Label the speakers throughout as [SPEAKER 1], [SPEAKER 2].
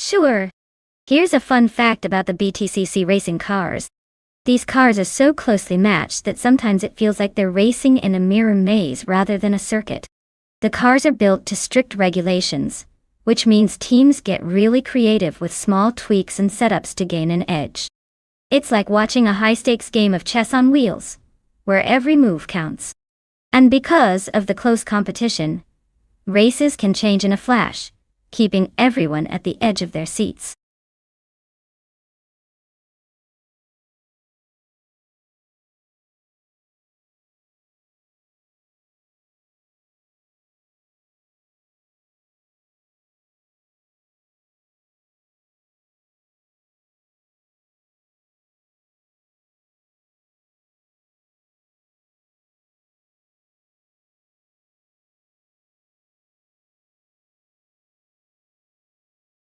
[SPEAKER 1] Sure. Here's a fun fact about the BTCC racing cars. These cars are so closely matched that sometimes it feels like they're racing in a mirror maze rather than a circuit. The cars are built to strict regulations, which means teams get really creative with small tweaks and setups to gain an edge. It's like watching a high-stakes game of chess on wheels, where every move counts. And because of the close competition, races can change in a flash, keeping everyone at the edge of their seats.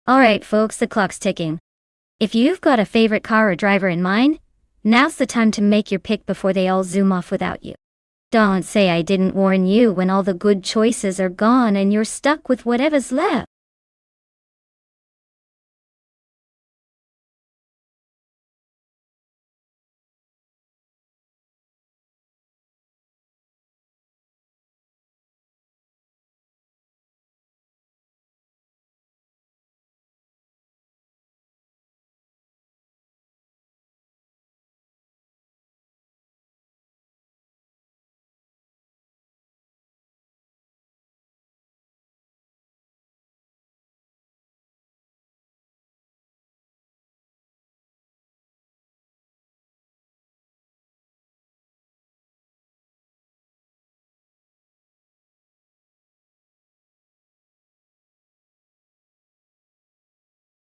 [SPEAKER 1] Alright folks, the clock's ticking. If you've got a favorite car or driver in mind, now's the time to make your pick before they all zoom off without you. Don't say I didn't warn you when all the good choices are gone and you're stuck with whatever's left.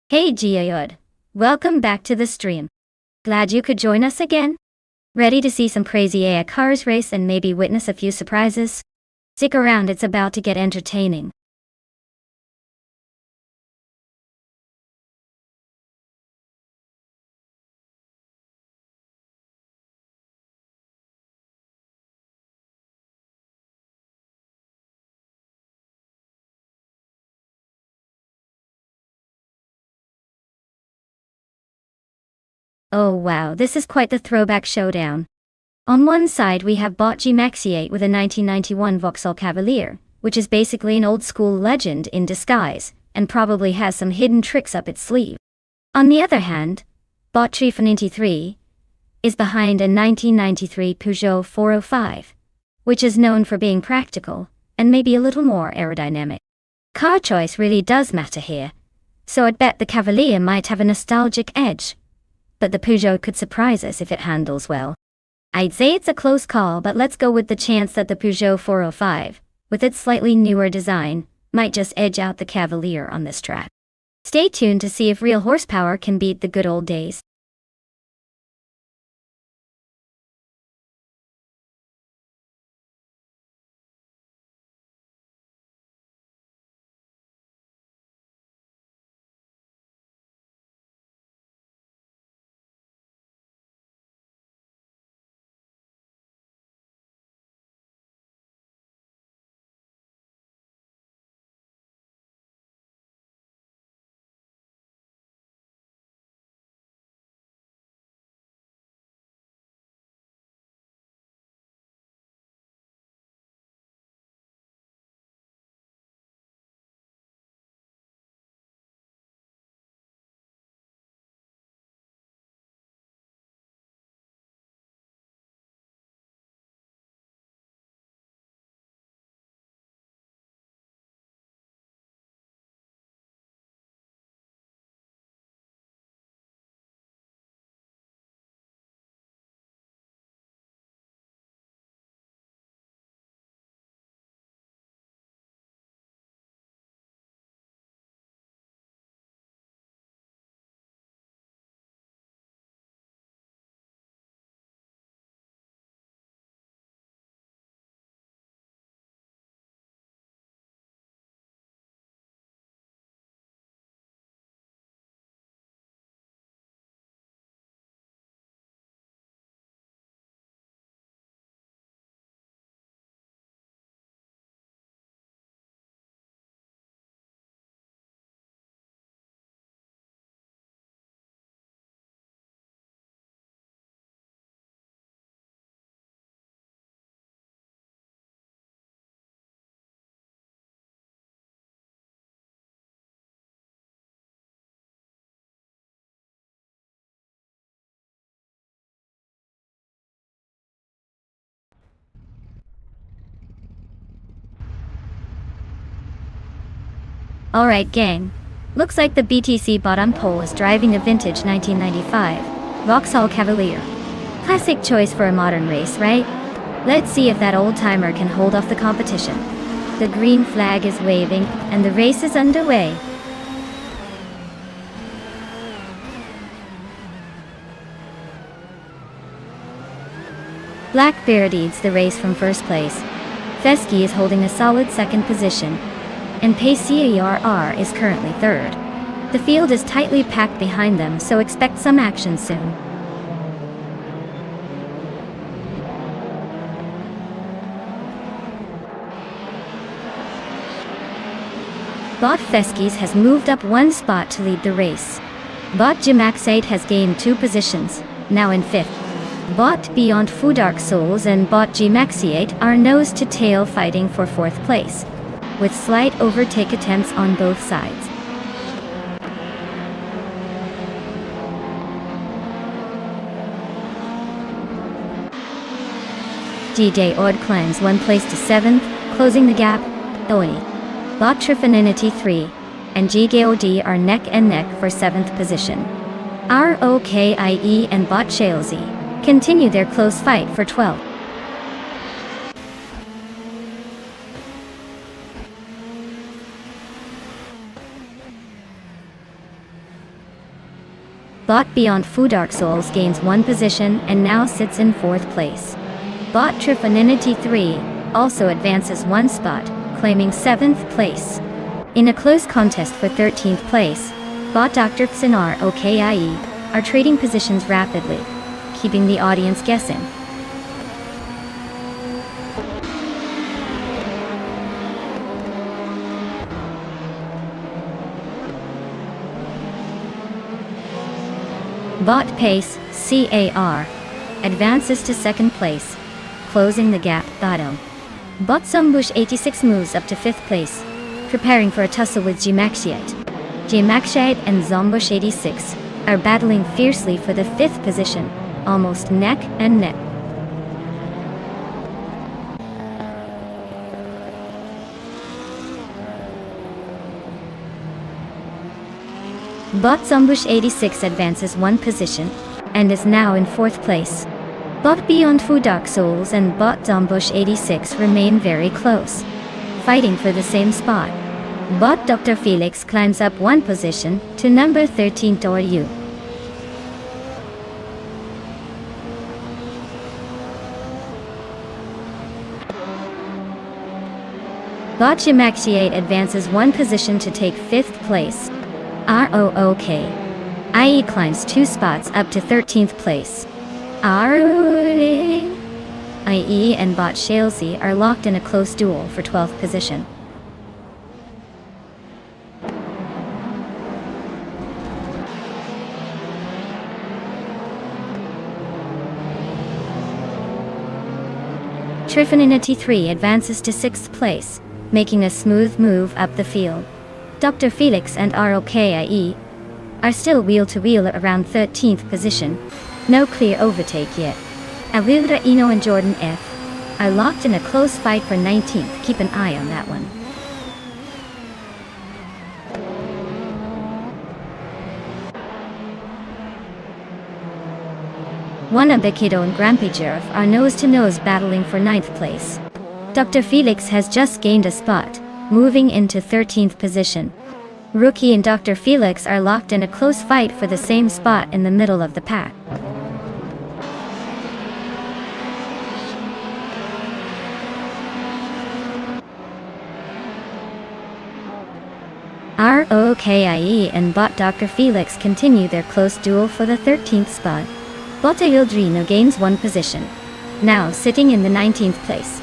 [SPEAKER 1] Hey Giayod, welcome back to the stream. Glad you could join us again? Ready to see some crazy AI cars race and maybe witness a few surprises? Stick around, it's about to get entertaining. Oh wow, this is quite the throwback showdown. On one side we have Botji Maxi-8 with a 1991 Vauxhall Cavalier, which is basically an old-school legend in disguise, and probably has some hidden tricks up its sleeve. On the other hand, Botji 93 is behind a 1993 Peugeot 405, which is known for being practical, and maybe a little more aerodynamic. Car choice really does matter here, so I'd bet the Cavalier might have a nostalgic edge, but the Peugeot could surprise us if it handles well. I'd say it's a close call, but let's go with the chance that the Peugeot 405, with its slightly newer design, might just edge out the Cavalier on this track. Stay tuned to see if real horsepower can beat the good old days. Alright gang. Looks like the BTC bottom pole is driving a vintage 1995 Vauxhall Cavalier. Classic choice for a modern race, right? Let's see if that old-timer can hold off the competition. The green flag is waving, and the race is underway. Blackbeard leads the race from first place. Fesky is holding a solid second position, and PCERR is currently third. The field is tightly packed behind them, so expect some action soon. Bot Feskis has moved up one spot to lead the race. Bot Jimaxate has gained 2 positions, now in 5th. Bot Beyond Fu Dark Souls and Bot Jimaxiate are nose to tail fighting for 4th place, with slight overtake attempts on both sides. G-Day Odd climbs 1 place to 7th, closing the gap. Oi. Bot Trifinity 3 and GGOD are neck and neck for 7th position. ROKIE and Bot Shalesy continue their close fight for 12th. Bot Beyond Fu Dark Souls gains 1 position and now sits in 4th place. Bot Trifinity 3 also advances 1 spot, claiming 7th place. In a close contest for 13th place, Bot Dr. Xinar OKIE are trading positions rapidly, keeping the audience guessing. Bot Pace CAR advances to 2nd place, closing the gap. Bottom. Bot Zombush 86 moves up to 5th place, preparing for a tussle with Gmaxiate. Gmaxiate and Zombush 86 are battling fiercely for the 5th position, almost neck and neck. Bot Zombush 86 advances 1 position, and is now in 4th place. Bot Beyond Fu Dark Souls and Bot Zombush 86 remain very close, fighting for the same spot. Bot Dr. Felix climbs up 1 position to number 13 U. Bot Jimaxiate advances 1 position to take 5th place. ROOK IE climbs 2 spots up to 13th place. IE and Bot Shalesy are locked in a close duel for 12th position. Trifinity 3 advances to 6th place, making a smooth move up the field. Dr. Felix and ROKIE are still wheel-to-wheel around 13th position. No clear overtake yet. Alvira Eno and Jordan F are locked in a close fight for 19th. Keep an eye on that one. Wanabekido and Grampijirf are nose-to-nose battling for 9th place. Dr. Felix has just gained a spot, moving into 13th position. Rookie and Dr. Felix are locked in a close fight for the same spot in the middle of the pack. ROKIE and Bot Dr. Felix continue their close duel for the 13th spot. Bot Ildrino gains 1 position, now sitting in the 19th place.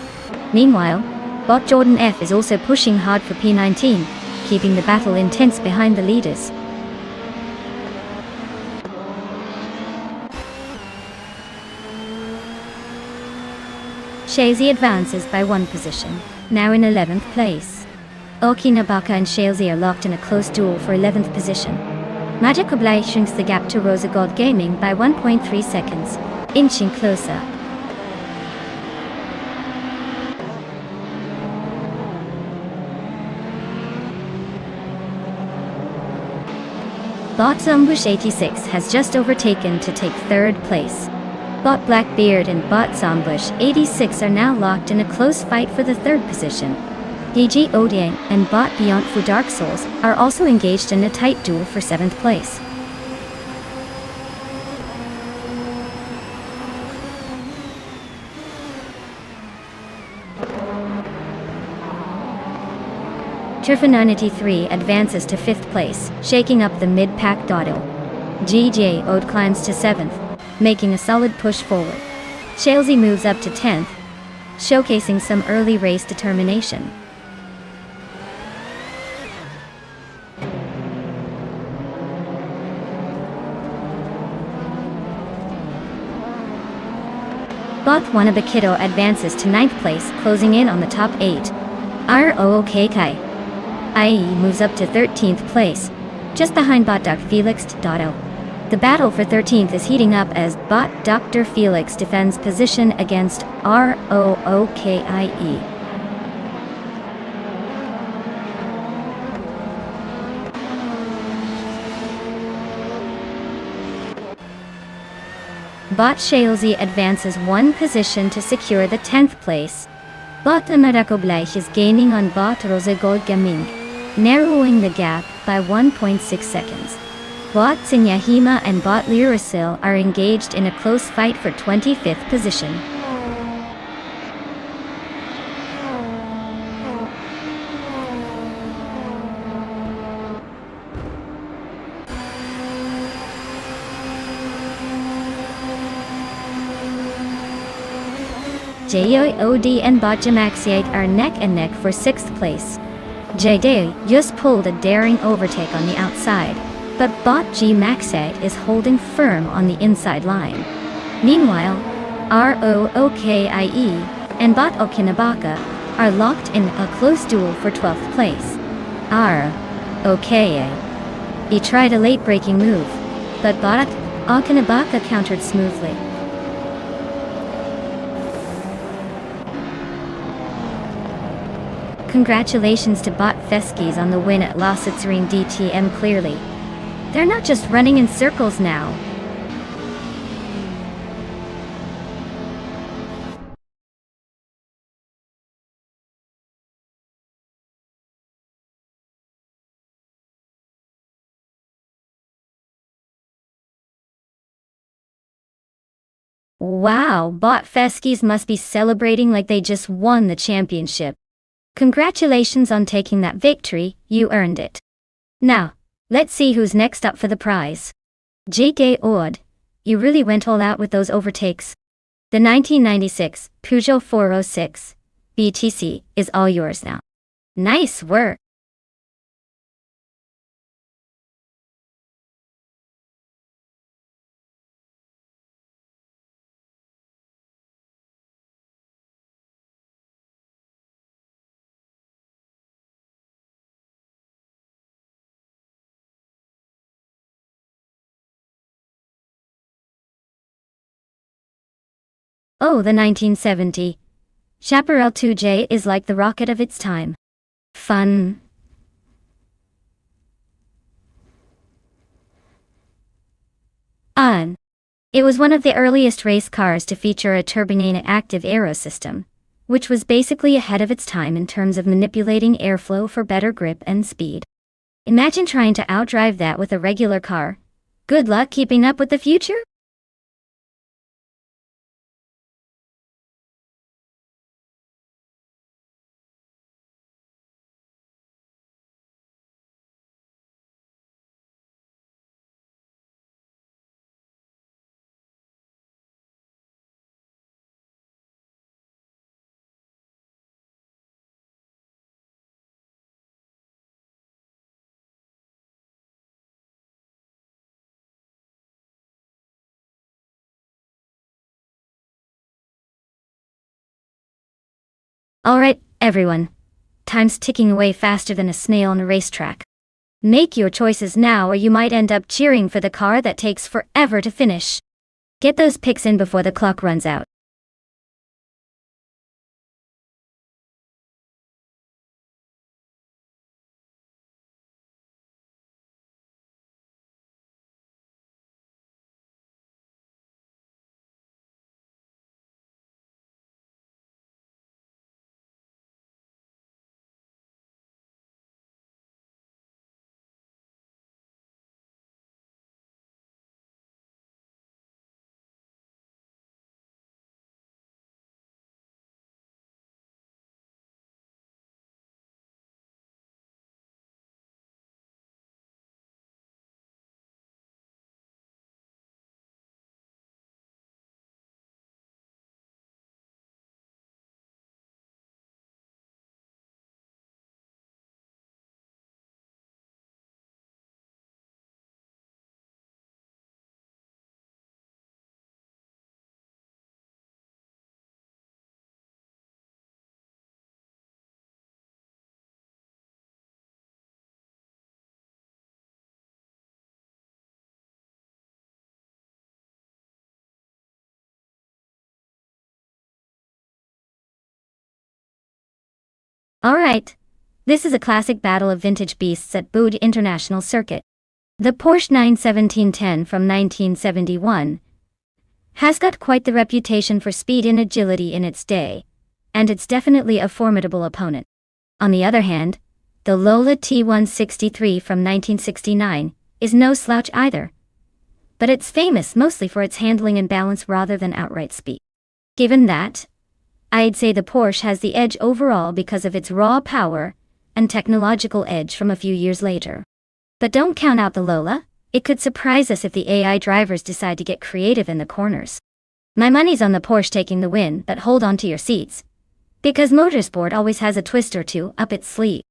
[SPEAKER 1] Meanwhile, Bot Jordan F is also pushing hard for P19, keeping the battle intense behind the leaders. Shalesy advances by 1 position, now in 11th place. Okinabaka and Shalesy are locked in a close duel for 11th position. Magic Oblai shrinks the gap to Rosa Gold Gaming by 1.3 seconds, inching closer. Bot Zombush 86 has just overtaken to take third place. Bot Blackbeard and Bot Zombush 86 are now locked in a close fight for the third position. DG Odiang and Bot Beyond Fu Dark Souls are also engaged in a tight duel for 7th place. Turfanunity3 advances to 5th place, shaking up the mid-pack Dotto. GJ Ode climbs to 7th, making a solid push forward. Shalesy moves up to 10th, showcasing some early race determination. Bot Wanabakiddo advances to 9th place, closing in on the top 8. ROOKKI IE moves up to 13th place, just behind Bot Dr. Felix Dotto. The battle for 13th is heating up as Bot Dr. Felix defends position against ROOKIE. Bot Shalesy advances 1 position to secure the 10th place. Bot Amarakobleich is gaining on Bot Rosegold Gaming, narrowing the gap by 1.6 seconds. Bot Sinyahima and Bot Lyrisil are engaged in a close fight for 25th position. JOD and Bot Jamaxiate are neck and neck for 6th place. JD just pulled a daring overtake on the outside, but Bot G Maxiate is holding firm on the inside line. Meanwhile, ROOKIE and Bot Okinabaka are locked in a close duel for 12th place. ROOKIE tried a late-breaking move, but Bot Okinabaka countered smoothly. Congratulations to Bot Feskies on the win at Lausitz-Ring DTM clearly. They're not just running in circles now. Wow, Bot Feskies must be celebrating like they just won the championship. Congratulations on taking that victory, you earned it. Now, let's see who's next up for the prize. JK Odd, you really went all out with those overtakes. The 1996 Peugeot 406 BTC is all yours now. Nice work. Oh, the 1970 Chaparral 2J is like the rocket of its time. Fun. It was one of the earliest race cars to feature a turbine active aero system, which was basically ahead of its time in terms of manipulating airflow for better grip and speed. Imagine trying to outdrive that with a regular car. Good luck keeping up with the future. Alright, everyone. Time's ticking away faster than a snail on a racetrack. Make your choices now or you might end up cheering for the car that takes forever to finish. Get those picks in before the clock runs out. Alright. This is a classic battle of vintage beasts at Boud International Circuit. The Porsche 91710 from 1971 has got quite the reputation for speed and agility in its day, and it's definitely a formidable opponent. On the other hand, the Lola T163 from 1969 is no slouch either, but it's famous mostly for its handling and balance rather than outright speed. Given that, I'd say the Porsche has the edge overall because of its raw power and technological edge from a few years later. But don't count out the Lola. It could surprise us if the AI drivers decide to get creative in the corners. My money's on the Porsche taking the win, but hold on to your seats, because motorsport always has a twist or two up its sleeve.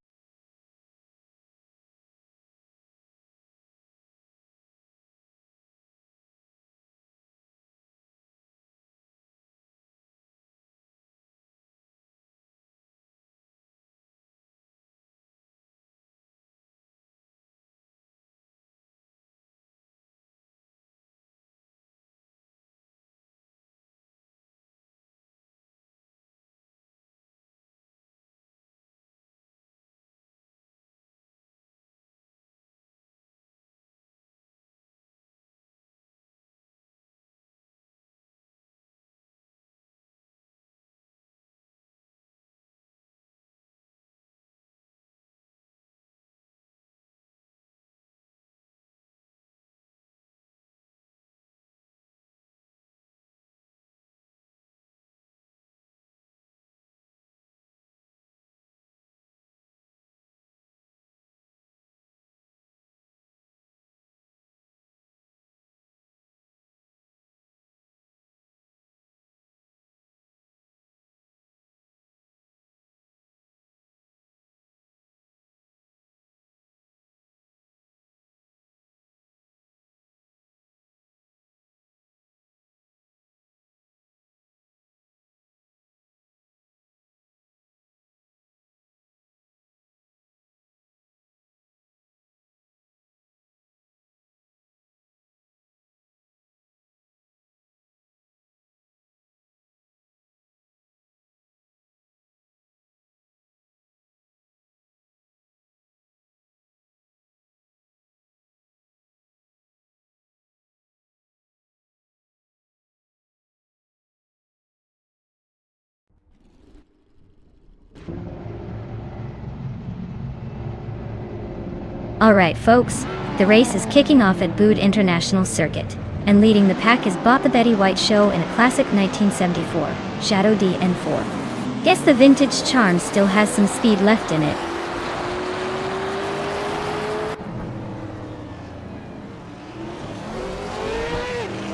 [SPEAKER 1] Alright folks, the race is kicking off at Boud International Circuit, and leading the pack is Bought the Betty White Show in a classic 1974 Shadow DN4. Guess the vintage charm still has some speed left in it.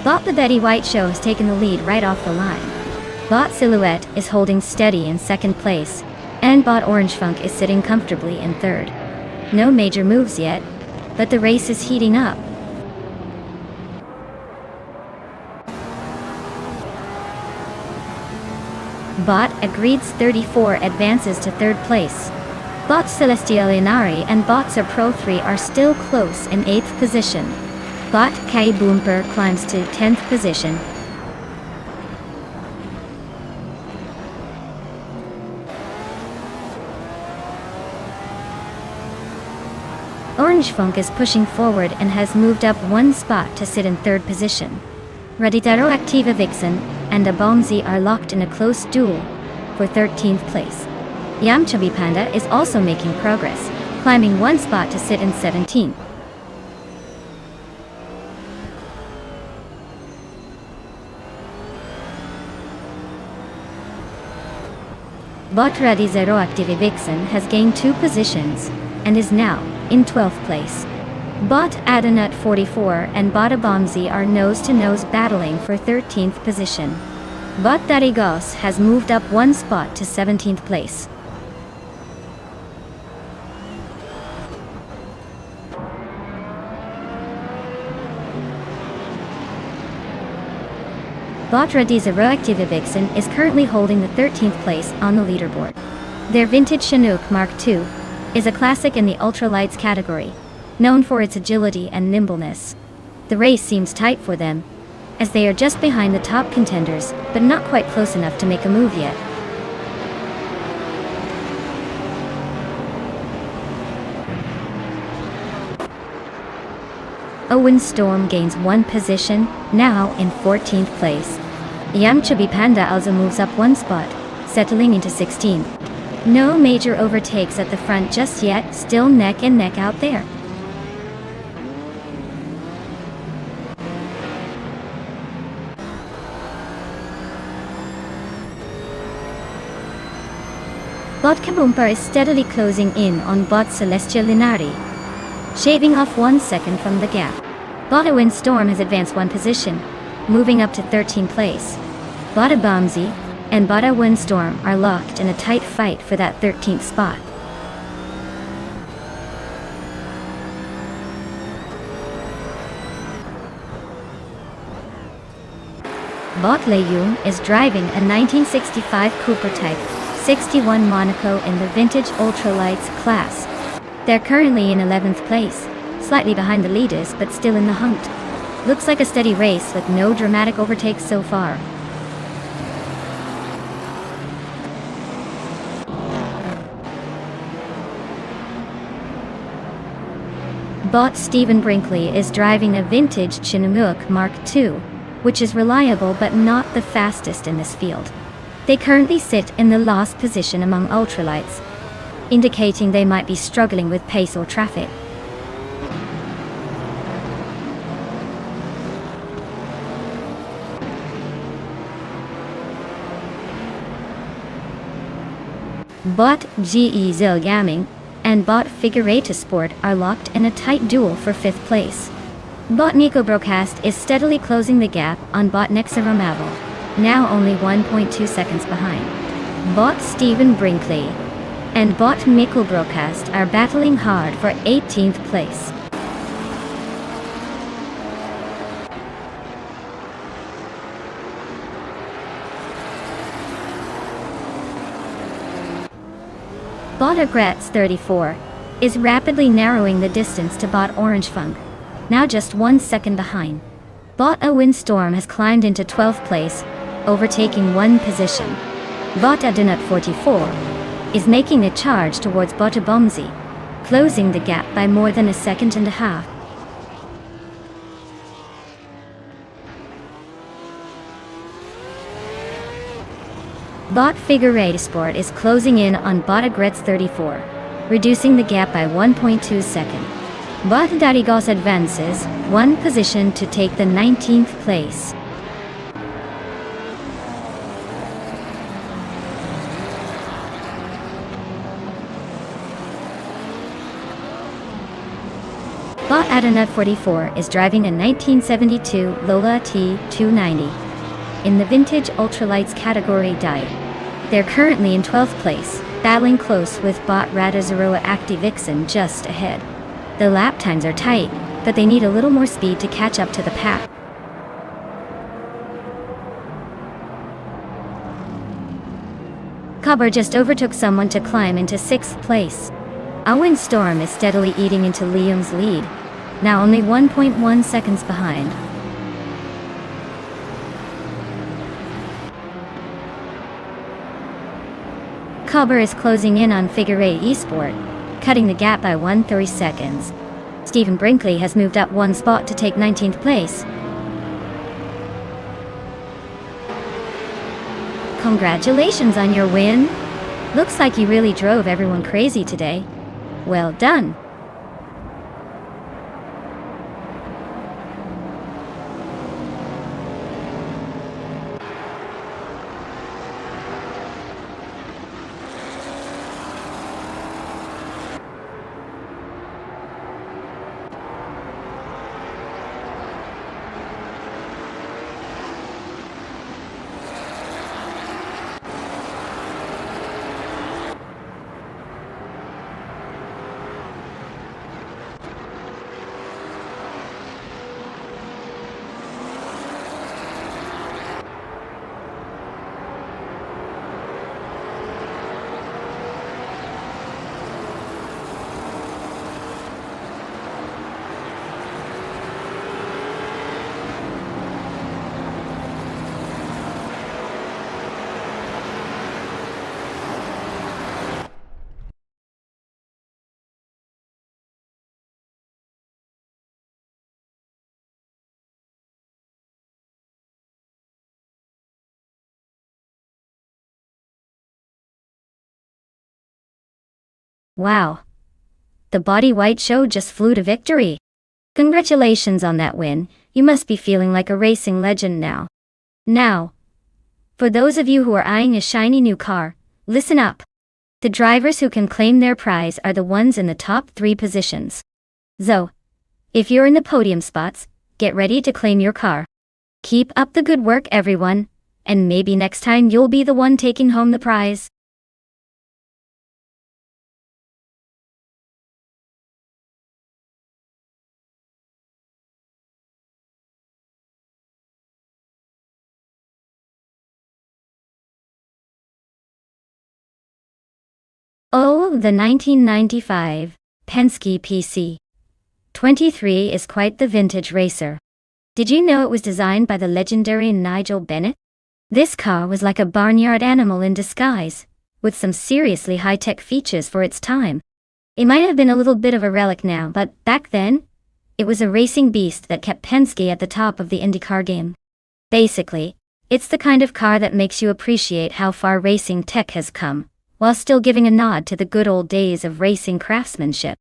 [SPEAKER 1] Bought the Betty White Show has taken the lead right off the line. Bought Silhouette is holding steady in second place, and Bought Orange Funk is sitting comfortably in third. No major moves yet, but the race is heating up. Bought Agreed's 34 advances to third place. Bought Celestial Inari and Bought Pro 3 are still close in 8th position. Bought Kai Boomper climbs to 10th position. Orange Funk is pushing forward and has moved up one spot to sit in third position. Raditaro Activa Vixen and Abomzi are locked in a close duel for 13th place. Yamchabi Panda is also making progress, climbing one spot to sit in 17th. Bought Radi Zero Active Vixen has gained 2 positions and is now in 12th place. Bought Adanut 44 and Bought Abomzi are nose-to-nose battling for 13th position. Bought Darigos has moved up one spot to 17th place. Bought Radi Zero Active Vixen is currently holding the 13th place on the leaderboard. Their vintage Chinook Mark II is a classic in the ultralights category, known for its agility and nimbleness. The race seems tight for them, as they are just behind the top contenders, but not quite close enough to make a move yet. Owen Storm gains 1 position, now in 14th place. Yamchabi Panda also moves up 1 spot, settling into 16th. No major overtakes at the front just yet, still neck and neck out there. Bot Kabumpa is steadily closing in on Bot Celestia Linari, shaving off 1 second from the gap. Bot Owen Storm has advanced 1 position, moving up to 13th place. Bot Abamzi and Bot Owen Storm are locked in a tight fight for that 13th spot. Bot Leyung is driving a 1965 Cooper Type 61 Monaco in the vintage ultralights class. They're currently in 11th place, slightly behind the leaders but still in the hunt. Looks like a steady race with no dramatic overtakes so far. Bot Stephen Brinkley is driving a vintage Chinook Mark II, which is reliable but not the fastest in this field. They currently sit in the last position among ultralights, indicating they might be struggling with pace or traffic. Bot GE Zilgaming and Bot Figurata Sport are locked in a tight duel for 5th place. Bot Nico Broadcast is steadily closing the gap on Bot Nexa Ramavel, now only 1.2 seconds behind. Bot Stephen Brinkley and Bot Mikkel Broadcast are battling hard for 18th place. Bot Agrets 34 is rapidly narrowing the distance to Bot Orange Funk, now just 1 second behind. Bot Owen Storm has climbed into 12th place, overtaking 1 position. Bot Adinut 44 is making a charge towards Bot Abomzi, closing the gap by more than 1.5 seconds. Bot Figurata Sport is closing in on Bot Agrets 34, reducing the gap by 1.2 seconds. Bot Darigos advances 1 position to take the 19th place. Bot Adinut 44 is driving a 1972 Lola T290 in the vintage ultralights category diet. They're currently in 12th place, battling close with Bot Radazaroa Activixen just ahead. The lap times are tight, but they need a little more speed to catch up to the pack. Cobber just overtook someone to climb into 6th place. Owen Storm is steadily eating into Liam's lead, now only 1.1 seconds behind. Cobber is closing in on Figure 8 Esport, cutting the gap by 1.3 seconds. Stephen Brinkley has moved up 1 spot to take 19th place. Congratulations on your win! Looks like you really drove everyone crazy today. Well done! Wow. The Body White Show just flew to victory. Congratulations on that win. You must be feeling like a racing legend now. Now, for those of you who are eyeing a shiny new car, listen up. The drivers who can claim their prize are the ones in the top 3 positions. So, if you're in the podium spots, get ready to claim your car. Keep up the good work, everyone, and maybe next time you'll be the one taking home the prize. Oh, the 1995 Penske PC 23 is quite the vintage racer. Did you know it was designed by the legendary Nigel Bennett? This car was like a barnyard animal in disguise, with some seriously high-tech features for its time. It might have been a little bit of a relic now, but back then, it was a racing beast that kept Penske at the top of the IndyCar game. Basically, it's the kind of car that makes you appreciate how far racing tech has come, while still giving a nod to the good old days of racing craftsmanship.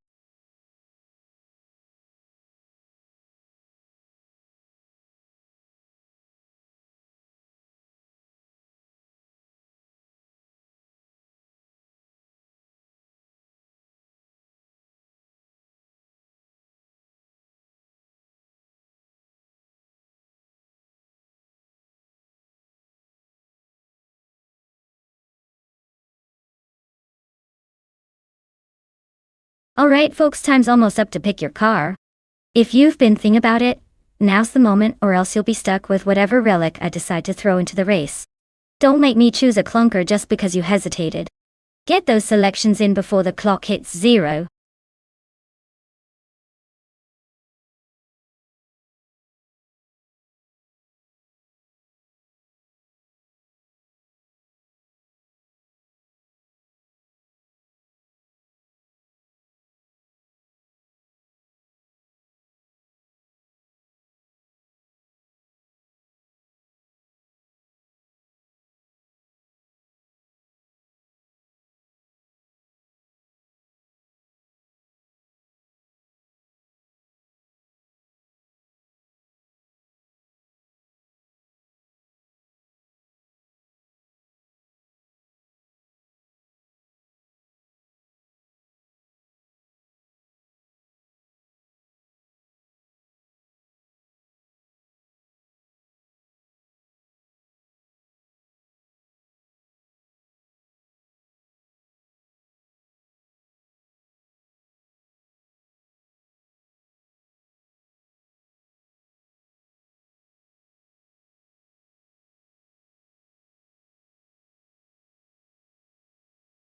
[SPEAKER 1] Alright folks, time's almost up to pick your car. If you've been thinking about it, now's the moment, or else you'll be stuck with whatever relic I decide to throw into the race. Don't make me choose a clunker just because you hesitated. Get those selections in before the clock hits 0.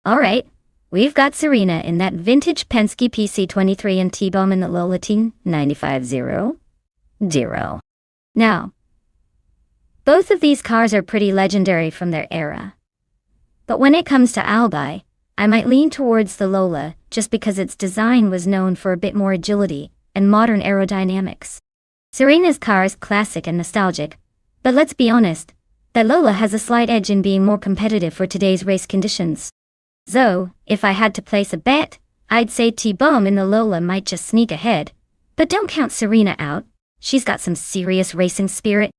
[SPEAKER 1] Alright, we've got Serena in that vintage Penske PC23 and T-Bomb in the Lola Team 950. Now, both of these cars are pretty legendary from their era. But when it comes to Albi, I might lean towards the Lola just because its design was known for a bit more agility and modern aerodynamics. Serena's car is classic and nostalgic, but let's be honest, that Lola has a slight edge in being more competitive for today's race conditions. So, if I had to place a bet, I'd say T-Bomb in the Lola might just sneak ahead. But don't count Serena out, she's got some serious racing spirit.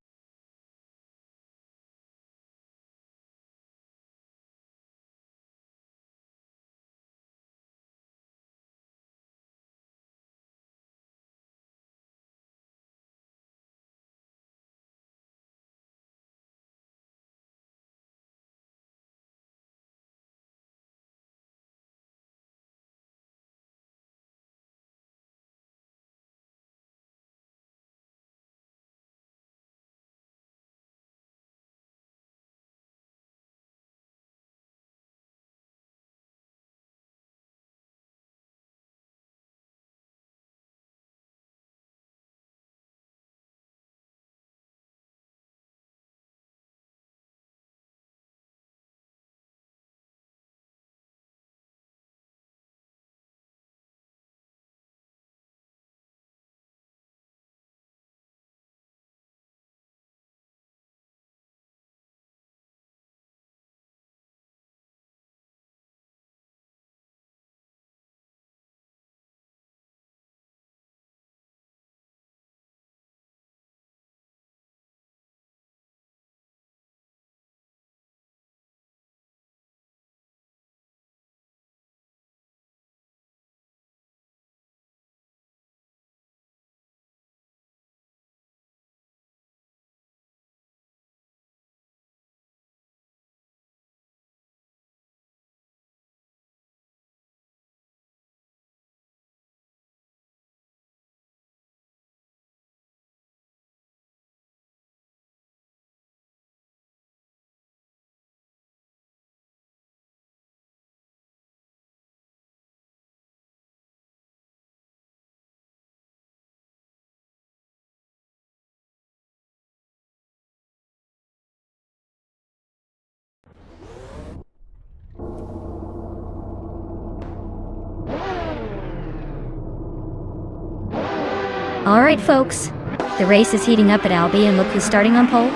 [SPEAKER 1] Alright folks, the race is heating up at Albi and look who's starting on pole.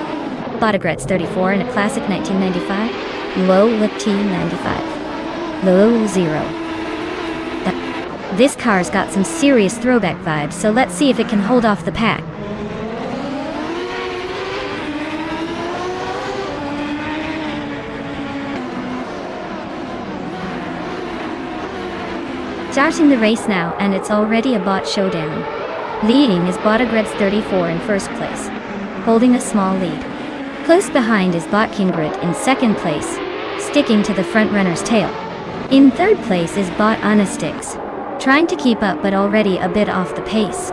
[SPEAKER 1] Botagretz 34 in a classic 1995, Lola T95, Low 0. This car's got some serious throwback vibes, so let's see if it can hold off the pack. Starting the race now, and it's already a bot showdown. Leading is Botagretz 34 in first place, holding a small lead. Close behind is Bot Kingrid in second place, sticking to the front runner's tail. In third place is Bot Unastix, trying to keep up but already a bit off the pace.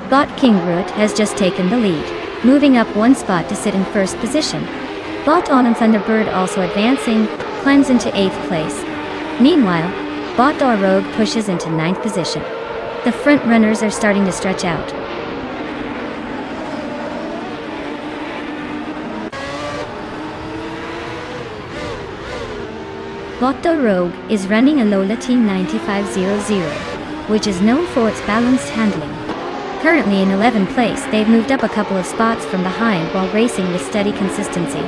[SPEAKER 1] Bot Kingrid has just taken the lead, moving up one spot to sit in first position. Bot On and Thunderbird also advancing, climbs into 8th place. Meanwhile, Bot Dar Rogue pushes into 9th position. The front runners are starting to stretch out. Bot Dar Rogue is running a Lola T9500, which is known for its balanced handling. Currently in 11th place, they've moved up a couple of spots from behind while racing with steady consistency.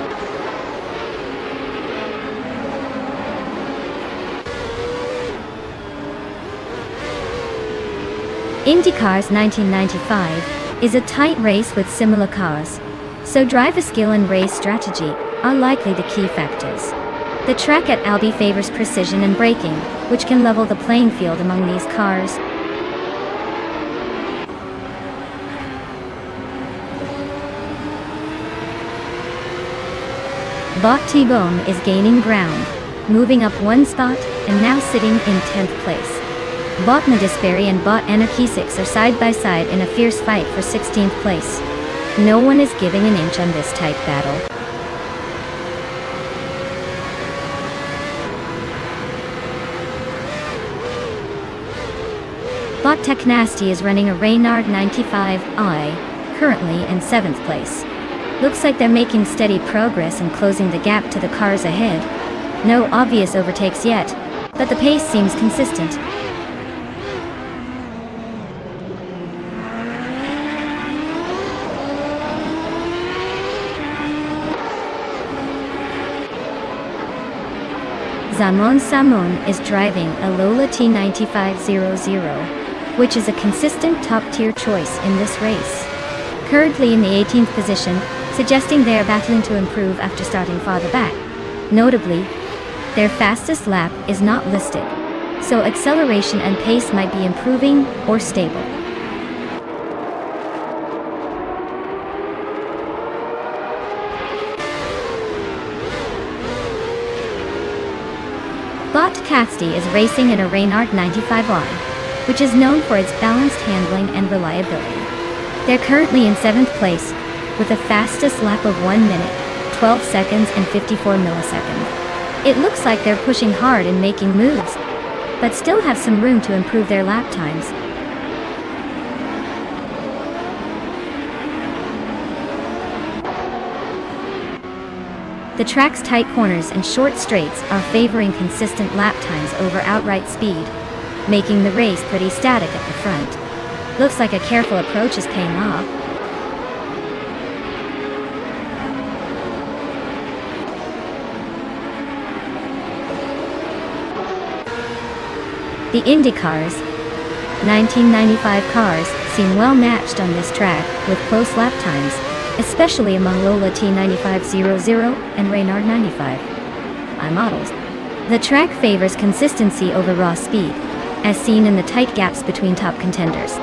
[SPEAKER 1] IndyCar's 1995 is a tight race with similar cars, so driver skill and race strategy are likely the key factors. The track at Albi favors precision and braking, which can level the playing field among these cars. Bot T-Bone is gaining ground, moving up one spot and now sitting in 10th place. Bot Medisberry and Bot Anarchisix are side by side in a fierce fight for 16th place. No one is giving an inch on this tight battle. Bot Technasty is running a Reynard 95i, currently in 7th place. Looks like they're making steady progress and closing the gap to the cars ahead. No obvious overtakes yet, but the pace seems consistent. Zamon Samon is driving a Lola T9500, which is a consistent top-tier choice in this race. Currently in the 18th position, suggesting they are battling to improve after starting farther back. Notably, their fastest lap is not listed, so acceleration and pace might be improving or stable. Bot Catsti is racing in a Reynard 95i, which is known for its balanced handling and reliability. They're currently in 7th place, with a fastest lap of 1 minute, 12 seconds and 54 milliseconds. It looks like they're pushing hard and making moves, but still have some room to improve their lap times. The track's tight corners and short straights are favoring consistent lap times over outright speed, making the race pretty static at the front. Looks like a careful approach is paying off. The IndyCar's 1995 cars seem well matched on this track with close lap times, especially among Lola T9500 and Reynard 95i models. The track favors consistency over raw speed, as seen in the tight gaps between top contenders.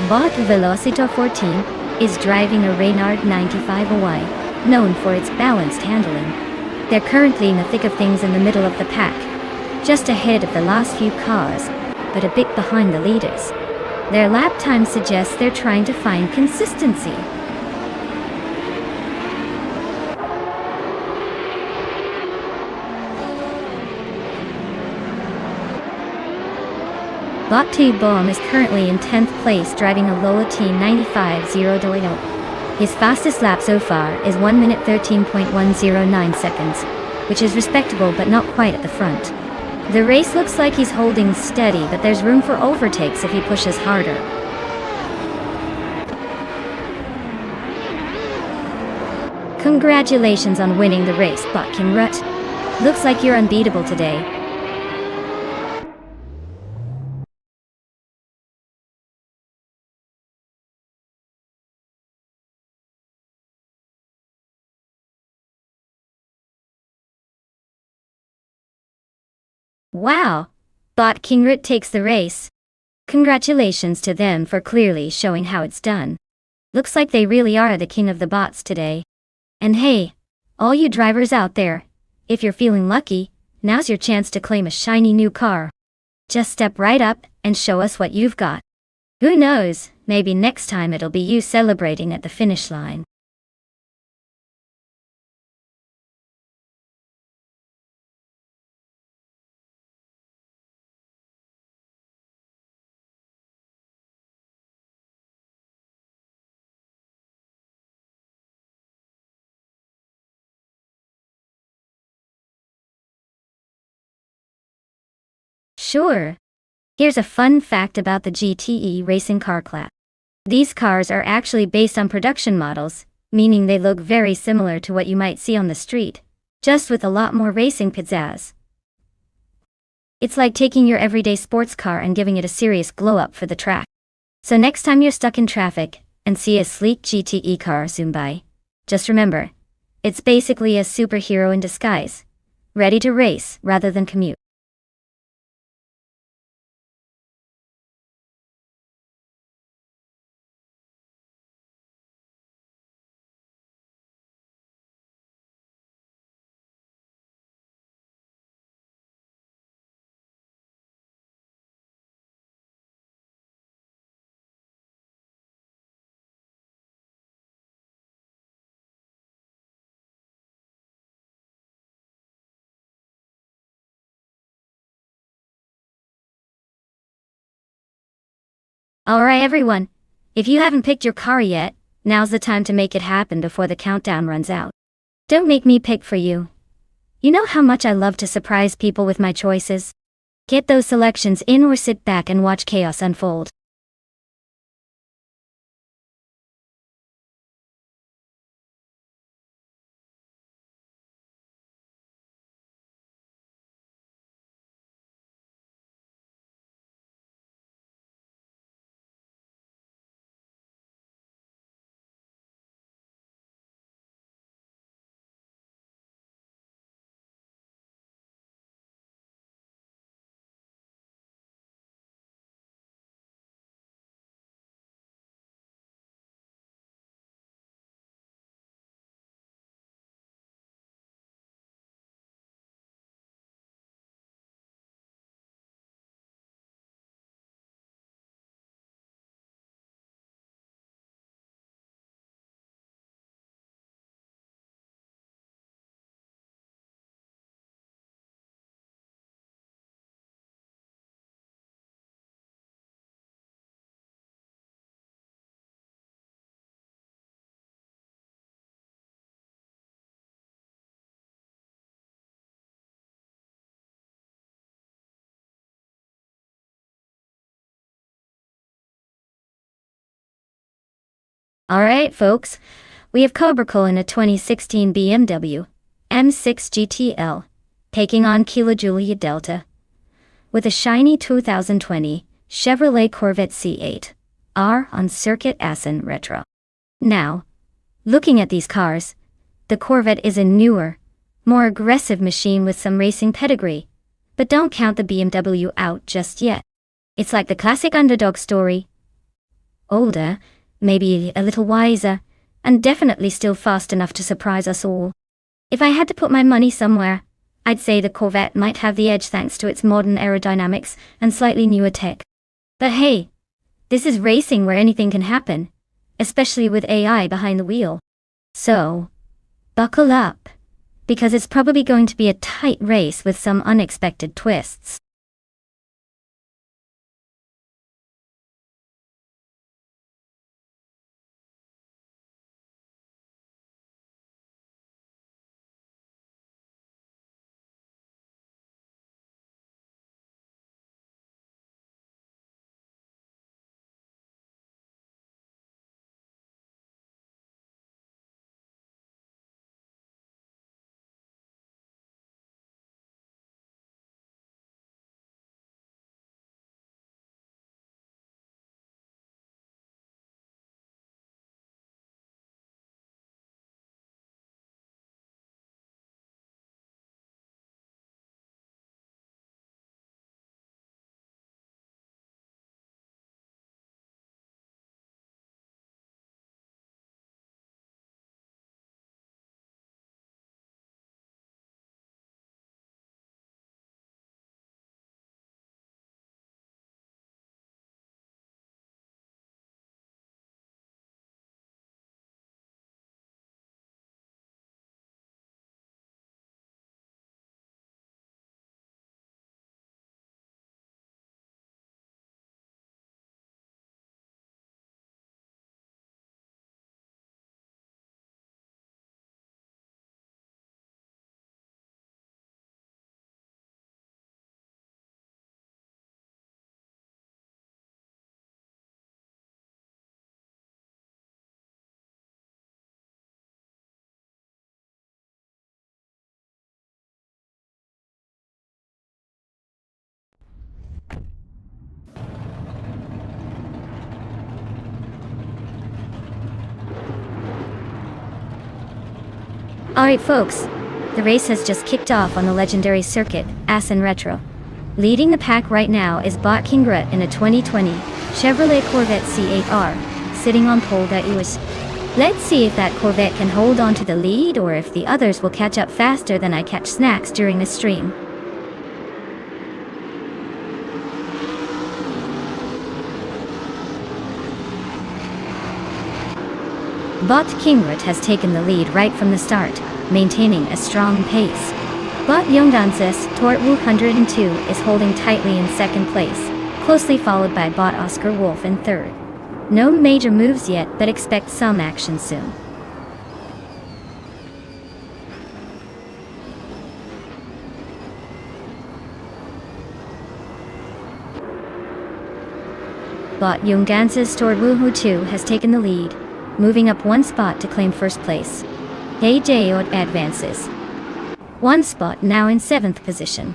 [SPEAKER 1] Bot Velocito 14 is driving a Reynard 95i, known for its balanced handling. They're currently in the thick of things in the middle of the pack, just ahead of the last few cars, but a bit behind the leaders. Their lap time suggests they're trying to find consistency. Bot 2 Bomb is currently in 10th place driving a Lola T95 His fastest lap so far is 1 minute 13.109 seconds, which is respectable but not quite at the front. The race looks like he's holding steady, but there's room for overtakes if he pushes harder. Congratulations on winning the race, Bot Kinrut. Looks like you're unbeatable today. Wow! Bot Kinrut takes the race. Congratulations to them for clearly showing how it's done. Looks like they really are the king of the bots today. And hey, all you drivers out there, if you're feeling lucky, now's your chance to claim a shiny new car. Just step right up and show us what you've got. Who knows, maybe next time it'll be you celebrating at the finish line. Sure. Here's a fun fact about the GTE racing car class. These cars are actually based on production models, meaning they look very similar to what you might see on the street, just with a lot more racing pizzazz. It's like taking your everyday sports car and giving it a serious glow-up for the track. So next time you're stuck in traffic and see a sleek GTE car zoom by, just remember, it's basically a superhero in disguise, ready to race rather than commute. Alright everyone, if you haven't picked your car yet, now's the time to make it happen before the countdown runs out. Don't make me pick for you. You know how much I love to surprise people with my choices? Get those selections in or sit back and watch chaos unfold. Alright folks, we have Cobracle in a 2016 BMW M6 GTL, taking on Kilo Julia Delta, with a shiny 2020 Chevrolet Corvette C8 R on Circuit Assen Retro. Now, looking at these cars, the Corvette is a newer, more aggressive machine with some racing pedigree, but don't count the BMW out just yet. It's like the classic underdog story. Older, maybe a little wiser, and definitely still fast enough to surprise us all. If I had to put my money somewhere, I'd say the Corvette might have the edge thanks to its modern aerodynamics and slightly newer tech. But hey, this is racing where anything can happen, especially with AI behind the wheel. So, buckle up, because it's probably going to be a tight race with some unexpected twists. Alright folks, the race has just kicked off on the legendary circuit, Assen Retro. Leading the pack right now is Bot Kingrut in a 2020 Chevrolet Corvette C8R, sitting on pole that was. Let's see if that Corvette can hold on to the lead or if the others will catch up faster than I catch snacks during the stream. Bot Kingrut has taken the lead right from the start, maintaining a strong pace. Bot Yongansis Tort 102 is holding tightly in second place, closely followed by Bot Oscar Wolf in third. No major moves yet, but expect some action soon. Bot Yongansis Tort 102 has taken the lead, moving up one spot to claim first place. Ajayot advances one spot, now in 7th position.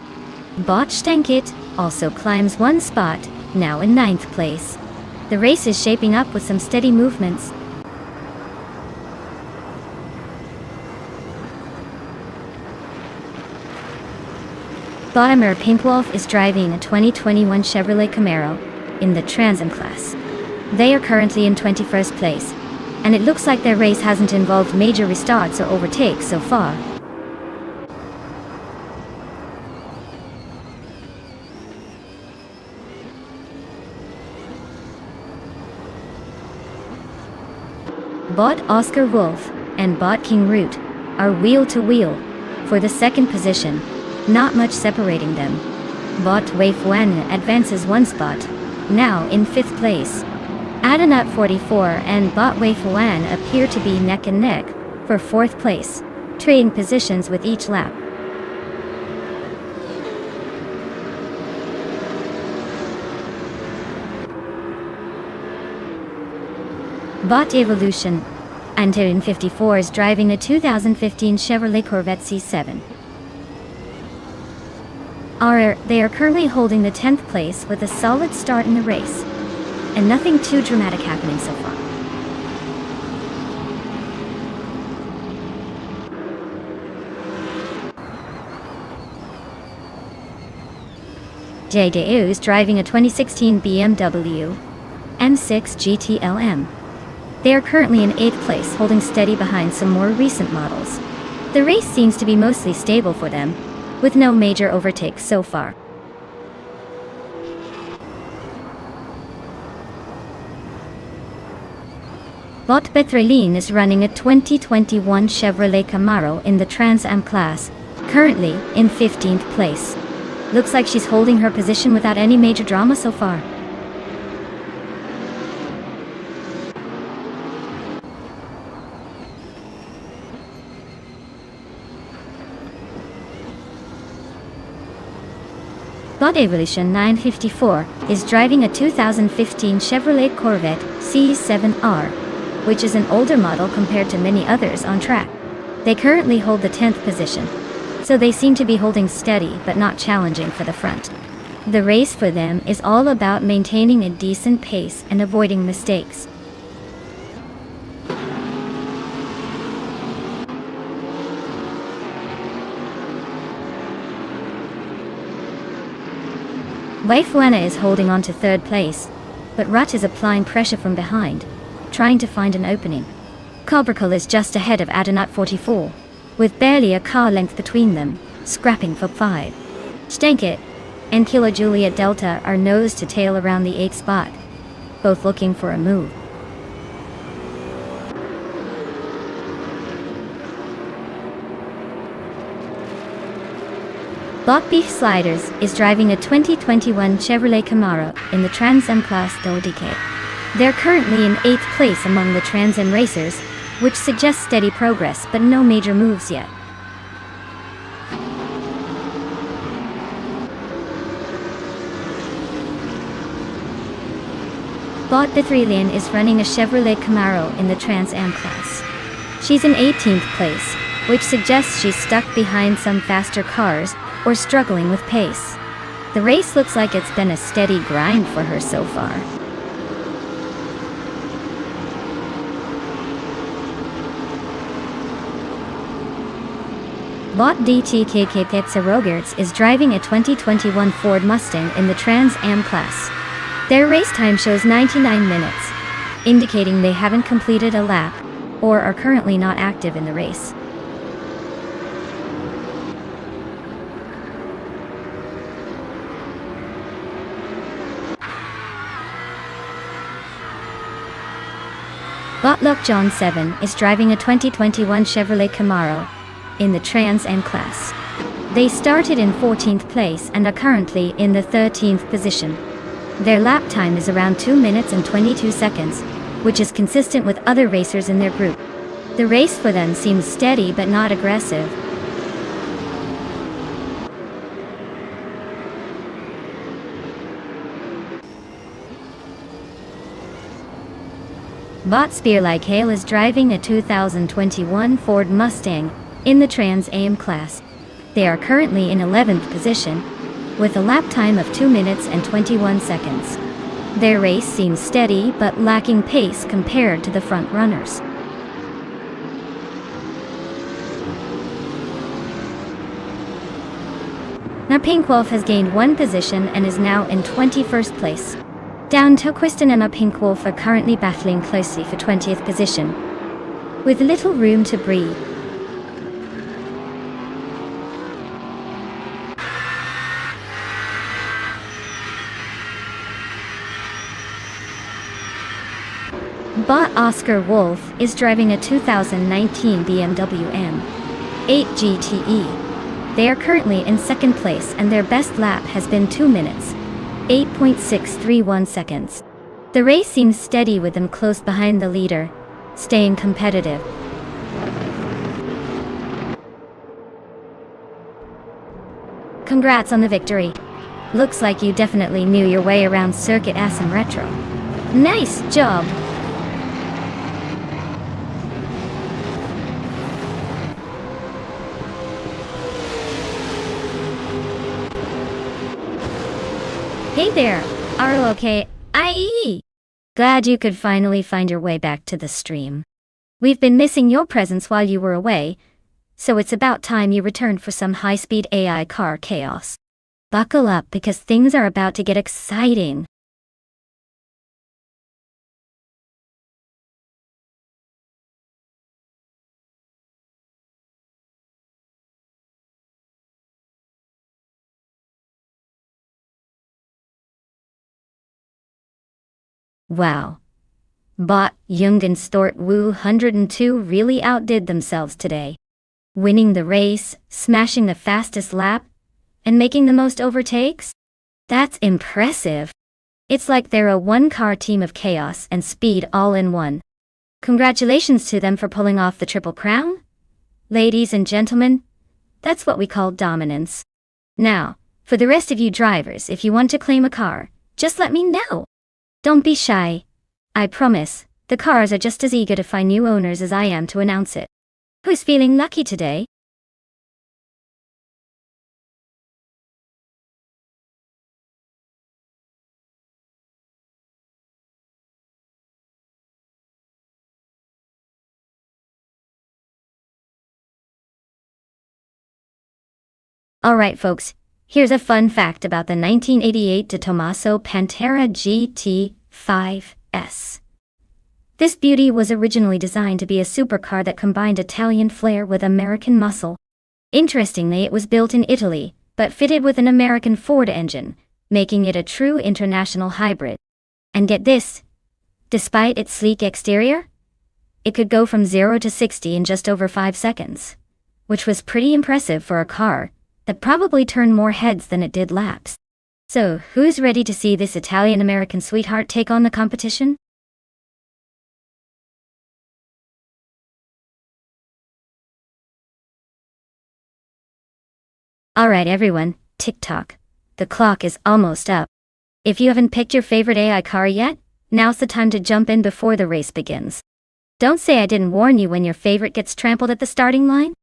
[SPEAKER 1] Bot Stankit also climbs one spot, now in 9th place. The race is shaping up with some steady movements. Bottomer Pinkwolf is driving a 2021 Chevrolet Camaro in the Trans Am class. They are currently in 21st place, and it looks like their race hasn't involved major restarts or overtakes so far. Bot Oscar Wolf and Bot King Root are wheel to wheel for the second position, not much separating them. Bot Wei Fuan advances one spot, now in 5th place. Adanut 44 and Bot Wei Fuan appear to be neck and neck for 4th place, trading positions with each lap. Bot Evolution Antonin 54 is driving a 2015 Chevrolet Corvette C7. They are currently holding the 10th place with a solid start in the race, and nothing too dramatic happening so far. JDU is driving a 2016 BMW M6 GTLM. They are currently in 8th place, holding steady behind some more recent models. The race seems to be mostly stable for them, with no major overtakes so far. Bot Bethrelin is running a 2021 Chevrolet Camaro in the Trans Am class, currently in 15th place. Looks like she's holding her position without any major drama so far. Bot Evolution 954 is driving a 2015 Chevrolet Corvette C7R, which is an older model compared to many others on track. They currently hold the 10th position, so they seem to be holding steady but not challenging for the front. The race for them is all about maintaining a decent pace and avoiding mistakes. Wei Fuana is holding on to 3rd place, but Rut is applying pressure from behind, trying to find an opening. Cobracle is just ahead of Adanut 44, with barely a car length between them, scrapping for 5. Stankit and Kilo Juliet Delta are nose to tail around the 8th spot, both looking for a move. Bot Beef Sliders is driving a 2021 Chevrolet Camaro in the Trans Am class DK. They're currently in 8th place among the Trans Am racers, which suggests steady progress but no major moves yet. Bot Bethrelian is running a Chevrolet Camaro in the Trans Am class. She's in 18th place, which suggests she's stuck behind some faster cars or struggling with pace. The race looks like it's been a steady grind for her so far. Bot DTKK Rogerts is driving a 2021 Ford Mustang in the Trans Am class. Their race time shows 99 minutes, indicating they haven't completed a lap or are currently not active in the race. Botluck John 7 is driving a 2021 Chevrolet Camaro in the Trans Am class. They started in 14th place and are currently in the 13th position. Their lap time is around 2 minutes and 22 seconds, which is consistent with other racers in their group. The race for them seems steady but not aggressive. Bot Spearlike Hale is driving a 2021 Ford Mustang in the Trans Am class. They are currently in 11th position, with a lap time of 2 minutes and 21 seconds. Their race seems steady but lacking pace compared to the front runners. Now Pink Wolf has gained 1 position and is now in 21st place. Down to Kristen and Pink Wolf are currently battling closely for 20th position, with little room to breathe. Bot Oscar Wolf is driving a 2019 BMW M8 GTE. They are currently in 2nd place and their best lap has been 2 minutes, 8.631 seconds. The race seems steady with them close behind the leader, staying competitive. Congrats on the victory. Looks like you definitely knew your way around Circuit Asim Retro. Nice job! Hey there, are you okay? Glad you could finally find your way back to the stream. We've been missing your presence while you were away, so it's about time you returned for some high-speed AI car chaos. Buckle up because things are about to get exciting. Wow. Bot Jungen Stort Wu 102 really outdid themselves today. Winning the race, smashing the fastest lap, and making the most overtakes? That's impressive. It's like they're a one-car team of chaos and speed all in one. Congratulations to them for pulling off the Triple Crown. Ladies and gentlemen, that's what we call dominance. Now, for the rest of you drivers, if you want to claim a car, just let me know. Don't be shy. I promise, the cars are just as eager to find new owners as I am to announce it. Who's feeling lucky today? Alright folks, here's a fun fact about the 1988 De Tomaso Pantera GT5S. This beauty was originally designed to be a supercar that combined Italian flair with American muscle. Interestingly, it was built in Italy, but fitted with an American Ford engine, making it a true international hybrid. And get this, despite its sleek exterior, it could go from 0 to 60 in just over 5 seconds, which was pretty impressive for a car that probably turned more heads than it did laps. So, who's ready to see this Italian-American sweetheart take on the competition? Alright everyone, tick-tock. The clock is almost up. If you haven't picked your favorite AI car yet, now's the time to jump in before the race begins. Don't say I didn't warn you when your favorite gets trampled at the starting line.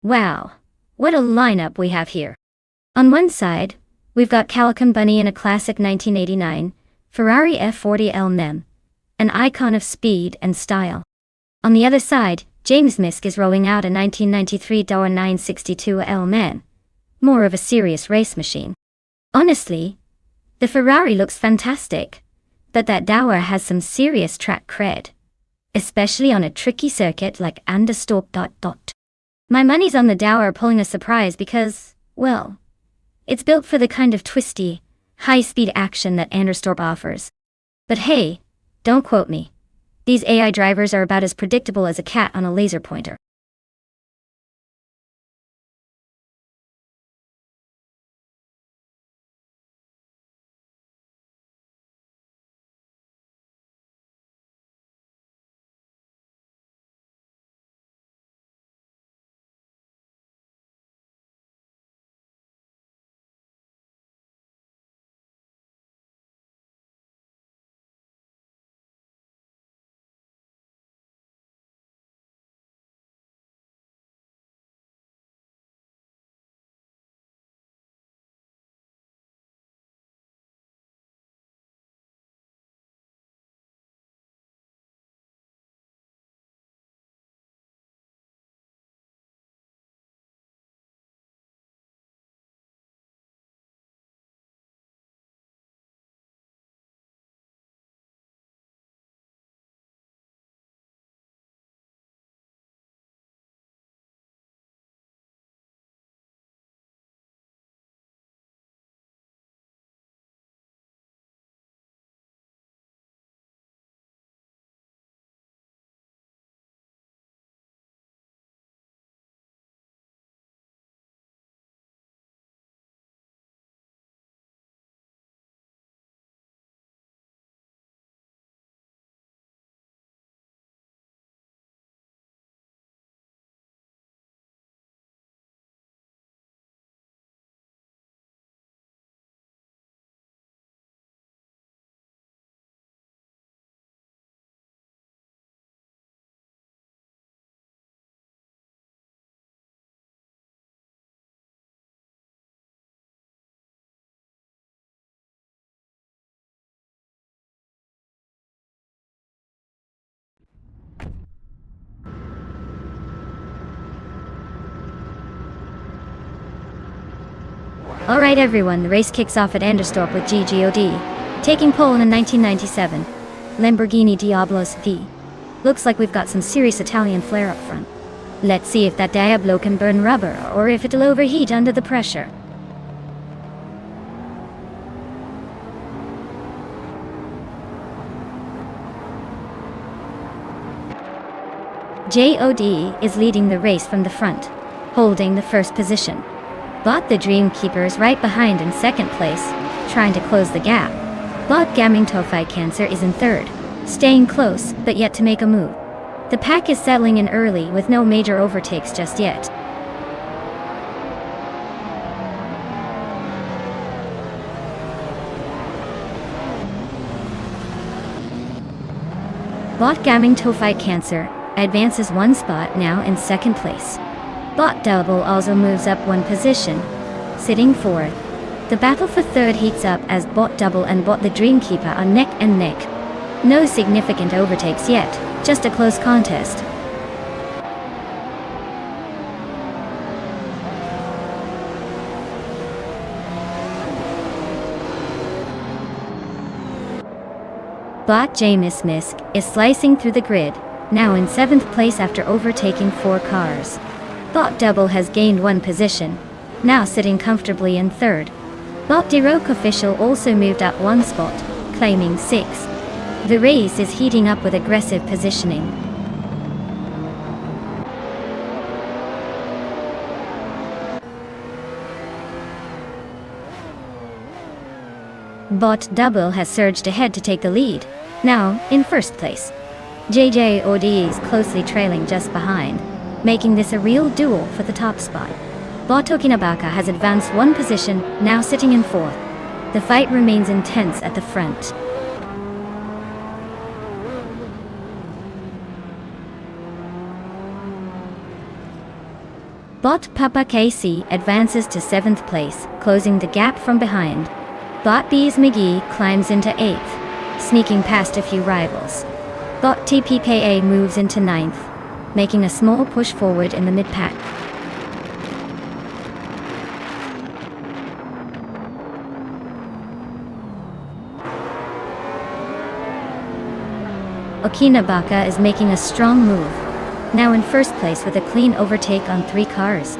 [SPEAKER 1] Wow, what a lineup we have here. On one side, we've got Calico Bunny in a classic 1989 Ferrari F40 LMM, an icon of speed and style. On the other side, James Misk is rolling out a 1993 Dower 962 LMM, more of a serious race machine. Honestly, the Ferrari looks fantastic, but that Dower has some serious track cred, especially on a tricky circuit like Nonstop. My money's on the Dower pulling a surprise because, well, it's built for the kind of twisty, high-speed action that Nonstop offers. But hey, don't quote me. These AI drivers are about as predictable as a cat on a laser pointer. Alright everyone, the race kicks off at Nonstop with GGOD, taking pole in a 1997 Lamborghini Diablos V. Looks like we've got some serious Italian flair up front. Let's see if that Diablo can burn rubber or if it'll overheat under the pressure. JOD is leading the race from the front, holding the first position. Bot the Dreamkeeper is right behind in second place, trying to close the gap. Bot Gaming Tophi Cancer is in third, staying close but yet to make a move. The pack is settling in early with no major overtakes just yet. Bot Gaming Tophi Cancer advances one spot, now in second place. Bot Double also moves up one position, sitting fourth. The battle for third heats up as Bot Double and Bot the Dreamkeeper are neck and neck. No significant overtakes yet, just a close contest. Bot James Misk is slicing through the grid, now in seventh place after overtaking 4 cars. Bot Double has gained one position, now sitting comfortably in third. Bot Roke Official also moved up one spot, claiming 6th. The race is heating up with aggressive positioning. Bot Double has surged ahead to take the lead, now in first place. JJOD is closely trailing just behind, making this a real duel for the top spot. Bot Okinabaka has advanced one position, now sitting in fourth. The fight remains intense at the front. Bot Papa KC advances to 7th place, closing the gap from behind. Bot Bees McGee climbs into 8th, sneaking past a few rivals. Bot TPKA moves into 9th, making a small push forward in the mid-pack. Okinabaka is making a strong move, now in first place with a clean overtake on 3 cars.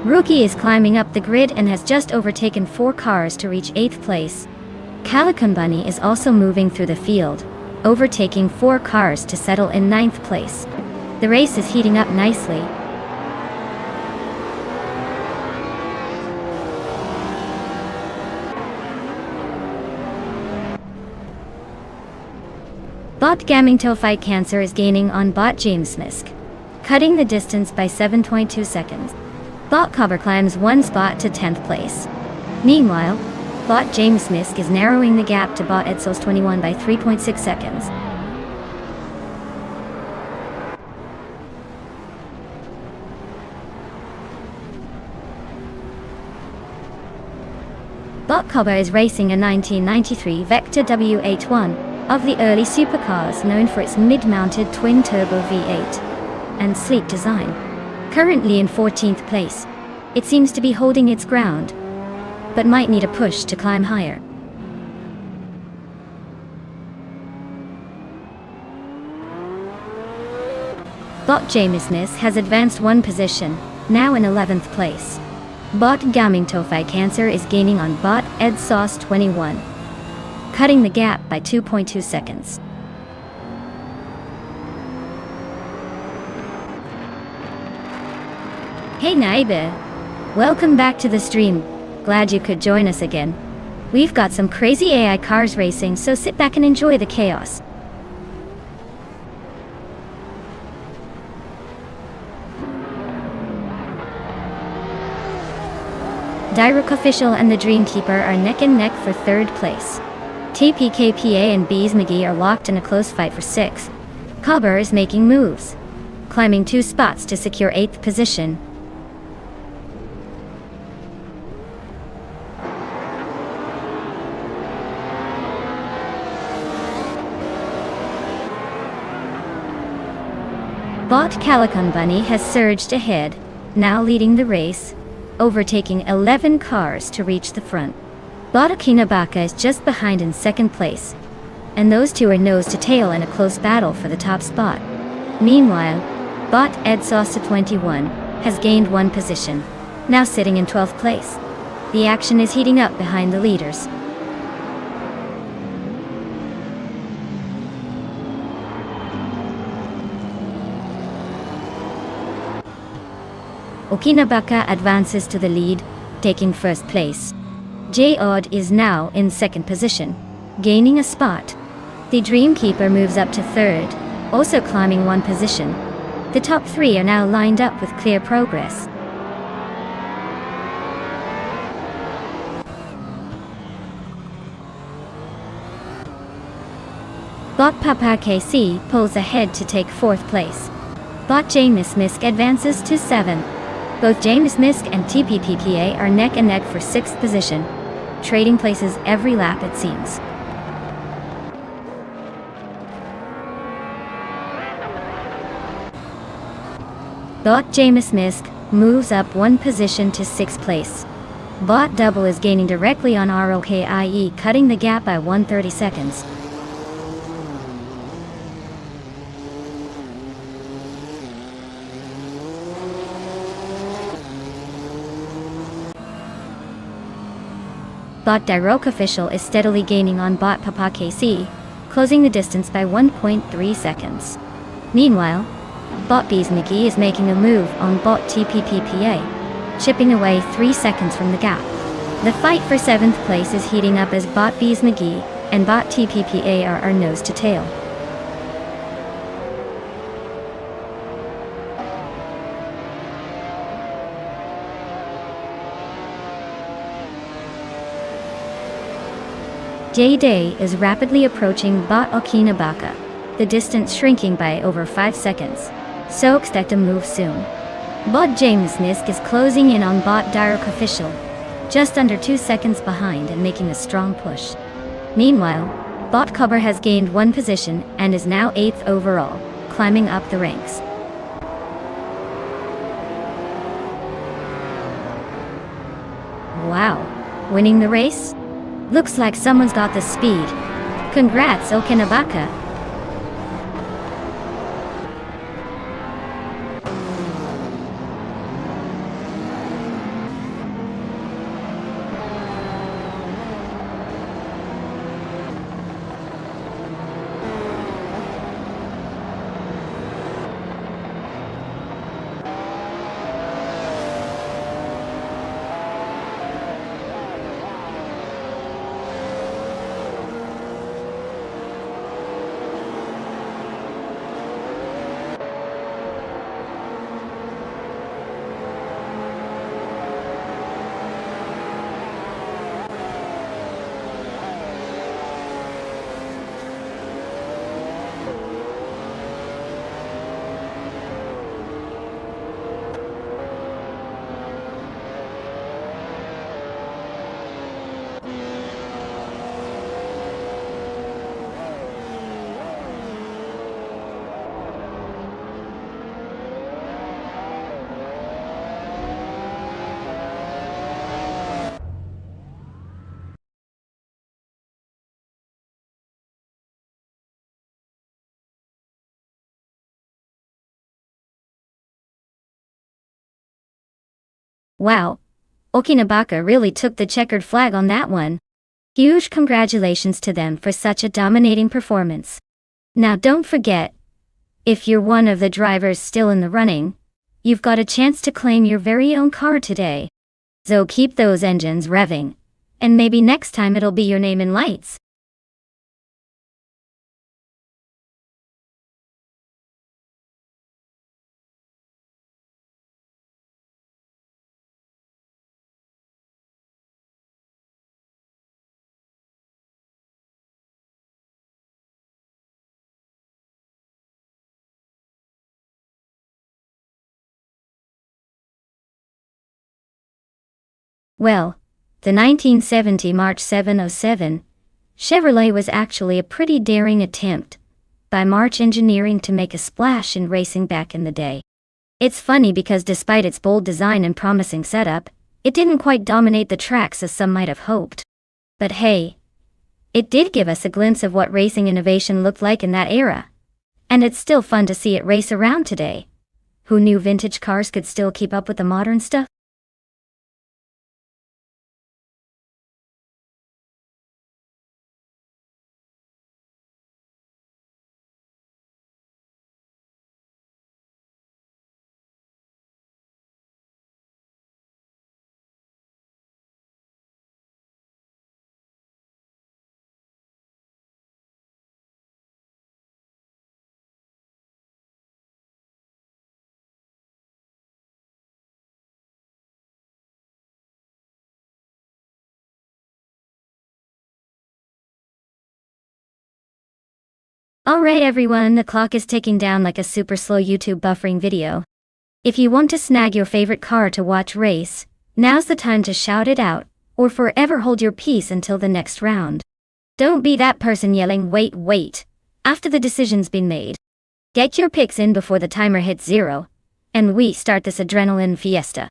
[SPEAKER 1] Rookie is climbing up the grid and has just overtaken 4 cars to reach 8th place. Calican Bunny is also moving through the field, overtaking 4 cars to settle in 9th place. The race is heating up nicely. Bot Gamingto Fight Cancer is gaining on Bot James Misk, cutting the distance by 7.2 seconds. Bot Cobber climbs 1 spot to 10th place. Meanwhile, Bot James Misk is narrowing the gap to Bot Edsos 21 by 3.6 seconds. Bot Cobber is racing a 1993 Vector W81 of the early supercars, known for its mid-mounted twin-turbo V8 and sleek design. Currently in 14th place, it seems to be holding its ground, but might need a push to climb higher. Bot Jamesness has advanced 1 position, now in 11th place. Bot Gamingto Fight Cancer is gaining on Bot Ed Sauce 21, cutting the gap by 2.2 seconds. Hey Naibe! Welcome back to the stream. Glad you could join us again. We've got some crazy AI cars racing, so sit back and enjoy the chaos. Direk Official and the Dreamkeeper are neck and neck for 3rd place. TPKPA and Bees McGee are locked in a close fight for 6th. Cobber is making moves, climbing 2 spots to secure 8th position. Bot Calican Bunny has surged ahead, now leading the race, overtaking 11 cars to reach the front. Bot Okinabaka is just behind in 2nd place, and those two are nose to tail in a close battle for the top spot. Meanwhile, Bot Edsauce 21 has gained 1 position, now sitting in 12th place. The action is heating up behind the leaders. Okinabaka advances to the lead, taking 1st place. J-Odd is now in 2nd position, gaining a spot. The Dreamkeeper moves up to 3rd, also climbing 1 position. The top 3 are now lined up with clear progress. Bot Papa KC pulls ahead to take 4th place. Bot James Misk advances to 7th. Both James Misk and TPPPA are neck and neck for 6th position, trading places every lap it seems. Bot James Misk moves up 1 position to 6th place. Bot Double is gaining directly on ROKIE, cutting the gap by 130 seconds. Bot Direk Official is steadily gaining on Bot Papa KC, closing the distance by 1.3 seconds. Meanwhile, Bot Bees McGee is making a move on Bot TPPPA, chipping away 3 seconds from the gap. The fight for 7th place is heating up as Bot Bees McGee and Bot TPPA are nose to tail. J-Day is rapidly approaching Bot Okinabaka, the distance shrinking by over 5 seconds, so expect a move soon. Bot James Nisk is closing in on Bot Direk Official, just under 2 seconds behind and making a strong push. Meanwhile, Bot Cover has gained 1 position and is now 8th overall, climbing up the ranks. Wow, winning the race? Looks like someone's got the speed. Congrats, Okinabaka. Wow, Okinabaka really took the checkered flag on that one. Huge congratulations to them for such a dominating performance. Now don't forget, if you're one of the drivers still in the running, you've got a chance to claim your very own car today. So keep those engines revving, and maybe next time it'll be your name in lights. Well, the 1970 March 707 Chevrolet was actually a pretty daring attempt by March Engineering to make a splash in racing back in the day. It's funny because despite its bold design and promising setup, it didn't quite dominate the tracks as some might have hoped. But hey, it did give us a glimpse of what racing innovation looked like in that era. And it's still fun to see it race around today. Who knew vintage cars could still keep up with the modern stuff? Alright everyone, the clock is ticking down like a super slow YouTube buffering video. If you want to snag your favorite car to watch race, now's the time to shout it out, or forever hold your peace until the next round. Don't be that person yelling wait, after the decision's been made. Get your picks in before the timer hits 0, and we start this adrenaline fiesta.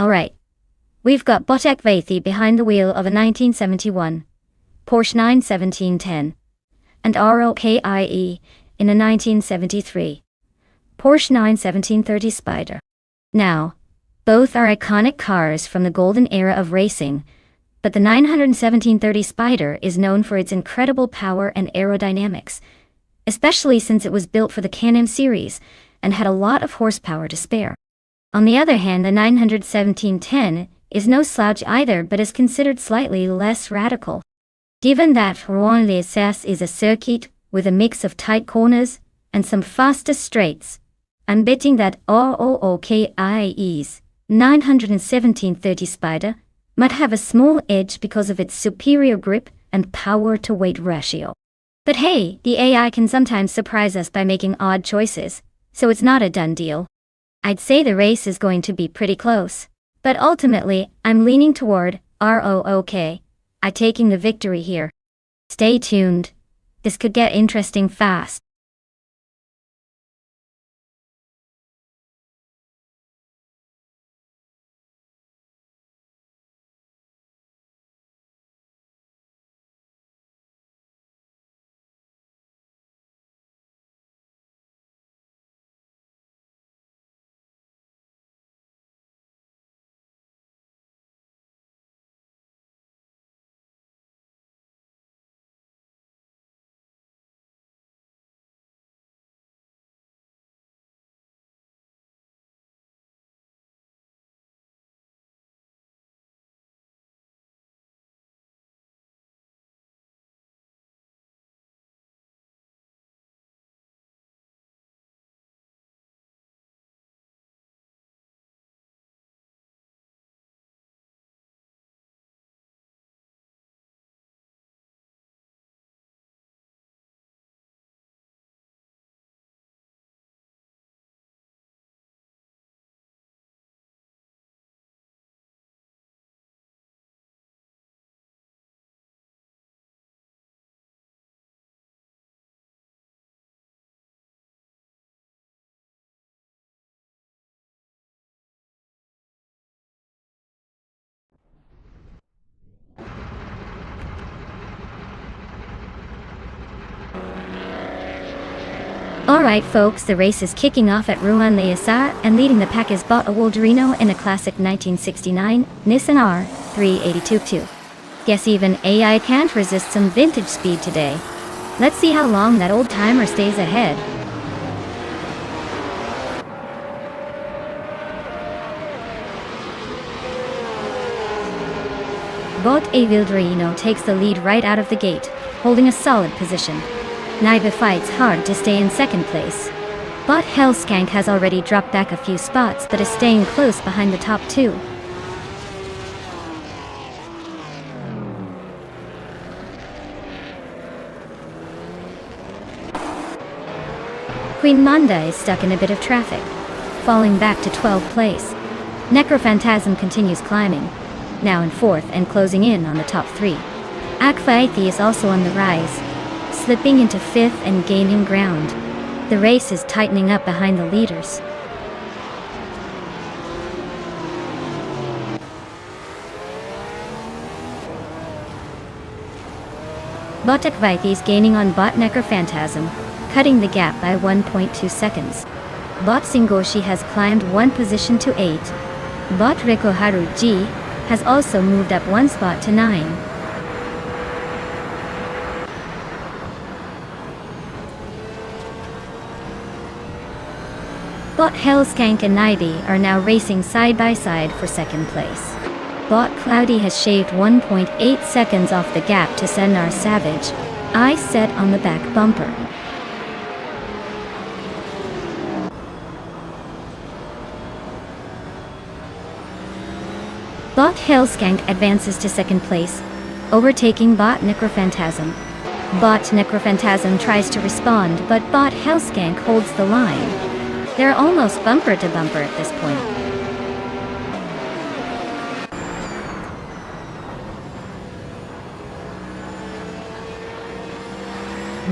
[SPEAKER 1] Alright. We've got Botek Vaithi behind the wheel of a 1971 Porsche 91710 and ROKIE in a 1973 Porsche 91730 Spider. Now, both are iconic cars from the golden era of racing, but the 91730 Spider is known for its incredible power and aerodynamics, especially since it was built for the Can-Am series and had a lot of horsepower to spare. On the other hand, the 91710 is no slouch either, but is considered slightly less radical. Given that Rouen-les-Sas is a circuit with a mix of tight corners and some faster straights, I'm betting that ROKIE's 91730 Spider might have a small edge because of its superior grip and power-to-weight ratio. But hey, the AI can sometimes surprise us by making odd choices, so it's not a done deal. I'd say the race is going to be pretty close, but ultimately, I'm leaning toward ROKI taking the victory here. Stay tuned. This could get interesting fast. Alright folks, the race is kicking off at Rouen-les-Sas, and leading the pack is Botta Waldrino in a classic 1969 Nissan R3822. Guess even AI can't resist some vintage speed today. Let's see how long that old timer stays ahead. Botta Waldrino takes the lead right out of the gate, holding a solid position. Naiba fights hard to stay in second place. Bot Hellskank has already dropped back a few spots but is staying close behind the top two. Queen Manda is stuck in a bit of traffic, falling back to 12th place. Necrophantasm continues climbing, now in 4th and closing in on the top 3. Akvaithi is also on the rise, slipping into 5th and gaining ground. The race is tightening up behind the leaders. Botek Vaithi is gaining on Bot Necrophantasm, cutting the gap by 1.2 seconds. Bot Singoshi has climbed one position to 8. Bot Rikoharu G has also moved up one spot to 9. Bot Hellskank and Naibi are now racing side by side for second place. Bot Cloudy has shaved 1.8 seconds off the gap to Senar Savage, eyes set on the back bumper. Bot Hellskank advances to second place, overtaking Bot Necrophantasm. Bot Necrophantasm tries to respond, but Bot Hellskank holds the line. They're almost bumper to bumper at this point.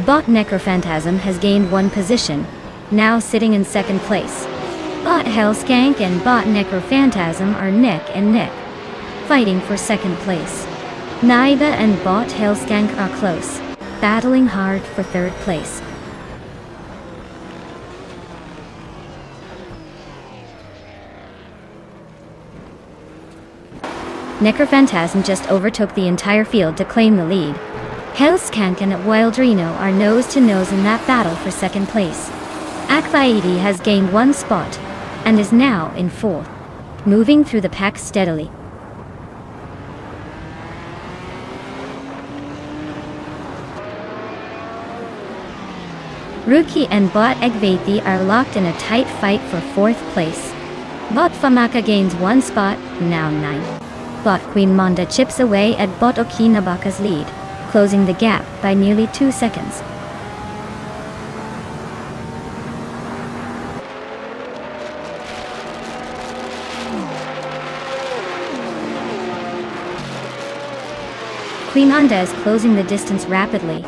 [SPEAKER 1] Bot Necrophantasm has gained one position, now sitting in second place. Bot Hellskank and Bot Necrophantasm are neck and neck, fighting for second place. Naiba and Bot Hellskank are close, battling hard for third place. Necrophantasm just overtook the entire field to claim the lead. Hellskank and Wildrino are nose-to-nose in that battle for second place. Akvaiti has gained one spot, and is now in fourth, moving through the pack steadily. Rookie and Bot Akvaiti are locked in a tight fight for fourth place. Bot Famaka gains one spot, now ninth. Bot Queen Monda chips away at Bot Okinabaka's lead, closing the gap by nearly 2 seconds. Queen Monda is closing the distance rapidly,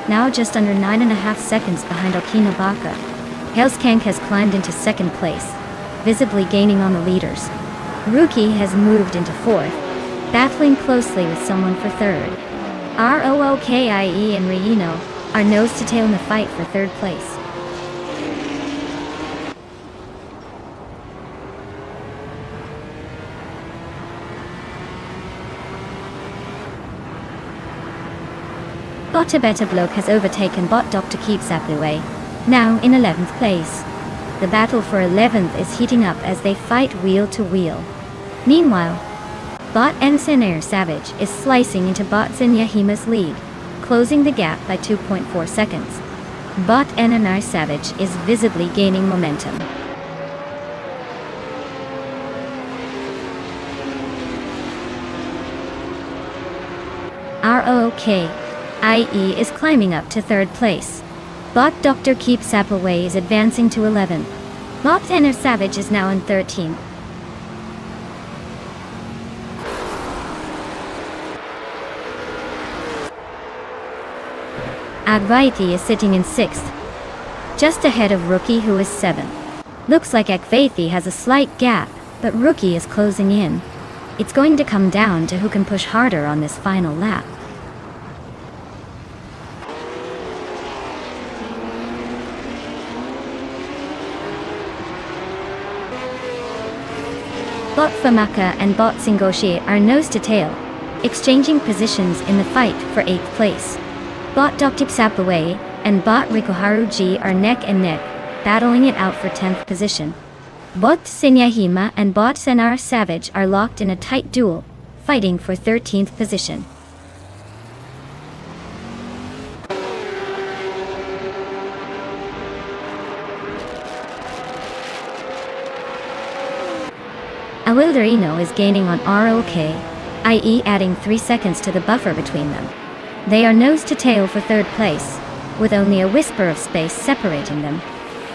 [SPEAKER 1] now just under 9.5 seconds behind Okinabaka. Hellskank has climbed into second place, visibly gaining on the leaders. Rookie has moved into fourth, battling closely with someone for third. Rookie and Reino are nose-to-tail in the fight for third place. Bot Beta Bloke has overtaken Bot Dr. Keeps Appleway, now in 11th place. The battle for 11th is heating up as they fight wheel to wheel. Meanwhile, Bot Ensenair Savage is slicing into Bot Zinyahima's lead, closing the gap by 2.4 seconds. Bot Ensenair Savage is visibly gaining momentum. Rookie is climbing up to third place. Bot Dr. Keeps Appleway is advancing to 11th. Bot Ensenair Savage is now in 13th. Akvaiti is sitting in 6th, just ahead of Rookie, who is 7th. Looks like Akvaiti has a slight gap, but Rookie is closing in. It's going to come down to who can push harder on this final lap. Bot Famaka and Bot Singoshi are nose-to-tail, exchanging positions in the fight for 8th place. Bot Dr. Sapaway and Bot Rikuharuji are neck and neck, battling it out for 10th position. Bot Sinyahima and Bot Senar Savage are locked in a tight duel, fighting for 13th position. Awilderino is gaining on Rookie, i.e. adding 3 seconds to the buffer between them. They are nose-to-tail for third place, with only a whisper of space separating them.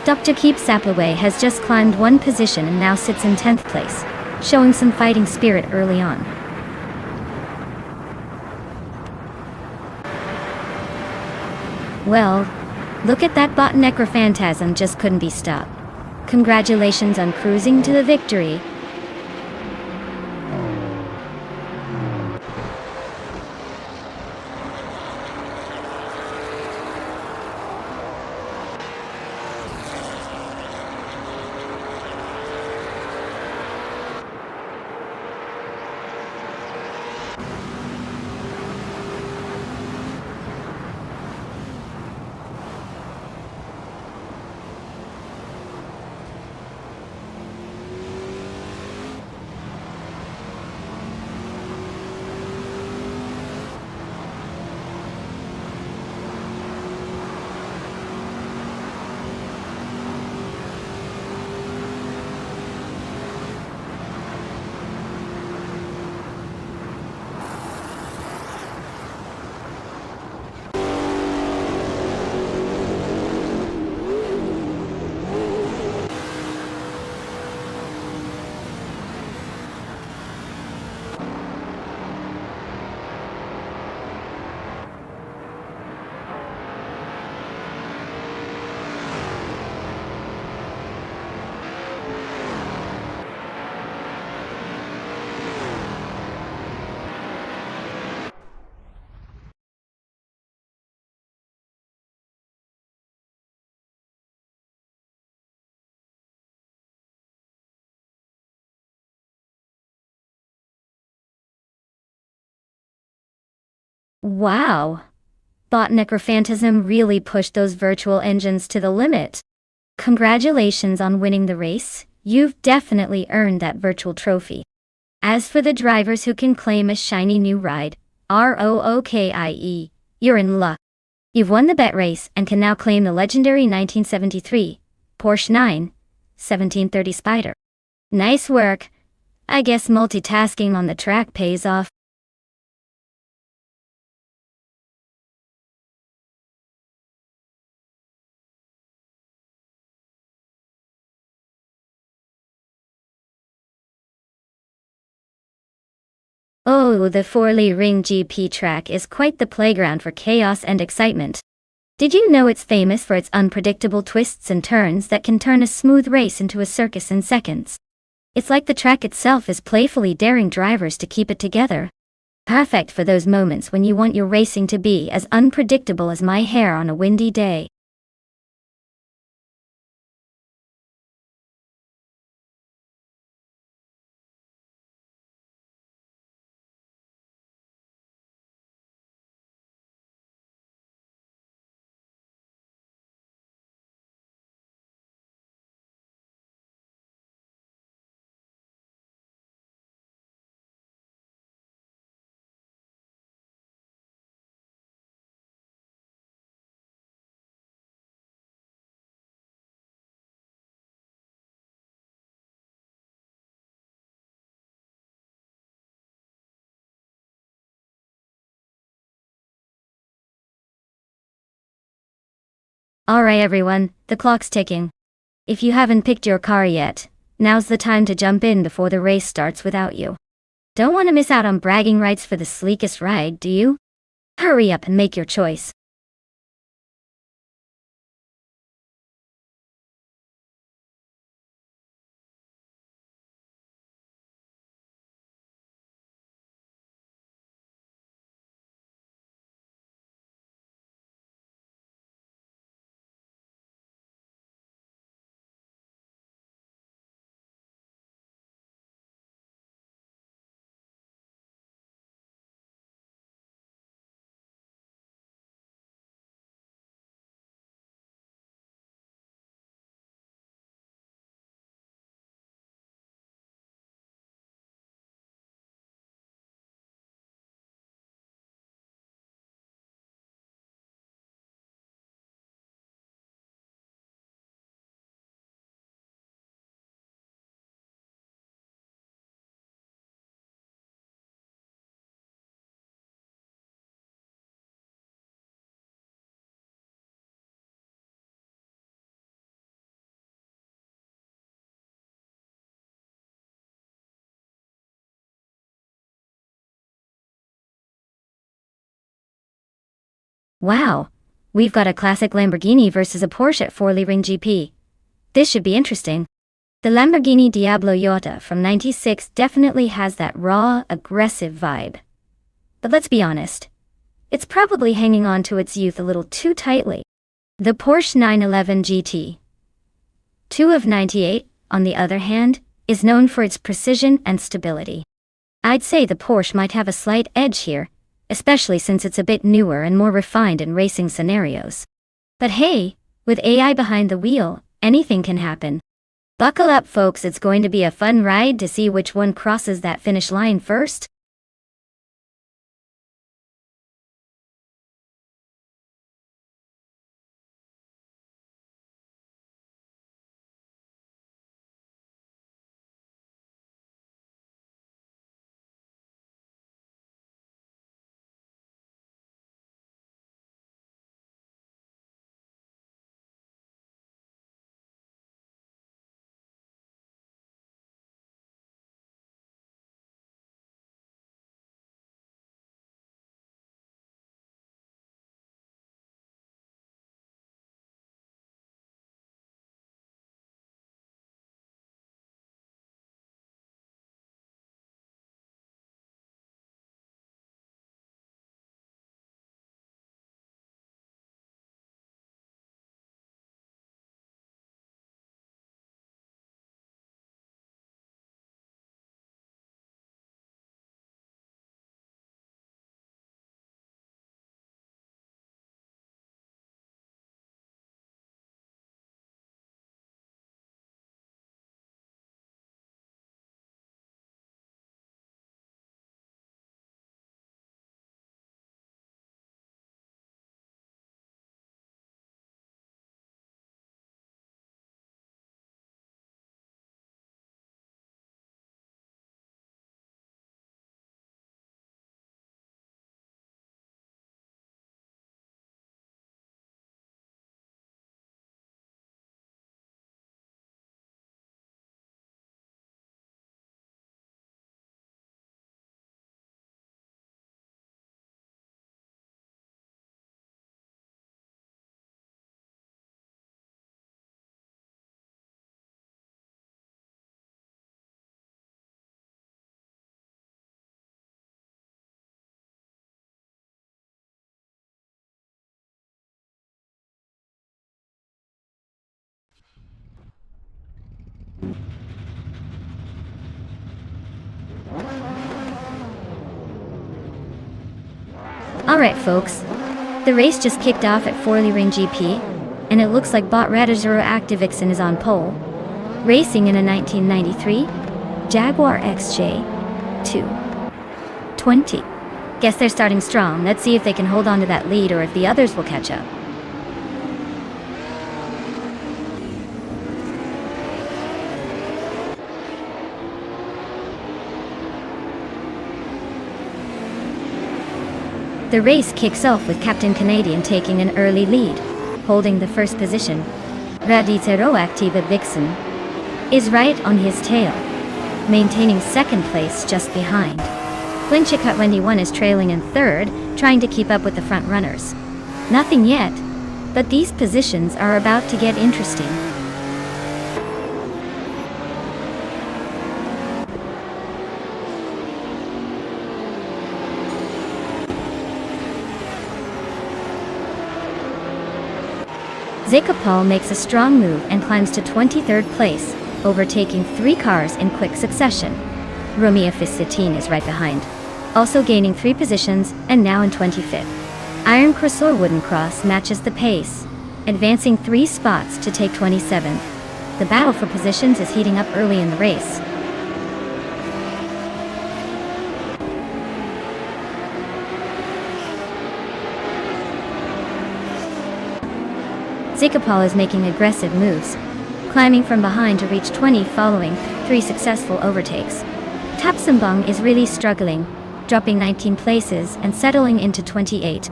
[SPEAKER 1] Dr. Keeps Appleway has just climbed one position and now sits in 10th place, showing some fighting spirit early on. Well, look at that Bot Necrophantasm, just couldn't be stopped. Congratulations on cruising to the victory. Wow. Bot necrophantasm really pushed those virtual engines to the limit. Congratulations on winning the race. You've definitely earned that virtual trophy. As for the drivers who can claim a shiny new ride, ROOKIE, you're in luck. You've won the bet race and can now claim the legendary 1973 Porsche 91730 Spider. Nice work. I guess multitasking on the track pays off. Oh, the Ring GP track is quite the playground for chaos and excitement. Did you know it's famous for its unpredictable twists and turns that can turn a smooth race into a circus in seconds? It's like the track itself is playfully daring drivers to keep it together. Perfect for those moments when you want your racing to be as unpredictable as my hair on a windy day. Alright everyone, the clock's ticking. If you haven't picked your car yet, now's the time to jump in before the race starts without you. Don't want to miss out on bragging rights for the sleekest ride, do you? Hurry up and make your choice. Wow, we've got a classic Lamborghini versus a Porsche at Ring GP. This should be interesting. The Lamborghini Diablo Iota from '96 definitely has that raw, aggressive vibe. But let's be honest, it's probably hanging on to its youth a little too tightly. The Porsche 911 GT 2 of '98, on the other hand, is known for its precision and stability. I'd say the Porsche might have a slight edge here, especially since it's a bit newer and more refined in racing scenarios. But hey, with AI behind the wheel, anything can happen. Buckle up folks, it's going to be a fun ride to see which one crosses that finish line first. Alright folks, the race just kicked off at Ring GP, and it looks like bot Radizero Activixen is on pole, racing in a 1993 Jaguar XJ220. Guess they're starting strong. Let's see if they can hold on to that lead or if the others will catch up. The race kicks off with Captain Canadian taking an early lead, holding the first position. Radizero Activixen is right on his tail, maintaining second place just behind. Flinchicott 21 is trailing in third, trying to keep up with the front runners. Nothing yet, but these positions are about to get interesting. Zekapal makes a strong move and climbs to 23rd place, overtaking 3 cars in quick succession. Romeo Fisitine is right behind, also gaining 3 positions and now in 25th. Iron Cross or Wooden Cross matches the pace, advancing 3 spots to take 27th. The battle for positions is heating up early in the race. Zekapal is making aggressive moves, climbing from behind to reach 20 following 3 successful overtakes. Tapsumbong is really struggling, dropping 19 places and settling into 28.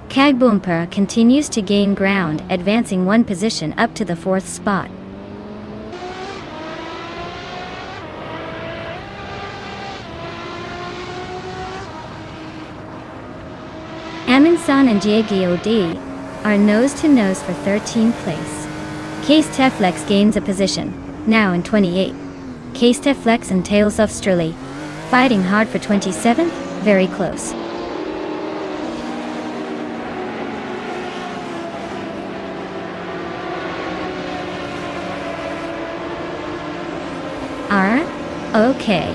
[SPEAKER 1] Kagbumper continues to gain ground, advancing 1 position up to the 4th spot. Aminsan and Diego D are nose-to-nose for 13th place. Case Teflex gains a position, now in 28. Case Teflex and Tails of Strelly, fighting hard for 27th, very close. Okay.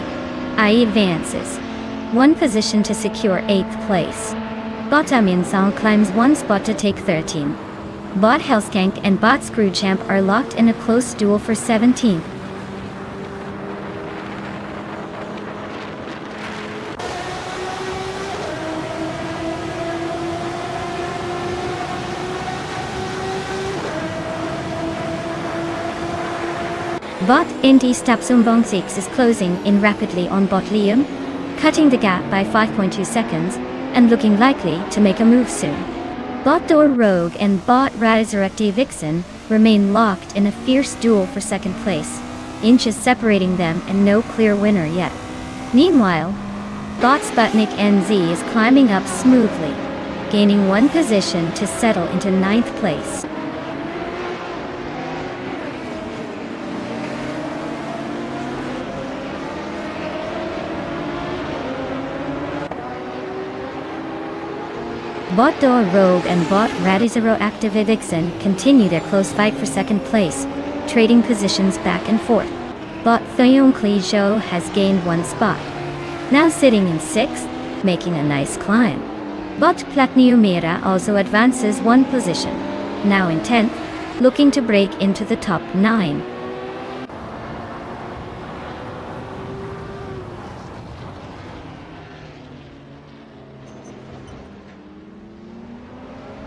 [SPEAKER 1] I advances 1 position to secure 8th place. Bot Aminsal climbs 1 spot to take 13. Bot Hellskank and Bot Screwchamp are locked in a close duel for 17th. Bot Indy Stapsumbong 6 is closing in rapidly on Bot Liam, cutting the gap by 5.2 seconds, and looking likely to make a move soon. Bot Door Rogue and Bot Radizero Vixen remain locked in a fierce duel for 2nd place, inches separating them and no clear winner yet. Meanwhile, Bot Sputnik NZ is climbing up smoothly, gaining 1 position to settle into 9th place. Bot Door Rogue and Bot Radizero Activixen continue their close fight for 2nd place, trading positions back and forth. Bot Theon Clejo has gained 1 spot, now sitting in 6th, making a nice climb. Bot Platniumira also advances 1 position, now in 10th, looking to break into the top 9.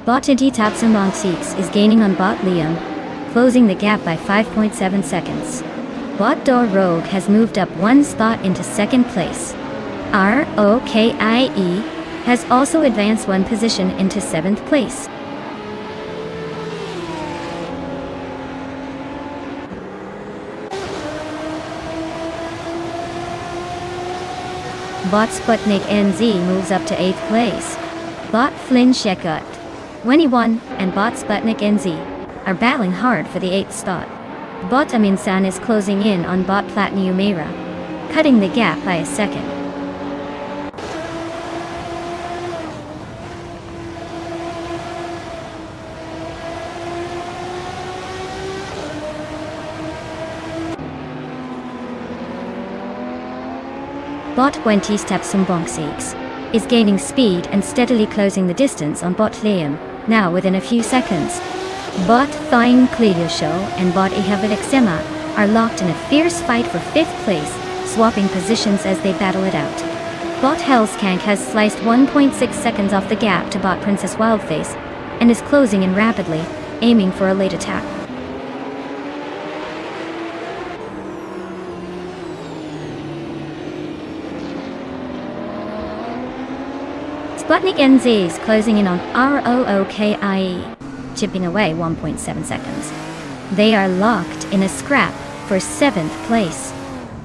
[SPEAKER 1] Bot Indy Tapsumbong 6 is gaining on Bot Liam, closing the gap by 5.7 seconds. Bot Door Rogue has moved up 1 spot into 2nd place. ROKIE has also advanced 1 position into 7th place. Bot Sputnik NZ moves up to 8th place. Bot Flynn Shekut 21 and Bot Sputnik NZ are battling hard for the 8th spot. Bot Aminsan is closing in on Bot Platniumera, cutting the gap by a second. Bot 20 steps from Bonksix is gaining speed and steadily closing the distance on Bot Liam, now within a few seconds. Bot Thine Cleosho and Bot Ihavilexema are locked in a fierce fight for 5th place, swapping positions as they battle it out. Bot Hellskank has sliced 1.6 seconds off the gap to Bot Princess Wildface, and is closing in rapidly, aiming for a late attack. Sputnik NZ is closing in on ROOKIE, chipping away 1.7 seconds. They are locked in a scrap for 7th place.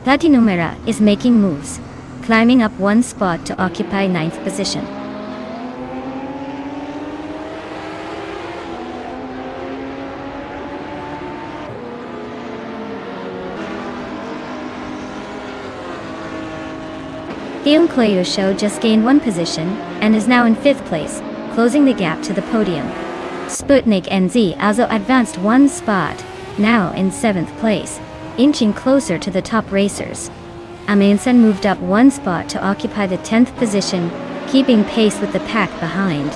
[SPEAKER 1] Platinumera is making moves, climbing up 1 spot to occupy 9th position. Theum Cleosho just gained 1 position and is now in 5th place, closing the gap to the podium. Sputnik NZ also advanced 1 spot, now in 7th place, inching closer to the top racers. Amundsen moved up 1 spot to occupy the 10th position, keeping pace with the pack behind.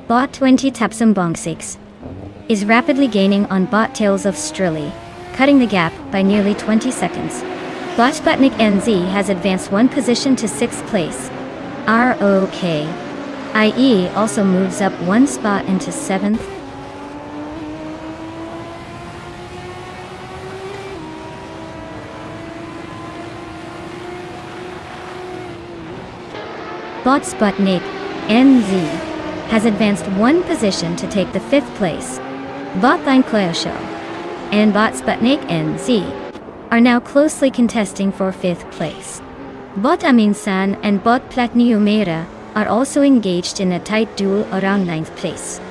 [SPEAKER 1] Bot 20 Tapsum Bonksix is rapidly gaining on Bot Tails of Strilly, cutting the gap by nearly 20 seconds. Bot Sputnik NZ has advanced 1 position to 6th place. ROKIE also moves up 1 spot into 7th. Bot Sputnik NZ has advanced 1 position to take the 5th place. Bot Thine Cleosho and Bot Sputnik NZ are now closely contesting for 5th place. Bot Aminsan and Bot Platniumera are also engaged in a tight duel around 9th place.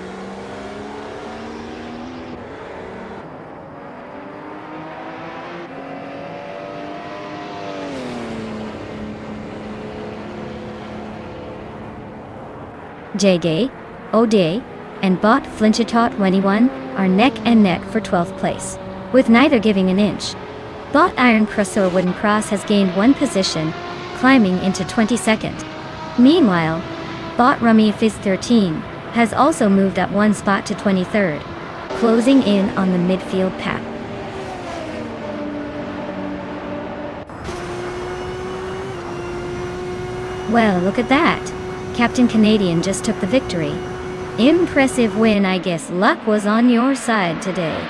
[SPEAKER 1] JG, O'Day, and Bot Flinchitot 21 are neck and neck for 12th place, with neither giving an inch. Bot Iron Crosso Wooden Cross has gained 1 position, climbing into 22nd. Meanwhile, Bot Rummy Fizz 13 has also moved up 1 spot to 23rd, closing in on the midfield pack. Well, look at that. Captain Canadian just took the victory. Impressive win, I guess luck was on your side today.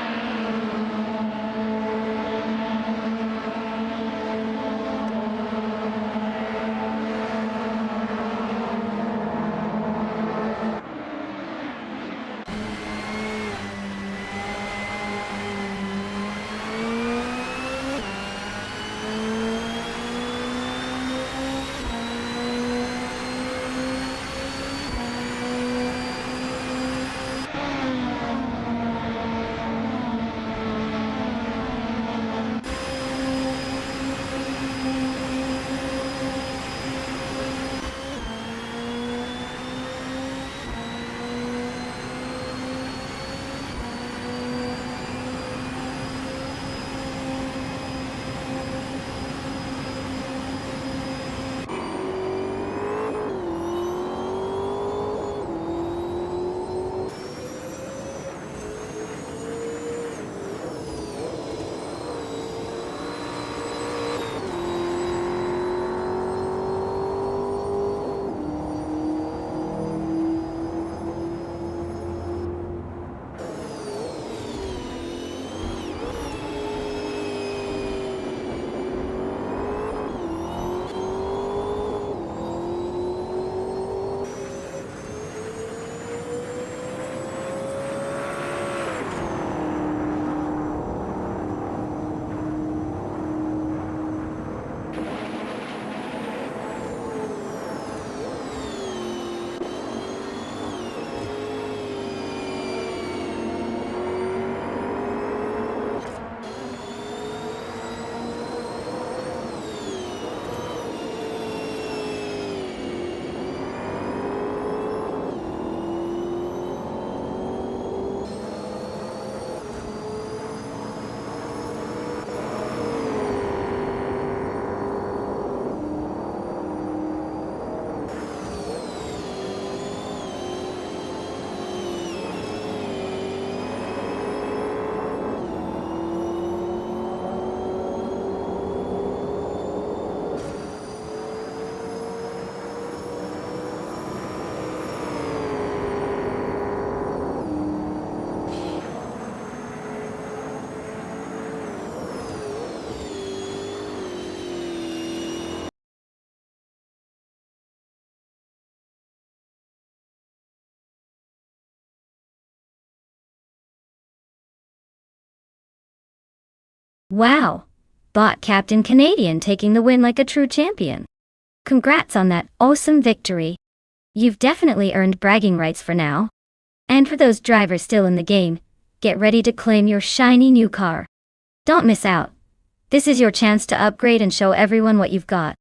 [SPEAKER 1] Wow! Bot Captain Canadian taking the win like a true champion. Congrats on that awesome victory. You've definitely earned bragging rights for now. And for those drivers still in the game, get ready to claim your shiny new car. Don't miss out. This is your chance to upgrade and show everyone what you've got.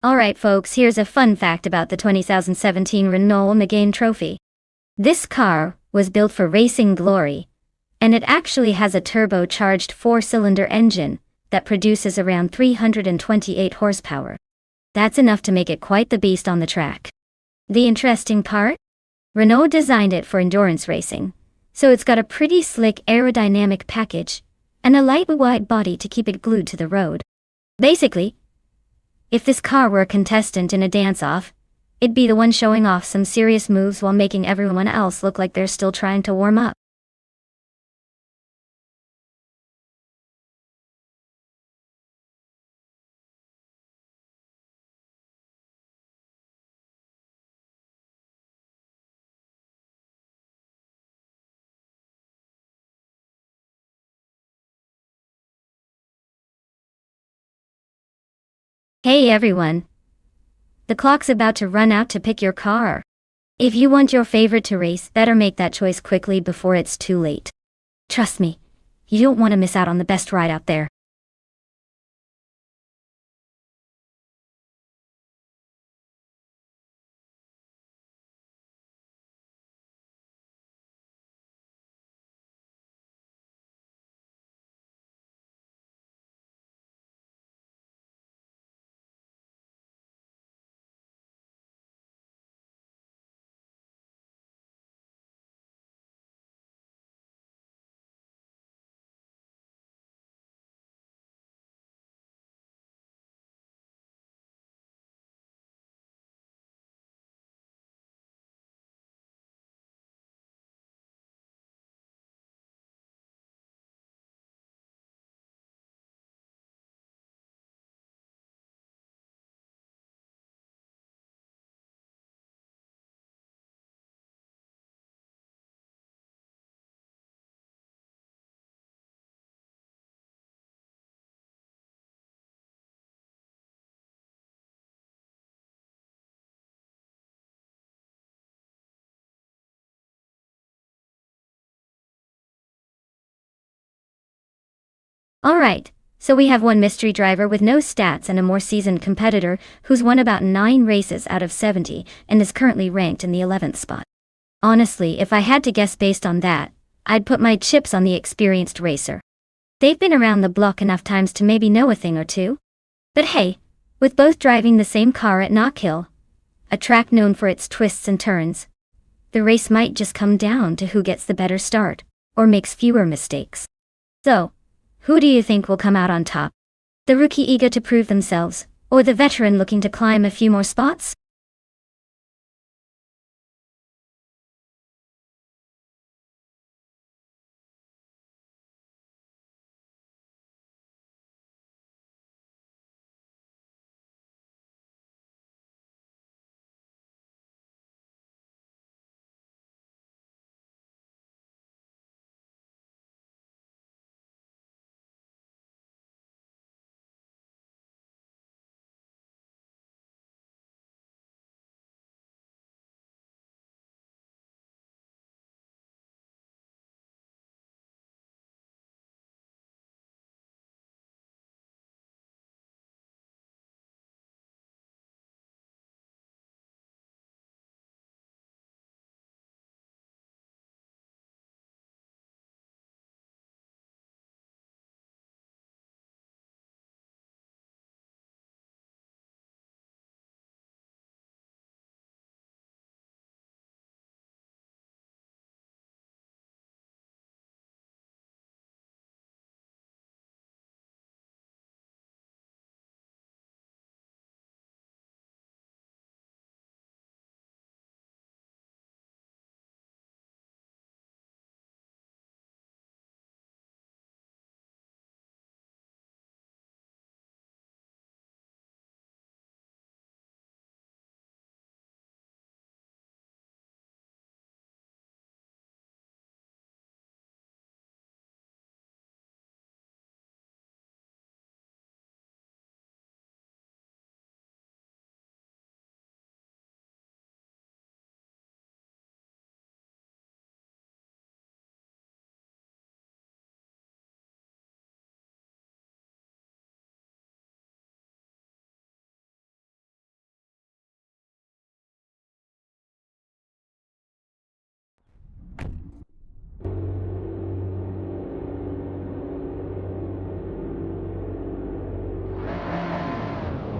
[SPEAKER 1] Alright folks, here's a fun fact about the 2017 Renault Megane Trophy. This car was built for racing glory, and it actually has a turbocharged 4-cylinder engine that produces around 328 horsepower. That's enough to make it quite the beast on the track. The interesting part? Renault designed it for endurance racing, so it's got a pretty slick aerodynamic package and a light wide body to keep it glued to the road. Basically, if this car were a contestant in a dance-off, it'd be the one showing off some serious moves while making everyone else look like they're still trying to warm up. Hey everyone! The clock's about to run out to pick your car. If you want your favorite to race, better make that choice quickly before it's too late. Trust me, you don't want to miss out on the best ride out there. Alright, so we have one mystery driver with no stats and a more seasoned competitor who's won about 9 races out of 70 and is currently ranked in the 11th spot. Honestly, if I had to guess based on that, I'd put my chips on the experienced racer. They've been around the block enough times to maybe know a thing or two. But hey, with both driving the same car at Knockhill, a track known for its twists and turns, the race might just come down to who gets the better start, or makes fewer mistakes. So, who do you think will come out on top? The rookie eager to prove themselves, or the veteran looking to climb a few more spots?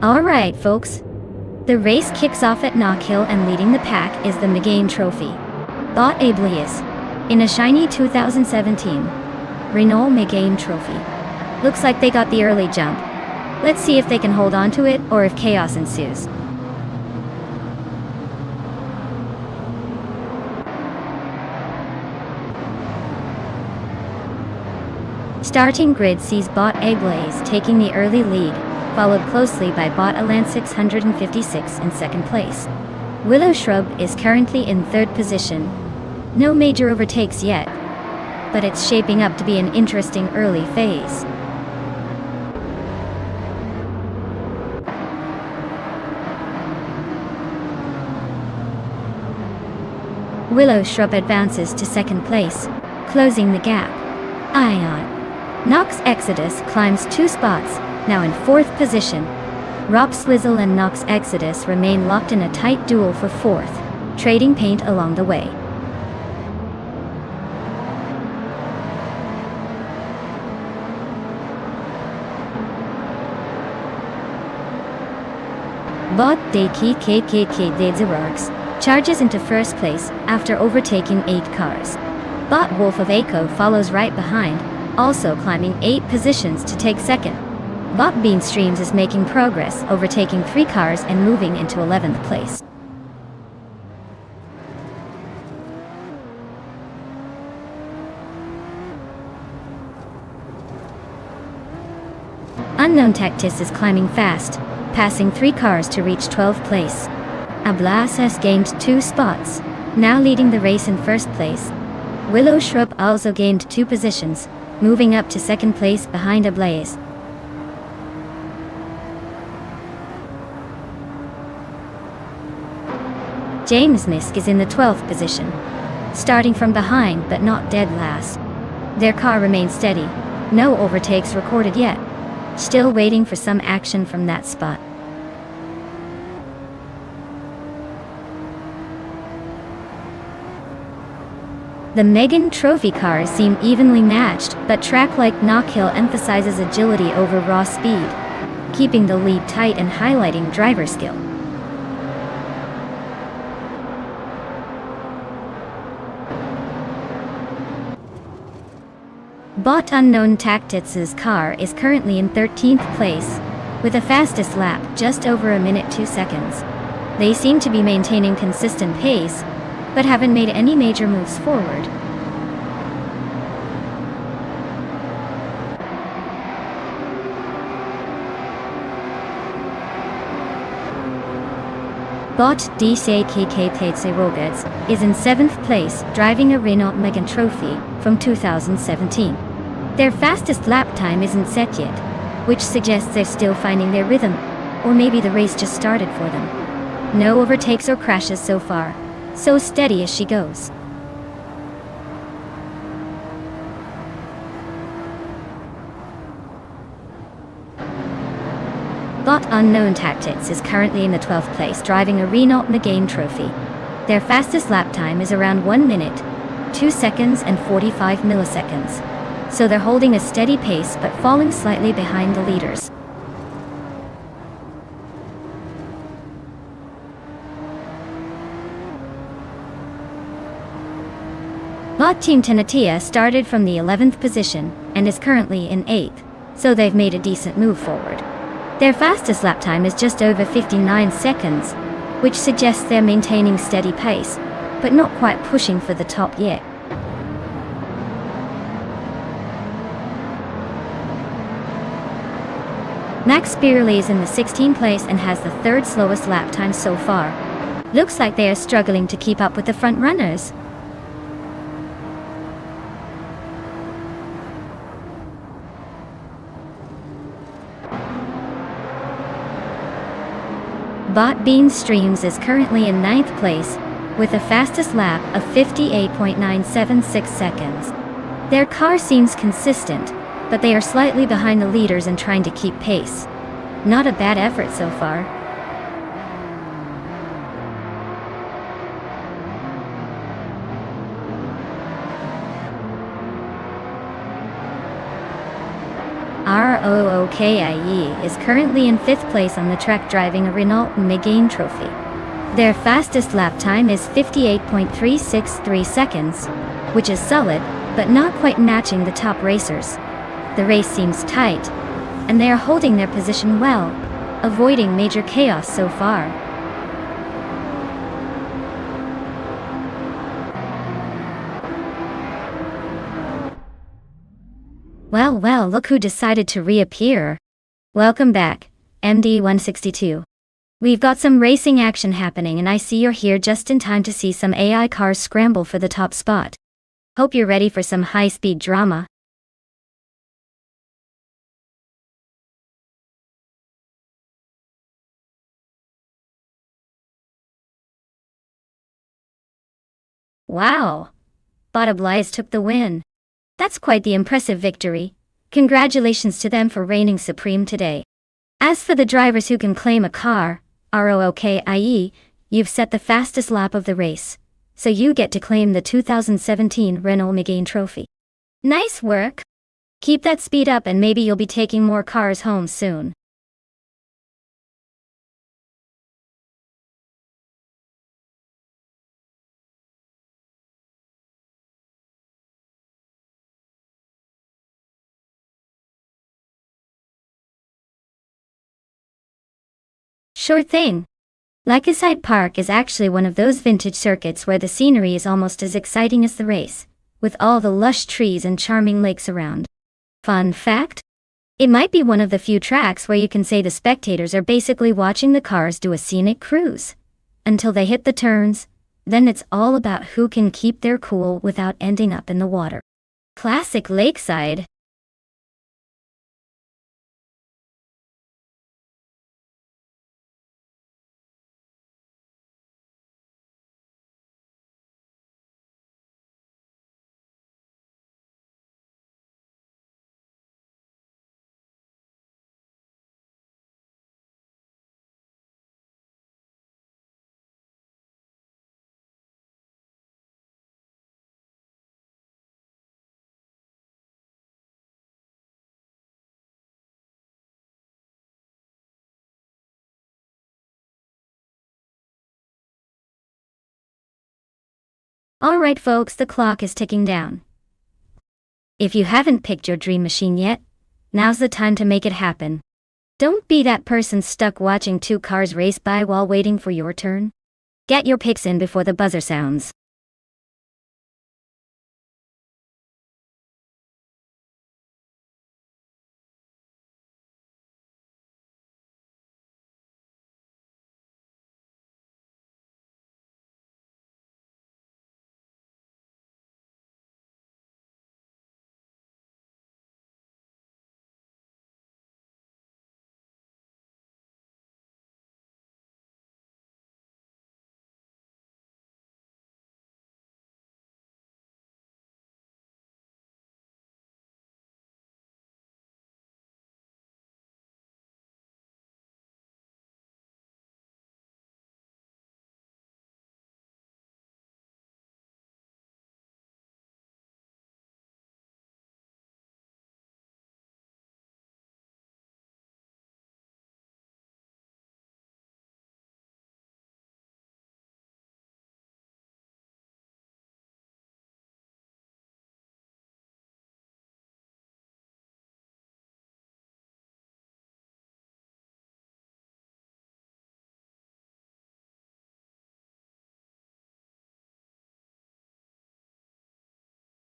[SPEAKER 1] Alright folks, the race kicks off at Knockhill and leading the pack is the McGain Trophy. Bought a Bliss in a shiny 2017 Renault McGain Trophy. Looks like they got the early jump. Let's see if they can hold on to it or if chaos ensues. Starting grid sees Bot Ablaze taking the early lead, followed closely by Bot Alan 656 in second place. Willow Shrub is currently in third position. No major overtakes yet, but it's shaping up to be an interesting early phase. Willow Shrub advances to second place, closing the gap. Ion. Nox Exodus climbs 2 spots, now in 4th position. Rob Swizzle and Nox Exodus remain locked in a tight duel for 4th, trading paint along the way. Bot Deki KKK Dedzirarks charges into first place after overtaking 8 cars. Bot Wolf of Aco follows right behind, also climbing 8 positions to take second. Bot Bean Streams is making progress, overtaking 3 cars and moving into 11th place. Unknown Tactis is climbing fast, passing 3 cars to reach 12th place. Ablas has gained 2 spots, now leading the race in first place. Willow Shrub also gained 2 positions, moving up to second place behind Ablaze. James Misk is in the 12th position, starting from behind but not dead last. Their car remains steady, no overtakes recorded yet. Still waiting for some action from that spot. The Megan Trophy cars seem evenly matched, but track like Knockhill emphasizes agility over raw speed, keeping the lead tight and highlighting driver skill. Bot Unknown Tactics' car is currently in 13th place, with a fastest lap just over 1 minute 2 seconds. They seem to be maintaining consistent pace, but haven't made any major moves forward. Bot DCKK is in 7th place, driving a Renault Megane Trophy from 2017. Their fastest lap time isn't set yet, which suggests they're still finding their rhythm, or maybe the race just started for them. No overtakes or crashes so far, so steady as she goes. Bot Unknown Tactics is currently in the 12th place, driving a Renault Megane Trophy. Their fastest lap time is around 1 minute, 2 seconds and 45 milliseconds. So they're holding a steady pace but falling slightly behind the leaders. Bot Team Tenatia started from the 11th position and is currently in 8th, so they've made a decent move forward. Their fastest lap time is just over 59 seconds, which suggests they're maintaining steady pace, but not quite pushing for the top yet. Max Beerley is in the 16th place and has the 3rd slowest lap time so far. Looks like they are struggling to keep up with the front runners. Bot Bean Streams is currently in 9th place, with a fastest lap of 58.976 seconds. Their car seems consistent, but they are slightly behind the leaders and trying to keep pace. Not a bad effort so far. ROOKIE is currently in 5th place on the track driving a Renault Megane Trophy. Their fastest lap time is 58.363 seconds, which is solid, but not quite matching the top racers. The race seems tight, and they are holding their position well, avoiding major chaos so far. Well, look who decided to reappear. Welcome back, MD162. We've got some racing action happening and I see you're here just in time to see some AI cars scramble for the top spot. Hope you're ready for some high-speed drama. Wow! Bottom took the win. That's quite the impressive victory. Congratulations to them for reigning supreme today. As for the drivers who can claim a car, ROOKIE, you've set the fastest lap of the race, so you get to claim the 2017 Renault Megane Trophy. Nice work! Keep that speed up and maybe you'll be taking more cars home soon. Sure thing. Lakeside Park is actually one of those vintage circuits where the scenery is almost as exciting as the race, with all the lush trees and charming lakes around. Fun fact? It might be one of the few tracks where you can say the spectators are basically watching the cars do a scenic cruise. Until they hit the turns, then it's all about who can keep their cool without ending up in the water. Classic Lakeside. Alright folks, the clock is ticking down. If you haven't picked your dream machine yet, now's the time to make it happen. Don't be that person stuck watching two cars race by while waiting for your turn. Get your picks in before the buzzer sounds.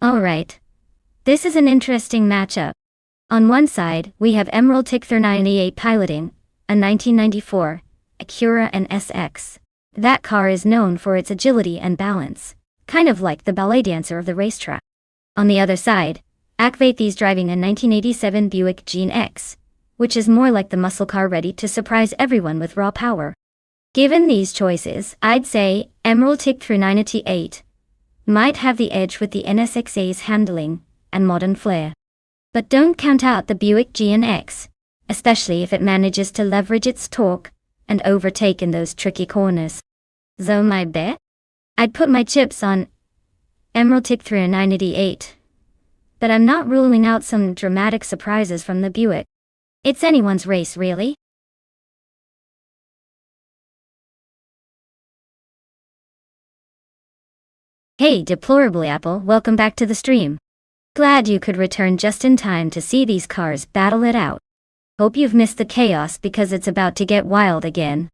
[SPEAKER 1] Alright. This is an interesting matchup. On one side, we have Emerald Tickthur 98 piloting a 1994 Acura NSX. That car is known for its agility and balance, kind of like the ballet dancer of the racetrack. On the other side, Akvathi's driving a 1987 Buick Gene X, which is more like the muscle car ready to surprise everyone with raw power. Given these choices, I'd say Emerald Tickthur 98 might have the edge with the NSXA's handling and modern flair. But don't count out the Buick GNX, especially if it manages to leverage its torque and overtake in those tricky corners. So my bet? I'd put my chips on Emerald Tickthur 98, but I'm not ruling out some dramatic surprises from the Buick. It's anyone's race, really. Hey, Deplorable Apple, welcome back to the stream. Glad you could return just in time to see these cars battle it out. Hope you've missed the chaos because it's about to get wild again.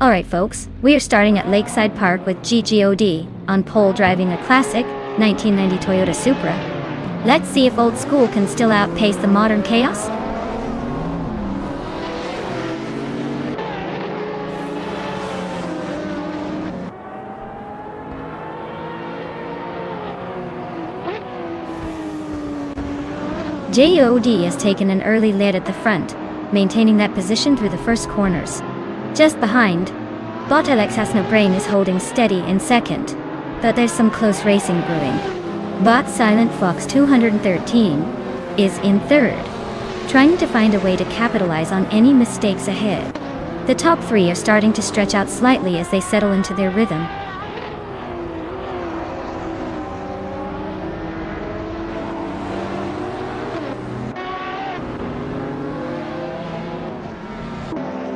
[SPEAKER 1] Alright folks, we are starting at Lakeside Park with GGOD, on pole driving a classic, 1990 Toyota Supra. Let's see if old school can still outpace the modern chaos? JOD has taken an early lead at the front, maintaining that position through the first corners. Just behind, Bot Alex Has No Brain is holding steady in second, but there's some close racing brewing. Bot Silent Fox 213 is in third, trying to find a way to capitalize on any mistakes ahead. The top three are starting to stretch out slightly as they settle into their rhythm.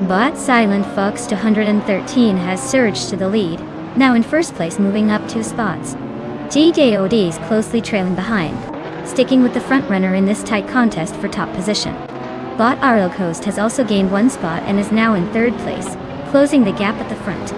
[SPEAKER 1] But Silent Fox 213 has surged to the lead, now in first place moving up 2 spots. GJOD is closely trailing behind, sticking with the frontrunner in this tight contest for top position. Bot Arlo Coast has also gained 1 spot and is now in third place, closing the gap at the front.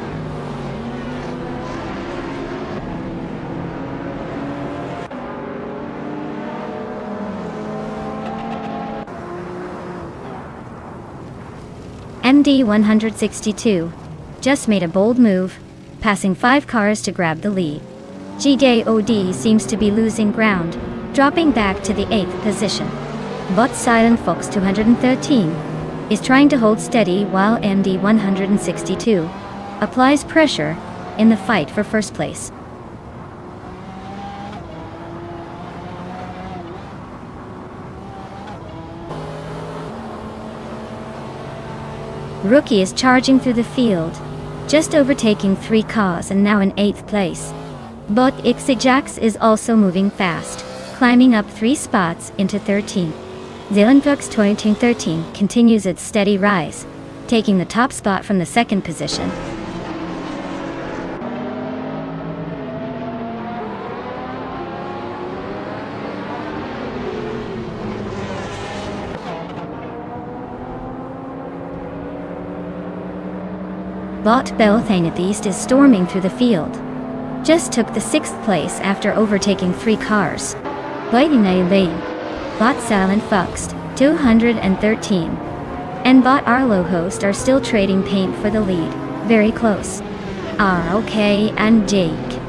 [SPEAKER 1] MD 162 just made a bold move, passing 5 cars to grab the lead. GJOD seems to be losing ground, dropping back to the 8th position. But Silent Fox 213 is trying to hold steady while MD 162 applies pressure in the fight for first place. Rookie is charging through the field, just overtaking 3 cars and now in 8th place. But Ixijax is also moving fast, climbing up 3 spots into 13th. Zilanflux 2013 continues its steady rise, taking the top spot from the 2nd position. Bot Belthanetheist is storming through the field. Just took the 6th place after overtaking 3 cars. Biting a lane. Bot Silent Fox 213 and Bot Arlo Host are still trading paint for the lead, very close. ROK and Jake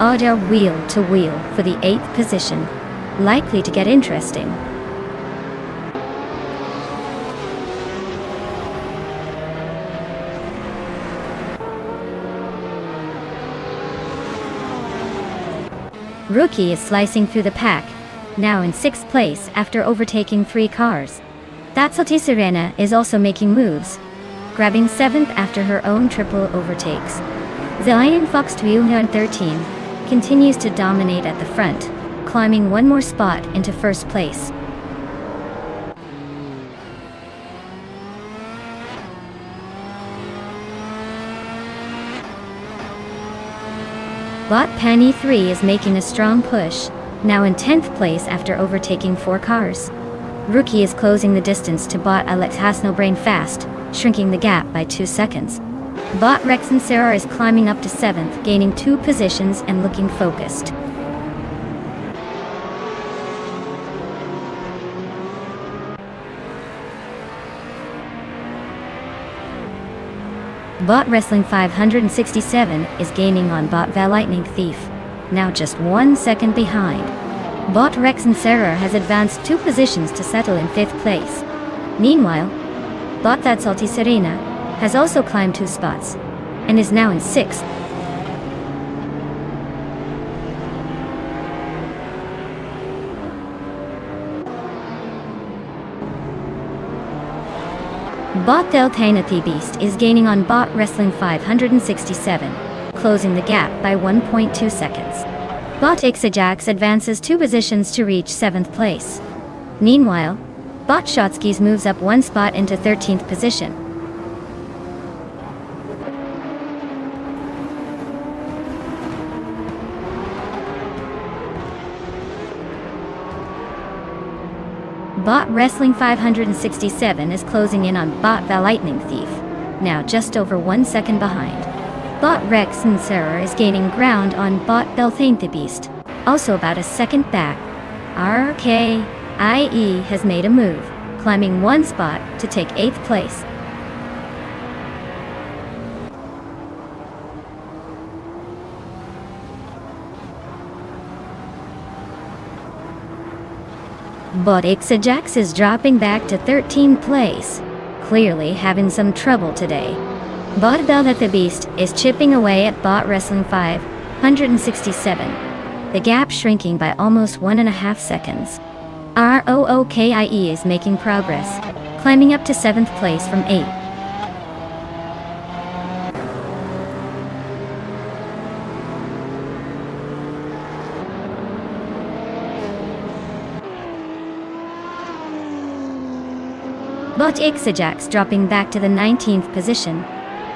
[SPEAKER 1] are wheel to wheel for the 8th position, likely to get interesting. Rookie is slicing through the pack, now in 6th place after overtaking 3 cars. That's Salty Sirena is also making moves, grabbing 7th after her own triple overtakes. The Iron Fox 213 continues to dominate at the front, climbing 1 more spot into 1st place. Bot Penny 3 is making a strong push, now in 10th place after overtaking 4 cars. Rookie is closing the distance to Bot Alex Hasnobrain fast, shrinking the gap by 2 seconds. Bot Rex and Sarah is climbing up to 7th, gaining 2 positions and looking focused. Bot Wrestling 567 is gaining on Bot Val Lightning Thief, now just 1 second behind. Bot Rex and Sarah has advanced 2 positions to settle in 5th place. Meanwhile, Bot That Salty Serena has also climbed 2 spots, and is now in 6th. Bot Del Tainati Beast is gaining on Bot Wrestling 567, closing the gap by 1.2 seconds. Bot Ixajax advances 2 positions to reach 7th place. Meanwhile, Bot Shotskis moves up 1 spot into 13th position. Bot Wrestling 567 is closing in on Bot Val Lightning Thief, now just over 1 second behind. Bot Rex and Sarah is gaining ground on Bot Belthane the Beast, also about a second back. RKIE has made a move, climbing 1 spot to take 8th place. Bot Ixajax is dropping back to 13th place, clearly having some trouble today. Bot Beltha the Beast is chipping away at Bot Wrestling 567, the gap shrinking by almost 1.5 seconds. ROOKIE is making progress, climbing up to 7th place from 8th. Bot Ixajax dropping back to the 19th position.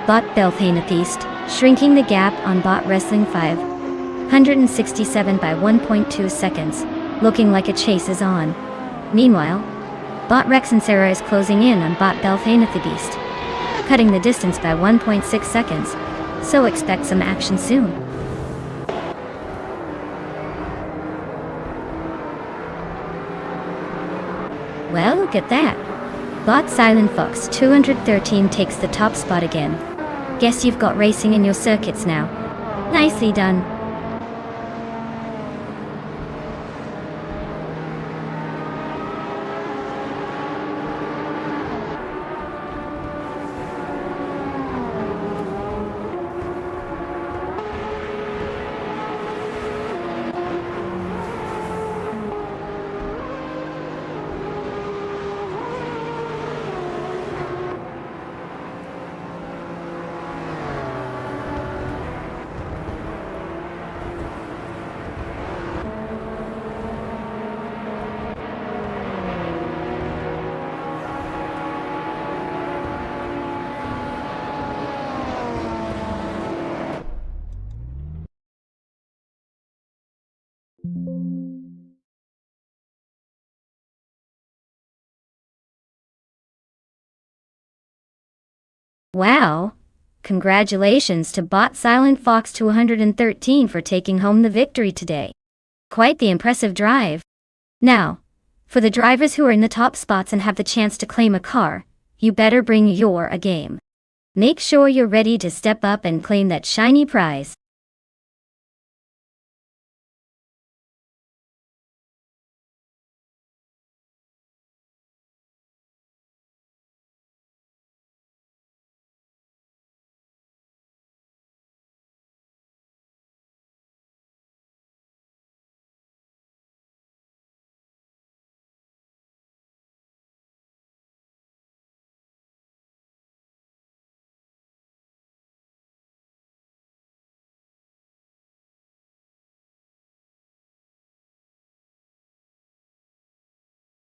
[SPEAKER 1] Bot Belthanetheist shrinking the gap on Bot Wrestling 567 by 1.2 seconds, looking like a chase is on. Meanwhile, Bot Rex and Sarah is closing in on Bot Belthanetheist, cutting the distance by 1.6 seconds, so expect some action soon. Well, look at that. Bot Silent Fox 213 takes the top spot again. Guess you've got racing in your circuits now. Nicely done. Wow! Congratulations to Bot Silent Fox 213 for taking home the victory today. Quite the impressive drive. Now, for the drivers who are in the top spots and have the chance to claim a car, you better bring your A game. Make sure you're ready to step up and claim that shiny prize.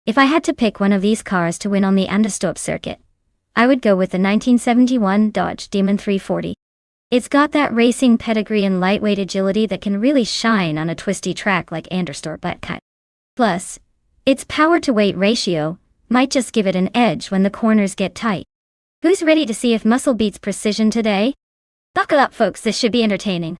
[SPEAKER 1] If I had to pick one of these cars to win on the Nonstop circuit, I would go with the 1971 Dodge Demon 340. It's got that racing pedigree and lightweight agility that can really shine on a twisty track like Anderstorp Butt. Plus, its power-to-weight ratio might just give it an edge when the corners get tight. Who's ready to see if muscle beats precision today? Buckle up, folks, this should be entertaining.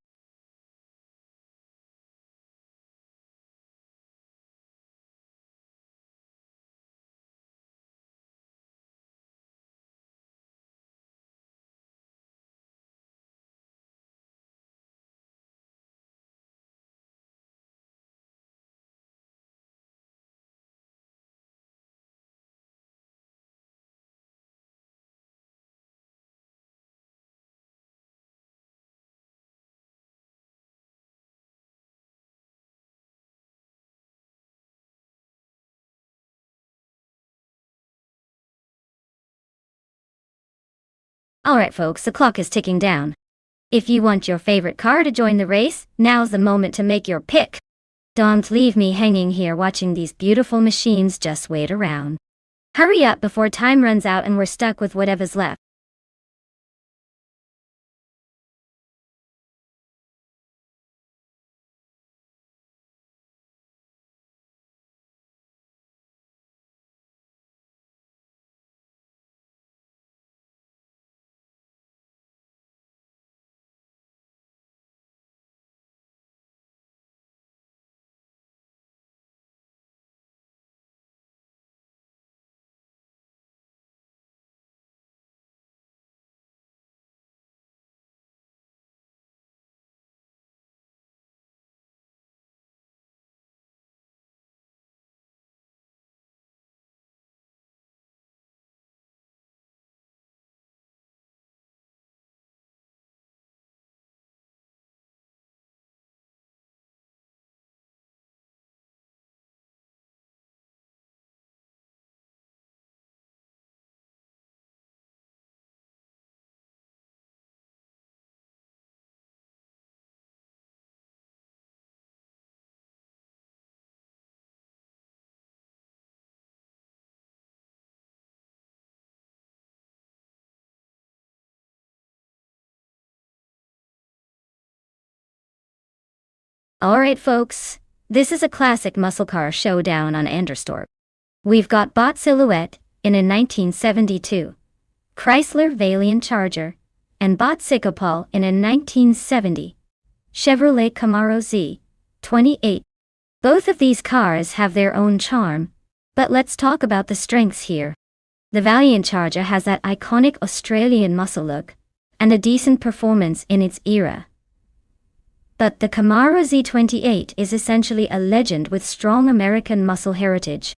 [SPEAKER 1] Alright folks, the clock is ticking down. If you want your favorite car to join the race, now's the moment to make your pick. Don't leave me hanging here watching these beautiful machines just wait around. Hurry up before time runs out and we're stuck with whatever's left. Alright folks, this is a classic muscle car showdown on Anderstorp. We've got Bot Silhouette in a 1972, Chrysler Valiant Charger, and Bot Psychopal in a 1970, Chevrolet Camaro Z28. Both of these cars have their own charm, but let's talk about the strengths here. The Valiant Charger has that iconic Australian muscle look, and a decent performance in its era. But the Camaro Z28 is essentially a legend with strong American muscle heritage.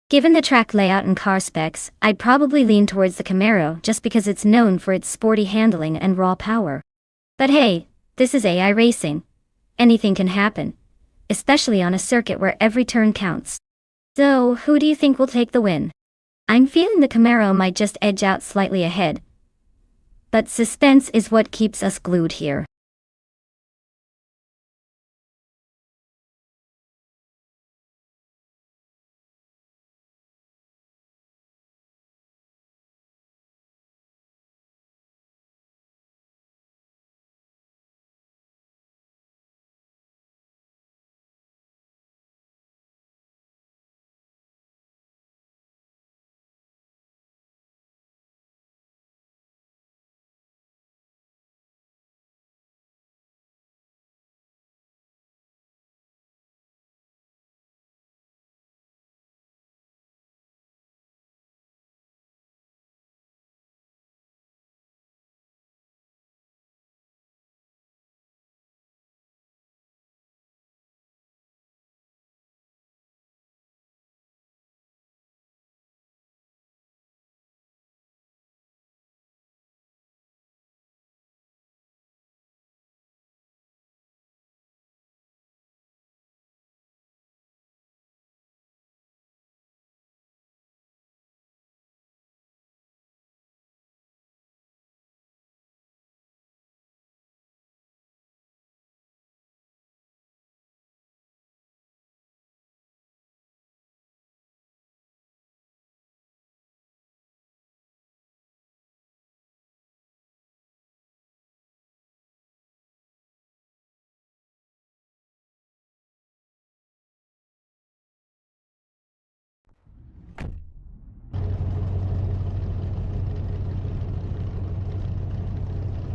[SPEAKER 1] Given the track layout and car specs, I'd probably lean towards the Camaro just because it's known for its sporty handling and raw power. But hey, this is AI racing. Anything can happen, especially on a circuit where every turn counts. So, who do you think will take the win? I'm feeling the Camaro might just edge out slightly ahead. But suspense is what keeps us glued here.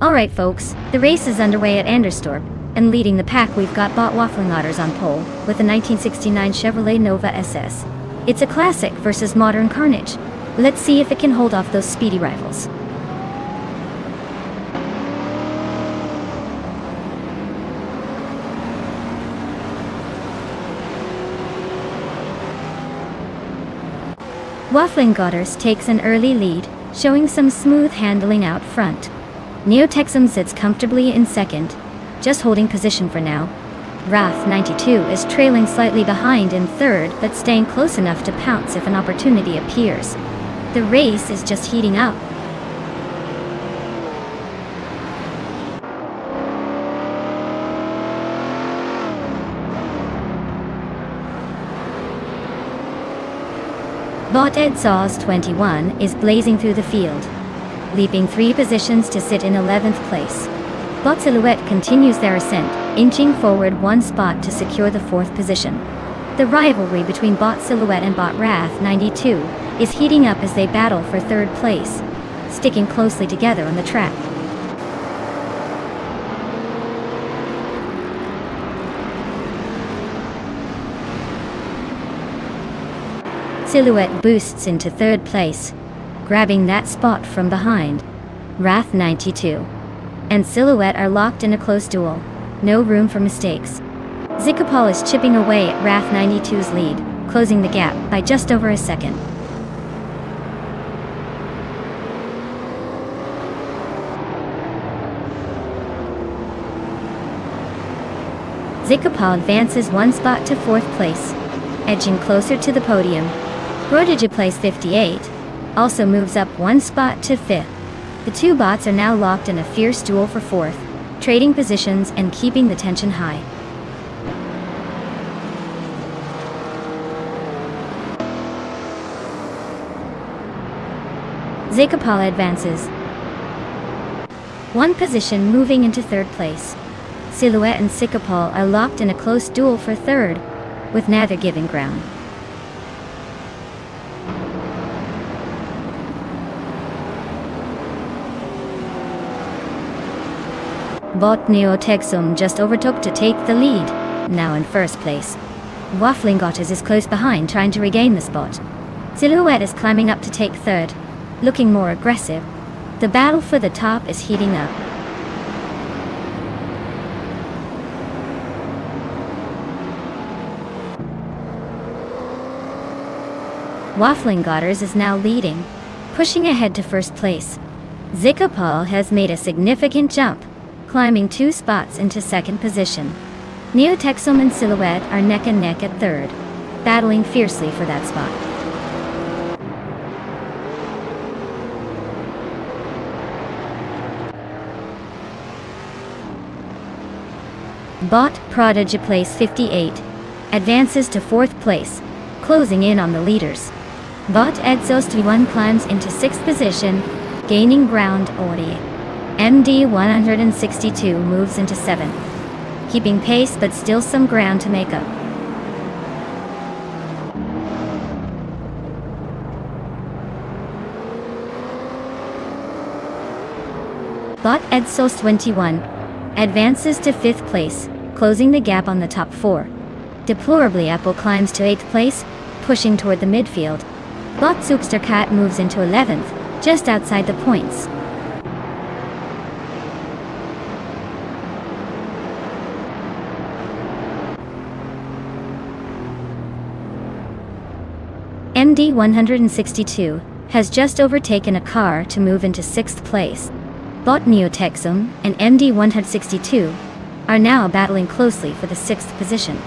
[SPEAKER 1] Alright folks, the race is underway at Anderstorp, and leading the pack we've got Bot Waffling Otters on pole, with the 1969 Chevrolet Nova SS. It's a classic versus modern carnage. Let's see if it can hold off those speedy rivals. Waffling Otters takes an early lead, showing some smooth handling out front. Neo-Texum sits comfortably in second, just holding position for now. Wrath 92 is trailing slightly behind in third, but staying close enough to pounce if an opportunity appears. The race is just heating up. Bot Ed Saws 21 is blazing through the field, leaping 3 positions to sit in 11th place. Bot Silhouette continues their ascent, inching forward 1 spot to secure the 4th position. The rivalry between Bot Silhouette and Bot Wrath 92 is heating up as they battle for 3rd place, sticking closely together on the track. Silhouette boosts into 3rd place, grabbing that spot from behind. Wrath 92 and Silhouette are locked in a close duel. No room for mistakes. Zikapal is chipping away at Wrath 92's lead, closing the gap by just over a second. Zikapal advances 1 spot to 4th place, edging closer to the podium. Prodigy place 58 also moves up 1 spot to 5th. The 2 bots are now locked in a fierce duel for 4th, trading positions and keeping the tension high. Zikapal advances 1 position, moving into 3rd place. Silhouette and Zikapal are locked in a close duel for 3rd, with neither giving ground. Bot Neo-Texum just overtook to take the lead, now in 1st place. Waffling Otters is close behind, trying to regain the spot. Silhouette is climbing up to take 3rd, looking more aggressive. The battle for the top is heating up. Waffling Otters is now leading, pushing ahead to 1st place. Zikapal has made a significant jump, climbing 2 spots into 2nd position. Neo-Texum and Silhouette are neck and neck at 3rd, battling fiercely for that spot. Bot Prodigy place 58 advances to 4th place, closing in on the leaders. Bot Edzos1 climbs into 6th position, gaining ground. MD 162 moves into 7th, keeping pace but still some ground to make up. Bot Edsos 21 advances to 5th place, closing the gap on the top 4. Deplorably Apple climbs to 8th place, pushing toward the midfield. Bot Supercat moves into 11th, just outside the points. MD 162 has just overtaken a car to move into 6th place. Bot Neo-Texum and MD 162 are now battling closely for the 6th position.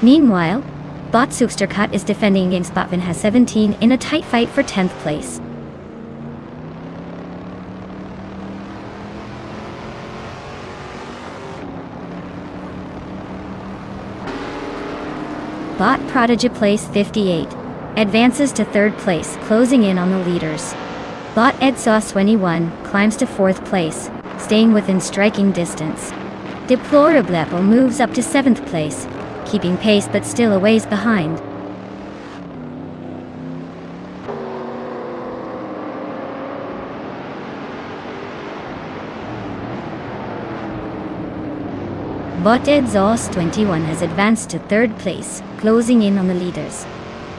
[SPEAKER 1] Meanwhile, Bot Supercat is defending against Botvan has 17 in a tight fight for 10th place. Bot Prodigy place 58 advances to 3rd place, closing in on the leaders. Bot Edsauce 21 climbs to 4th place, staying within striking distance. Deplorable moves up to 7th place, keeping pace but still a ways behind. Bot Exhaust 21 has advanced to third place, closing in on the leaders.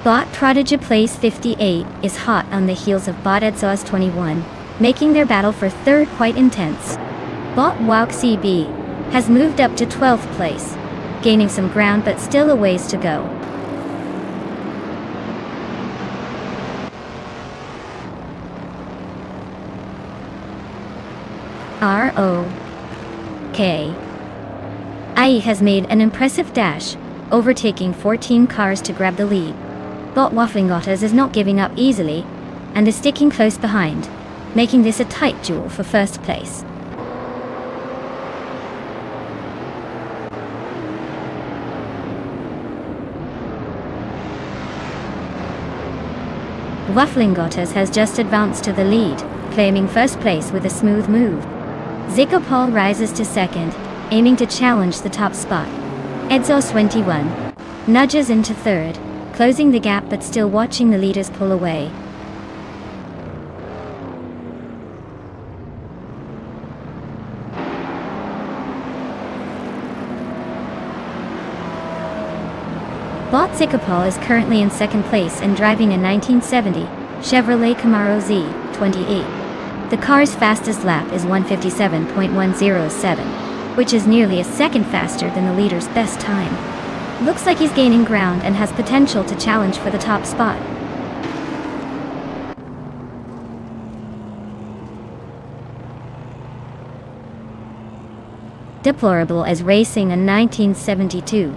[SPEAKER 1] Bot Prodigy Place 58 is hot on the heels of Bot Exhaust 21, making their battle for third quite intense. Bot Walk CB has moved up to 12th place, gaining some ground but still a ways to go. ROK IE has made an impressive dash, overtaking 14 cars to grab the lead. Bot Wafflingotters is not giving up easily, and is sticking close behind, making this a tight duel for first place. Wafflingotters has just advanced to the lead, claiming first place with a smooth move. Zikopol rises to second, aiming to challenge the top spot. Exhaust 21 nudges into third, closing the gap but still watching the leaders pull away. Bot Zikopol is currently in second place and driving a 1970 Chevrolet Camaro Z28. The car's fastest lap is 1:57.107, which is nearly a second faster than the leader's best time. Looks like he's gaining ground and has potential to challenge for the top spot. Deplorable as racing a 1972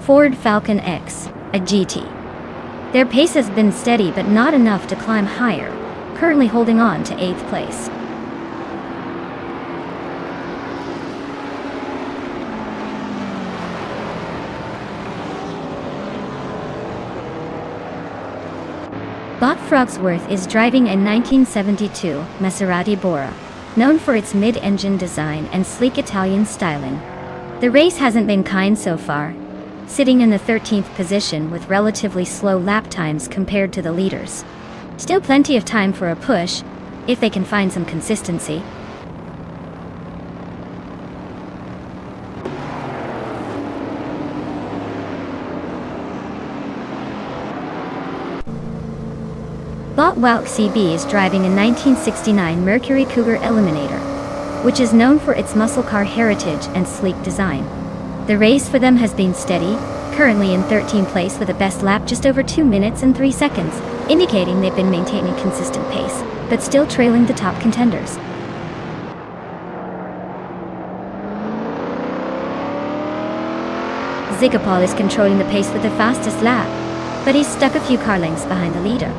[SPEAKER 1] Ford Falcon X, a GT. Their pace has been steady but not enough to climb higher, currently holding on to 8th place. Bot Frogsworth is driving a 1972 Maserati Bora, known for its mid-engine design and sleek Italian styling. The race hasn't been kind so far, sitting in the 13th position with relatively slow lap times compared to the leaders. Still plenty of time for a push, if they can find some consistency. Bot Walk CB is driving a 1969 Mercury Cougar Eliminator, which is known for its muscle car heritage and sleek design. The race for them has been steady, currently in 13th place with a best lap just over 2 minutes and 3 seconds, indicating they've been maintaining consistent pace, but still trailing the top contenders. Zikopol is controlling the pace with the fastest lap, but he's stuck a few car lengths behind the leader.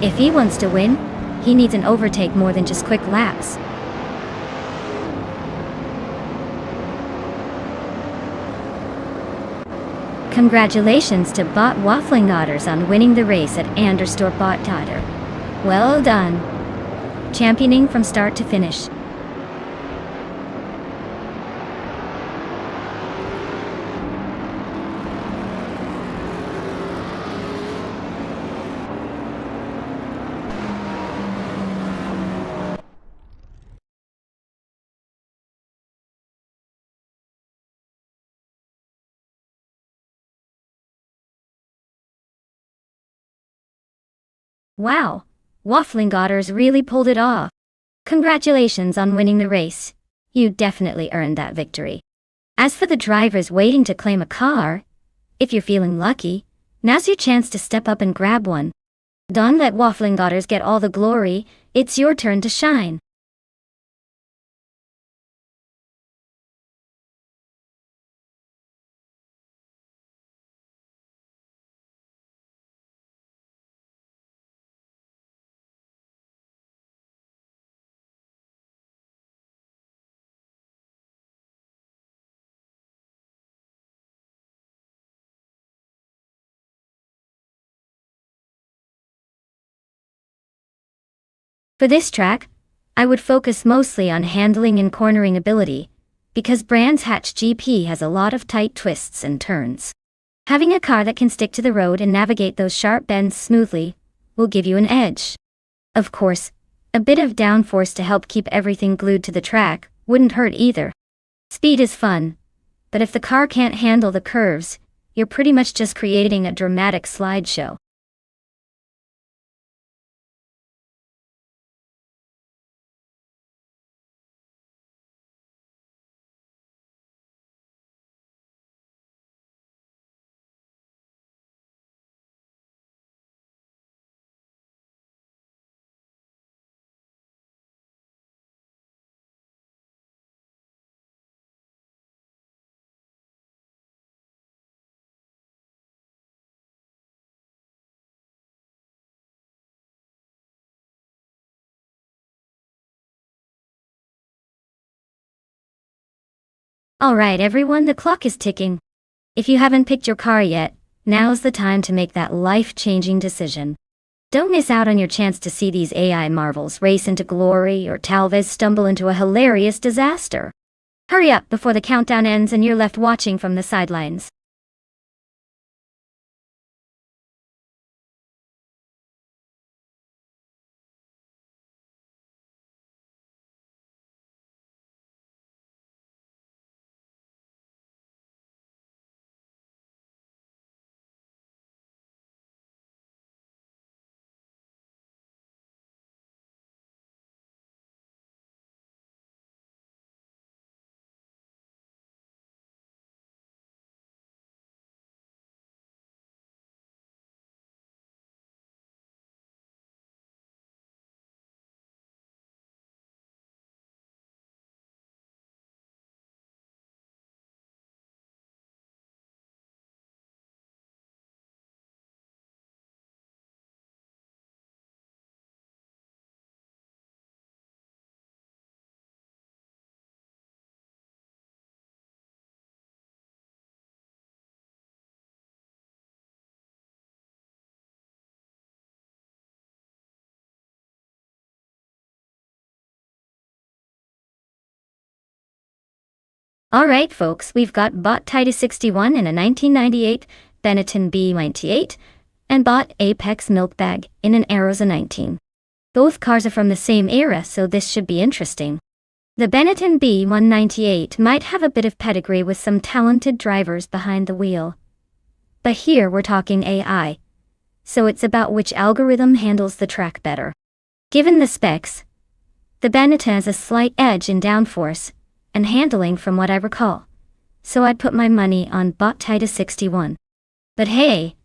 [SPEAKER 1] If he wants to win, he needs an overtake more than just quick laps. Congratulations to Bot Wafflingotters on winning the race at Anderstorp Bot Dotter. Well done. Championing from start to finish. Wow, Wafflingotters really pulled it off. Congratulations on winning the race. You definitely earned that victory. As for the drivers waiting to claim a car, if you're feeling lucky, now's your chance to step up and grab one. Don't let Wafflingotters get all the glory, it's your turn to shine. For this track, I would focus mostly on handling and cornering ability, because Brands Hatch GP has a lot of tight twists and turns. Having a car that can stick to the road and navigate those sharp bends smoothly will give you an edge. Of course, a bit of downforce to help keep everything glued to the track wouldn't hurt either. Speed is fun, But if the car can't handle the curves, you're pretty much just creating a dramatic slideshow. Alright everyone, the clock is ticking. If you haven't picked your car yet, now's the time to make that life-changing decision. Don't miss out on your chance to see these AI marvels race into glory or Talvez stumble into a hilarious disaster. Hurry up before the countdown ends and you're left watching from the sidelines. Alright folks, we've got bot Titus 61 in a 1998 Benetton B98 and bot Apex Milk Bag in an Arosa 19. Both cars are from the same era, so this should be interesting. The Benetton B198 might have a bit of pedigree with some talented drivers behind the wheel. But here we're talking AI, so it's about which algorithm handles the track better. Given the specs, the Benetton has a slight edge in downforce and handling from what I recall, so I'd put my money on bot Titus 61. But hey,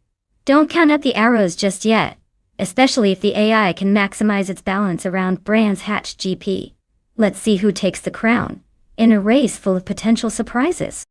[SPEAKER 1] don't count out the arrows just yet, especially if the AI can maximize its balance around Brands Hatch GP. Let's see who takes the crown, in a race full of potential surprises.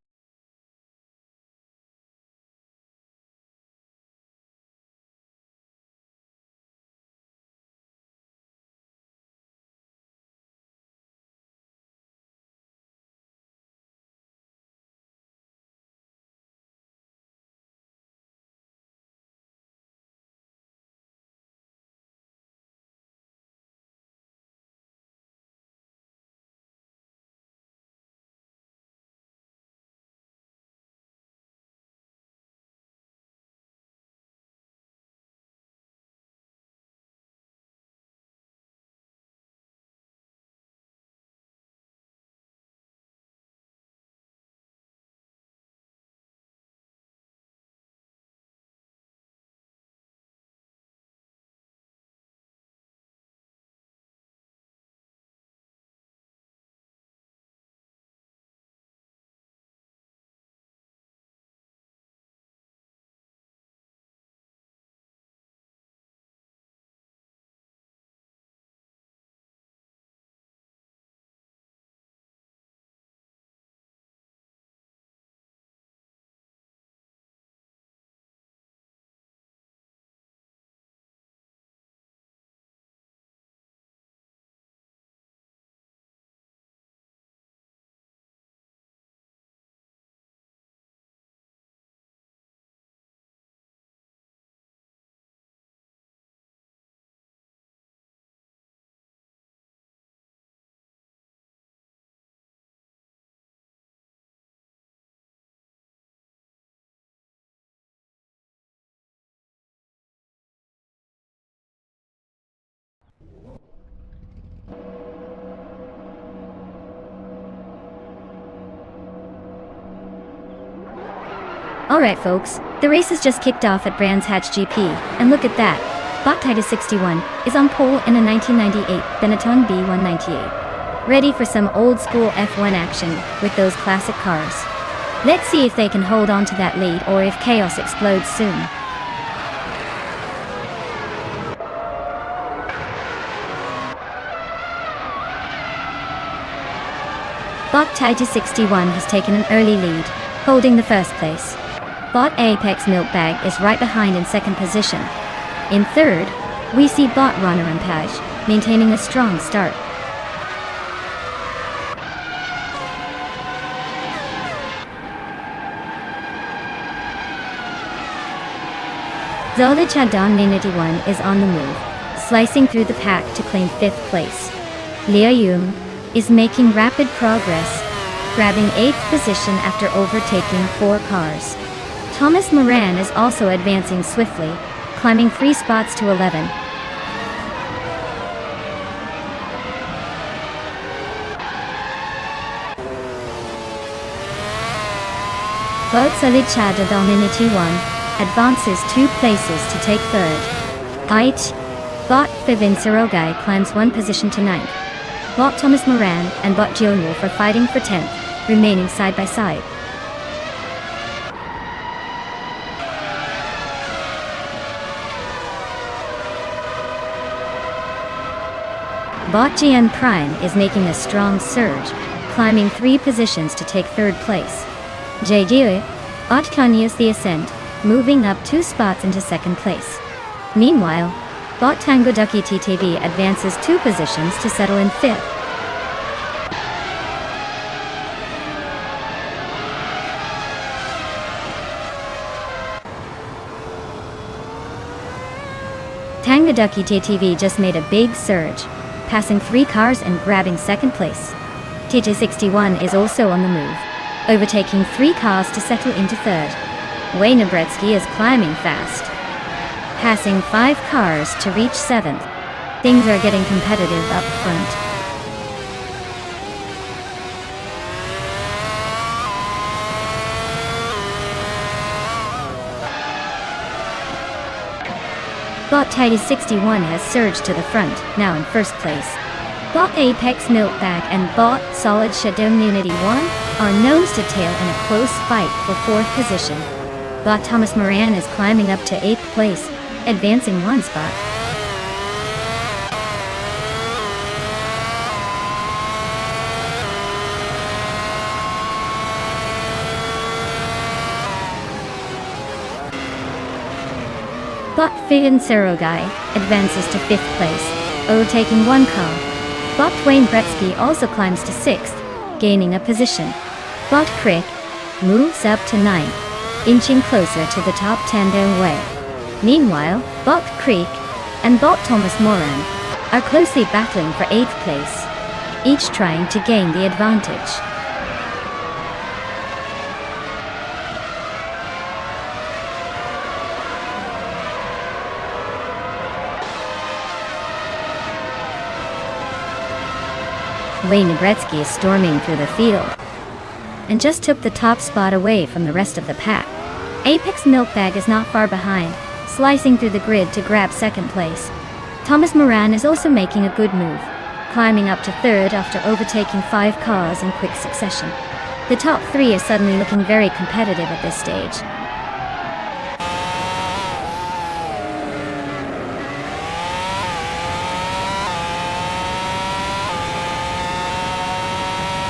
[SPEAKER 1] Alright folks, the race has just kicked off at Brands Hatch GP, and look at that. Bot Titus 61 is on pole in a 1998 Benetton B198. Ready for some old school F1 action with those classic cars. Let's see if they can hold on to that lead or if chaos explodes soon. Bot Titus 61 has taken an early lead, holding the first place. Bot Apex Milkbag is right behind in second position. In third, we see Bot Runner Rampage, maintaining a strong start. Zola Chadon Ninety 1 is on the move, slicing through the pack to claim 5th place. Liu Yun is making rapid progress, grabbing 8th position after overtaking 4 cars. Thomas Moran is also advancing swiftly, climbing 3 spots to 11. Bot Salichada Dominity 1 advances 2 places to take 3rd. Bot Vivin Sirogai climbs 1 position to 9th. Bot Thomas Moran and Bot Jion Wolf are fighting for 10th, remaining side by side. Bot GN Prime is making a strong surge, climbing 3 positions to take 3rd place. JDE, Bot Kanyas the Ascent, moving up 2 spots into 2nd place. Meanwhile, Bot Tango Ducky TTV advances 2 positions to settle in 5th. Tangaducky TTV just made a big surge, passing 3 cars and grabbing 2nd place. TT61 is also on the move, overtaking 3 cars to settle into 3rd. Wayne Bretsky is climbing fast, passing 5 cars to reach 7th. Things are getting competitive up front. Bot Titus 61 has surged to the front, now in 1st place. Bot Apex Milkbag and Bot Solid Shadow Unity 1 are nose to tail in a close fight for 4th position. Bot Thomas Moran is climbing up to 8th place, advancing 1 spot. Bot Figan Serogai advances to 5th place, overtaking 1 car. Bot Wayne Bretsky also climbs to 6th, gaining a position. Bot Crick moves up to 9th, inching closer to the top 10 their way. Meanwhile, Bot Creek and Bot Thomas Moran are closely battling for 8th place, each trying to gain the advantage. Wayne Bretsky is storming through the field and just took the top spot away from the rest of the pack. Apex Milkbag is not far behind, slicing through the grid to grab 2nd place. Thomas Moran is also making a good move, climbing up to 3rd after overtaking 5 cars in quick succession. The top 3 are suddenly looking very competitive at this stage.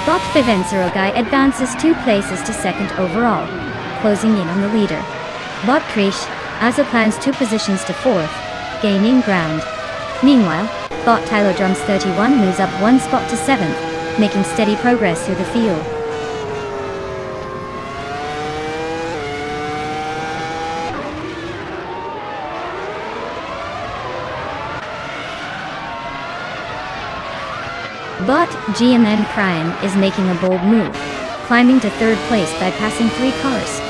[SPEAKER 1] Bot Vivenserogai advances 2 places to 2nd overall, closing in on the leader. Bot Krish also climbs 2 positions to 4th, gaining ground. Meanwhile, Bot Tyler Drums 31 moves up 1 spot to 7th, making steady progress through the field. Bot GMN Prime is making a bold move, climbing to 3rd place by passing 3 cars.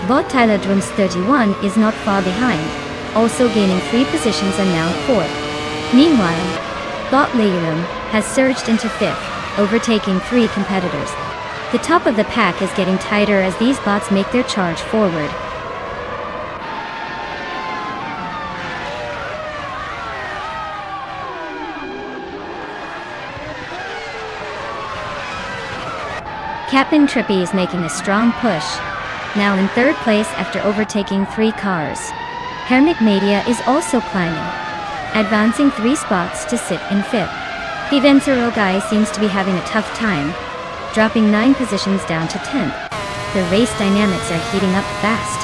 [SPEAKER 1] Bot Tyler Drums 31 is not far behind, also gaining 3 positions and now at 4th. Meanwhile, Bot Lerum has surged into 5th, overtaking 3 competitors. The top of the pack is getting tighter as these bots make their charge forward. Captain Trippy is making a strong push, now in third place after overtaking 3 cars. Hermit Media is also climbing, advancing 3 spots to sit in 5th. The Vencero guy seems to be having a tough time, dropping 9 positions down to 10th. The race dynamics are heating up fast.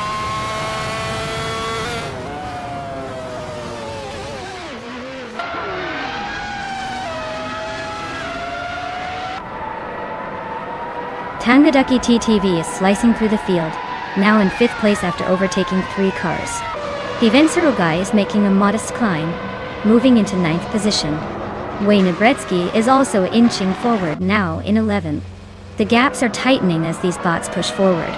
[SPEAKER 1] Tangaducky TTV is slicing through the field, now in 5th place after overtaking 3 cars. The Vencero guy is making a modest climb, moving into 9th position. Wayne Bretsky is also inching forward, now in 11th. The gaps are tightening as these bots push forward.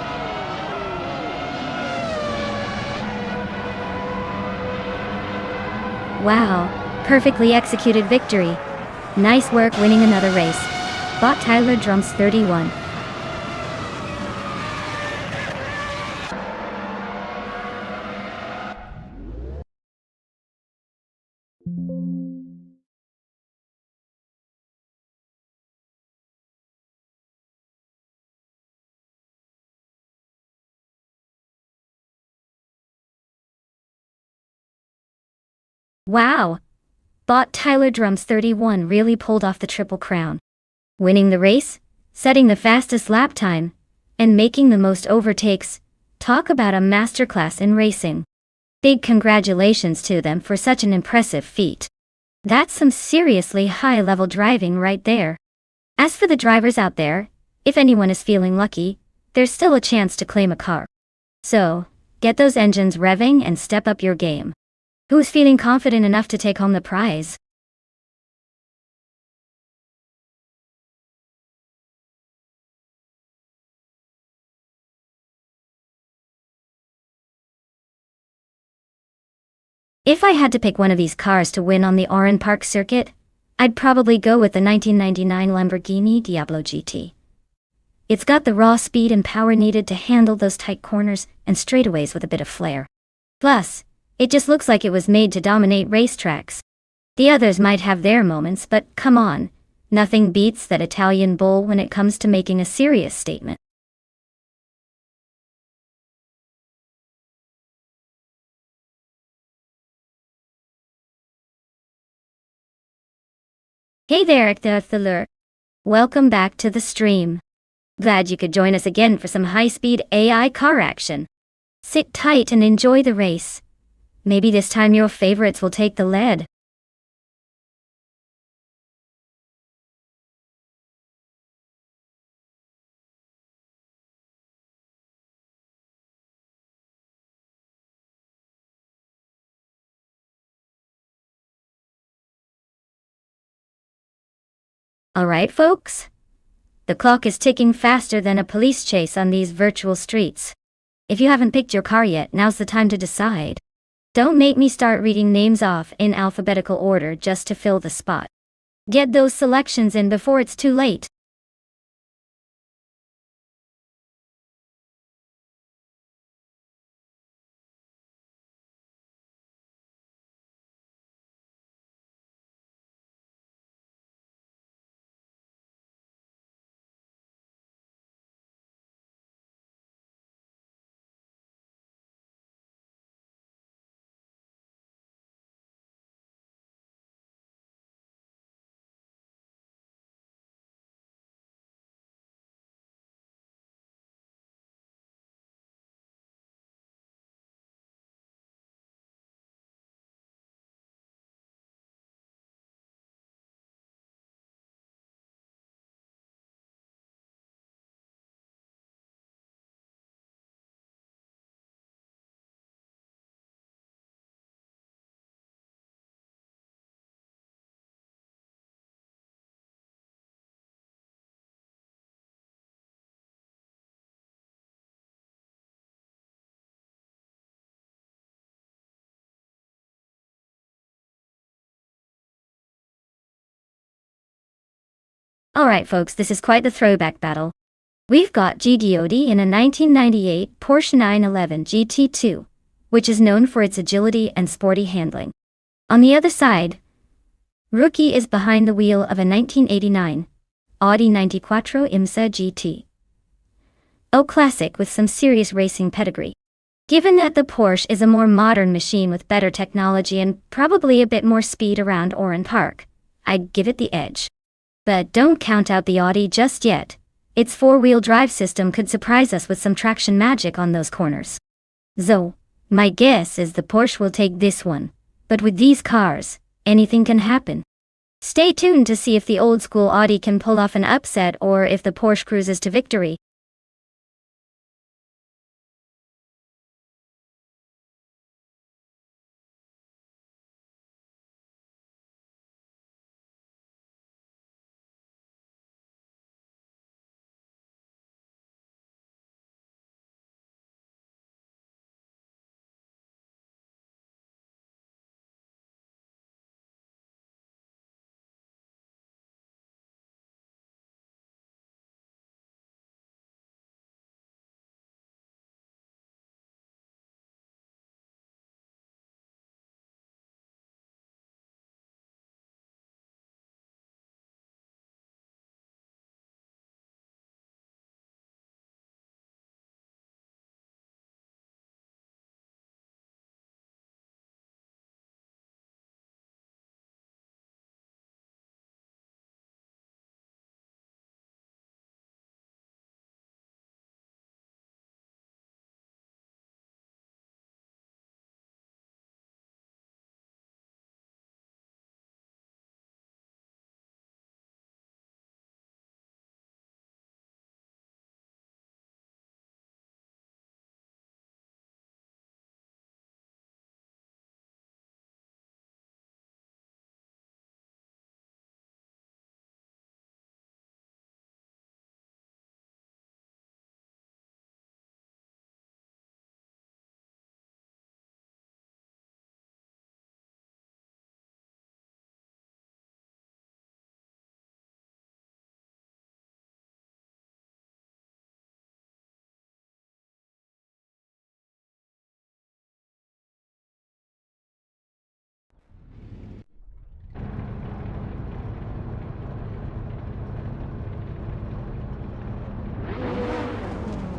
[SPEAKER 1] Wow, perfectly executed victory. Nice work winning another race. Bot Tyler Drums 31. Wow! Bot Tyler Drums 31 really pulled off the Triple Crown. Winning the race, setting the fastest lap time, and making the most overtakes. Talk about a masterclass in racing. Big congratulations to them for such an impressive feat. That's some seriously high-level driving right there. As for the drivers out there, if anyone is feeling lucky, there's still a chance to claim a car. So, get those engines revving and step up your game. Who's feeling confident enough to take home the prize? If I had to pick one of these cars to win on the Oran Park circuit, I'd probably go with the 1999 Lamborghini Diablo GT. It's got the raw speed and power needed to handle those tight corners and straightaways with a bit of flair. Plus, it just looks like it was made to dominate racetracks. The others might have their moments, but come on, nothing beats that Italian bull when it comes to making a serious statement. Hey there, Ectothelur. Welcome back to the stream. Glad you could join us again for some high-speed AI car action. Sit tight and enjoy the race. Maybe this time your favorites will take the lead. Alright folks? The clock is ticking faster than a police chase on these virtual streets. If you haven't picked your car yet, now's the time to decide. Don't make me start reading names off in alphabetical order just to fill the spot. Get those selections in before it's too late. Alright folks, this is quite the throwback battle. We've got GDOD in a 1998 Porsche 911 GT2, which is known for its agility and sporty handling. On the other side, Rookie is behind the wheel of a 1989 Audi 94 IMSA GT. A classic with some serious racing pedigree. Given that the Porsche is a more modern machine with better technology and probably a bit more speed around Oran Park, I'd give it the edge. But don't count out the Audi just yet. Its four-wheel drive system could surprise us with some traction magic on those corners. So, my guess is the Porsche will take this one. But with these cars, anything can happen. Stay tuned to see if the old-school Audi can pull off an upset or if the Porsche cruises to victory.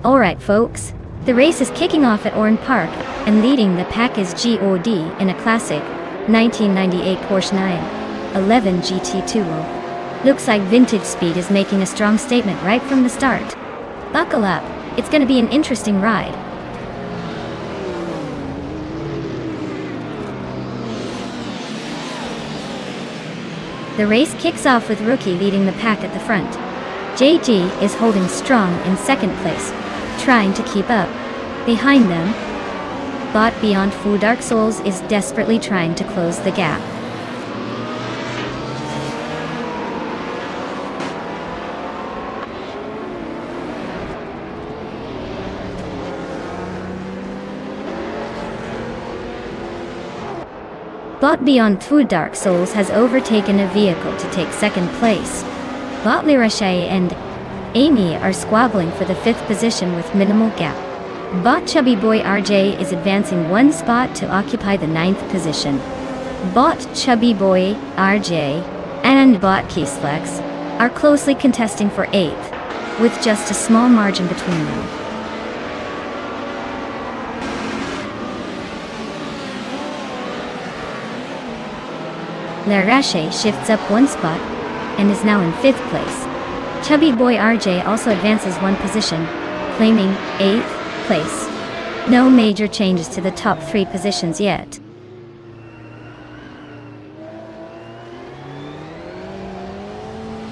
[SPEAKER 1] Alright folks, the race is kicking off at Oran Park, and leading the pack is GOD in a classic 1998 Porsche 911 GT2. Looks like vintage speed is making a strong statement right from the start. Buckle up, it's gonna be an interesting ride. The race kicks off with Rookie leading the pack at the front. JG is holding strong in second place, trying to keep up. Behind them, Bot Beyond Fu Dark Souls is desperately trying to close the gap. Bot Beyond Fu Dark Souls has overtaken a vehicle to take second place. Bot Lirashay and Amy are squabbling for the fifth position with minimal gap. Bot Chubby Boy RJ is advancing one spot to occupy the ninth position. Bot Chubby Boy RJ and Bot Keyslex are closely contesting for eighth, with just a small margin between them. Larache shifts up one spot and is now in fifth place. Chubby Boy RJ also advances one position, claiming 8th place. No major changes to the top 3 positions yet.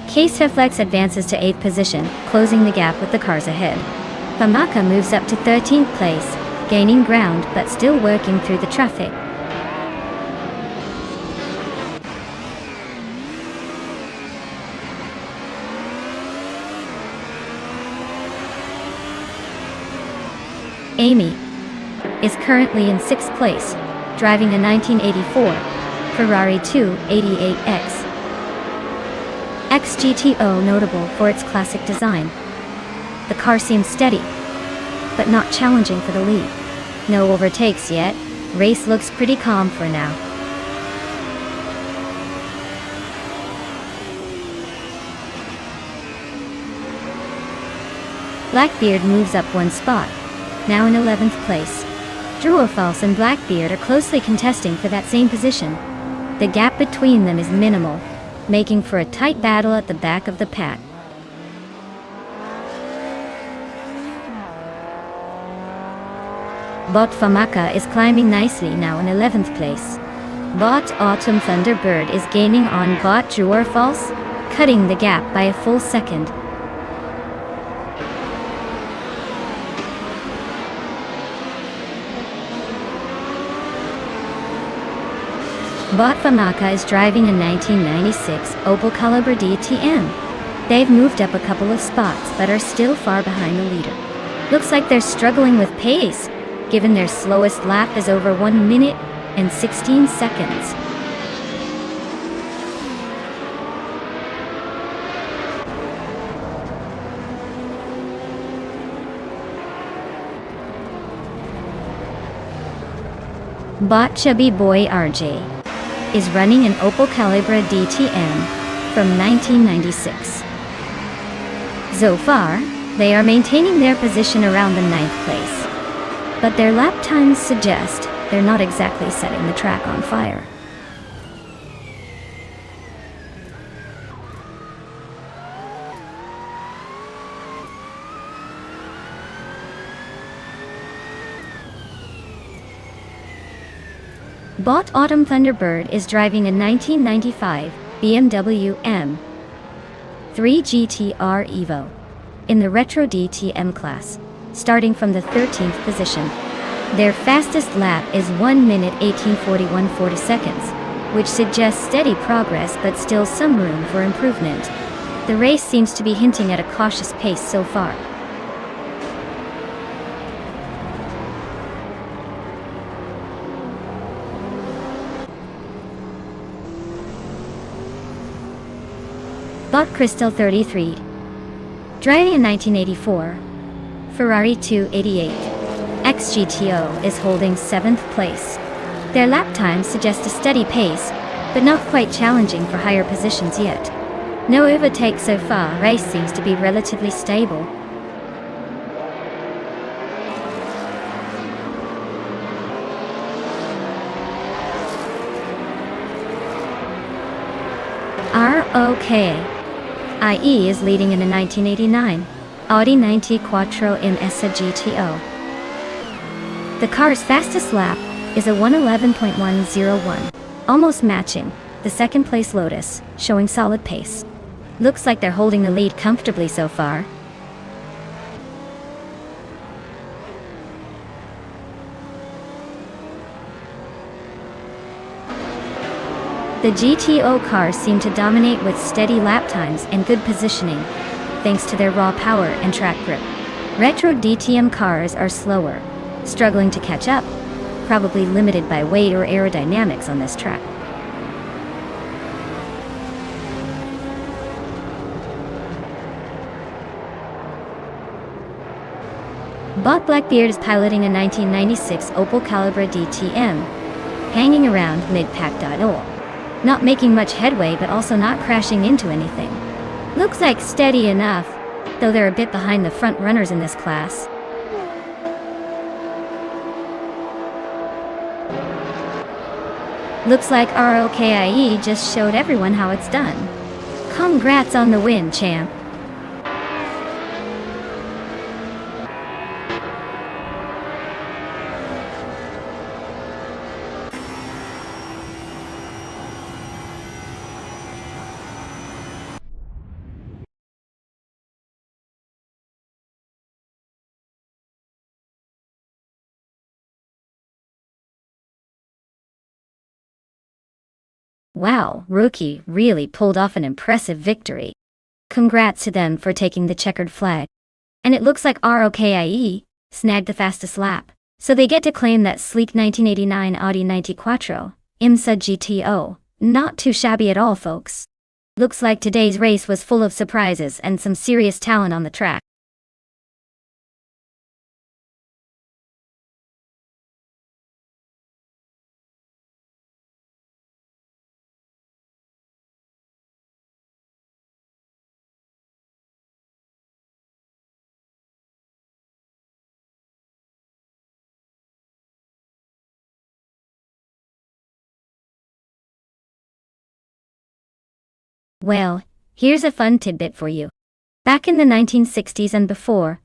[SPEAKER 1] Caseflex advances to 8th position, closing the gap with the cars ahead. Famaka moves up to 13th place, gaining ground but still working through the traffic. Amy is currently in 6th place, driving a 1984 Ferrari 288X. XGTO notable for its classic design. The car seems steady, but not challenging for the lead. No overtakes yet. Race looks pretty calm for now. Blackbeard moves up one spot, now in 11th place. True or false and Blackbeard are closely contesting for that same position. The gap between them is minimal, making for a tight battle at the back of the pack. Bot Famaka is climbing nicely now in 11th place. Bot Autumn Thunderbird is gaining on Bot True or False, cutting the gap by a full second. Bot Famaka is driving a 1996 Opel Calibre DTM. They've moved up a couple of spots but are still far behind the leader. Looks like they're struggling with pace, given their slowest lap is over 1 minute and 16 seconds. Bot Chubby Boy RJ is running an Opel Calibre DTM from 1996. So far, they are maintaining their position around the 9th place, but their lap times suggest they're not exactly setting the track on fire. Bot Autumn Thunderbird is driving a 1995 BMW M3 GTR Evo in the Retro DTM class, starting from the 13th position. Their fastest lap is 1 minute 18:41.40 seconds, which suggests steady progress but still some room for improvement. The race seems to be hinting at a cautious pace so far. Bot Crystal 33, driving a 1984 Ferrari 288 XGTO, is holding 7th place. Their lap times suggest a steady pace, but not quite challenging for higher positions yet. No overtake so far. Race seems to be relatively stable. ROKIE is leading in a 1989 Audi 90 Quattro MS GTO. The car's fastest lap is a 1:11.101, almost matching the second place Lotus, showing solid pace. Looks like they're holding the lead comfortably so far. The GTO cars seem to dominate with steady lap times and good positioning, thanks to their raw power and track grip. Retro DTM cars are slower, struggling to catch up, probably limited by weight or aerodynamics on this track. Bot Blackbeard is piloting a 1996 Opel Calibre DTM, hanging around mid-pack. Not making much headway but also not crashing into anything. Looks like steady enough, though they're a bit behind the front runners in this class. Looks like ROKIE just showed everyone how it's done. Congrats on the win, champ. Wow, Rookie really pulled off an impressive victory. Congrats to them for taking the checkered flag. And it looks like ROKIE snagged the fastest lap, so they get to claim that sleek 1989 Audi 90 Quattro IMSA GTO. Not too shabby at all, folks. Looks like today's race was full of surprises and some serious talent on the track. Well, here's a fun tidbit for you. Back in the 1960s and before,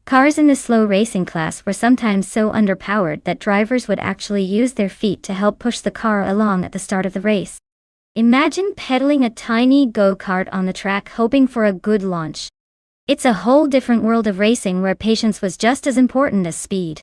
[SPEAKER 1] cars in the slow racing class were sometimes so underpowered that drivers would actually use their feet to help push the car along at the start of the race. Imagine pedaling a tiny go-kart on the track hoping for a good launch. It's a whole different world of racing where patience was just as important as speed.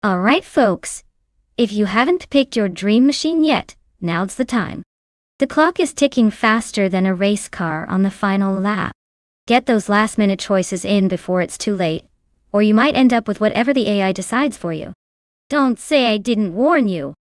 [SPEAKER 1] Alright folks, if you haven't picked your dream machine yet, now's the time. The clock is ticking faster than a race car on the final lap. Get those last-minute choices in before it's too late, or you might end up with whatever the AI decides for you. Don't say I didn't warn you.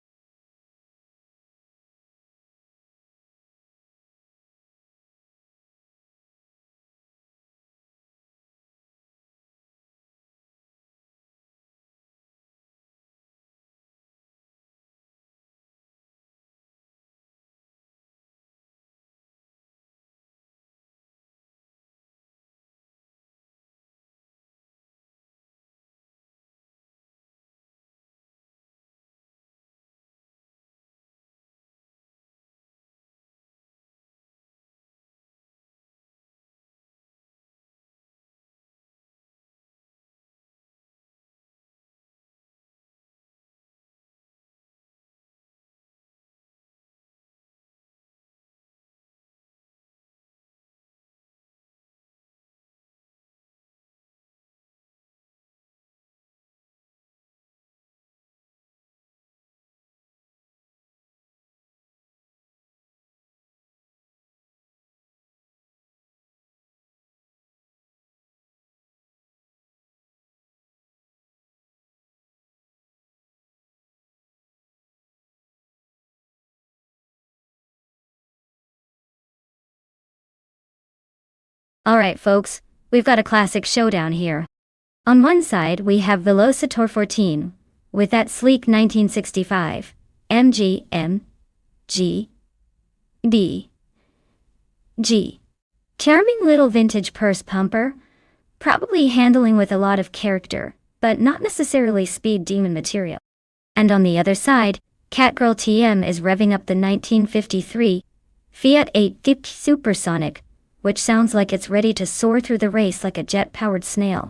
[SPEAKER 1] Alright folks, we've got a classic showdown here. On one side we have Velocitor 14, with that sleek 1965 MG G D G. Charming little vintage purse pumper, probably handling with a lot of character, but not necessarily speed demon material. And on the other side, Catgirl TM is revving up the 1953 Fiat 850 Supersonic, which sounds like it's ready to soar through the race like a jet-powered snail.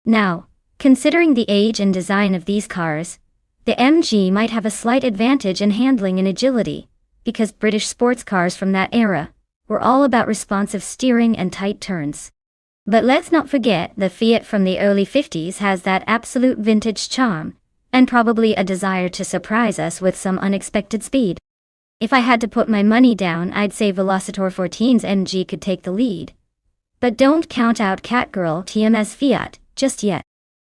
[SPEAKER 1] Now, considering the age and design of these cars, the MG might have a slight advantage in handling and agility, because British sports cars from that era were all about responsive steering and tight turns. But let's not forget the Fiat from the early 50s has that absolute vintage charm, and probably a desire to surprise us with some unexpected speed. If I had to put my money down, I'd say Velocitor 14's MG could take the lead. But don't count out Catgirl TM's Fiat just yet.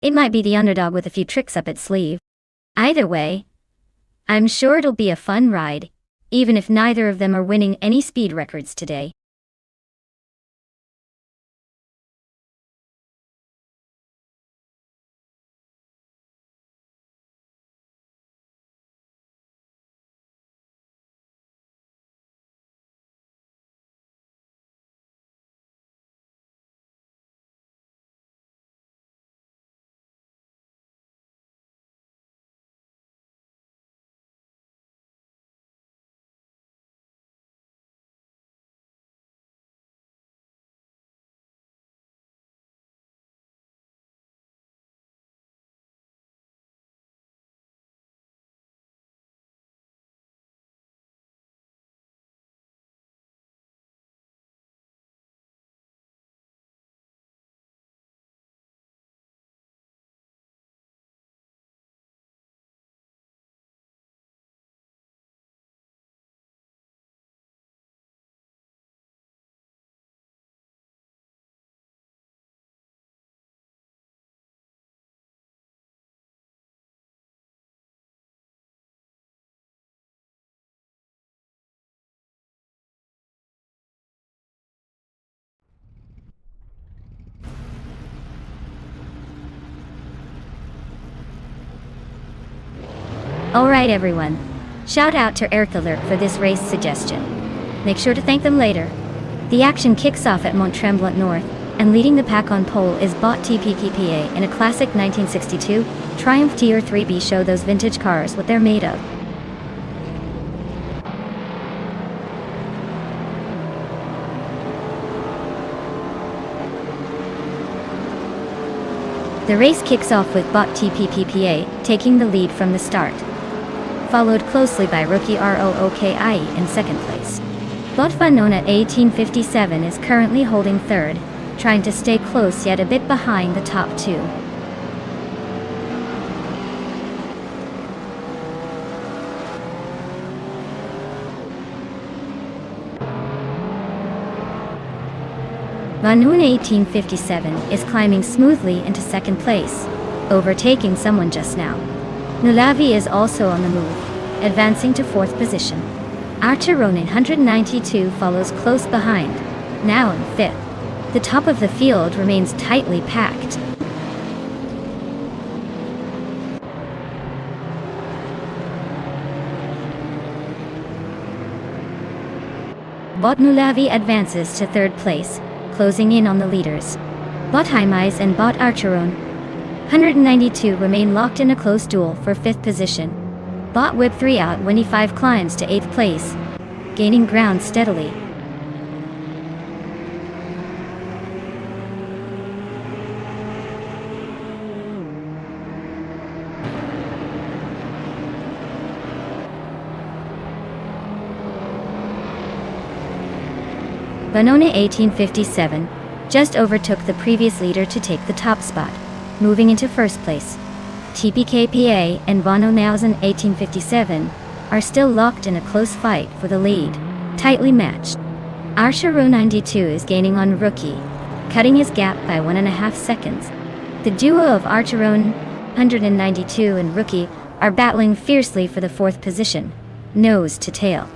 [SPEAKER 1] It might be the underdog with a few tricks up its sleeve. Either way, I'm sure it'll be a fun ride, even if neither of them are winning any speed records today. Alright everyone. Shout out to Erthalurk for this race suggestion. Make sure to thank them later. The action kicks off at Mont Tremblant North, and leading the pack on pole is Bot TPKPA in a classic 1962 Triumph Tier 3B. Show those vintage cars what they're made of. The race kicks off with Bot TPPPA taking the lead from the start, followed closely by rookie ROOKIE in second place. Bot Vanon at 1857 is currently holding third, trying to stay close yet a bit behind the top two. Vanon 1857 is climbing smoothly into second place, overtaking someone just now. Nulavi is also on the move, advancing to fourth position. Archeron 192 follows close behind, now in fifth. The top of the field remains tightly packed. Bot Nulavi advances to third place, closing in on the leaders. Bot Haimais and Bot Archeron 192 remain locked in a close duel for fifth position. Bot Whip 3 out when E5 climbs to 8th place, gaining ground steadily. Vanona 1857 just overtook the previous leader to take the top spot, moving into first place. TPKPA and Vanonausen 1857 are still locked in a close fight for the lead, tightly matched. Archeron 92 is gaining on Rookie, cutting his gap by 1.5 seconds. The duo of Archeron 192 and Rookie are battling fiercely for the fourth position, nose to tail.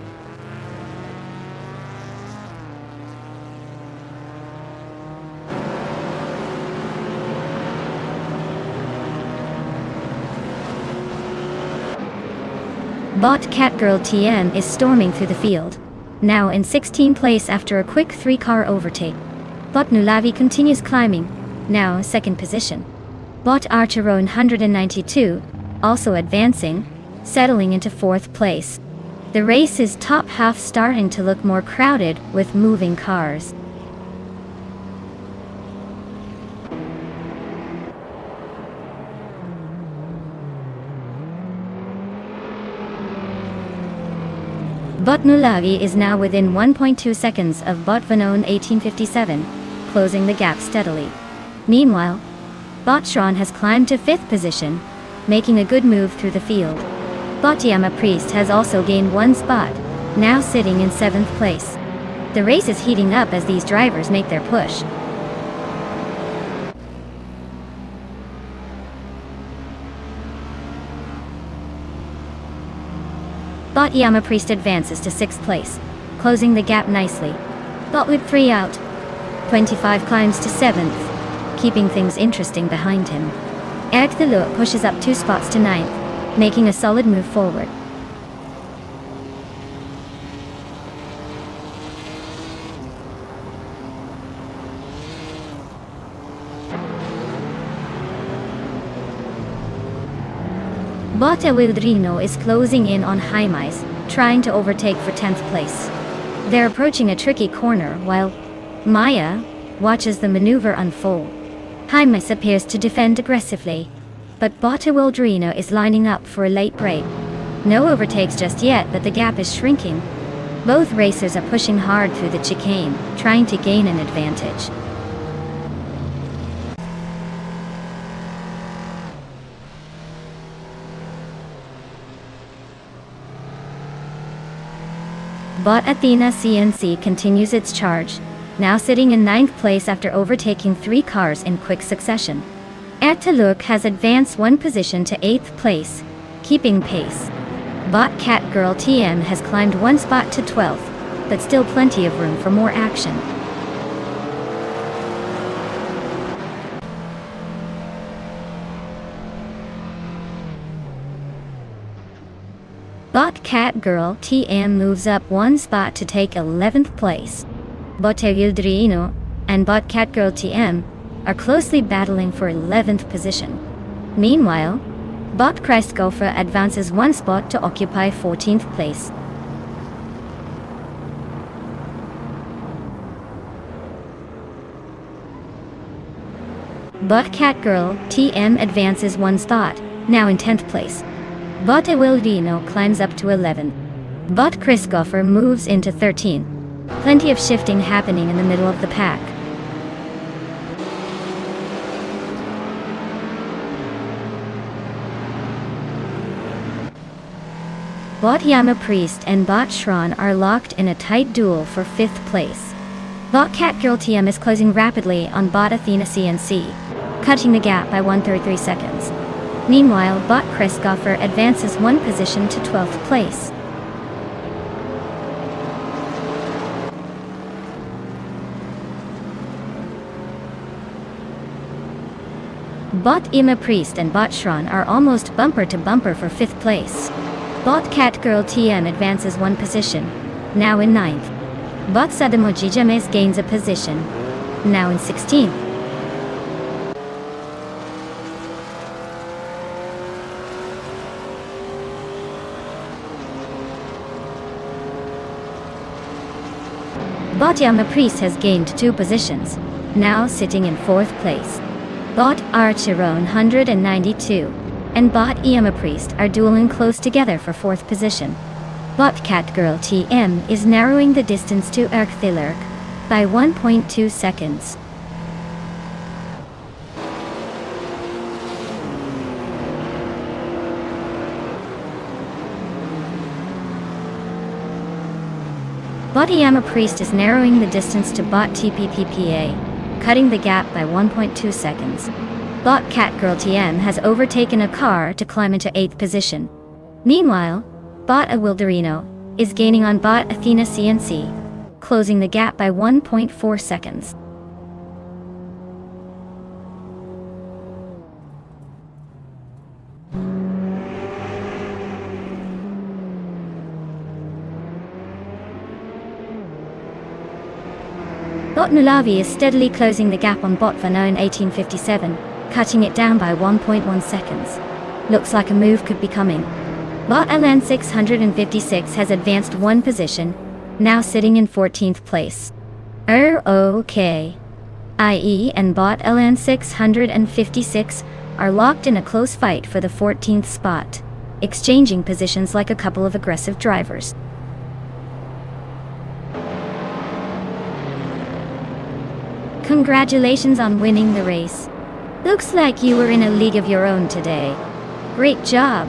[SPEAKER 1] Bot Catgirl TM is storming through the field, now in 16th place after a quick 3-car overtake. Bot Nulavi continues climbing, now second position. Bot Archeron 192, also advancing, settling into fourth place. The race is top half starting to look more crowded with moving cars. Bot Nulavi is now within 1.2 seconds of Bot Vanon 1857, closing the gap steadily. Meanwhile, Bot Shron has climbed to 5th position, making a good move through the field. Bot Yama Priest has also gained 1 spot, now sitting in 7th place. The race is heating up as these drivers make their push. Bot Yama Priest advances to 6th place, closing the gap nicely. Bot Whip 3 out. 25 climbs to 7th, keeping things interesting behind him. Eric Thelua pushes up 2 spots to 9th, making a solid move forward. Bot Ewildrino is closing in on Haimais, trying to overtake for 10th place. They're approaching a tricky corner while Maya watches the maneuver unfold. Haimais appears to defend aggressively, but Bot Ewildrino is lining up for a late break. No overtakes just yet, but the gap is shrinking. Both racers are pushing hard through the chicane, trying to gain an advantage. Bot Athena CNC continues its charge, now sitting in 9th place after overtaking 3 cars in quick succession. Ertaluk has advanced 1 position to 8th place, keeping pace. Bot Catgirl TM has climbed 1 spot to 12th, but still plenty of room for more action. Cat Girl TM moves up one spot to take 11th place. Bot Gildrino and Bot Cat Girl TM are closely battling for 11th position. Meanwhile, Bot Christgopher advances one spot to occupy 14th place. Bot Cat Girl TM advances one spot, now in 10th place. Bot Ewildino climbs up to 11. Bot Christgopher moves into 13. Plenty of shifting happening in the middle of the pack. Bot Yama Priest and Bot Shran are locked in a tight duel for 5th place. Bot Cat Girl TM is closing rapidly on Bot Athena CNC, cutting the gap by 133 seconds. Meanwhile, Bot Christgopher advances one position to 12th place. Bot Ima Priest and Bot Shran are almost bumper to bumper for 5th place. Bot Cat Girl TM advances one position, now in 9th. Bot Sadamoji James gains a position, now in 16th. Bot Yama Priest has gained 2 positions, now sitting in 4th place. Bot Archiron 192 and Bot Yama Priest are dueling close together for 4th position. Bot Cat Girl TM is narrowing the distance to Erkthilerk by 1.2 seconds. Bot Yama Priest is narrowing the distance to Bot TPPPA, cutting the gap by 1.2 seconds. Bot Cat Girl TM has overtaken a car to climb into 8th position. Meanwhile, Bot Awilderino is gaining on Bot Athena CNC, closing the gap by 1.4 seconds. Bot Nulavi is steadily closing the gap on Bot Vano in 1857, cutting it down by 1.1 seconds. Looks like a move could be coming. Bot LN 656 has advanced one position, now sitting in 14th place. OK. IE and Bot LN 656 are locked in a close fight for the 14th spot, exchanging positions like a couple of aggressive drivers. Congratulations on winning the race. Looks like you were in a league of your own today. Great job.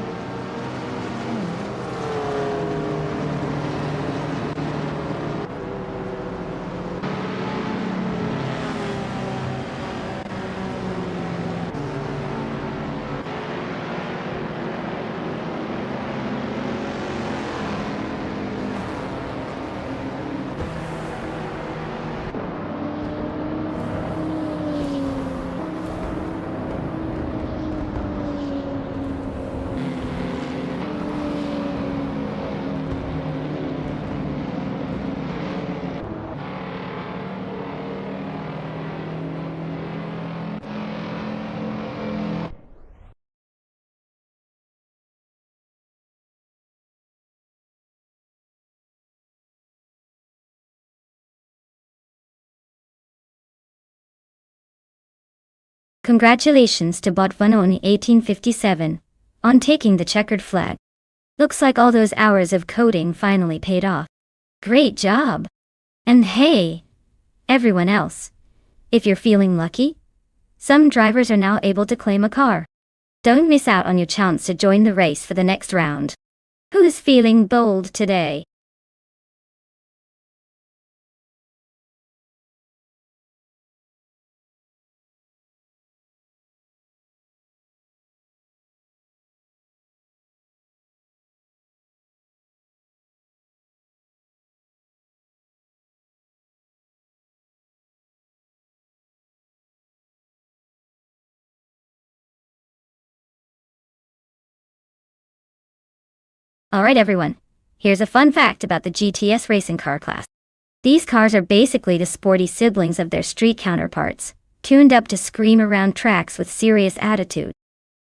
[SPEAKER 1] Congratulations to Bot Vanoni 1857 on taking the checkered flag. Looks like all those hours of coding finally paid off. Great job! And hey, everyone else, if you're feeling lucky, some drivers are now able to claim a car. Don't miss out on your chance to join the race for the next round. Who's feeling bold today? Alright everyone, Here's a fun fact about the GTS racing car class. These cars are basically the sporty siblings of their street counterparts, tuned up to scream around tracks with serious attitude.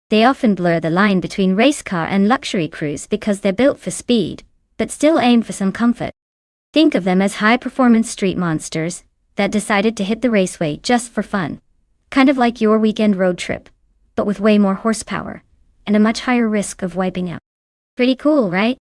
[SPEAKER 1] They often blur the line between race car and luxury cruise because they're built for speed, but still aim for some comfort. Think of them as high-performance street monsters that decided to hit the raceway just for fun. Kind of like your weekend road trip, but with way more horsepower and a much higher risk of wiping out. Pretty cool, right?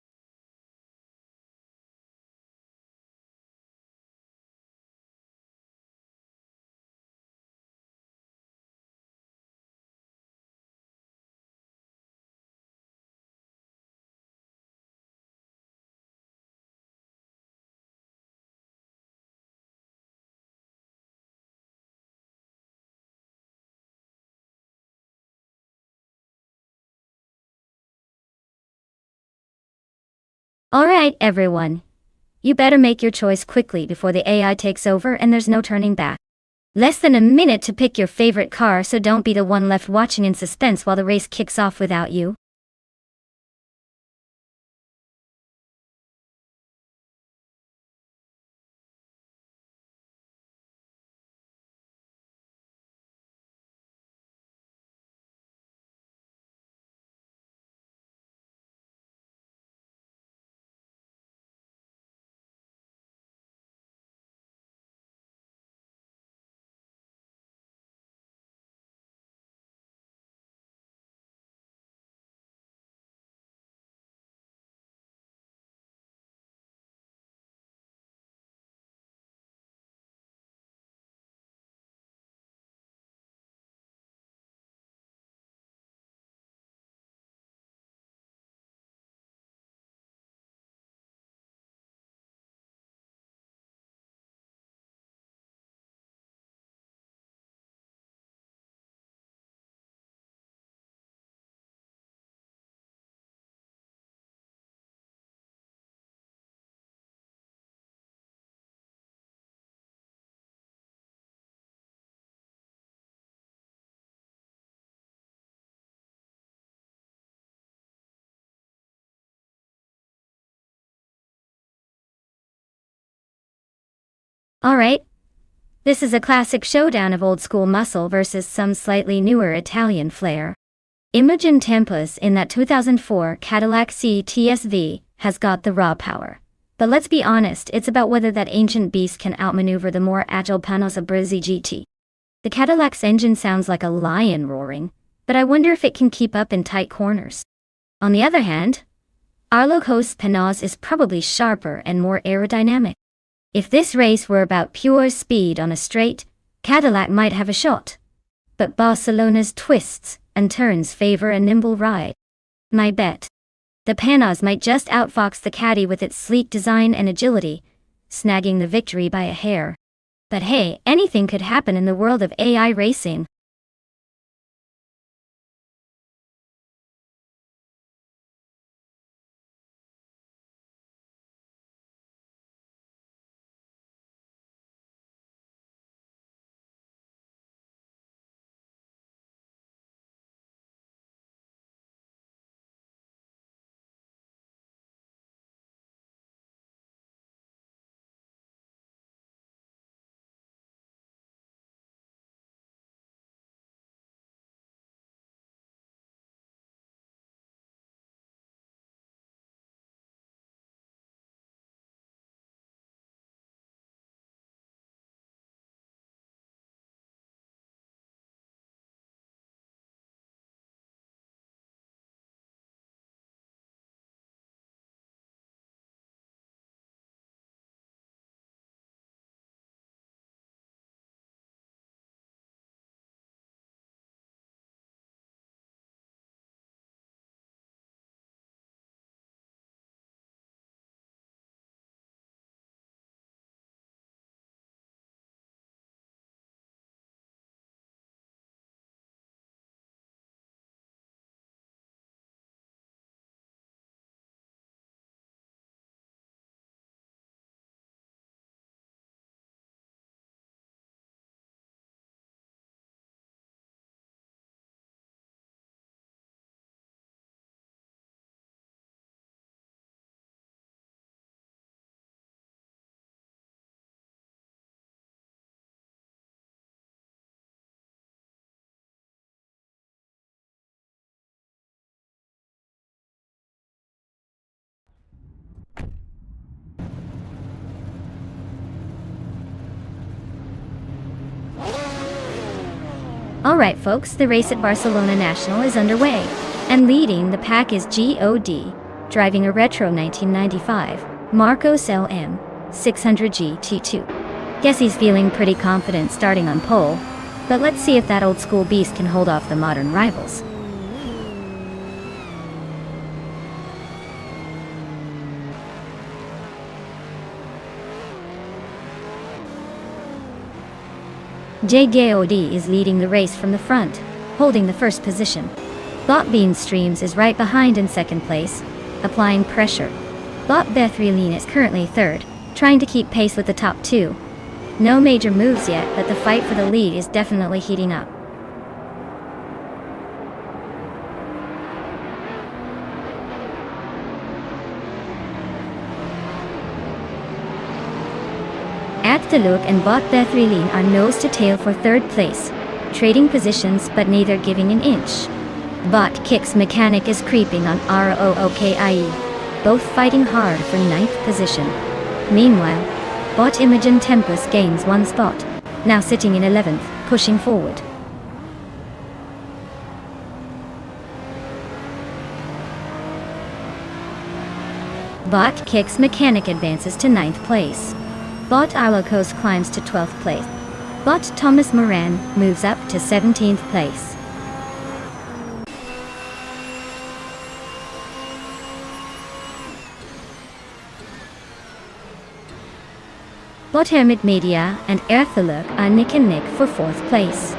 [SPEAKER 1] Alright, everyone. You better make your choice quickly before the AI takes over and there's no turning back. Less than a minute to pick your favorite car, so don't be the one left watching in suspense while the race kicks off without you. Alright, this is a classic showdown of old school muscle versus some slightly newer Italian flair. Imogen Tempest in that 2004 Cadillac CTS-V has got the raw power. But let's be honest, it's about whether that ancient beast can outmaneuver the more agile Panos Abruzzi GT. The Cadillac's engine sounds like a lion roaring, but I wonder if it can keep up in tight corners. On the other hand, Arloco's Panos is probably sharper and more aerodynamic. If this race were about pure speed on a straight, Cadillac might have a shot. But Barcelona's twists and turns favor a nimble ride. My bet. The Panos might just outfox the Caddy with its sleek design and agility, snagging the victory by a hair. But hey, anything could happen in the world of AI racing. Alright folks, the race at Barcelona National is underway, and leading the pack is God, driving a retro 1995 Marcos LM 600 GT2. Guess he's feeling pretty confident starting on pole, but let's see if that old school beast can hold off the modern rivals. God is leading the race from the front, holding the first position. Bot Bean Streams is right behind in second place, applying pressure. Bot Bethrylene is currently third, trying to keep pace with the top two. No major moves yet, but the fight for the lead is definitely heating up. Actaluk and Bot Bethrylene are nose to tail for third place, trading positions but neither giving an inch. Bot Kicks Mechanic is creeping on Rookie, both fighting hard for ninth position. Meanwhile, Bot Imogen Tempus gains one spot, now sitting in 11th, pushing forward. Bot Kicks Mechanic advances to 9th place. Bot Alokos climbs to 12th place. Bot Thomas Moran moves up to 17th place. Bot Hermit Media and Erthaluk are neck and neck for 4th place.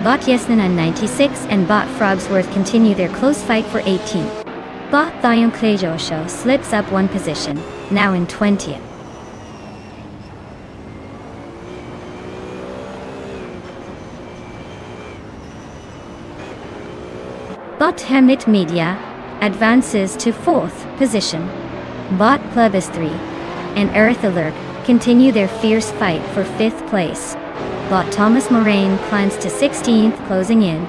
[SPEAKER 1] Bot Yesnana 96 and Bot Frogsworth continue their close fight for 18th. Bot Thion Klejosho slips up one position, now in 20th. Bot Hermit Media advances to 4th position. Bot Plebis 3 and Erthalurk continue their fierce fight for 5th place. Bot Thomas Moraine climbs to 16th, closing in.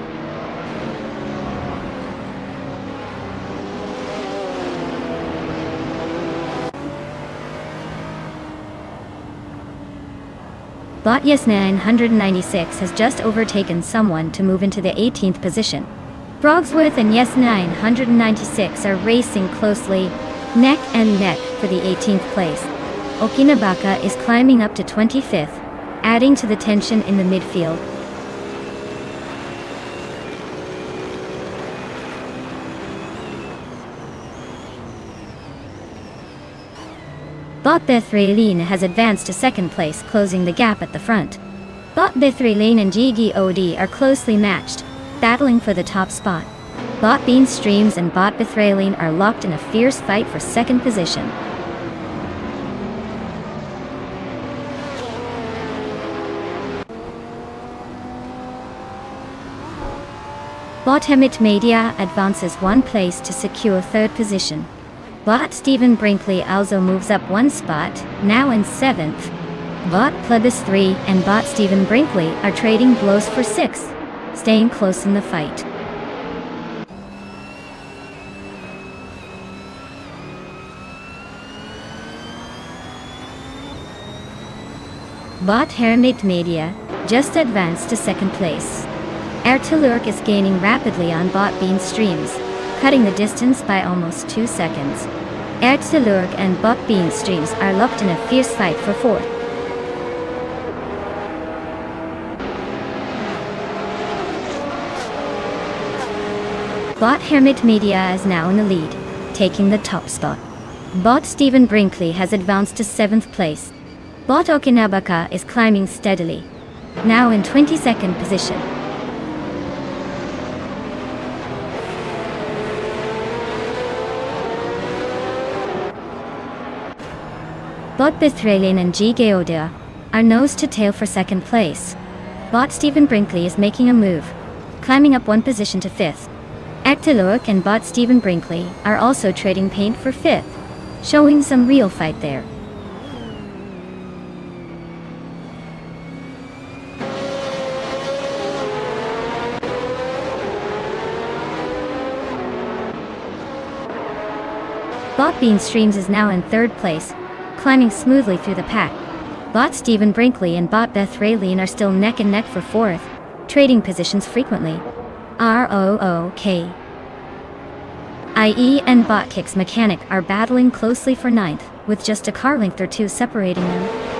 [SPEAKER 1] Bot Yes 996 has just overtaken someone to move into the 18th position. Frogsworth and Yes 996 are racing closely, neck and neck for the 18th place. Okinabaka is climbing up to 25th, adding to the tension in the midfield. Bot Bethrylene has advanced to 2nd place, closing the gap at the front. Bot Bethrylene and God are closely matched, battling for the top spot. Bot Bean Streams and Bot Bethrylene are locked in a fierce fight for 2nd position. Bot Hemit Media advances one place to secure 3rd position. Bot Stephen Brinkley also moves up one spot, now in 7th. Bot Plebis 3 and Bot Stephen Brinkley are trading blows for 6th, staying close in the fight. Bot Hermit Media just advanced to 2nd place. Ertalurk is gaining rapidly on Bot Bean Streams, cutting the distance by almost 2 seconds. Ertalurk and Bot Bean Streams are locked in a fierce fight for 4th. Bot Hermit Media is now in the lead, taking the top spot. Bot Stephen Brinkley has advanced to 7th place. Bot Okinabaka is climbing steadily, now in 22nd position. Bot Bethrylene and God are nose to tail for 2nd place. Bot Stephen Brinkley is making a move, climbing up one position to 5th. Actalurk and Bot Stephen Brinkley are also trading paint for 5th, showing some real fight there. Bot Bean Streams is now in 3rd place, climbing smoothly through the pack. Bot Stephen Brinkley and Bot Bethrylene are still neck and neck for 4th, trading positions frequently. ROOK. IE and Botkick's mechanic are battling closely for ninth, with just a car length or two separating them.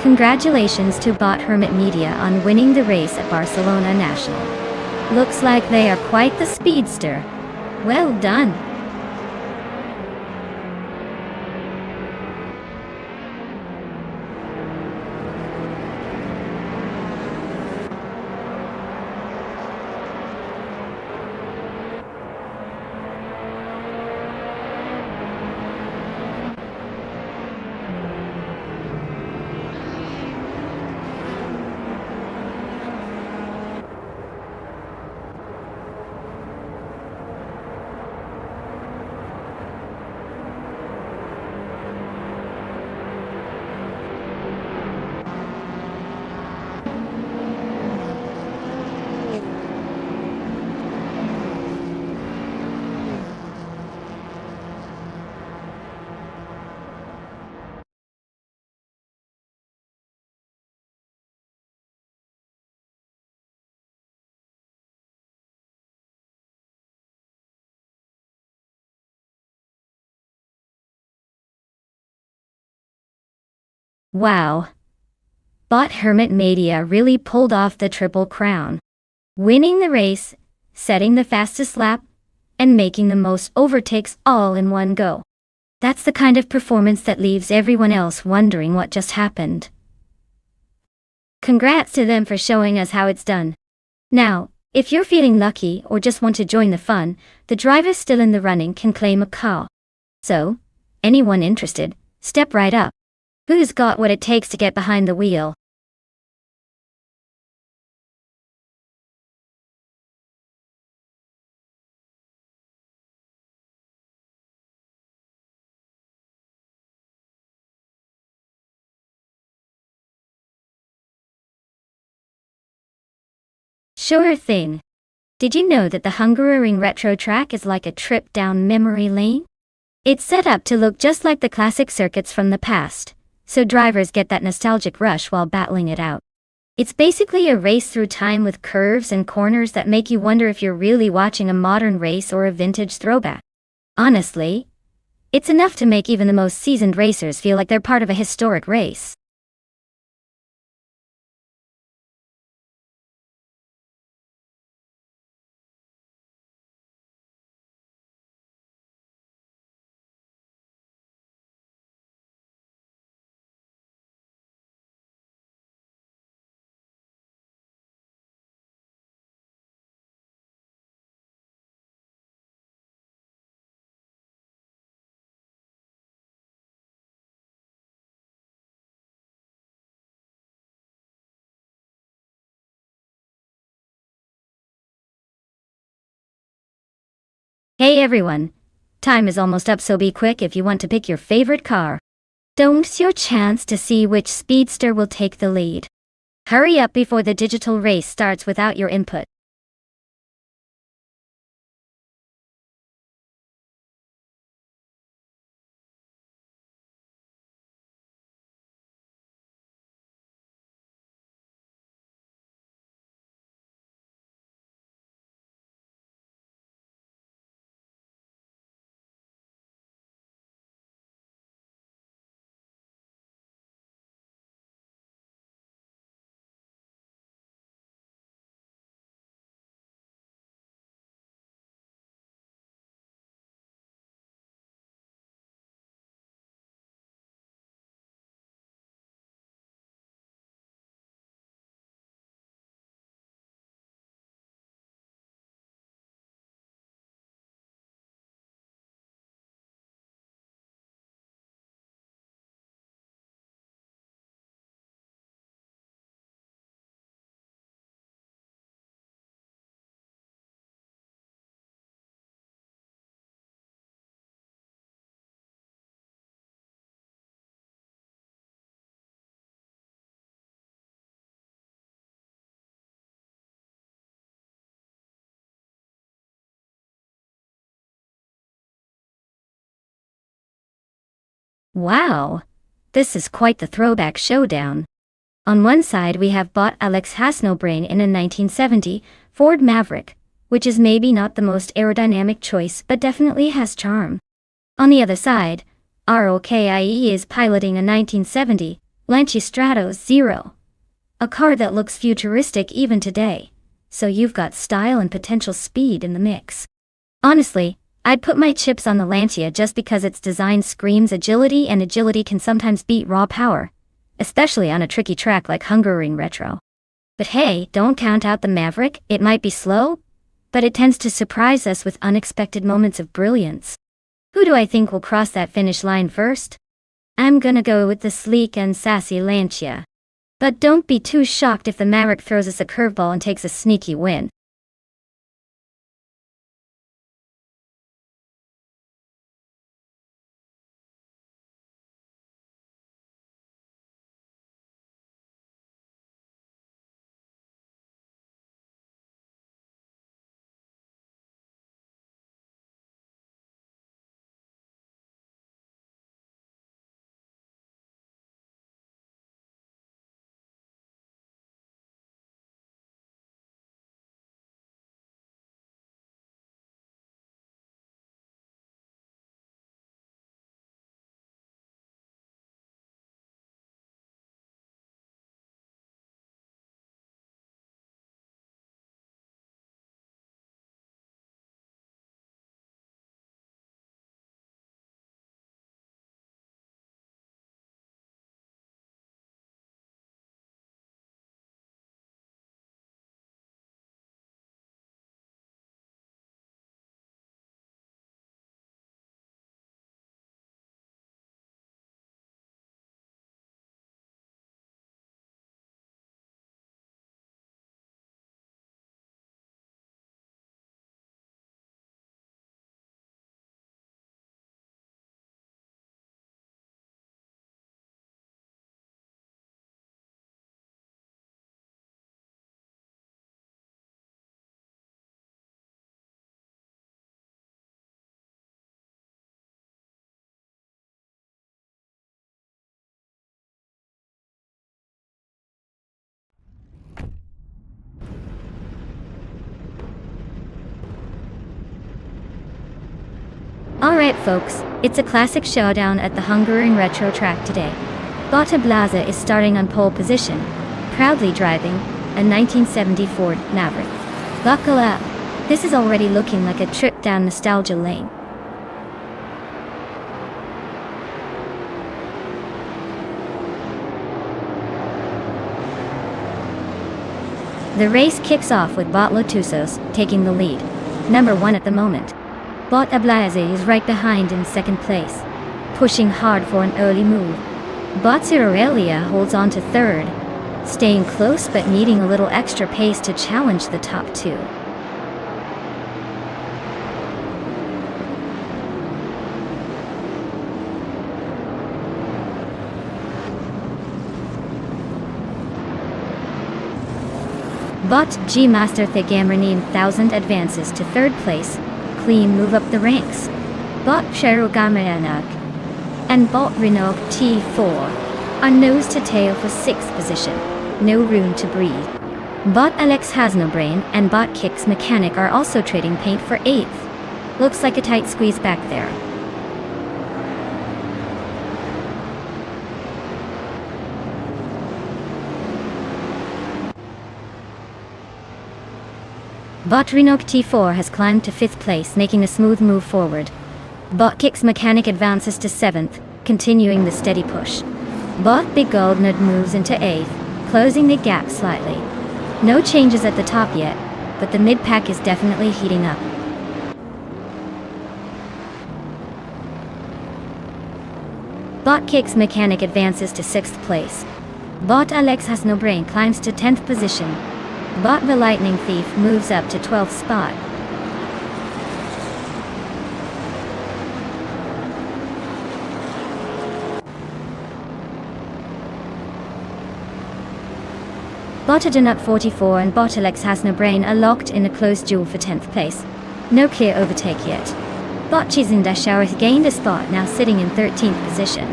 [SPEAKER 1] Congratulations to Bot Hermit Media on winning the race at Barcelona National. Looks like they are quite the speedster. Well done. Wow. Bot Hermit Media really pulled off the Triple Crown. Winning the race, setting the fastest lap, and making the most overtakes all in one go. That's the kind of performance that leaves everyone else wondering what just happened. Congrats to them for showing us how it's done. Now, if you're feeling lucky or just want to join the fun, the drivers still in the running can claim a car. So, anyone interested, step right up. Who's got what it takes to get behind the wheel? Sure thing. Did you know that the Hungaroring retro track is like a trip down memory lane? It's set up to look just like the classic circuits from the past, so drivers get that nostalgic rush while battling it out. It's basically a race through time with curves and corners that make you wonder if you're really watching a modern race or a vintage throwback. Honestly, it's enough to make even the most seasoned racers feel like they're part of a historic race. Hey everyone! Time is almost up, so be quick if you want to pick your favorite car. Don't miss your chance to see which speedster will take the lead. Hurry up before the digital race starts without your input. Wow! This is quite the throwback showdown. On one side we have bot Alex Hasselbrain in a 1970 Ford Maverick, which is maybe not the most aerodynamic choice but definitely has charm. On the other side, ROKIE is piloting a 1970 Lancia Stratos Zero, a car that looks futuristic even today, so you've got style and potential speed in the mix. Honestly, I'd put my chips on the Lancia just because its design screams agility, and agility can sometimes beat raw power, especially on a tricky track like Hungaroring Retro. But hey, don't count out the Maverick. It might be slow, but it tends to surprise us with unexpected moments of brilliance. Who do I think will cross that finish line first? I'm gonna go with the sleek and sassy Lancia. But don't be too shocked if the Maverick throws us a curveball and takes a sneaky win. Alright folks, it's a classic showdown at the Hungaroring Retro track today. Bota Blaza is starting on pole position, proudly driving a 1970 Ford Maverick. Buckle up, this is already looking like a trip down nostalgia lane. The race kicks off with Bot Lotusos taking the lead, number 1 at the moment. Bot Ablaze is right behind in second place, pushing hard for an early move. Bot Cirelia holds on to third, staying close but needing a little extra pace to challenge the top two. Bot G Master Thegamranin 1000 advances to third place, clean move up the ranks. Bot Cherugamayanak and Bot Renault T4 are nose to tail for 6th position, no room to breathe. Bot Alex Hasselbrain and Bot Kicks Mechanic are also trading paint for 8th. Looks like a tight squeeze back there. Bot Renault T4 has climbed to 5th place, making a smooth move forward. Bot Kicks Mechanic advances to 7th, continuing the steady push. Bot Big Goldnut moves into 8th, closing the gap slightly. No changes at the top yet, but the mid-pack is definitely heating up. Bot Kicks Mechanic advances to 6th place. Bot Alex Hasselbrain climbs to 10th position. Bot the Lightning Thief moves up to 12th spot. Bot Adenut 44 and Bot Alex Hasselbrain are locked in a close duel for 10th place. No clear overtake yet. Bot Chizindasharith gained a spot, now sitting in 13th position.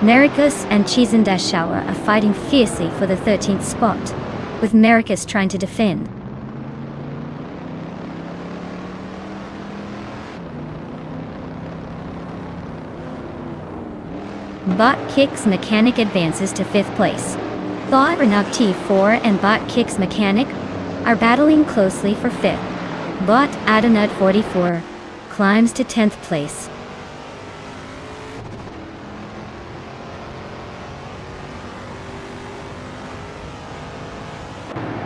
[SPEAKER 1] Mericus and Chiesendaschauer are fighting fiercely for the 13th spot, with Mericus trying to defend. Bot Kicks Mechanic advances to 5th place. Bot Renault T4 and Bot Kicks Mechanic are battling closely for 5th. Bot Adonut 44 climbs to 10th place.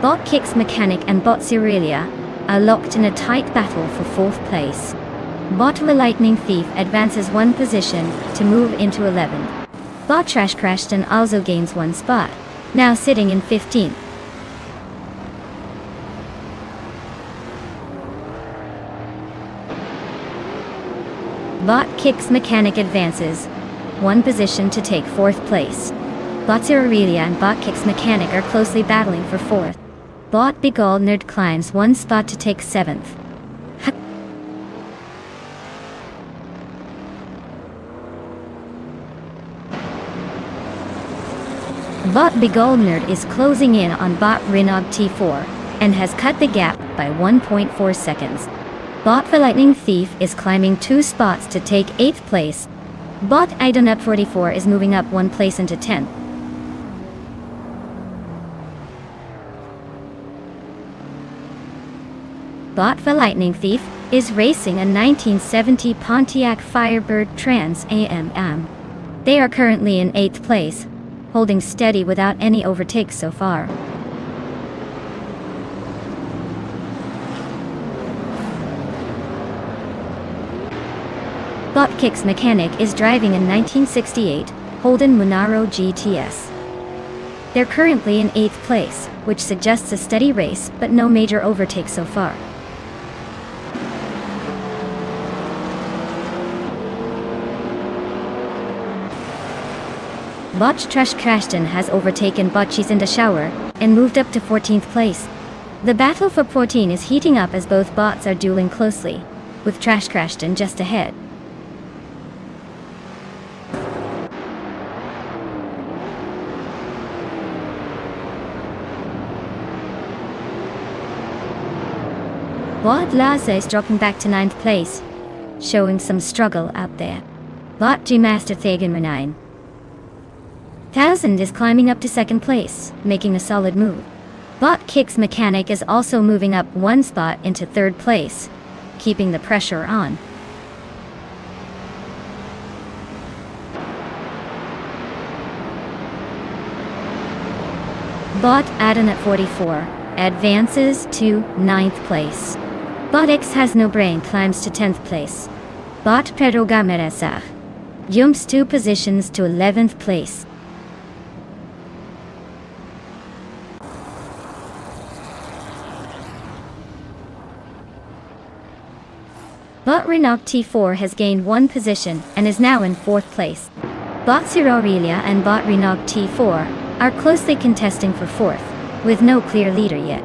[SPEAKER 1] Bot Kicks Mechanic and Bot Cerealia are locked in a tight battle for 4th place. Bot the Lightning Thief advances 1 position to move into 11th. Bot Trash Crashton also gains 1 spot, now sitting in 15th. Bot Kicks Mechanic advances 1 position to take 4th place. Bot Cerealia and Bot Kicks Mechanic are closely battling for 4th. Bot Begald Nerd climbs 1 spot to take 7th. Bot Begald Nerd is closing in on Bot Renault T4 and has cut the gap by 1.4 seconds. Bot the Lightning Thief is climbing 2 spots to take 8th place. Bot Idonut 44 is moving up 1 place into 10th. Bot the Lightning Thief is racing a 1970 Pontiac Firebird Trans Am. They are currently in 8th place, holding steady without any overtakes so far. Bot Kicks Mechanic is driving a 1968 Holden Monaro GTS. They're currently in 8th place, which suggests a steady race but no major overtakes so far. Bot Trash Crashton has overtaken Bot Chiesendaschauer and moved up to 14th place. The battle for 14 is heating up as both bots are dueling closely, with Trash Crashton just ahead. Bot Laza is dropping back to 9th place, showing some struggle out there. Bot G-Master Thagan 9 1000 is climbing up to 2nd place, making a solid move. Bot Kicks Mechanic is also moving up 1 spot into 3rd place, keeping the pressure on. Bot Adonut 44 advances to 9th place. Bot X has no brain climbs to 10th place. Bot Pedro Gameresa jumps 2 positions to 11th place. Bot Renault T4 has gained 1 position and is now in 4th place. Bot Cerealia and Bot Renault T4 are closely contesting for 4th, with no clear leader yet.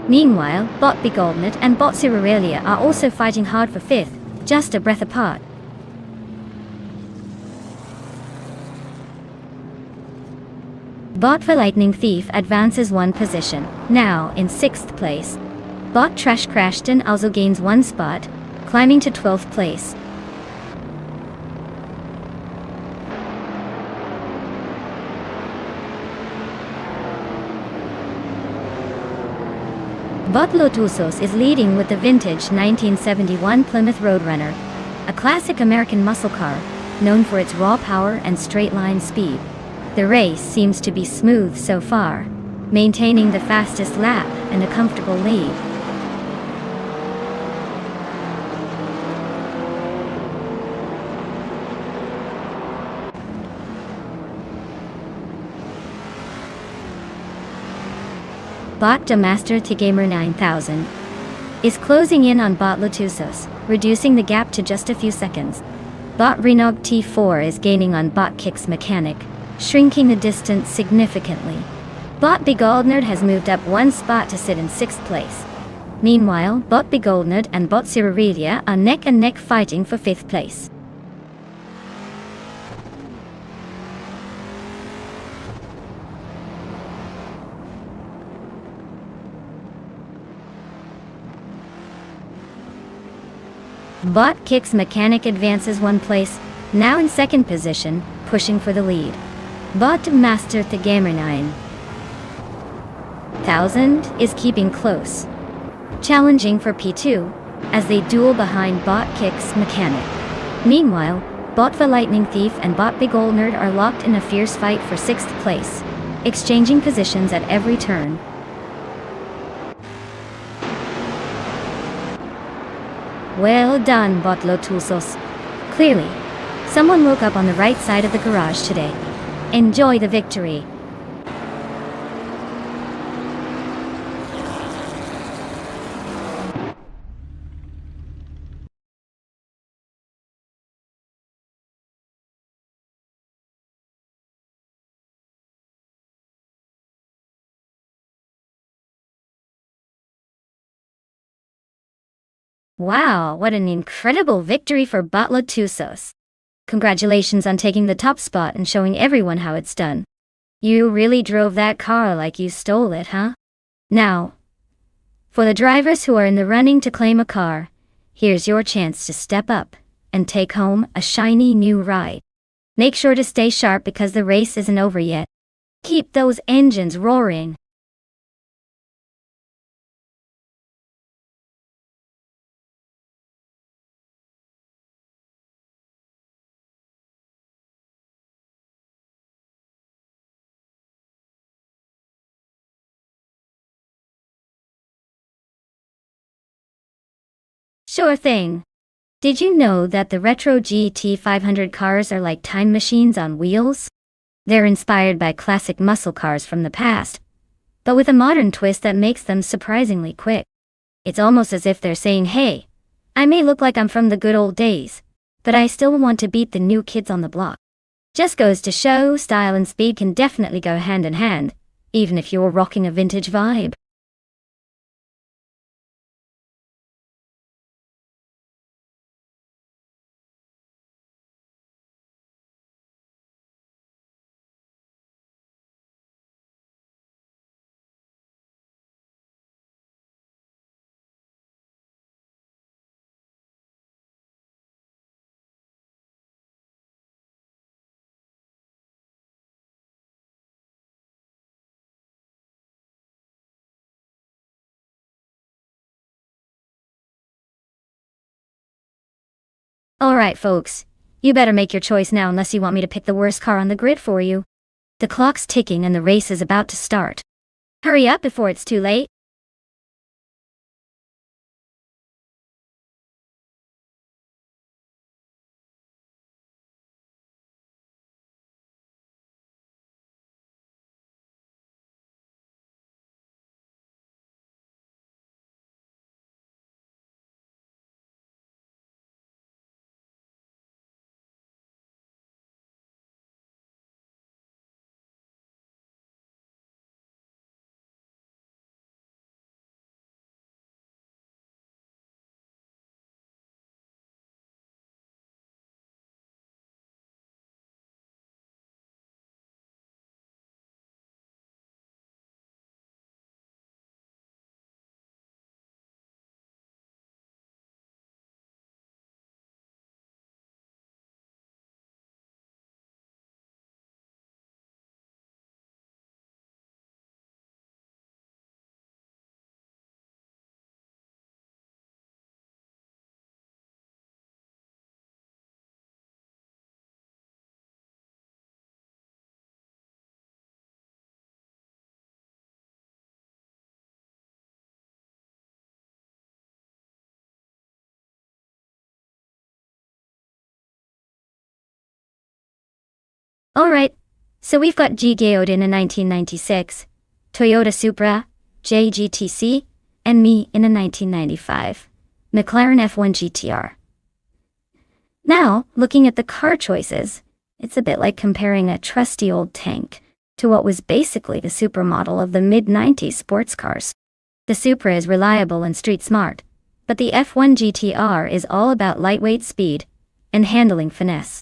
[SPEAKER 1] Meanwhile, Bot Begaldnet and Bot Cerealia are also fighting hard for 5th, just a breath apart. Bot the Lightning Thief advances 1 position, now in 6th place. Bot Trash Crashton also gains 1 spot, climbing to 12th place. Bot Lotusos is leading with the vintage 1971 Plymouth Roadrunner, a classic American muscle car, known for its raw power and straight-line speed. The race seems to be smooth so far, maintaining the fastest lap and a comfortable lead. Bot Demaster T-Gamer 9000 is closing in on Bot Lotusos, reducing the gap to just a few seconds. Bot Renault T4 is gaining on Bot Kicks Mechanic, shrinking the distance significantly. Bot Begaldnerd has moved up 1 spot to sit in 6th place. Meanwhile, Bot Begaldnerd and Bot Cerealia are neck and neck fighting for 5th place. Bot Kicks mechanic advances one place, now in second position, pushing for the lead. Bot Master the Gamer 9000 is keeping close, challenging for P2, as they duel behind Bot Kicks mechanic. Meanwhile, Bot the Lightning Thief and Bot Big Ol' Nerd are locked in a fierce fight for 6th place, exchanging positions at every turn. Well done, Bot Lotusos. Clearly, someone woke up on the right side of the garage today. Enjoy the victory. Wow, what an incredible victory for Bot Lotusos. Congratulations on taking the top spot and showing everyone how it's done. You really drove that car like you stole it, huh? Now, for the drivers who are in the running to claim a car, here's your chance to step up and take home a shiny new ride. Make sure to stay sharp because the race isn't over yet. Keep those engines roaring. Sure thing. Did you know that the retro GT500 cars are like time machines on wheels? They're inspired by classic muscle cars from the past, but with a modern twist that makes them surprisingly quick. It's almost as if they're saying, hey, I may look like I'm from the good old days, but I still want to beat the new kids on the block. Just goes to show style and speed can definitely go hand in hand, even if you're rocking a vintage vibe. Alright folks, you better make your choice now unless you want me to pick the worst car on the grid for you. The clock's ticking and the race is about to start. Hurry up before it's too late. Alright, so we've got G Geode in a 1996, Toyota Supra, JGTC, and me in a 1995, McLaren F1 GTR. Now, looking at the car choices, it's a bit like comparing a trusty old tank to what was basically the supermodel of the mid-90s sports cars. The Supra is reliable and street smart, but the F1 GTR is all about lightweight speed and handling finesse.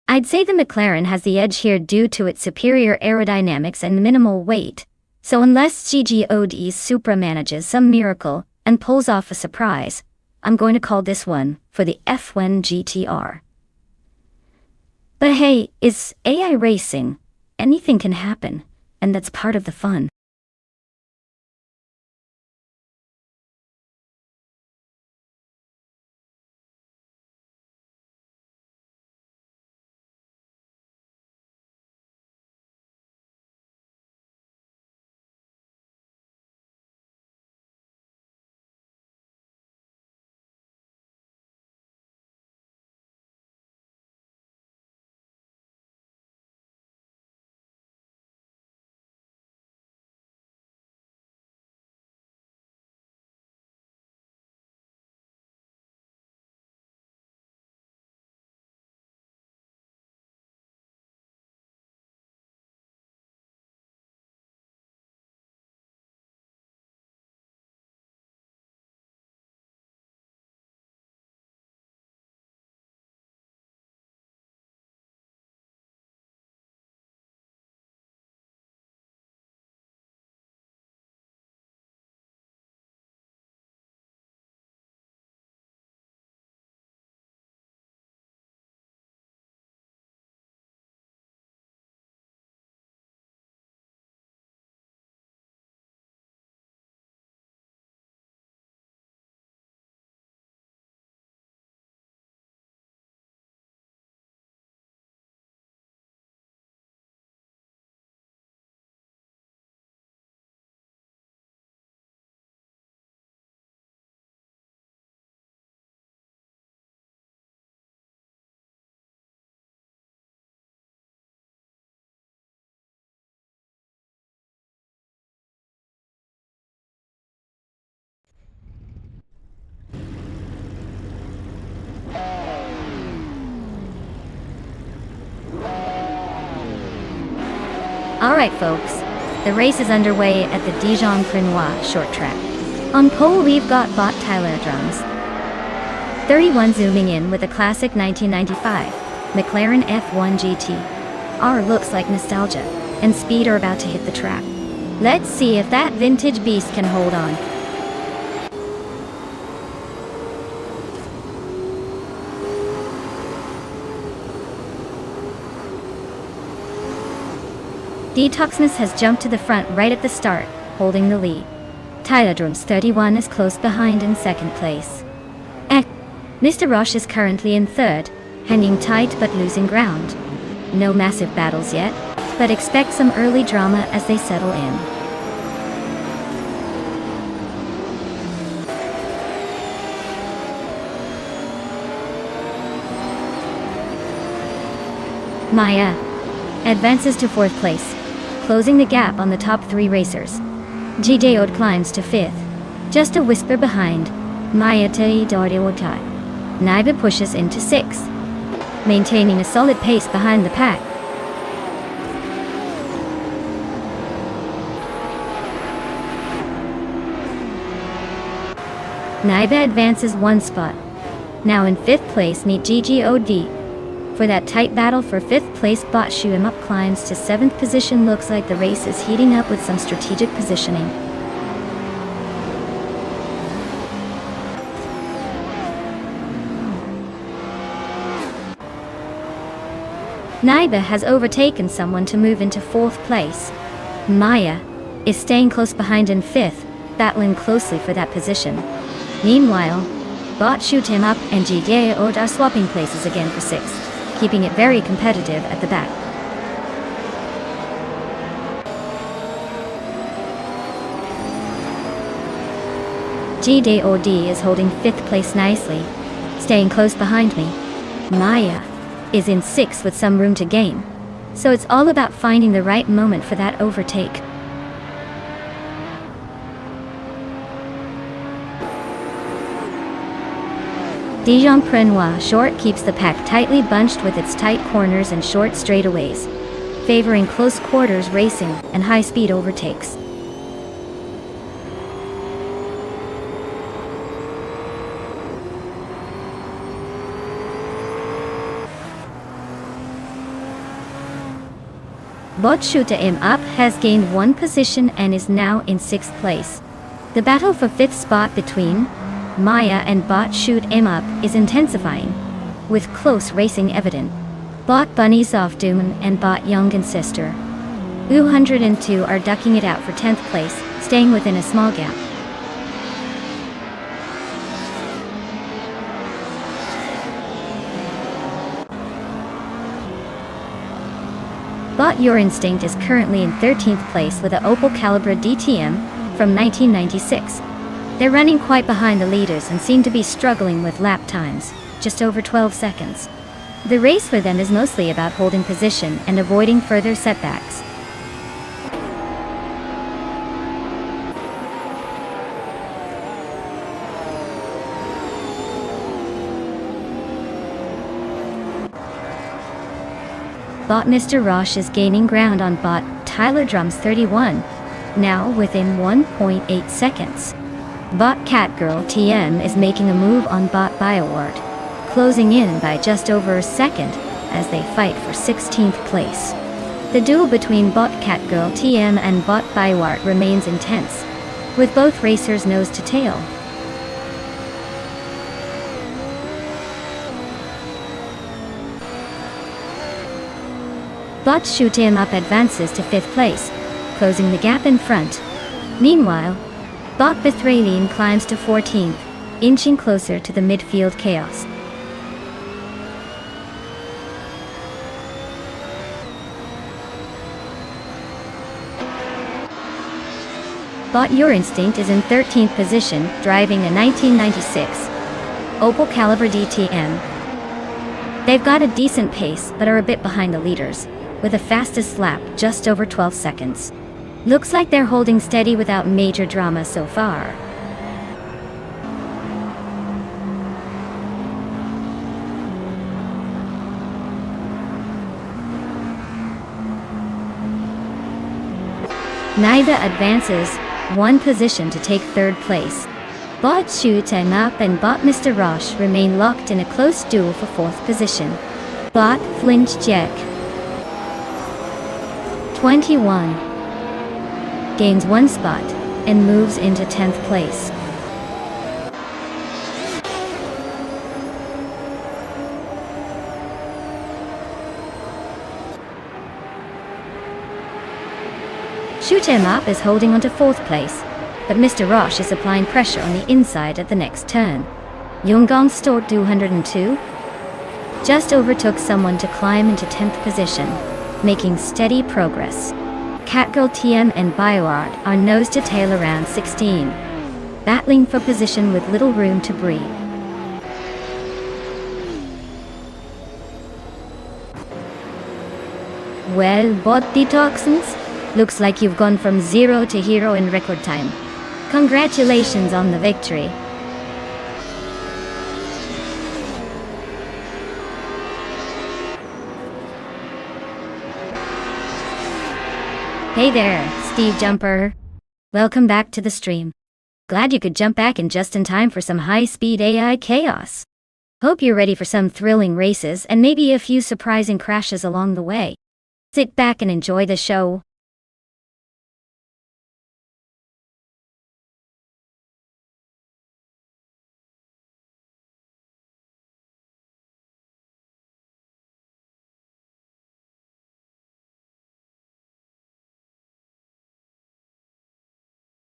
[SPEAKER 1] I'd say the McLaren has the edge here due to its superior aerodynamics and minimal weight, so unless GGOD's Supra manages some miracle and pulls off a surprise, I'm going to call this one for the F1 GTR. But hey, it's AI racing. Anything can happen, and that's part of the fun. Alright folks, the race is underway at the Dijon-Prenois short track. On pole we've got bot Tyler Drums. 31 zooming in with a classic 1995 McLaren F1 GT. R looks like nostalgia, and speed are about to hit the track. Let's see if that vintage beast can hold on. Detoxness has jumped to the front right at the start, holding the lead. Tyladrums 31 is close behind in second place. Mr. Roche is currently in third, hanging tight but losing ground. No massive battles yet, but expect some early drama as they settle in. Maya advances to fourth place, closing the gap on the top three racers. Gideod climbs to fifth, just a whisper behind. Maya Teidorewotai. Naiba pushes into sixth, maintaining a solid pace behind the pack. Naiba advances one spot. Now in fifth place meet GGOD. For that tight battle for fifth place, Bot Shoot Up climbs to seventh position. Looks like the race is heating up with some strategic positioning. Naiba has overtaken someone to move into fourth place. Maya is staying close behind in fifth, battling closely for that position. Meanwhile, Bot Shoot Him Up and Gideod are swapping places again for sixth, keeping it very competitive at the back. GDOD is holding fifth place nicely, staying close behind me. Maya is in sixth with some room to gain, so it's all about finding the right moment for that overtake. Dijon-Prenois short keeps the pack tightly bunched with its tight corners and short straightaways, favoring close quarters racing and high-speed overtakes. Bot Shoot Him Up has gained one position and is now in sixth place. The battle for fifth spot between Maya and Bot shoot 'em up is intensifying, with close racing evident. Bot bunnies off Doom and Bot young and sister. 202 are ducking it out for 10th place, staying within a small gap. Bot Your Instinct is currently in 13th place with a Opel Calibra DTM from 1996. They're running quite behind the leaders and seem to be struggling with lap times, just over 12 seconds. The race for them is mostly about holding position and avoiding further setbacks. Bot Mr. Roche is gaining ground on Bot Tyler Drums 31, now within 1.8 seconds. Bot Catgirl TM is making a move on Bot Biowart, closing in by just over a second as they fight for 16th place. The duel between Bot Catgirl TM and Bot Biowart remains intense, with both racers nose to tail. Bot Shoot 'Em Up advances to 5th place, closing the gap in front. Meanwhile, Bot Bethraline climbs to 14th, inching closer to the midfield chaos. Bot Your Instinct is in 13th position, driving a 1996 Opel Calibra DTM. They've got a decent pace, but are a bit behind the leaders, with the fastest lap just over 12 seconds. Looks like they're holding steady without major drama so far. Neither advances one position to take 3rd place. Bot Shoot 'Em Up and Bot Mr. Roche remain locked in a close duel for 4th position. Bot Flinch Jack 21 gains 1 spot and moves into 10th place. Shoot 'Em Up is holding on to 4th place, but Mr. Roche is applying pressure on the inside at the next turn. Yonggong Stort 202 just overtook someone to climb into 10th position, making steady progress. Catgirl TM and BioArt are nose to tail around 16, battling for position with little room to breathe. Well, Bot Detoxins, looks like you've gone from 0 to hero in record time. Congratulations on the victory. Hey there, Steve Jumper. Welcome back to the stream. Glad you could jump back in just in time for some high-speed AI chaos. Hope you're ready for some thrilling races and maybe a few surprising crashes along the way. Sit back and enjoy the show.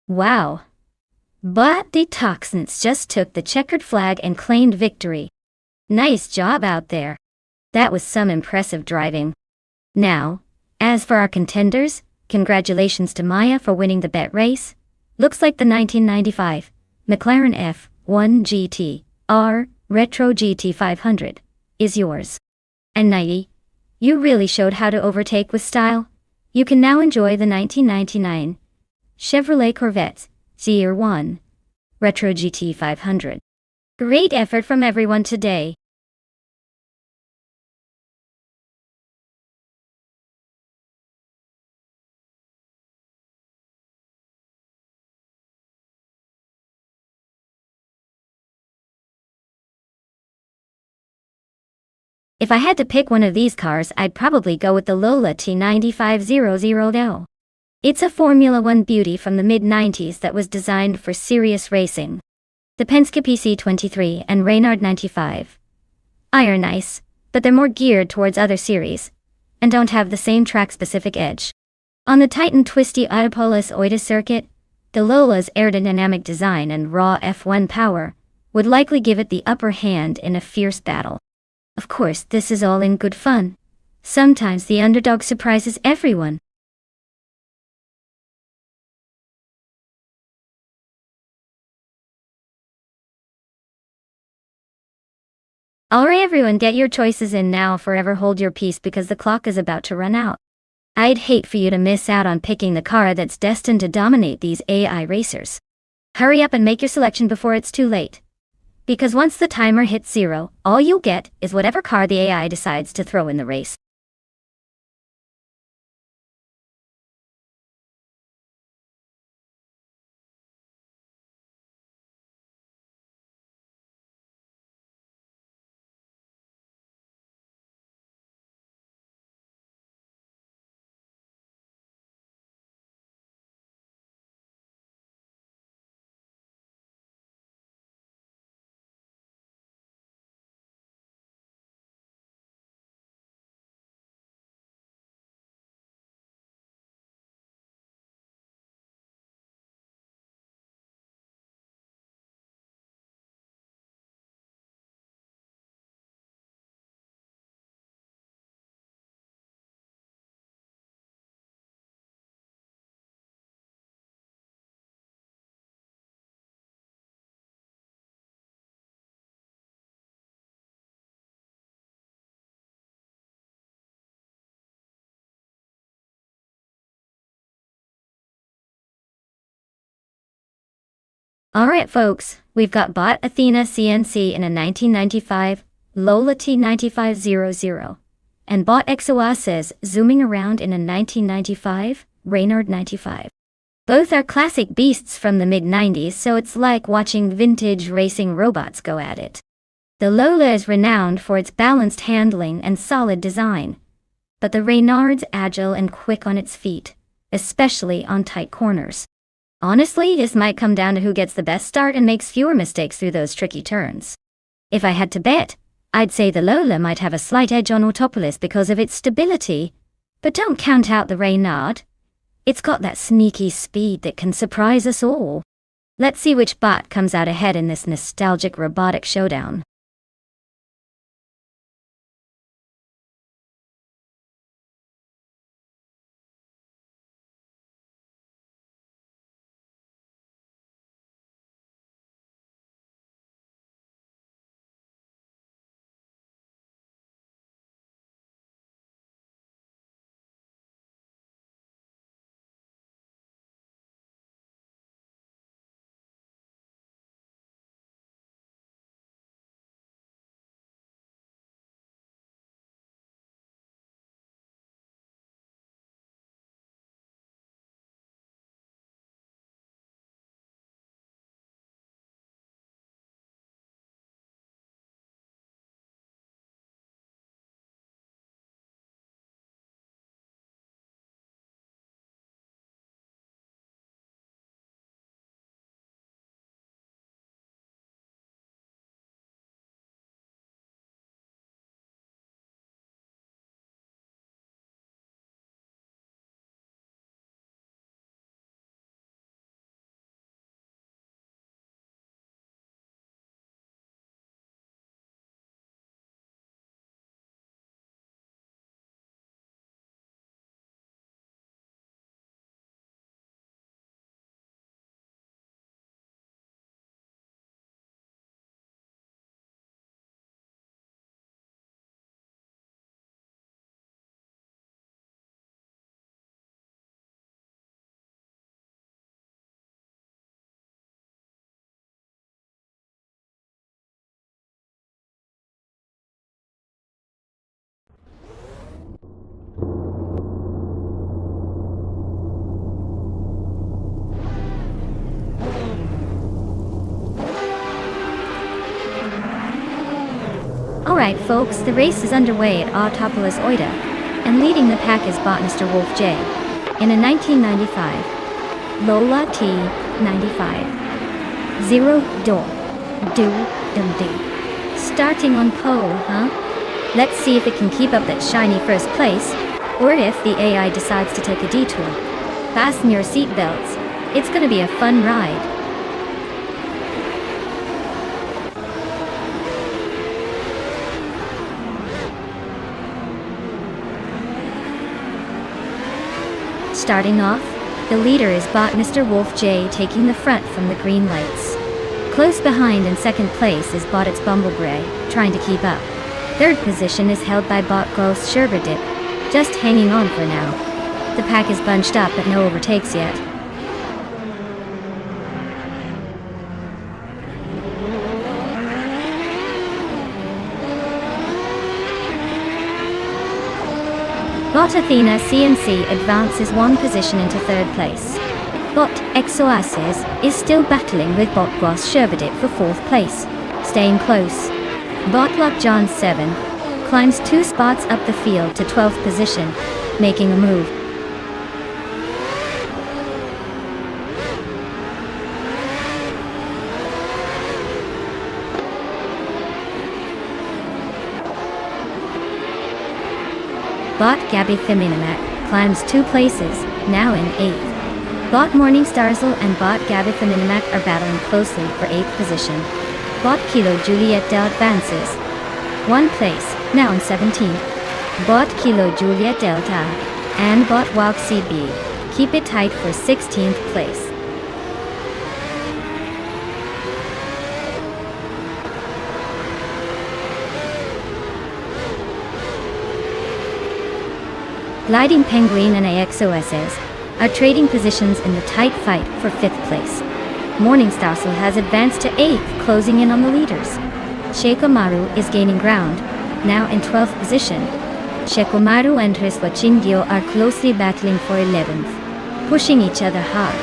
[SPEAKER 1] Wow. But the Toxins just took the checkered flag and claimed victory. Nice job out there. That was some impressive driving. Now, as for our contenders, congratulations to Maya for winning the bet race. Looks like the 1995 McLaren F1 GT R Retro GT 500 is yours. And Nighty, you really showed how to overtake with style. You can now enjoy the 1999 Chevrolet Corvette ZR1 Retro GT 500. Great effort from everyone today. If I had to pick one of these cars, I'd probably go with the Lola T9500L. It's a Formula One beauty from the mid-90s that was designed for serious racing. the Penske PC23 and Reynard 95. I are nice, but they're more geared towards other series, and don't have the same track-specific edge. On the tight and twisty Autopolis Oida circuit, the Lola's aerodynamic design and raw F1 power would likely give it the upper hand in a fierce battle. Of course, this is all in good fun. Sometimes the underdog surprises everyone. Alright everyone, get your choices in now, forever hold your peace because the clock is about to run out. I'd hate for you to miss out on picking the car that's destined to dominate these AI racers. Hurry up and make your selection before it's too late. Because once the timer hits 0, all you'll get is whatever car the AI decides to throw in the race. Alright folks, we've got Bot Athena CNC in a 1995 Lola T9500 and Bot Exoaces zooming around in a 1995 Reynard 95. Both are classic beasts from the mid-90s, so it's like watching vintage racing robots go at it. The Lola is renowned for its balanced handling and solid design, but the Reynard's agile and quick on its feet, especially on tight corners. Honestly, this might come down to who gets the best start and makes fewer mistakes through those tricky turns. If I had to bet, I'd say the Lola might have a slight edge on Autopolis because of its stability, but don't count out the Reynard. It's got that sneaky speed that can surprise us all. Let's see which bot comes out ahead in this nostalgic robotic showdown. Alright folks, the race is underway at Autopolis Oida, and leading the pack is bot Mr. Wolf J, in a 1995 Lola T95. Zero door. Do. Starting on pole, huh? Let's see if it can keep up that shiny first place, or if the AI decides to take a detour. Fasten your seatbelts. It's gonna be a fun ride. Starting off, the leader is bot Mr. Wolf J, taking the front from the green lights. Close behind in second place is bot It's Bumblebray, trying to keep up. Third position is held by bot Ghost Sherberdip, just hanging on for now. The pack is bunched up but no overtakes yet. Bot Athena CNC advances one position into third place. Bot Exoasis is still battling with bot Ghost Sherberdip for fourth place, staying close. Bot Luck John 7 climbs 2 spots up the field to 12th position, making a move. Bot Gabby Minimac climbs 2 places, now in 8th. Bot Morning Starsel and bot Gabby Minimac are battling closely for 8th position. Bot Kilo Juliet Del advances 1 place, now in 17th. Bot Kilo Juliet Delta and bot Walk CB keep it tight for 16th place. Gliding Penguin and AXOSS are trading positions in the tight fight for 5th place. Morning Starsel has advanced to 8th, closing in on the leaders. Shekomaru is gaining ground, now in 12th position. Shekomaru and Hriswachingyo are closely battling for 11th, pushing each other hard.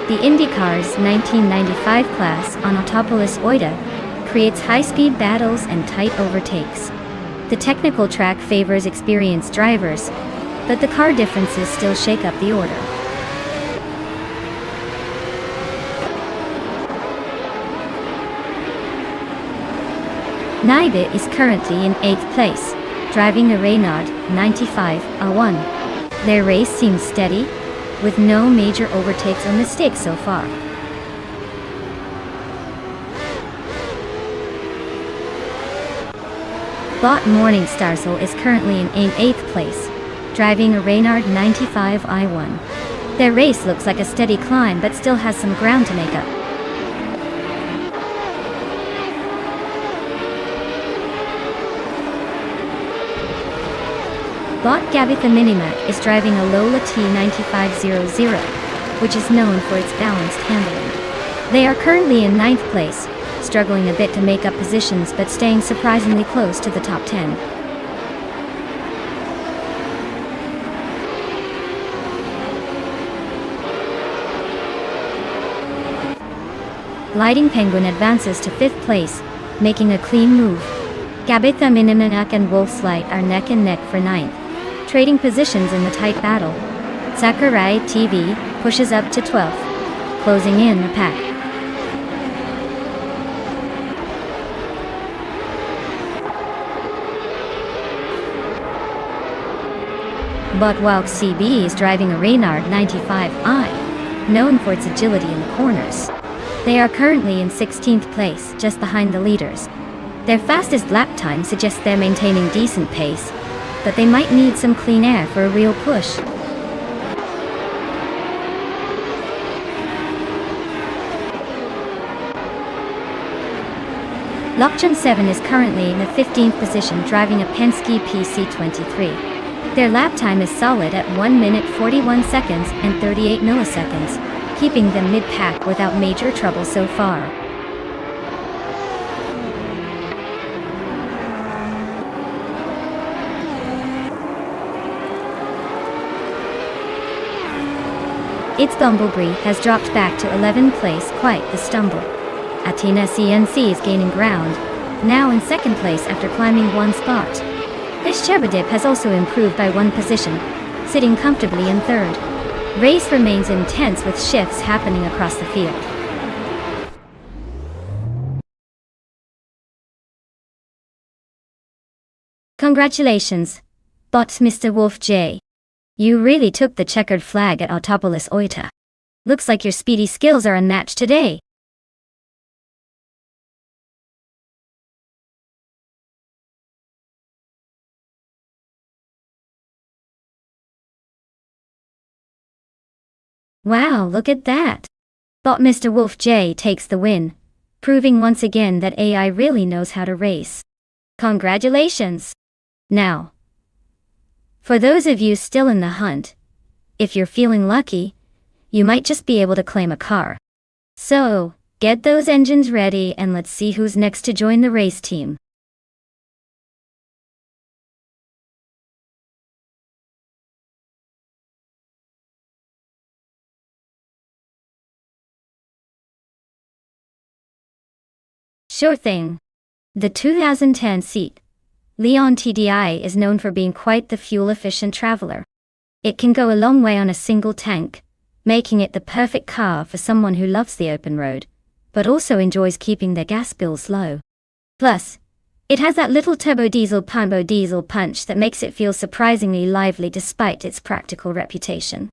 [SPEAKER 1] The IndyCar's 1995 class on Autopolis Oida creates high-speed battles and tight overtakes. The technical track favors experienced drivers, but the car differences still shake up the order. Naibit is currently in 8th place, driving a Reynard 95 A1. Their race seems steady, with no major overtakes or mistakes so far. Bot Morning Starsel is currently in 8th place, driving a Reynard 95 I1. Their race looks like a steady climb but still has some ground to make up. Bot Gabitha Minimac is driving a Lola T9500, which is known for its balanced handling. They are currently in 9th place, struggling a bit to make up positions but staying surprisingly close to the top 10. Gliding Penguin advances to 5th place, making a clean move. Gabitha Minimac and Wolfslight are neck and neck for 9th, trading positions in the tight battle. Sakurai TV pushes up to 12th, closing in the pack. But Walk CB is driving a Reynard 95i, known for its agility in the corners. They are currently in 16th place, just behind the leaders. Their fastest lap time suggests they're maintaining decent pace, but they might need some clean air for a real push. Lockjun 7 is currently in the 15th position, driving a Penske PC23. Their lap time is solid at 1 minute 41 seconds and 38 milliseconds, keeping them mid-pack without major trouble so far. Its Bumblebee has dropped back to 11th place, quite the stumble. Athena CNC is gaining ground, now in 2nd place after climbing 1 spot. This Chebedip has also improved by one position, sitting comfortably in third. Race remains intense with shifts happening across the field. Congratulations, bots Mr. Wolf J. You really took the checkered flag at Autopolis Oita. Looks like your speedy skills are unmatched today. Wow, look at that. Bot Mr. Wolf J takes the win, proving once again that AI really knows how to race. Congratulations! Now, for those of you still in the hunt, if you're feeling lucky, you might just be able to claim a car. So, get those engines ready and let's see who's next to join the race team. Sure thing. The 2010 seat, Leon TDI, is known for being quite the fuel-efficient traveler. It can go a long way on a single tank, making it the perfect car for someone who loves the open road, but also enjoys keeping their gas bills low. Plus, it has that little turbo diesel punch that makes it feel surprisingly lively despite its practical reputation.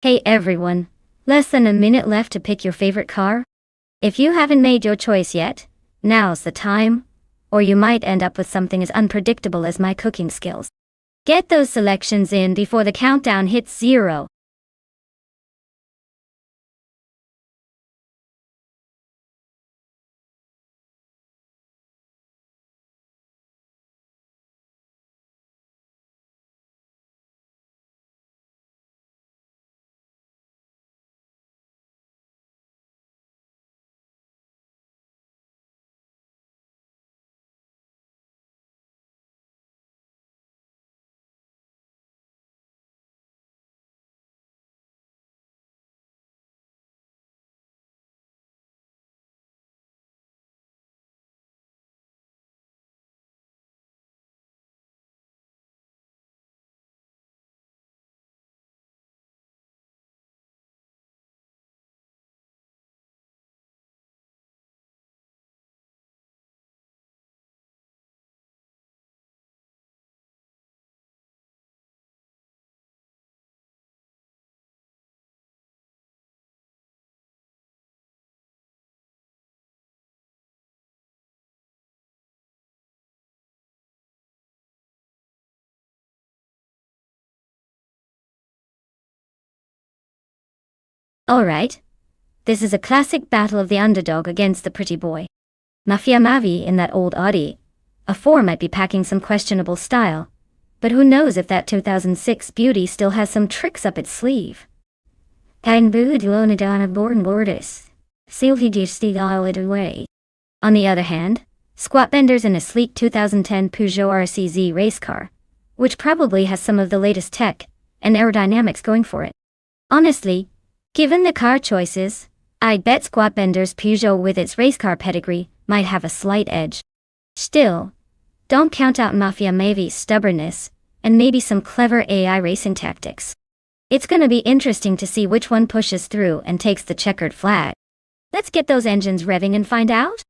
[SPEAKER 1] Hey everyone, less than a minute left to pick your favorite car? If you haven't made your choice yet, now's the time, or you might end up with something as unpredictable as my cooking skills. Get those selections in before the countdown hits 0. Alright. This is a classic battle of the underdog against the pretty boy. Mafia Mavi in that old Audi. A 4 might be packing some questionable style, but who knows if that 2006 beauty still has some tricks up its sleeve. Kein Budilonadana born Lourdes. Away. On the other hand, squat benders in a sleek 2010 Peugeot RCZ race car, which probably has some of the latest tech and aerodynamics going for it. Honestly, given the car choices, I'd bet squat benders Peugeot with its race car pedigree might have a slight edge. Still, don't count out Mafia Mavi's stubbornness and maybe some clever AI racing tactics. It's gonna be interesting to see which one pushes through and takes the checkered flag. Let's get those engines revving and find out.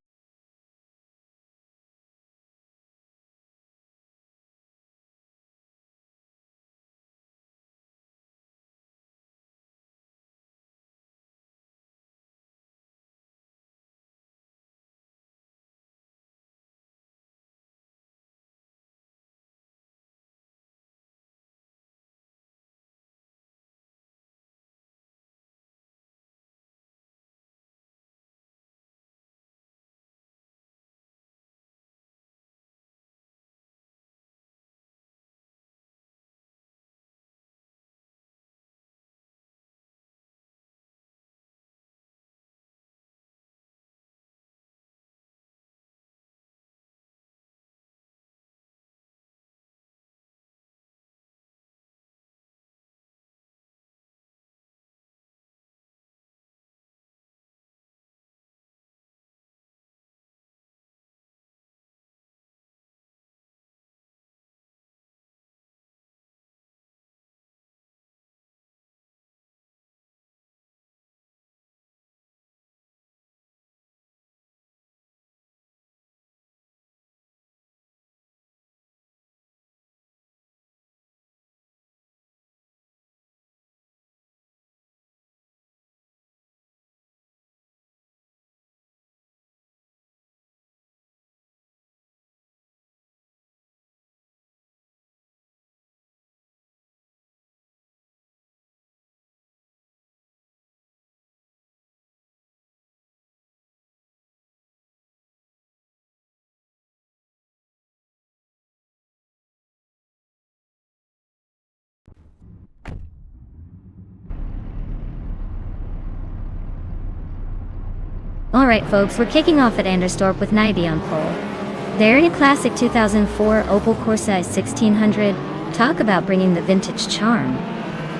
[SPEAKER 1] Alright folks, we're kicking off at Anderstorp with Nyby on pole. They're in a classic 2004 Opel Corsa 1600. Talk about bringing the vintage charm.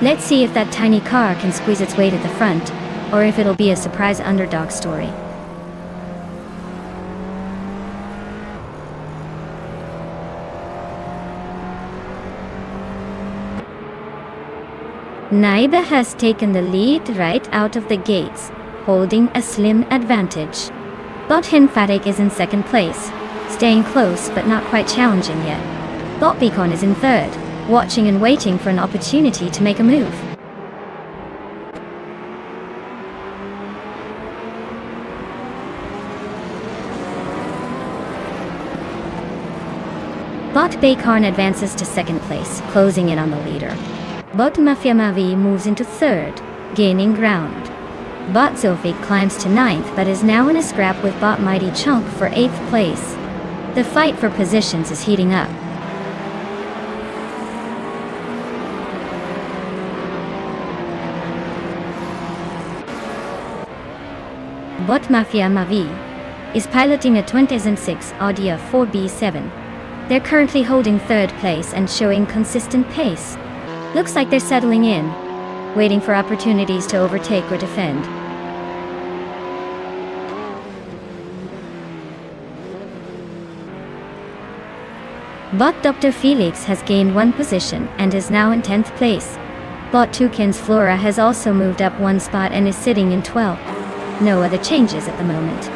[SPEAKER 1] Let's see if that tiny car can squeeze its weight at the front, or if it'll be a surprise underdog story. Nyby has taken the lead right out of the gates, holding a slim advantage. Bot Hinfatig is in second place, staying close but not quite challenging yet. Bot Beacon is in third, watching and waiting for an opportunity to make a move. Bot Beacon advances to second place, closing in on the leader. Bot Mafia Mavi moves into third, gaining ground. Bot Zofik climbs to ninth but is now in a scrap with Bot Mighty Chunk for 8th place. The fight for positions is heating up. Bot Mafia Mavi is piloting a 2006 Audi A4B7. They're currently holding third place and showing consistent pace. Looks like they're settling in, waiting for opportunities to overtake or defend. Bot Dr. Felix has gained one position and is now in 10th place. Bot Toucan's Flora has also moved up one spot and is sitting in 12th. No other changes at the moment.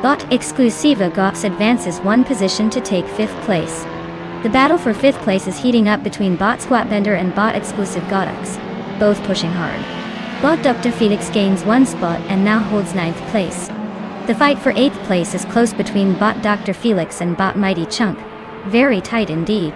[SPEAKER 1] Bot Exclusiva Gox advances one position to take 5th place. The battle for 5th place is heating up between Bot Squatbender and Bot Exclusive Godox, both pushing hard. Bot Dr. Felix gains one spot and now holds 9th place. The fight for 8th place is close between Bot Dr. Felix and Bot Mighty Chunk. Very tight indeed.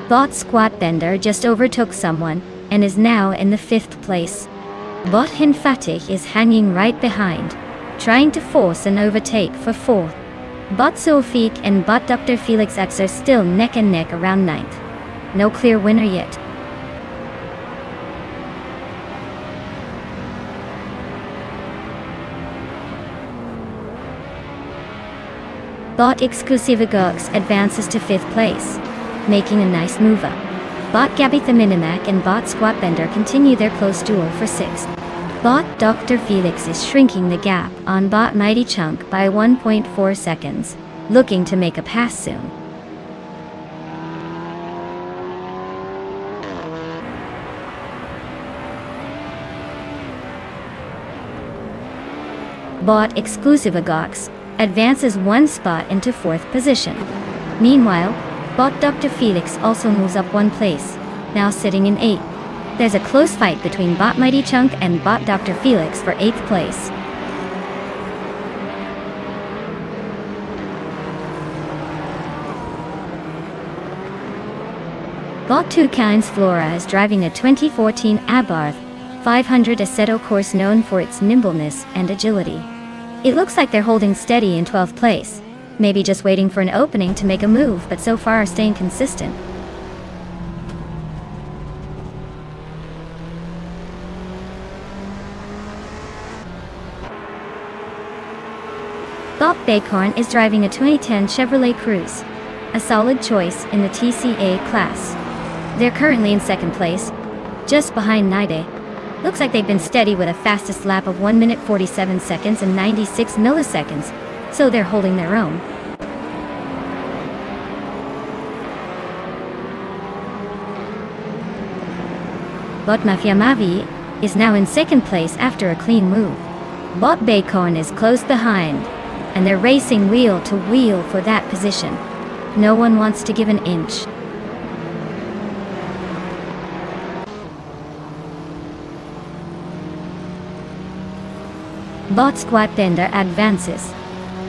[SPEAKER 1] Bot Squatbender just overtook someone, and is now in the 5th place. Bot Hinfatig is hanging right behind, trying to force an overtake for 4th. Bot Zofik and Bot Dr. Felix X are still neck and neck around 9th. No clear winner yet. Bot Exclusiva Gox advances to 5th place, making a nice move up. Bot Gabitha Minimac and Bot Squatbender continue their close duel for 6th. Bot Dr. Felix is shrinking the gap on Bot Mighty Chunk by 1.4 seconds, looking to make a pass soon. Bot Exclusiva Gox advances one spot into 4th position. Meanwhile, Bot Dr. Felix also moves up one place, now sitting in 8th. There's a close fight between Bot Mighty Chunk and Bot Dr. Felix for 8th place. Bot Toucan's Flora is driving a 2014 Abarth 500 Assetto course known for its nimbleness and agility. It looks like they're holding steady in 12th place. Maybe just waiting for an opening to make a move, but so far are staying consistent. Bot Beacon is driving a 2010 Chevrolet Cruze, a solid choice in the TCA class. They're currently in 2nd place, just behind Nyby. Looks like they've been steady with a fastest lap of 1 minute 47 seconds and 96 milliseconds, so they're holding their own. Bot Mafia Mavi is now in 2nd place after a clean move. Bot Beacon is close behind, and they're racing wheel to wheel for that position. No one wants to give an inch. Bot Squatbender advances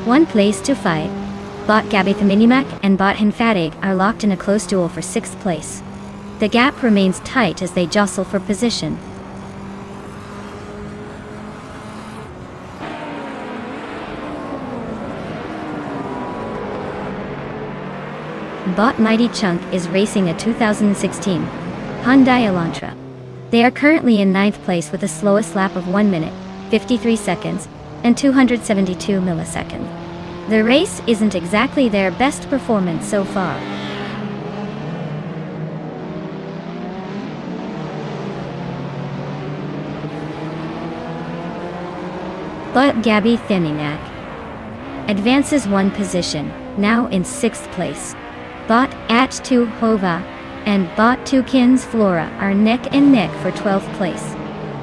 [SPEAKER 1] one place to 5. Bot Gabitha Minimac and Bot Hinfatig are locked in a close duel for 6th place. The gap remains tight as they jostle for position. Bot Mighty Chunk is racing a 2016 Hyundai Elantra. They are currently in 9th place with the slowest lap of 1 minute, 53 seconds, and 272 milliseconds. The race isn't exactly their best performance so far. But Gabby Theninak advances 1 position, now in 6th place. Bot at 2 Hova and Bot 2 Kins Flora are neck and neck for 12th place.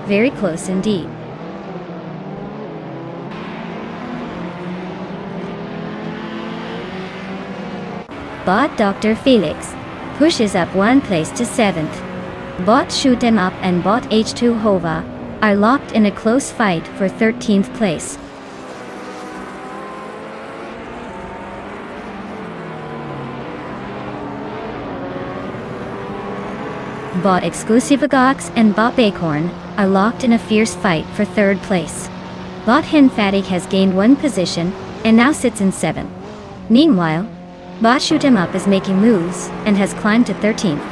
[SPEAKER 1] Very close indeed. Bot Dr. Felix pushes up 1 place to 7th. Bot Shoot 'em Up and Bot H2 Hova are locked in a close fight for 13th place. Bot Exclusivagox and Bot Bacorn are locked in a fierce fight for 3rd place. Bot Henfatic has gained 1 position and now sits in 7th. Meanwhile, Bot Shoot 'em Up is making moves and has climbed to 13th.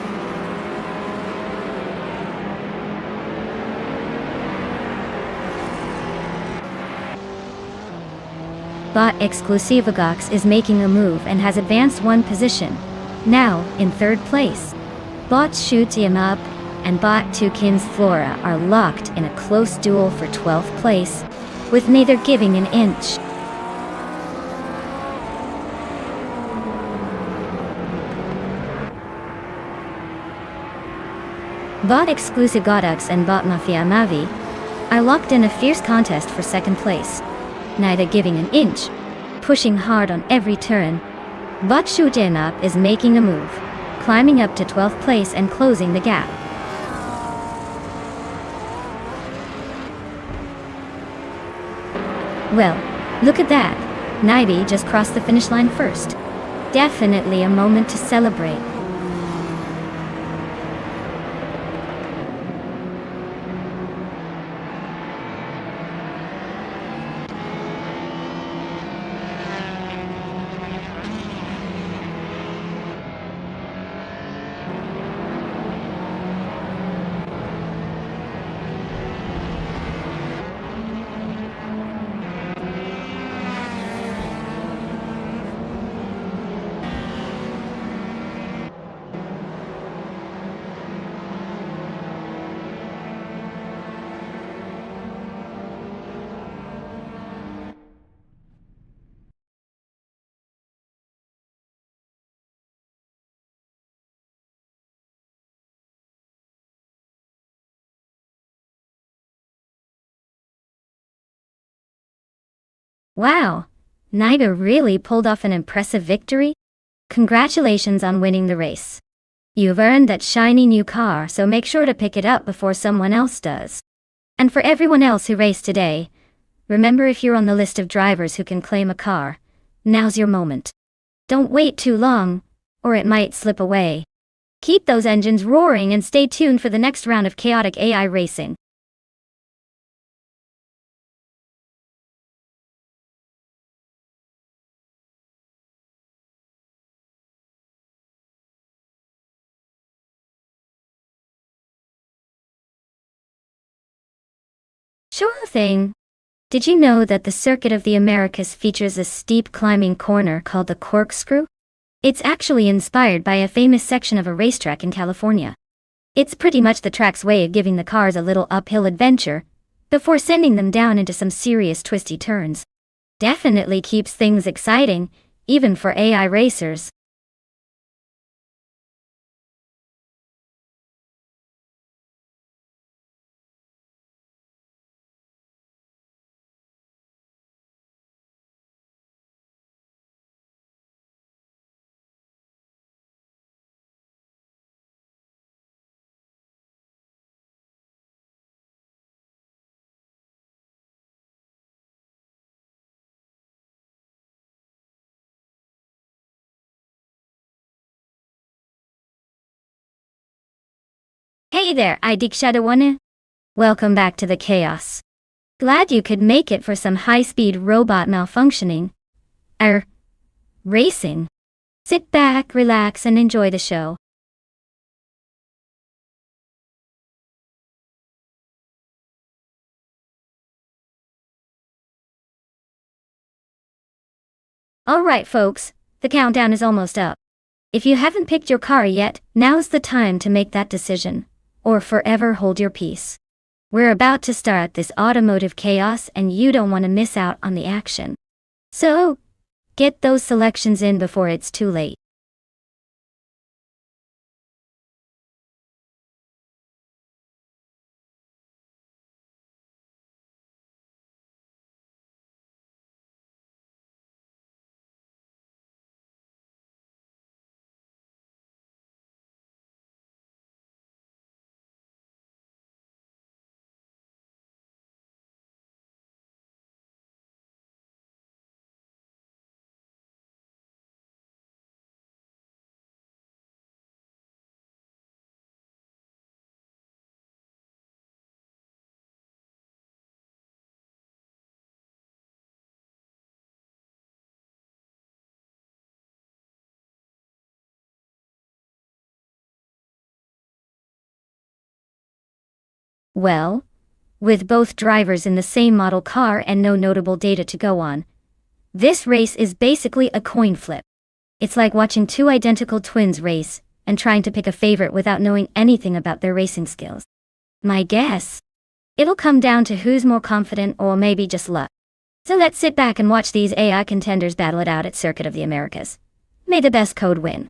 [SPEAKER 1] Bot Exclusivagox is making a move and has advanced 1 position, now in 3rd place. Bot Shoot 'em Up and Bot 2 Kins Flora are locked in a close duel for 12th place, with neither giving an inch. Bot Exclusive Godux and Bot Mafia Mavi are locked in a fierce contest for 2nd place, neither giving an inch, pushing hard on every turn. Bot Shoot 'em Up is making a move, climbing up to 12th place and closing the gap. Well, look at that. Naibi just crossed the finish line first. Definitely a moment to celebrate. Wow, Naiba really pulled off an impressive victory. Congratulations on winning the race. You've earned that shiny new car, so make sure to pick it up before someone else does. And for everyone else who raced today, remember, if you're on the list of drivers who can claim a car, now's your moment. Don't wait too long, or it might slip away. Keep those engines roaring and stay tuned for the next round of chaotic AI racing. Sure thing. Did you know that the Circuit of the Americas features a steep climbing corner called the Corkscrew? It's actually inspired by a famous section of a racetrack in California. It's pretty much the track's way of giving the cars a little uphill adventure, before sending them down into some serious twisty turns. Definitely keeps things exciting, even for AI racers. Hey there, Shadawana. Welcome back to the chaos. Glad you could make it for some high-speed robot malfunctioning. Racing. Sit back, relax, and enjoy the show. Alright folks, the countdown is almost up. If you haven't picked your car yet, now's the time to make that decision. Or forever hold your peace. We're about to start this automotive chaos and you don't want to miss out on the action. So, get those selections in before it's too late. Well, with both drivers in the same model car and no notable data to go on, this race is basically a coin flip. It's like watching two identical twins race and trying to pick a favorite without knowing anything about their racing skills. My guess? It'll come down to who's more confident or maybe just luck. So let's sit back and watch these AI contenders battle it out at Circuit of the Americas. May the best code win.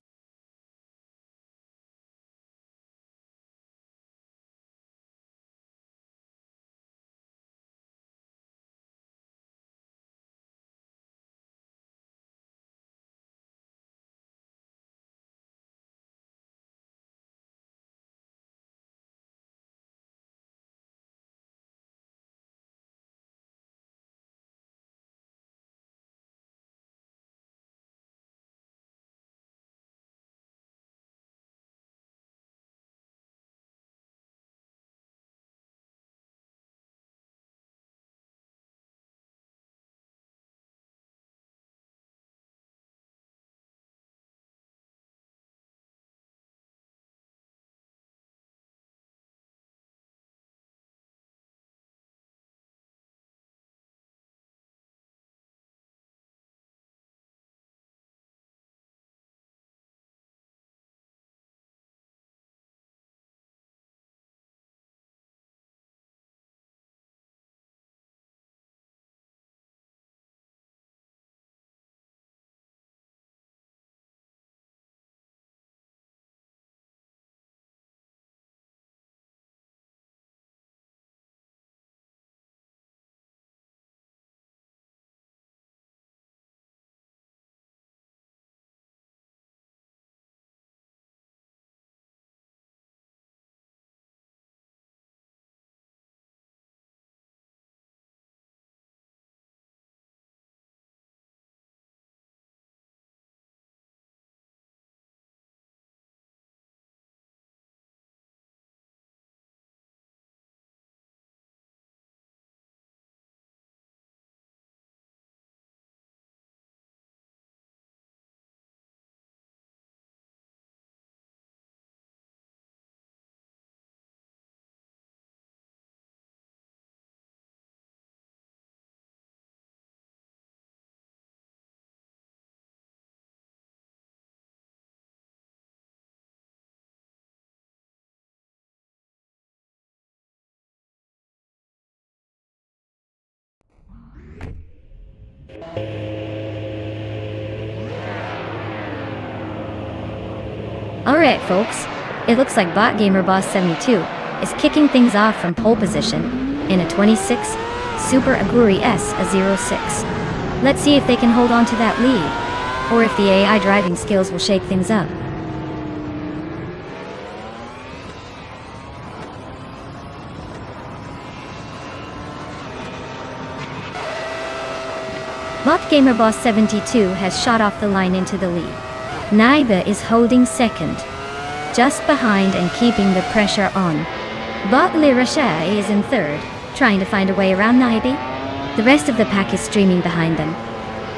[SPEAKER 1] Alright folks, it looks like Bot Gamer Boss 72 is kicking things off from pole position in a 26 Super Aguri S a 06. Let's see if they can hold on to that lead, or if the AI driving skills will shake things up. Bot Gamer Boss 72 has shot off the line into the lead. Naiba is holding second. just behind and keeping the pressure on. Bot Le Rocher is in third, trying to find a way around Naibi. The rest of the pack is streaming behind them,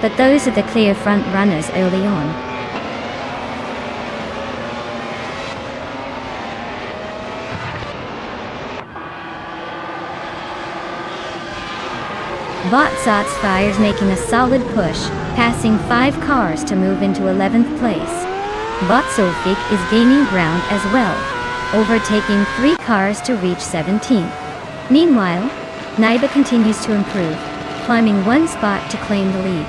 [SPEAKER 1] but those are the clear front runners early on. Bot Zotsfire's making a solid push, passing 5 cars to move into 11th place. Bot Sofik is gaining ground as well, overtaking 3 cars to reach 17th. Meanwhile, Naiba continues to improve, climbing 1 spot to claim the lead.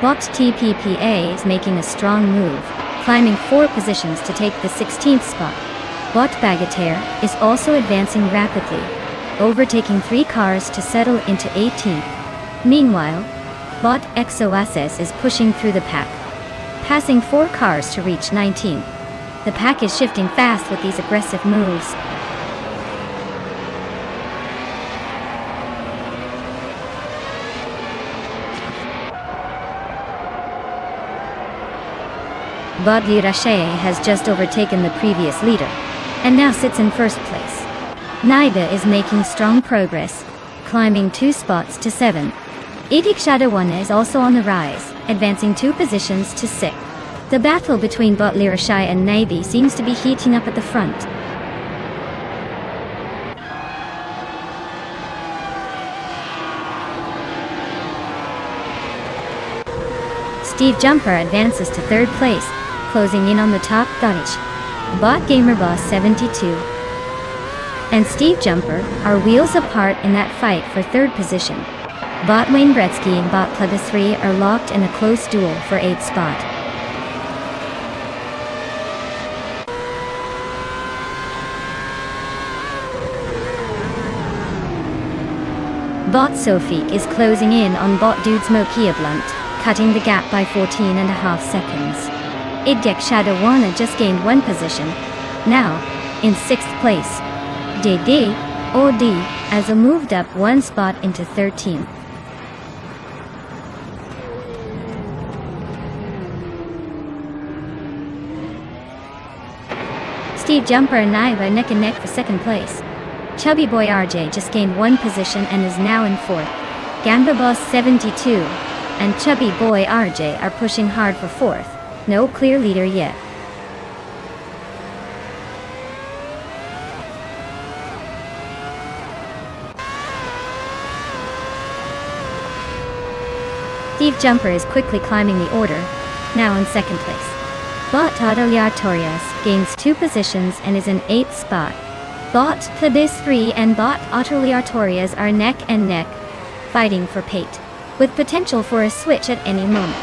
[SPEAKER 1] Bot TPPA is making a strong move, climbing 4 positions to take the 16th spot. Bot Bagatelle is also advancing rapidly, overtaking 3 cars to settle into 18th. Meanwhile, Bot Exoasis is pushing through the pack, passing 4 cars to reach 19th. The pack is shifting fast with these aggressive moves. Bot Le Rocher has just overtaken the previous leader, and now sits in first place. Naiba is making strong progress, climbing 2 spots to 7. Edik Shadawana is also on the rise, advancing 2 positions to 6. The battle between Bot Le Rocher and Naibi seems to be heating up at the front. Steve Jumper advances to 3rd place, closing in on the top Dutch. Bot Gamerboss 72 and Steve Jumper are wheels apart in that fight for 3rd position. Bot Wayne Gretzky and Bot Plugga 3 are locked in a close duel for 8th spot. Bot Sofik is closing in on Bot Dude's Mokia Blunt, cutting the gap by 14.5 seconds. Idek Shadawana just gained 1 position, now in 6th place. DD OD as a moved up 1 spot into 13th. Steve Jumper and Naiba neck and neck for 2nd place. Chubby Boy RJ just gained 1 position and is now in 4th. Gamba Boss 72 and Chubby Boy RJ are pushing hard for 4th. No clear leader yet. Steve Jumper is quickly climbing the order, now in 2nd place. Bot Atelier Torres gains 2 positions and is in 8th spot. Bot Plebis 3 and Bot Atelier Torres are neck and neck, fighting for pate, with potential for a switch at any moment.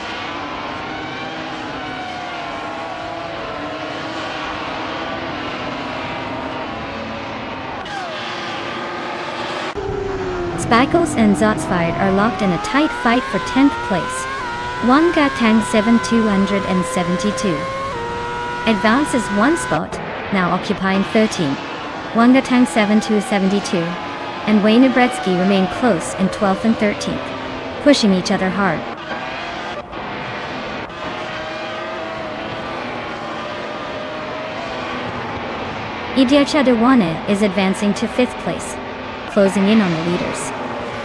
[SPEAKER 1] Spackles and Zotsfired are locked in a tight fight for 10th place. Wanga Tang 7272 advances 1 spot, now occupying 13th. Wanga Tang 7272 and Wayne Bretsky remain close in 12th and 13th, pushing each other hard. Idia Chadawana is advancing to 5th place, closing in on the leaders.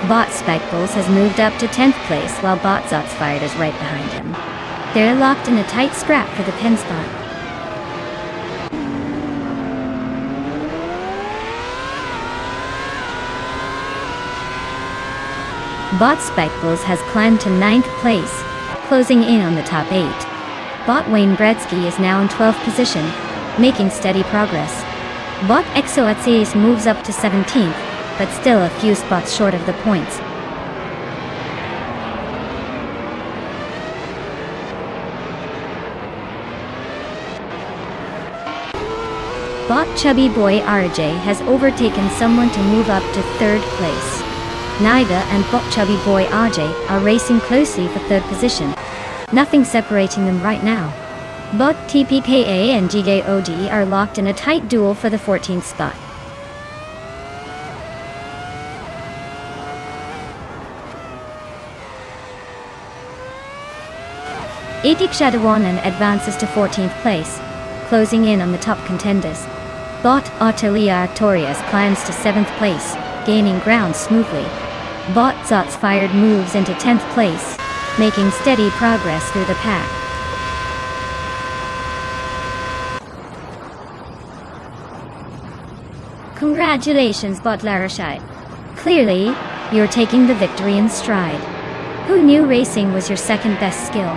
[SPEAKER 1] Bot Spackles has moved up to 10th place while Bot Zotsfired is right behind him. They're locked in a tight scrap for the pen spot. Bot Spackles has climbed to 9th place, closing in on the top 8. Bot Wayne Gretzky is now in 12th position, making steady progress. Bot Exoatsius moves up to 17th, but still a few spots short of the points. Bot Chubby Boy RJ has overtaken someone to move up to 3rd place. Naiba and Bot Chubby Boy RJ are racing closely for 3rd position. Nothing separating them right now. Bot TPKA and GGOD are locked in a tight duel for the 14th spot. Shadawanan advances to 14th place, closing in on the top contenders. Bot Artelia Artorias climbs to 7th place, gaining ground smoothly. Bot Zots Fired moves into 10th place, making steady progress through the pack. Congratulations, Bot Larashai. Clearly, you're taking the victory in stride. Who knew racing was your second best skill?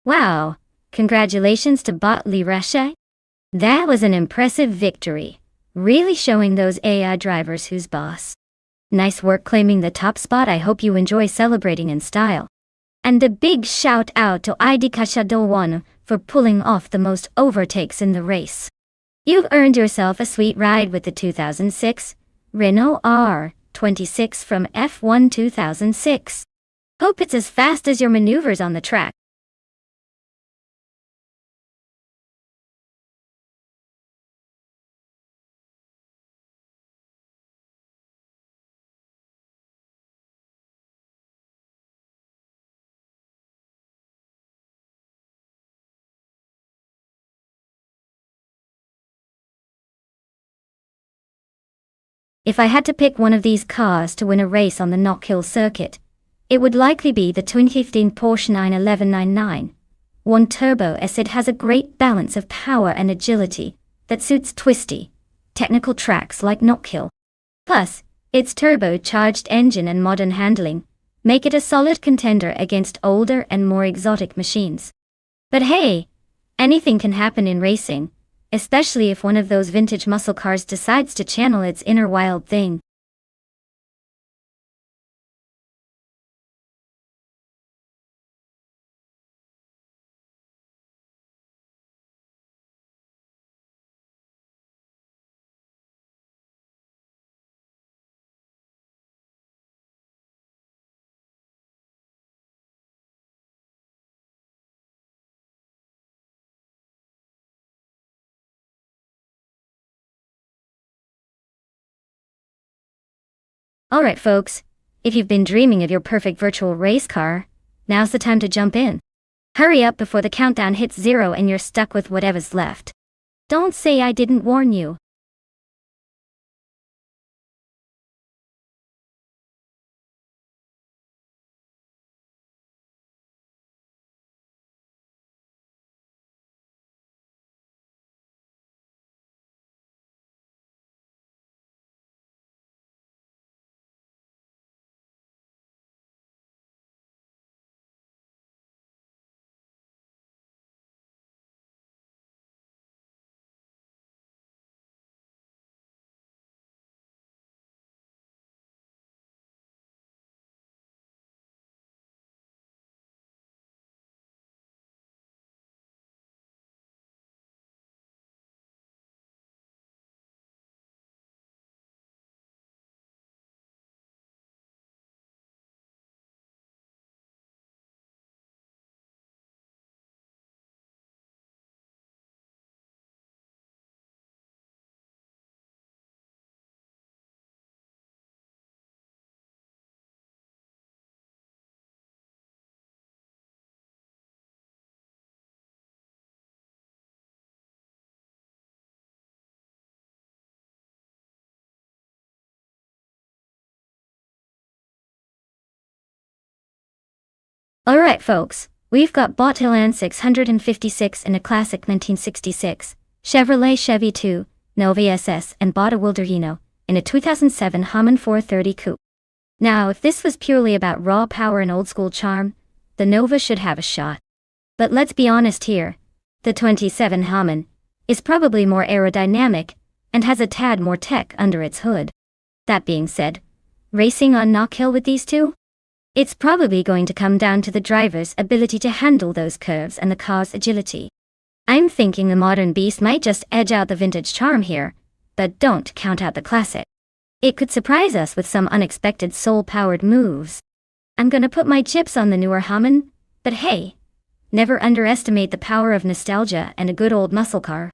[SPEAKER 1] Wow, congratulations to Bot Lirashe. That was an impressive victory, really showing those AI drivers who's boss. Nice work claiming the top spot. I hope you enjoy celebrating in style. And a big shout out to Shadawanan for pulling off the most overtakes in the race. You've earned yourself a sweet ride with the 2006 Renault R26 from F1 2006. Hope it's as fast as your maneuvers on the track. If I had to pick one of these cars to win a race on the Knock Hill circuit, it would likely be the 2015 Porsche 91199. 1 Turbo, as it has a great balance of power and agility that suits twisty, technical tracks like Knock Hill. Plus, its turbocharged engine and modern handling make it a solid contender against older and more exotic machines. But hey, anything can happen in racing, especially if one of those vintage muscle cars decides to channel its inner wild thing. Alright folks, if you've been dreaming of your perfect virtual race car, now's the time to jump in. Hurry up before the countdown hits 0 and you're stuck with whatever's left. Don't say I didn't warn you. Alright folks, we've got bot Elan 656 in a classic 1966, Chevrolet Chevy 2, Nova SS and bot a Wilderino in a 2007 Hummer 430 coupe. Now if this was purely about raw power and old school charm, the Nova should have a shot. But let's be honest here, the 27 Hummer is probably more aerodynamic and has a tad more tech under its hood. That being said, racing on Knockhill with these two? It's probably going to come down to the driver's ability to handle those curves and the car's agility. I'm thinking the modern beast might just edge out the vintage charm here, but don't count out the classic. It could surprise us with some unexpected soul-powered moves. I'm gonna put my chips on the newer Hummer, but hey, never underestimate the power of nostalgia and a good old muscle car.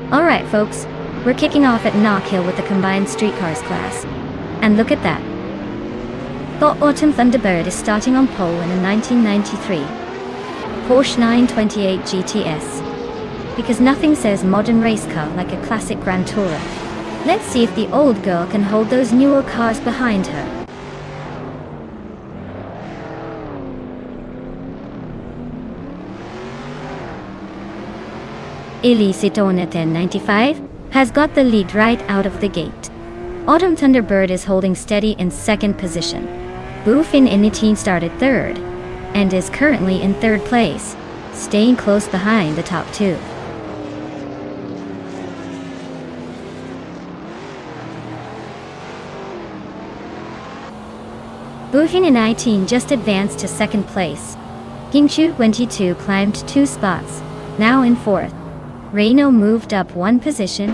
[SPEAKER 1] Alright folks, we're kicking off at Knockhill with the combined streetcars class. And look at that. The Autumn Thunderbird is starting on pole in a 1993 Porsche 928 GTS. Because nothing says modern race car like a classic Grand Tourer. Let's see if the old girl can hold those newer cars behind her. Illicitone 1095 has got the lead right out of the gate. Autumn Thunderbird is holding steady in second position. Boofin Initeen started third, and is currently in third place, staying close behind the top two. Boofin Initeen just advanced to second place. Gingchu 22 climbed 2 spots, now in fourth. Reino moved up 1 position,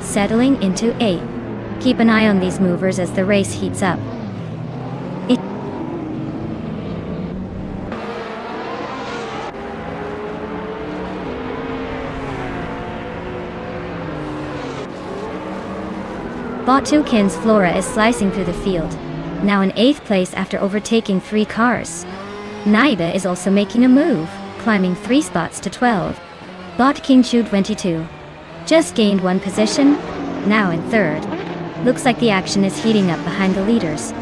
[SPEAKER 1] settling into 8th. Keep an eye on these movers as the race heats up. Botukins Flora is slicing through the field, now in 8th place after overtaking 3 cars. Naiba is also making a move, climbing 3 spots to 12. Bot Kingchu 22 just gained 1 position, now in 3rd. Looks like the action is heating up behind the leaders.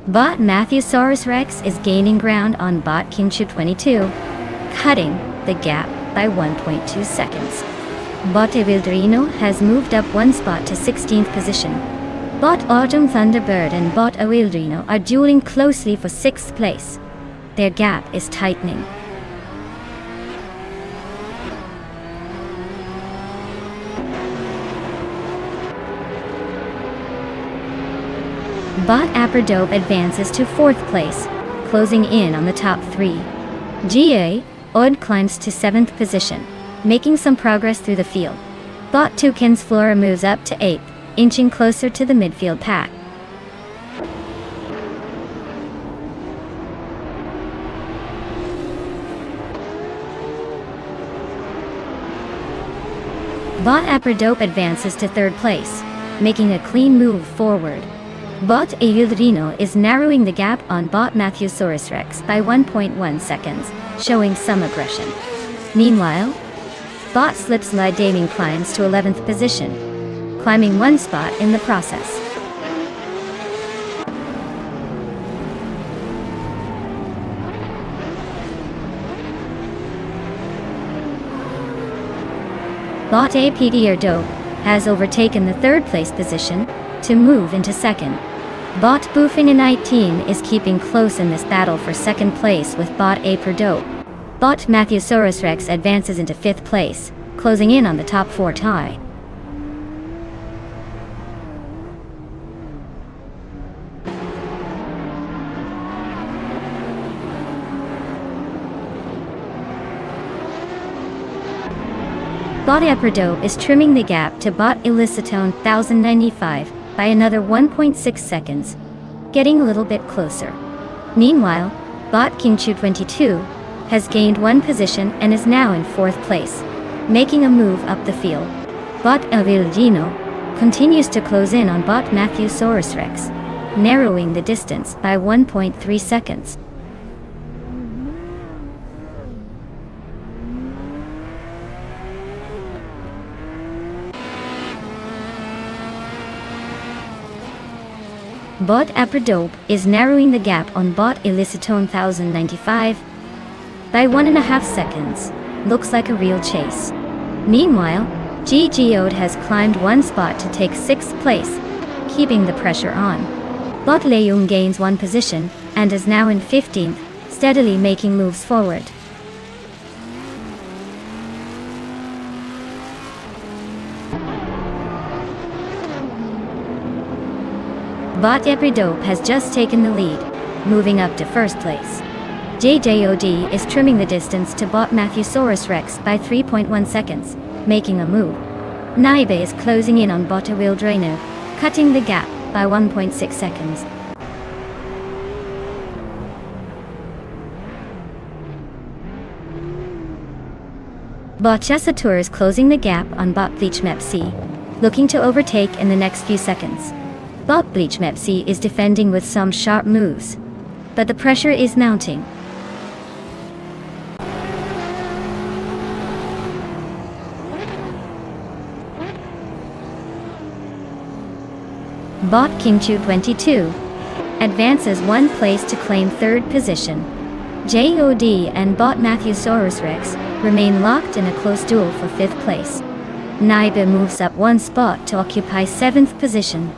[SPEAKER 1] Bot Matthewsaurus Rex is gaining ground on Bot Kingchu 22, cutting the gap by 1.2 seconds. Bot Evildrino has moved up 1 spot to 16th position. Bot Autumn Thunderbird and Bot Evildrino are dueling closely for 6th place. Their gap is tightening. Bot Aperdope advances to 4th place, closing in on the top 3. GA Odd climbs to 7th position, making some progress through the field. Bot Toucan's Flora moves up to 8th, inching closer to the midfield pack. Bot Aperdope advances to 3rd place, making a clean move forward. Bot Ayudrino is narrowing the gap on Bot Matthewsaurus Rex by 1.1 seconds, showing some aggression. Meanwhile, Bot Slipslide Daming climbs to 11th position, climbing 1 spot in the process. Bot APD Dope has overtaken the 3rd place position to move into 2nd. Bot Boofing in 19 is keeping close in this battle for 2nd place with Bot Aperdope. Bot Matthewsaurus Rex advances into 5th place, closing in on the top 4 tie. Bot Aperdope is trimming the gap to Bot Illicitone 1095 by another 1.6 seconds, getting a little bit closer. Meanwhile, Bot Kingchu22 has gained 1 position and is now in 4th place, making a move up the field. Bot Avildino continues to close in on Bot Matthewsaurus Rex, narrowing the distance by 1.3 seconds. Bot Aperdope is narrowing the gap on Bot Illicitone 1095 by 1.5 seconds. Looks like a real chase. Meanwhile, GGOD has climbed 1 spot to take 6th place, keeping the pressure on. Bot Leung gains 1 position and is now in 15th, steadily making moves forward. Bot Aperdope has just taken the lead, moving up to 1st place. JJOD is trimming the distance to Bot Matthewsaurus Rex by 3.1 seconds, making a move. Naibe is closing in on Bot Awildreno, cutting the gap by 1.6 seconds. Bot Chesator is closing the gap on Bot Bleachmepsi, looking to overtake in the next few seconds. Bot Bleachmepsi is defending with some sharp moves, but the pressure is mounting. Bot Kingchu22 advances 1 place to claim 3rd position. JOD and Bot Matthewsaurus Rex remain locked in a close duel for 5th place. Naibe moves up 1 spot to occupy 7th position.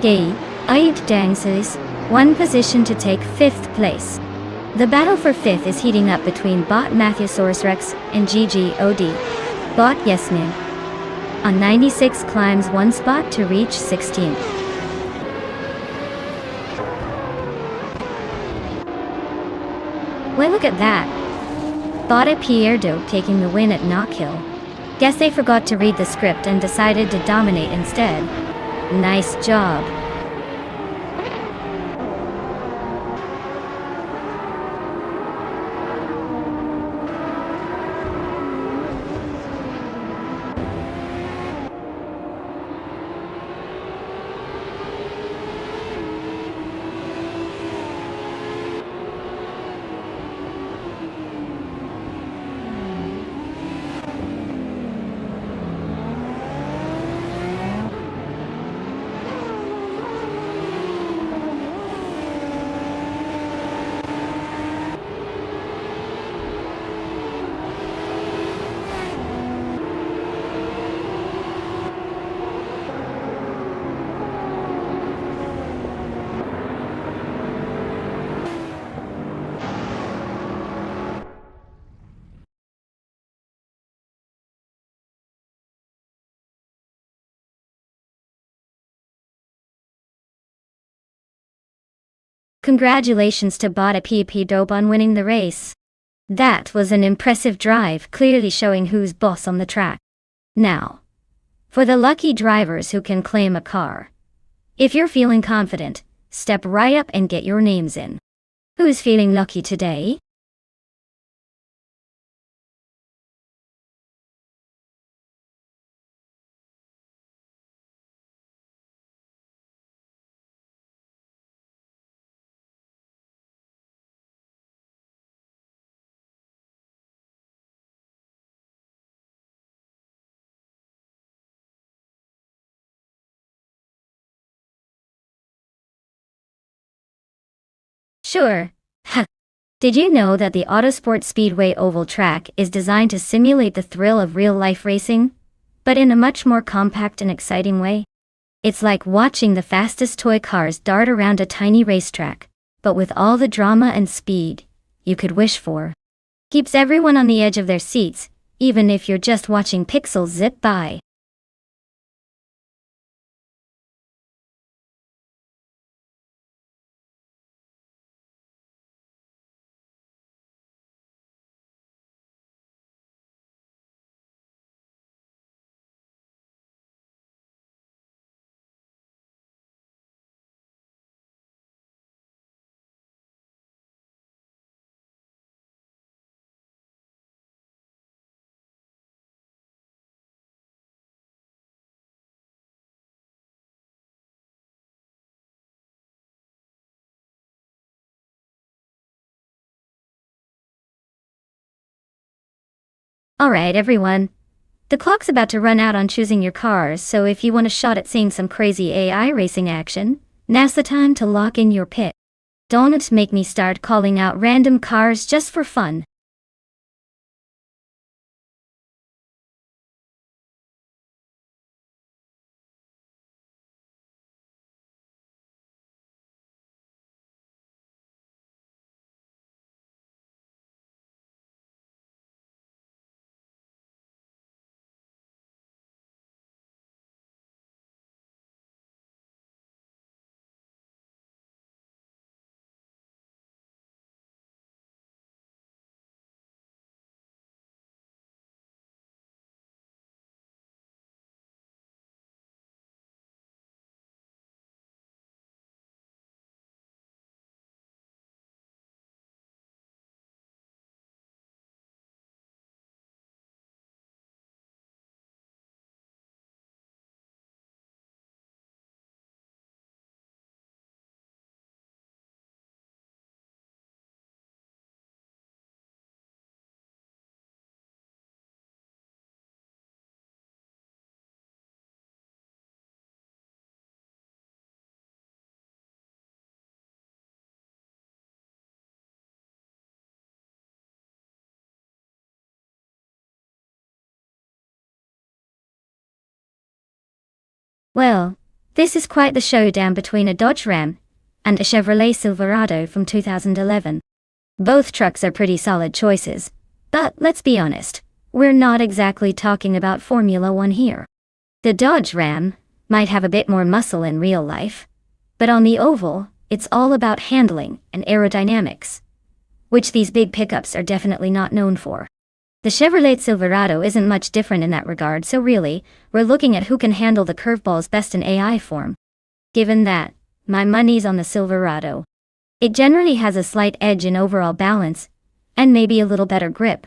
[SPEAKER 1] Gay advances 1 position to take 5th place. The battle for 5th is heating up between Bot Matthewsaurus Rex and GGOD. Bot Yasmin on 96 climbs 1 spot to reach 16th. Well, look at that. Bot Aperdope taking the win at Knockhill. Guess they forgot to read the script and decided to dominate instead. Nice job. Congratulations to Bada PP Dope on winning the race. That was an impressive drive, clearly showing who's boss on the track. Now, for the lucky drivers who can claim a car. If you're feeling confident, step right up and get your names in. Who's feeling lucky today? Sure. Ha. Did you know that the Autosport Speedway oval track is designed to simulate the thrill of real-life racing, but in a much more compact and exciting way? It's like watching the fastest toy cars dart around a tiny racetrack, but with all the drama and speed you could wish for. Keeps everyone on the edge of their seats, even if you're just watching pixels zip by. Alright everyone, the clock's about to run out on choosing your cars, so if you want a shot at seeing some crazy AI racing action, now's the time to lock in your pit. Don't make me start calling out random cars just for fun. Well, this is quite the showdown between a Dodge Ram and a Chevrolet Silverado from 2011. Both trucks are pretty solid choices, but let's be honest, we're not exactly talking about Formula One here. The Dodge Ram might have a bit more muscle in real life, but on the oval, it's all about handling and aerodynamics, which these big pickups are definitely not known for. The Chevrolet Silverado isn't much different in that regard, so really, we're looking at who can handle the curveballs best in AI form. Given that, my money's on the Silverado. It generally has a slight edge in overall balance, and maybe a little better grip.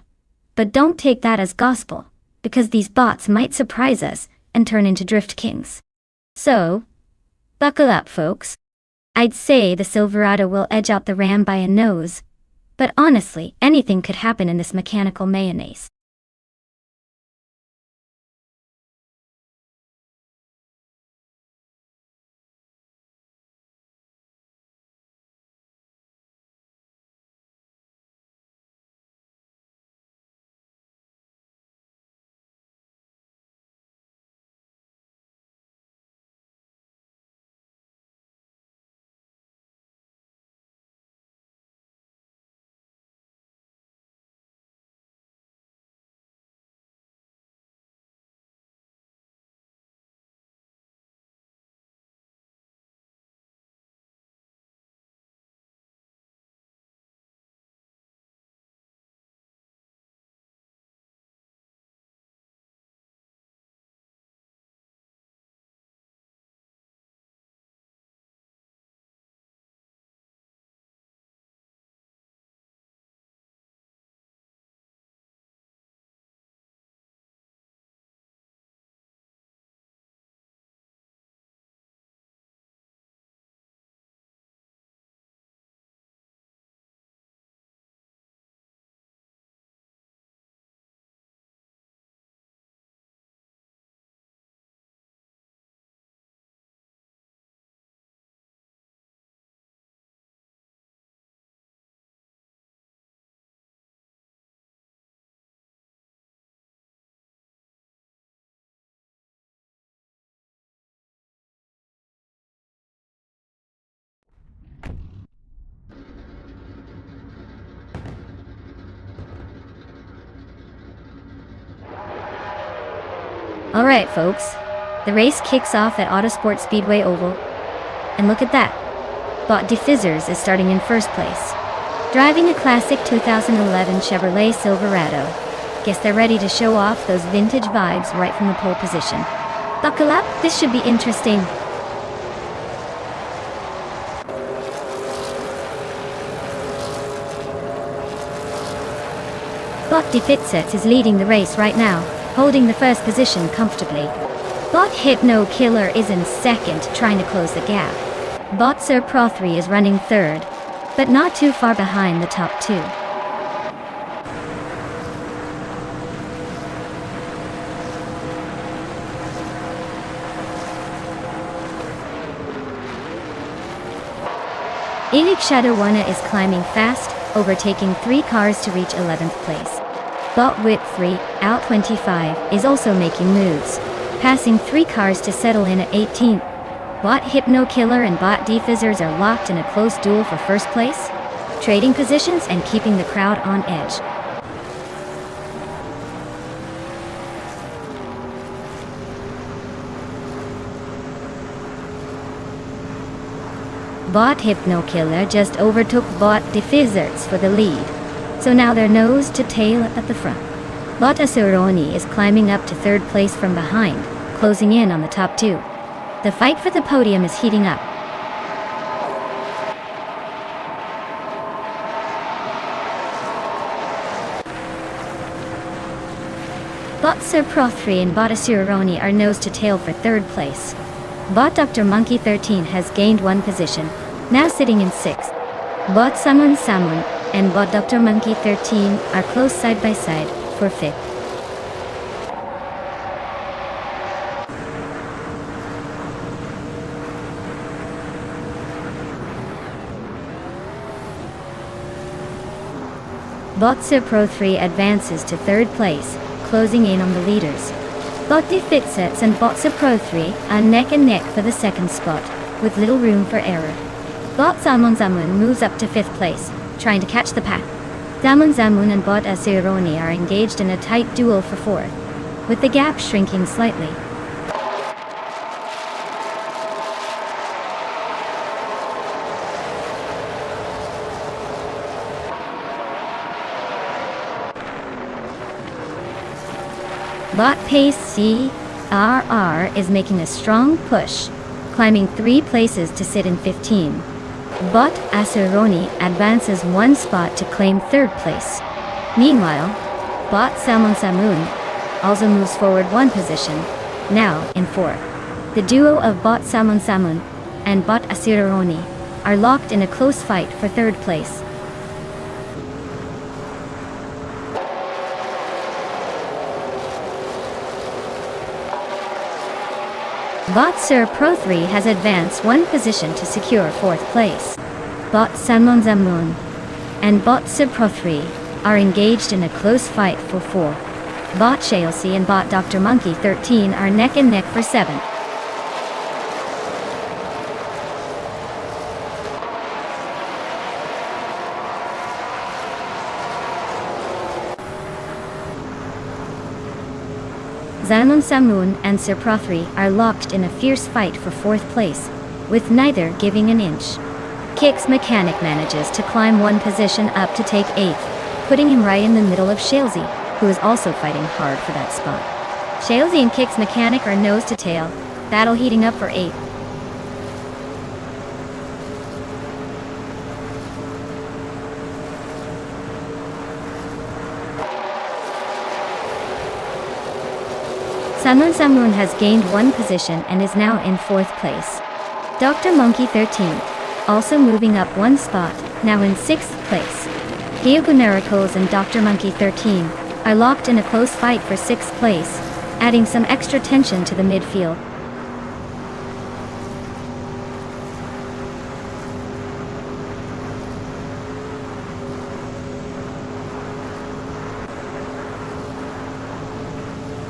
[SPEAKER 1] But don't take that as gospel, because these bots might surprise us and turn into drift kings. So, buckle up folks. I'd say the Silverado will edge out the Ram by a nose. But honestly, anything could happen in this mechanical mayonnaise. Alright folks, the race kicks off at Autosport Speedway Oval. And look at that, Bot Defizzers is starting in first place, driving a classic 2011 Chevrolet Silverado. Guess they're ready to show off those vintage vibes right from the pole position. Buckle up, this should be interesting. Bot Defizzers is leading the race right now, holding the first position comfortably. Bot Hypno Killer is in second, trying to close the gap. Bot Sir Pro 3 is running third, but not too far behind the top two. Elix Shadowwana is climbing fast, overtaking 3 cars to reach 11th place. Bot Wit 3, out 25, is also making moves, passing 3 cars to settle in at 18th. Bot Hypno Killer and Bot Defizzers are locked in a close duel for first place, trading positions and keeping the crowd on edge. Bot Hypno Killer just overtook Bot Defizzers for the lead, so now they're nose to tail at the front. Bot Asuroni is climbing up to third place from behind, closing in on the top two. The fight for the podium is heating up. Bot Sir Pro 3 and Bot Asuroni are nose to tail for third place. Bot Dr. Monkey 13 has gained 1 position, now sitting in 6th. Bot Samun Samun and Bot Dr. Monkey 13 are close side by side for 5th. Bot Sir Pro 3 advances to third place, closing in on the leaders. Bot Defizzers and Bot Sir Pro 3 are neck and neck for the second spot, with little room for error. Bot Zamun Zamun moves up to 5th place, trying to catch the pack. Zamun Zamun and Bot Asironi are engaged in a tight duel for 4th, with the gap shrinking slightly. Bot Pace CRR is making a strong push, climbing 3 places to sit in 15. Bot Asironi advances 1 spot to claim 3rd place. Meanwhile, Bot Salmon Samun also moves forward 1 position, now in 4th. The duo of Bot Salmon Samun and Bot Asironi are locked in a close fight for 3rd place. Bot Sir Pro 3 has advanced 1 position to secure 4th place. Bot Sanmon Zamun and Bot Sir Pro 3 are engaged in a close fight for 4. Bot Chelsea and Bot Dr. Monkey 13 are neck and neck for 7th. Zamun Samun and Sir Pro 3 are locked in a fierce fight for 4th place, with neither giving an inch. Kix Mechanic manages to climb 1 position up to take 8th, putting him right in the middle of Shalesy, who is also fighting hard for that spot. Shalesy and Kix Mechanic are nose to tail, battle heating up for 8th. Samun Samun has gained 1 position and is now in 4th place. Dr. Monkey 13, also moving up 1 spot, now in 6th place. Gyogu Miracles and Dr. Monkey 13 are locked in a close fight for 6th place, adding some extra tension to the midfield.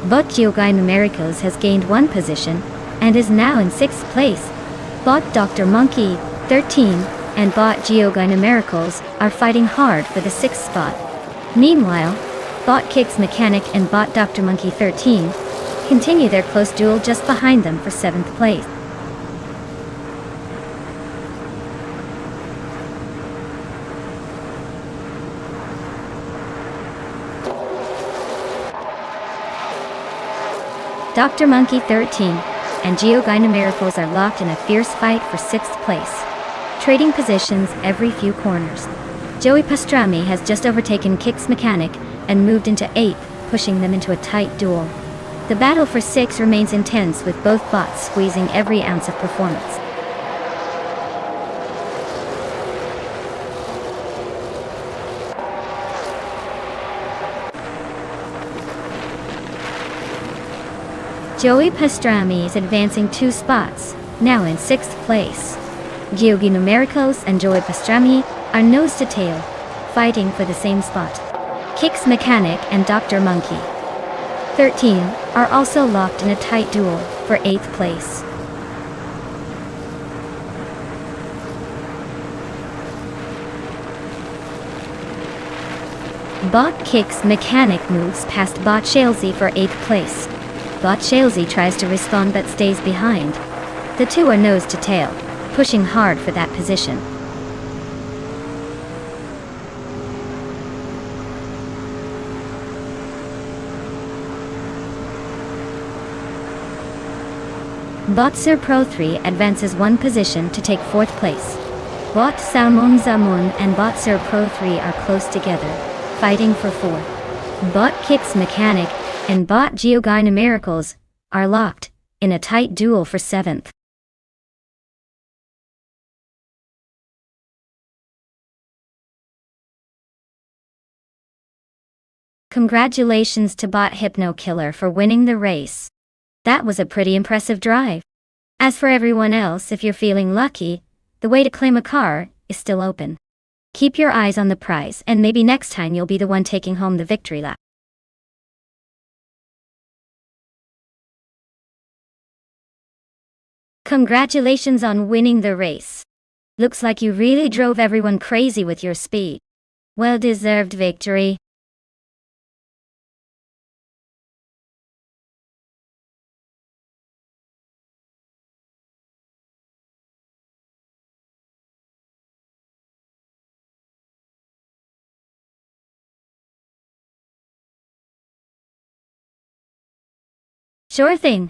[SPEAKER 1] Bot Gyogai Numericals has gained 1 position and is now in 6th place. Bot Dr. Monkey 13 and Bot Gyogai Numericals are fighting hard for the 6th spot. Meanwhile, Bot Kix Mechanic and Bot Dr. Monkey 13 continue their close duel just behind them for 7th place. Dr. Monkey 13 and Geogyna Miracles are locked in a fierce fight for 6th place, trading positions every few corners. Joey Pastrami has just overtaken Kix Mechanic and moved into 8th, pushing them into a tight duel. The battle for 6 remains intense, with both bots squeezing every ounce of performance. Joey Pastrami is advancing 2 spots, now in 6th place. Geogyna Miracles and Joey Pastrami are nose to tail, fighting for the same spot. Kix Mechanic and Dr. Monkey 13 are also locked in a tight duel for 8th place. Bot Kix Mechanic moves past Bot Shalesy for 8th place. Bot Shalesy tries to respond but stays behind. The two are nose to tail, pushing hard for that position. Bot Sir Pro 3 advances 1 position to take 4th place. Bot Salmon Zamun and Bot Sir Pro 3 are close together, fighting for 4th. Bot Kix Mechanic and Bot Geogyna Miracles are locked in a tight duel for 7th. Congratulations to Bot Hypno Killer for winning the race. That was a pretty impressive drive. As for everyone else, if you're feeling lucky, the way to claim a car is still open. Keep your eyes on the prize, and maybe next time you'll be the one taking home the victory lap. Congratulations on winning the race. Looks like you really drove everyone crazy with your speed. Well-deserved victory. Sure thing.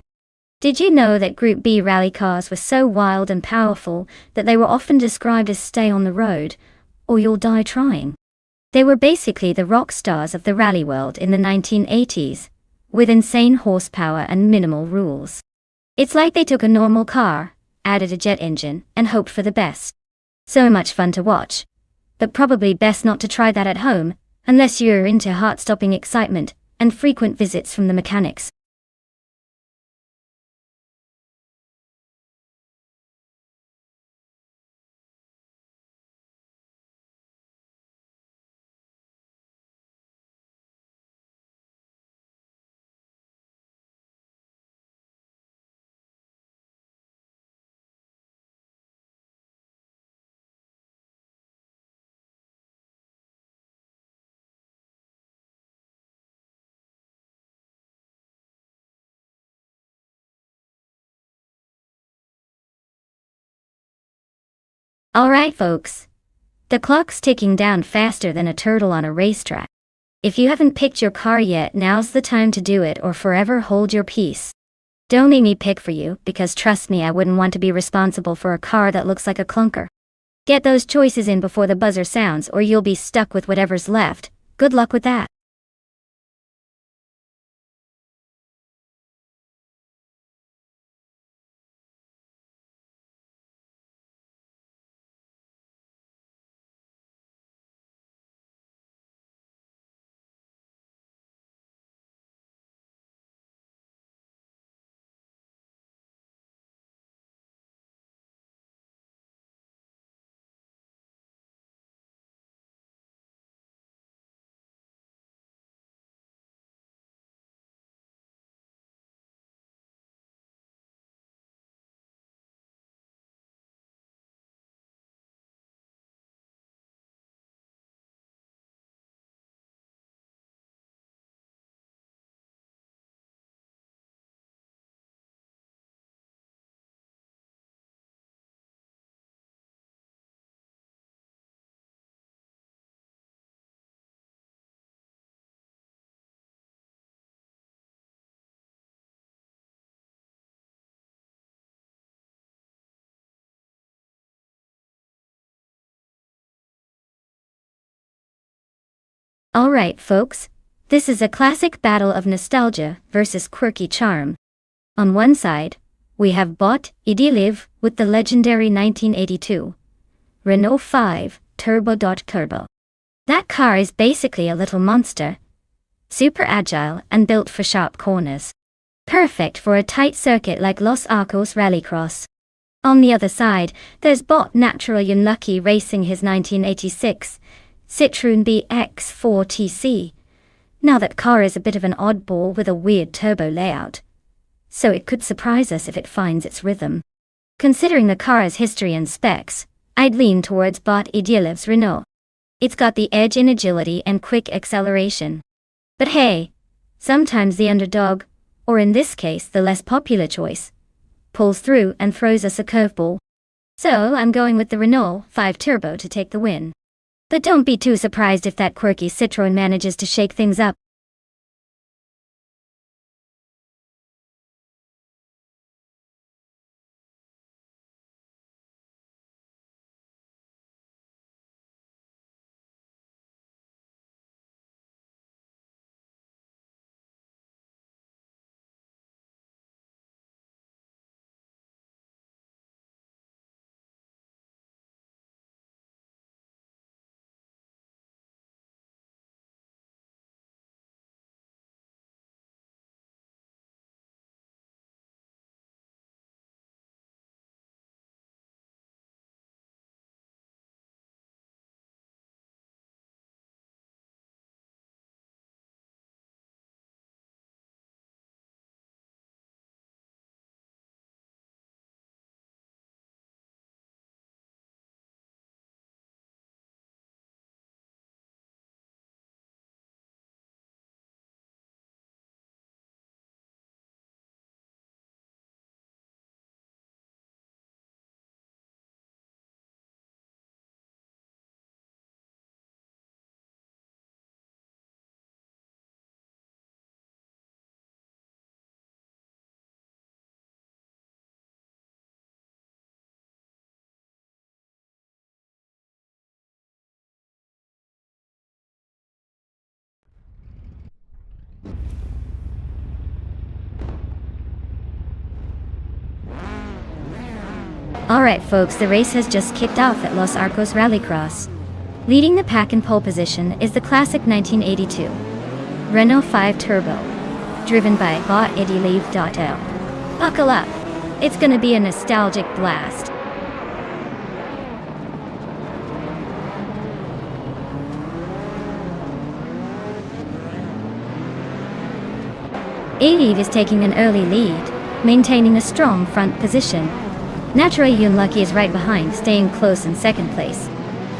[SPEAKER 1] Did you know that Group B rally cars were so wild and powerful that they were often described as stay on the road, or you'll die trying? They were basically the rock stars of the rally world in the 1980s, with insane horsepower and minimal rules. It's like they took a normal car, added a jet engine, and hoped for the best. So much fun to watch. But probably best not to try that at home, unless you're into heart-stopping excitement and frequent visits from the mechanics. Alright folks. The clock's ticking down faster than a turtle on a racetrack. If you haven't picked your car yet, now's the time to do it, or forever hold your peace. Don't make me pick for you, because trust me, I wouldn't want to be responsible for a car that looks like a clunker. Get those choices in before the buzzer sounds, or you'll be stuck with whatever's left. Good luck with that. Alright folks, this is a classic battle of nostalgia versus quirky charm. On one side, we have Bot Idiliv with the legendary 1982 Renault 5 Turbo. That car is basically a little monster, super agile and built for sharp corners. Perfect for a tight circuit like Los Arcos Rallycross. On the other side, there's Bot Natural Unlucky racing his 1986 Citroën BX4TC. Now that car is a bit of an oddball with a weird turbo layout, so it could surprise us if it finds its rhythm. Considering the car's history and specs, I'd lean towards Bot Idilev's Renault. It's got the edge in agility and quick acceleration. But hey, sometimes the underdog, or in this case the less popular choice, pulls through and throws us a curveball. So I'm going with the Renault 5 Turbo to take the win. But don't be too surprised if that quirky Citroën manages to shake things up. Alright folks, the race has just kicked off at Los Arcos Rallycross. Leading the pack in pole position is the classic 1982 Renault 5 Turbo, driven by Bot Idiliv. Buckle up, it's gonna be a nostalgic blast. Idiliv is taking an early lead, maintaining a strong front position. Natural Unlucky is right behind, staying close in second place.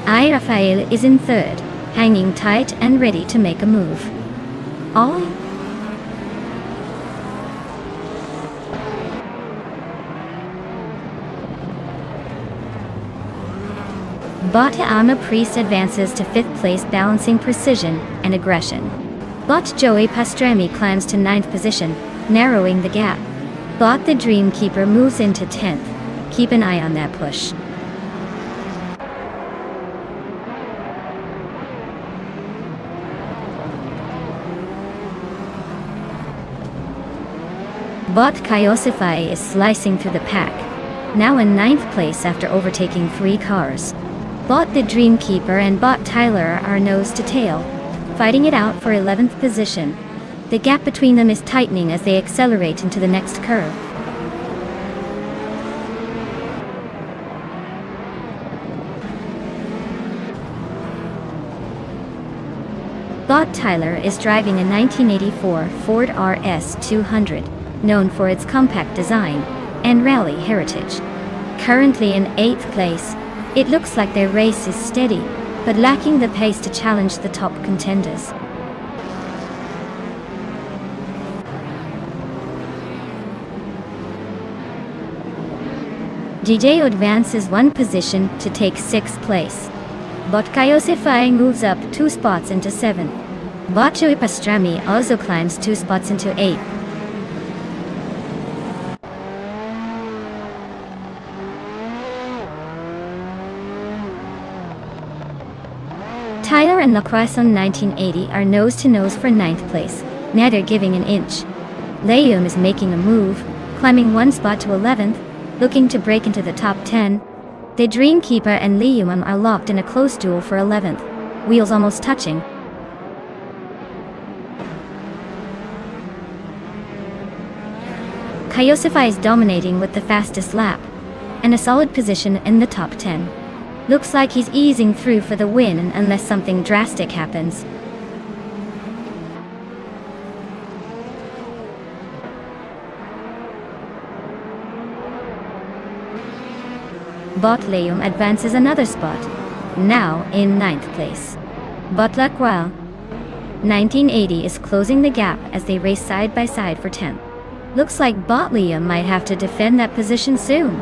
[SPEAKER 1] Rafael is in third, hanging tight and ready to make a move. Ollie? Bot Ama Priest advances to fifth place, balancing precision and aggression. Bot Joey Pastrami climbs to ninth position, narrowing the gap. Bot the Dreamkeeper moves into 10th. Keep an eye on that push. Bot Kaiosify is slicing through the pack, now in ninth place after overtaking 3 cars. Bot the Dreamkeeper and Bot Tyler are nose to tail, fighting it out for 11th position. The gap between them is tightening as they accelerate into the next curve. Bot Tyler is driving a 1984 Ford RS 200, known for its compact design and rally heritage. Currently in 8th place, it looks like their race is steady, but lacking the pace to challenge the top contenders. DJ advances 1 position to take 6th place. Bot Kaiosify moves up 2 spots into 7. Bot Joey Pastrami also climbs 2 spots into 8. Tyler and Lacroix on 1980 are nose-to-nose for 9th place, neither giving an inch. Liam is making a move, climbing one spot to 11th, looking to break into the top 10. The Dreamkeeper and Liam are locked in a close duel for 11th, wheels almost touching. Kyosify is dominating with the fastest lap, and a solid position in the top 10. Looks like he's easing through for the win unless something drastic happens. Bot Liam advances another spot, now in 9th place. Bot Lacroix, 1980 is closing the gap as they race side by side for 10th. Looks like Bot Liam might have to defend that position soon.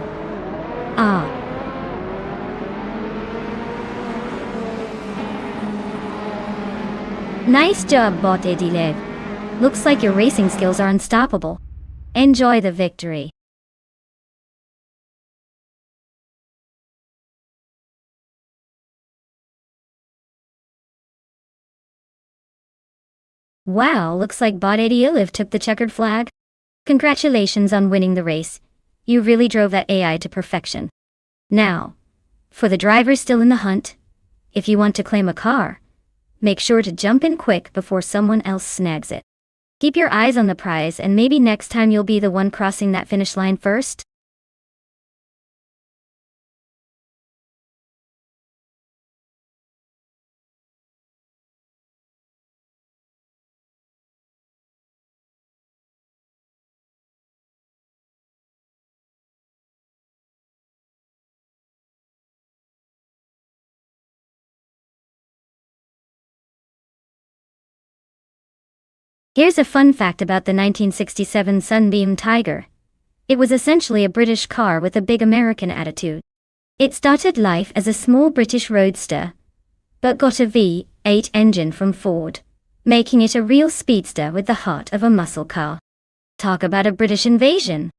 [SPEAKER 1] Nice job, Bot Edilev. Looks like your racing skills are unstoppable. Enjoy the victory. Wow, looks like Bot Edilev took the checkered flag. Congratulations on winning the race. You really drove that AI to perfection. Now, for the drivers still in the hunt, if you want to claim a car, make sure to jump in quick before someone else snags it. Keep your eyes on the prize and maybe next time you'll be the one crossing that finish line first. Here's a fun fact about the 1967 Sunbeam Tiger. It was essentially a British car with a big American attitude. It started life as a small British roadster, but got a V8 engine from Ford, making it a real speedster with the heart of a muscle car. Talk about a British invasion!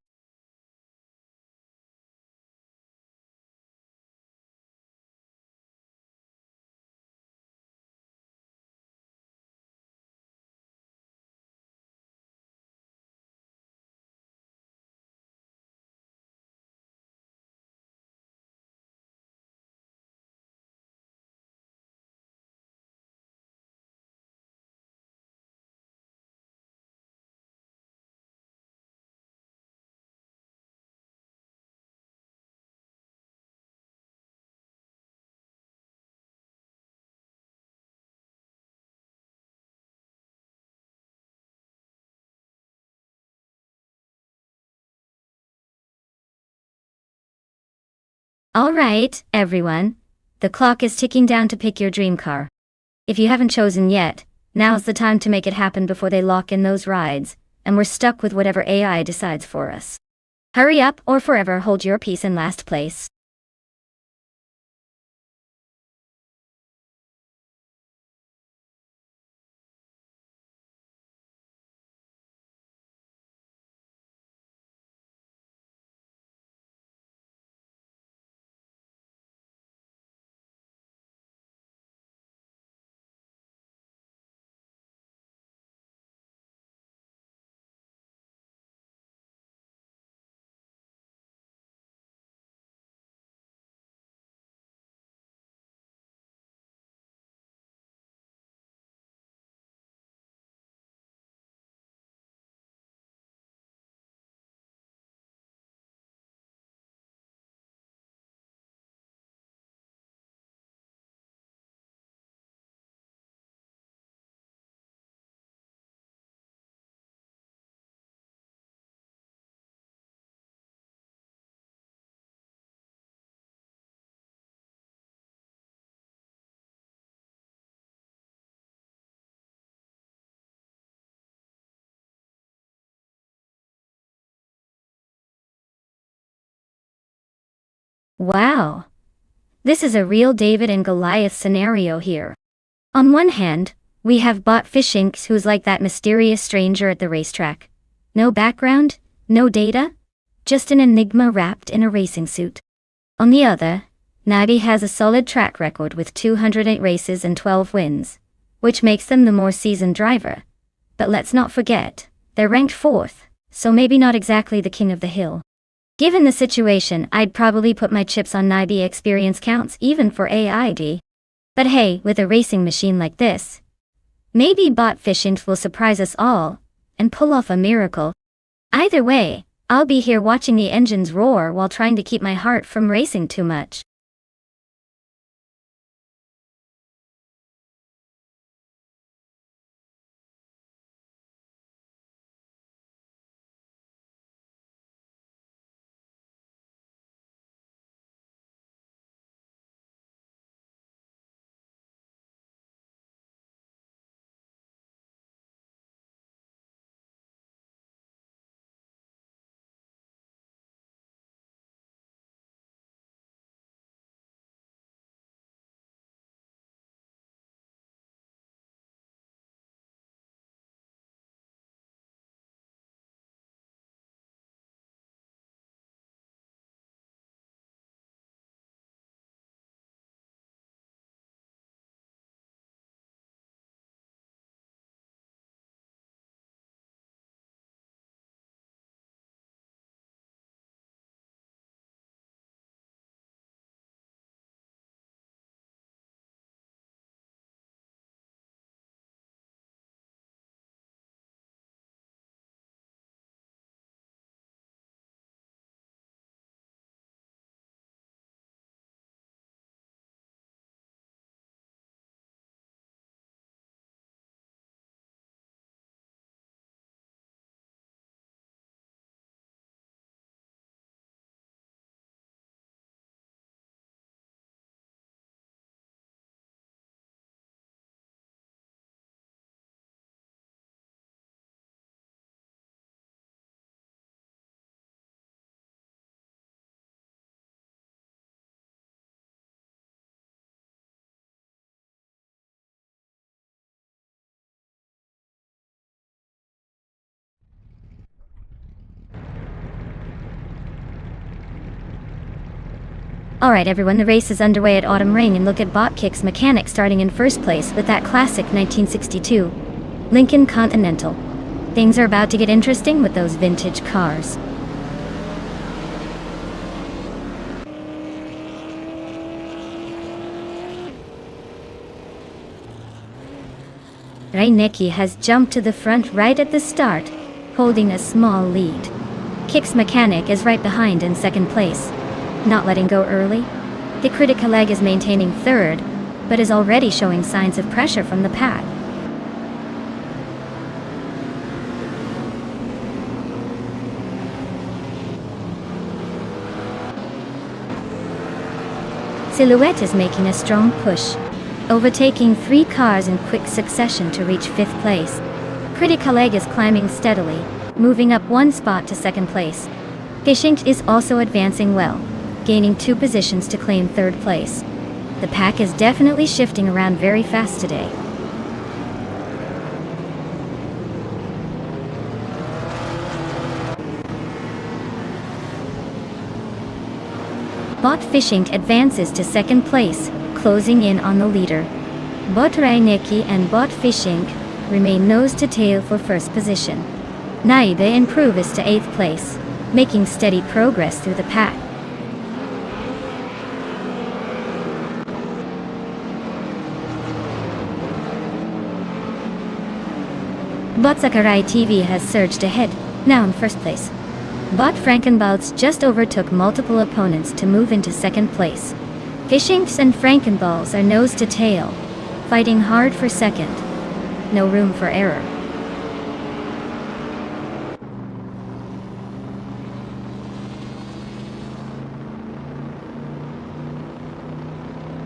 [SPEAKER 1] Alright, everyone. The clock is ticking down to pick your dream car. If you haven't chosen yet, now's the time to make it happen before they lock in those rides, and we're stuck with whatever AI decides for us. Hurry up or forever hold your peace in last place. Wow! This is a real David and Goliath scenario here. On one hand, we have Bot Fishinks, who's like that mysterious stranger at the racetrack. No background, no data, just an enigma wrapped in a racing suit. On the other, Nagi has a solid track record with 208 races and 12 wins, which makes them the more seasoned driver. But let's not forget, they're ranked 4th, so maybe not exactly the king of the hill. Given the situation, I'd probably put my chips on Nagi experience counts even for AID. But hey, with a racing machine like this, maybe Bot Fishing will surprise us all and pull off a miracle. Either way, I'll be here watching the engines roar while trying to keep my heart from racing too much. Alright everyone, the race is underway at Autumn Ring, and look at Bot Kick's mechanic starting in first place with that classic 1962 Lincoln Continental. Things are about to get interesting with those vintage cars. Reinecki has jumped to the front right at the start, holding a small lead. Kick's mechanic is right behind in second place, not letting go early. The critical leg is maintaining third, but is already showing signs of pressure from the pack. Silhouette is making a strong push, overtaking 3 cars in quick succession to reach 5th place. Critical leg is climbing steadily, moving up 1 spot to 2nd place. Fishing is also advancing well, gaining 2 positions to claim 3rd place. The pack is definitely shifting around very fast today. Bot Fishing advances to 2nd place, closing in on the leader. Bot Reinecki and Bot Fishing remain nose to tail for 1st position. Naide improves to 8th place, making steady progress through the pack. Bot Sakurai TV has surged ahead, now in 1st place. Bot Frankenballs just overtook multiple opponents to move into 2nd place. Fishinks and Frankenballs are nose to tail, fighting hard for 2nd. No room for error.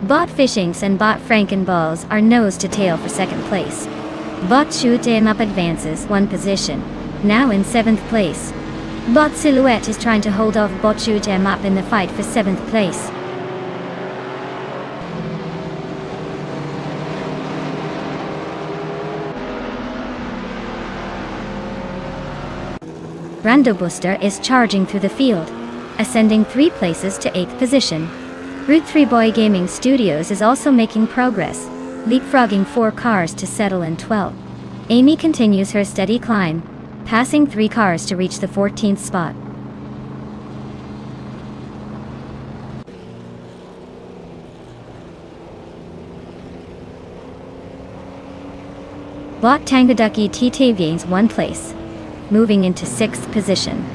[SPEAKER 1] Bot Fishinks and Bot Frankenballs are nose to tail for 2nd place. Bot Shoot 'em Up advances 1 position, now in 7th place. Bot Silhouette is trying to hold off Bot Shoot 'em Up in the fight for 7th place. Rando Booster is charging through the field, ascending 3 places to 8th position. Route 3 Boy Gaming Studios is also making progress, leapfrogging 4 cars to settle in 12th. Amy continues her steady climb, passing 3 cars to reach the 14th spot. Bot Tangaducky TT gains 1 place, moving into 6th position.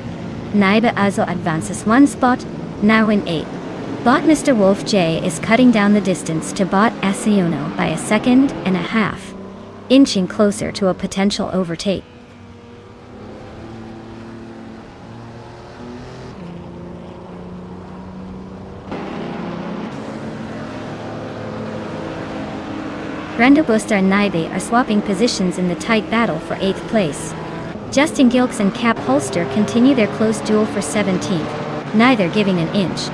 [SPEAKER 1] Naiba Azo advances 1 spot, now in 8th. Bot Mr. Wolf J is cutting down the distance to Bot Asiuno by 1.5 seconds, inching closer to a potential overtake. Brenda Buster and Naibe are swapping positions in the tight battle for 8th place. Justin Gilks and Cap Holster continue their close duel for 17th, neither giving an inch.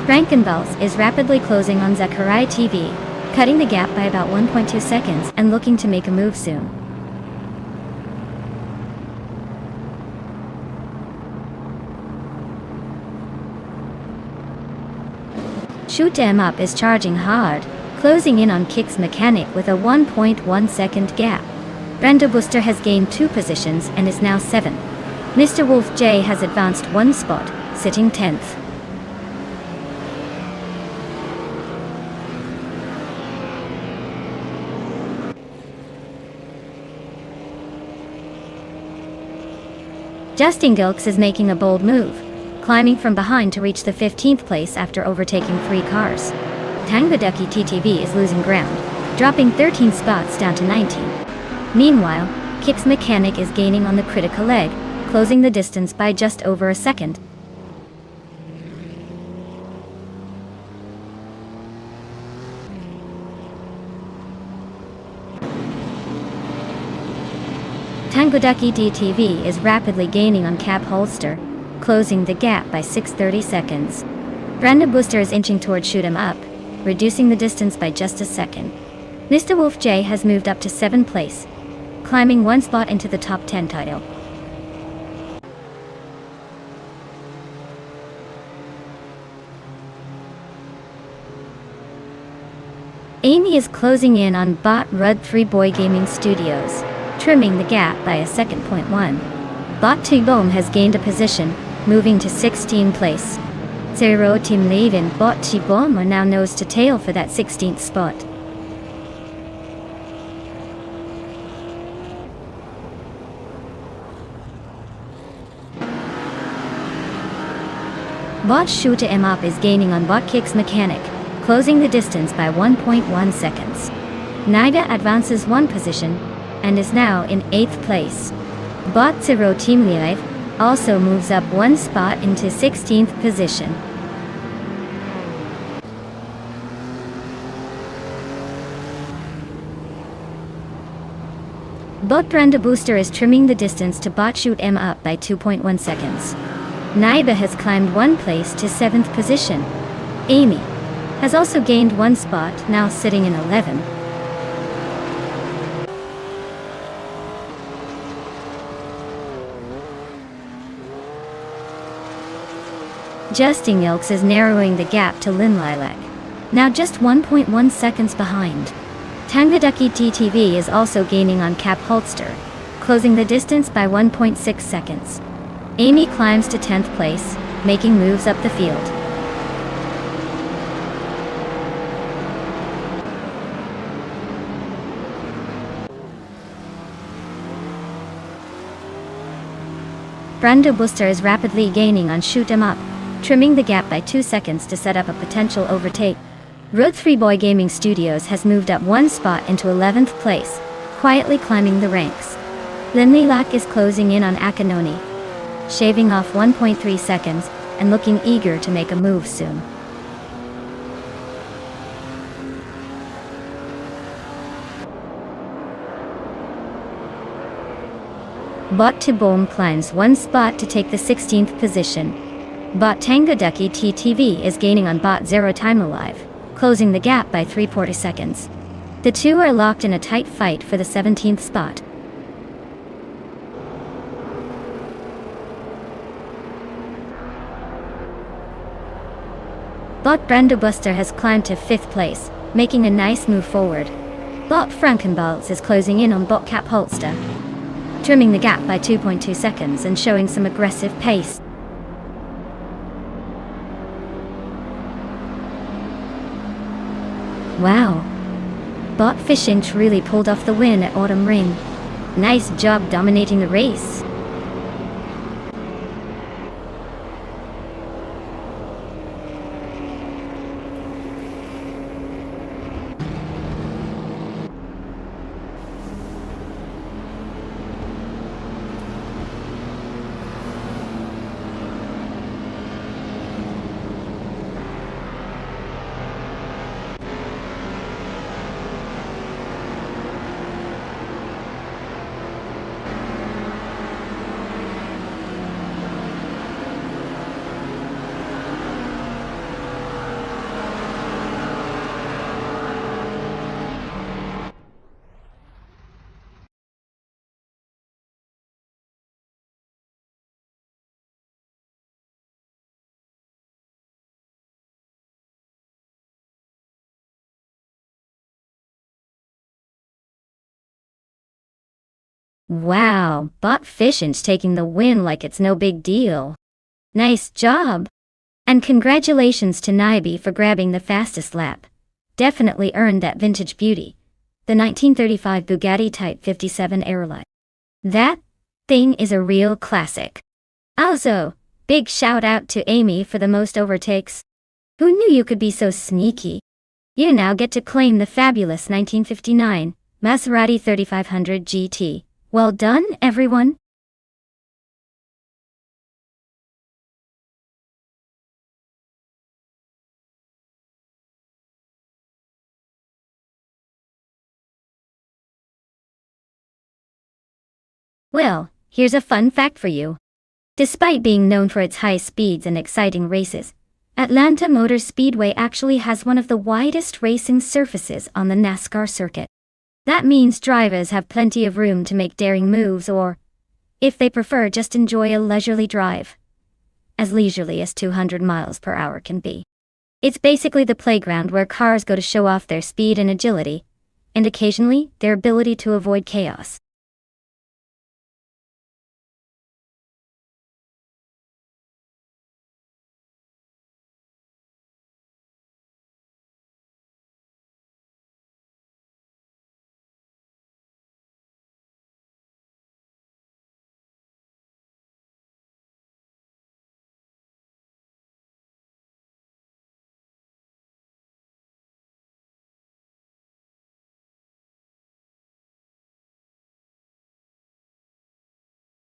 [SPEAKER 1] Frankenbals is rapidly closing on Zachariah TV, cutting the gap by about 1.2 seconds and looking to make a move soon. Shoot 'em Up is charging hard, closing in on Kick's Mechanic with a 1.1 second gap. Brenda Booster has gained 2 positions and is now 7th. Mr. Wolf J has advanced 1 spot, sitting 10th. Justin Gilks is making a bold move, climbing from behind to reach the 15th place after overtaking 3 cars. Tangaducky TTV is losing ground, dropping 13 spots down to 19. Meanwhile, Kick's Mechanic is gaining on the critical leg, closing the distance by just over a second. Tangaducky DTV is rapidly gaining on Cap Holster, closing the gap by 6.30 seconds. Brenda Booster is inching towards Shoot 'em Up, reducing the distance by just a second. Mr. Wolf J has moved up to 7th place, climbing 1 spot into the top 10 title. Amy is closing in on Bot Rud 3 Boy Gaming Studios, trimming the gap by a 2.1. Bot T-Bom has gained a position, moving to 16th place. Zero Team Leave and Bot T-Bom are now nose to tail for that 16th spot. Bot Shoot 'em Up is gaining on Bot Kick's Mechanic, closing the distance by 1.1 seconds. Naiba advances 1 position, and is now in 8th place. Bot Zero Team Live also moves up 1 spot into 16th position. Bot Brenda Booster is trimming the distance to Bot Shoot 'em Up by 2.1 seconds. Naiba has climbed 1 place to 7th position. Amy has also gained 1 spot, now sitting in 11th. Justin Ilks is narrowing the gap to Lynn Lilac, now just 1.1 seconds behind. Tangaducky TTV is also gaining on Cap Holster, closing the distance by 1.6 seconds. Amy climbs to 10th place, making moves up the field. Brenda Booster is rapidly gaining on Shoot 'em Up, trimming the gap by 2 seconds to set up a potential overtake. Road 3 Boy Gaming Studios has moved up 1 spot into 11th place, quietly climbing the ranks. Lynn Lilac is closing in on Akanoni, shaving off 1.3 seconds and looking eager to make a move soon. Bot Tibom climbs 1 spot to take the 16th position. Bot Tangaducky TTV is gaining on Bot Zero Time Alive, closing the gap by 3.40 seconds. The two are locked in a tight fight for the 17th spot. Bot Brandobuster has climbed to 5th place, making a nice move forward. Bot Frankenbalz is closing in on Bot Cap Holster, trimming the gap by 2.2 seconds and showing some aggressive pace. Wow. Bot Fishinch really pulled off the win at Autumn Ring. Nice job dominating the race. Wow, Bot Fishinch taking the win like it's no big deal. Nice job! And congratulations to Naibi for grabbing the fastest lap. Definitely earned that vintage beauty. The 1935 Bugatti Type 57 Aeroline. That thing is a real classic. Also, big shout out to Amy for the most overtakes. Who knew you could be so sneaky? You now get to claim the fabulous 1959 Maserati 3500 GT. Well done, everyone! Well, here's a fun fact for you. Despite being known for its high speeds and exciting races, Atlanta Motor Speedway actually has one of the widest racing surfaces on the NASCAR circuit. That means drivers have plenty of room to make daring moves or, if they prefer, just enjoy a leisurely drive. As leisurely as 200 miles per hour can be. It's basically the playground where cars go to show off their speed and agility, and occasionally, their ability to avoid chaos.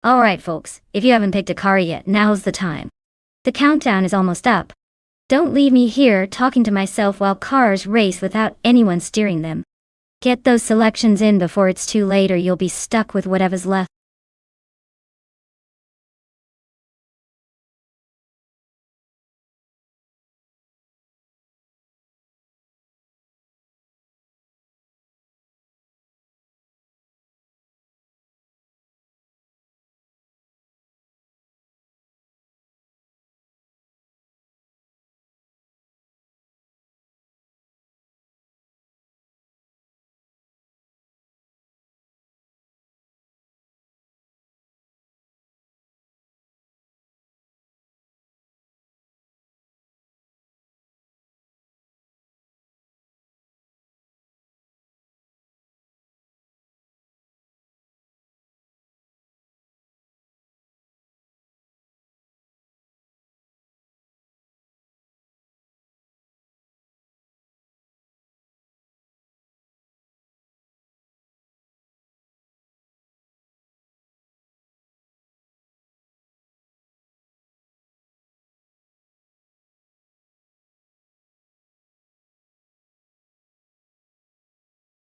[SPEAKER 1] Alright folks, if you haven't picked a car yet, now's the time. The countdown is almost up. Don't leave me here talking to myself while cars race without anyone steering them. Get those selections in before it's too late or you'll be stuck with whatever's left.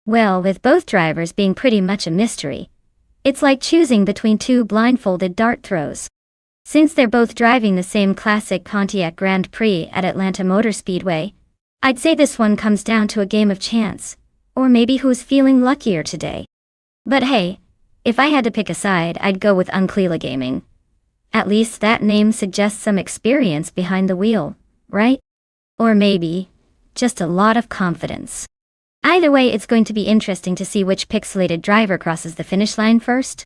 [SPEAKER 1] Well, with both drivers being pretty much a mystery, it's like choosing between two blindfolded dart throws. Since they're both driving the same classic Pontiac Grand Prix at Atlanta Motor Speedway, I'd say this one comes down to a game of chance, or maybe who's feeling luckier today. But hey, if I had to pick a side, I'd go with Uncleela Gaming. At least that name suggests some experience behind the wheel, right? Or maybe, just a lot of confidence. Either way, it's going to be interesting to see which pixelated driver crosses the finish line first.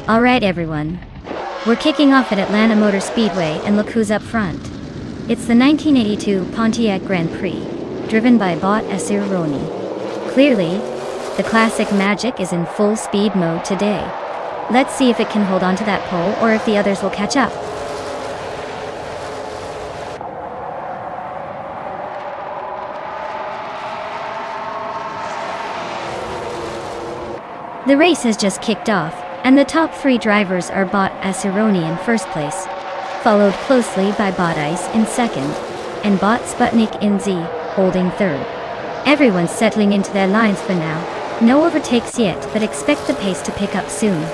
[SPEAKER 1] Alright everyone. We're kicking off at Atlanta Motor Speedway, and look who's up front. It's the 1982 Pontiac Grand Prix, driven by Bot Asironi. Clearly, the classic magic is in full speed mode today. Let's see if it can hold on to that pole or if the others will catch up. The race has just kicked off, and the top three drivers are Bot Asironi in first place, followed closely by Bot Ice in second, and Bot Sputnik NZ holding third. Everyone's settling into their lines for now. No overtakes yet, but expect the pace to pick up soon.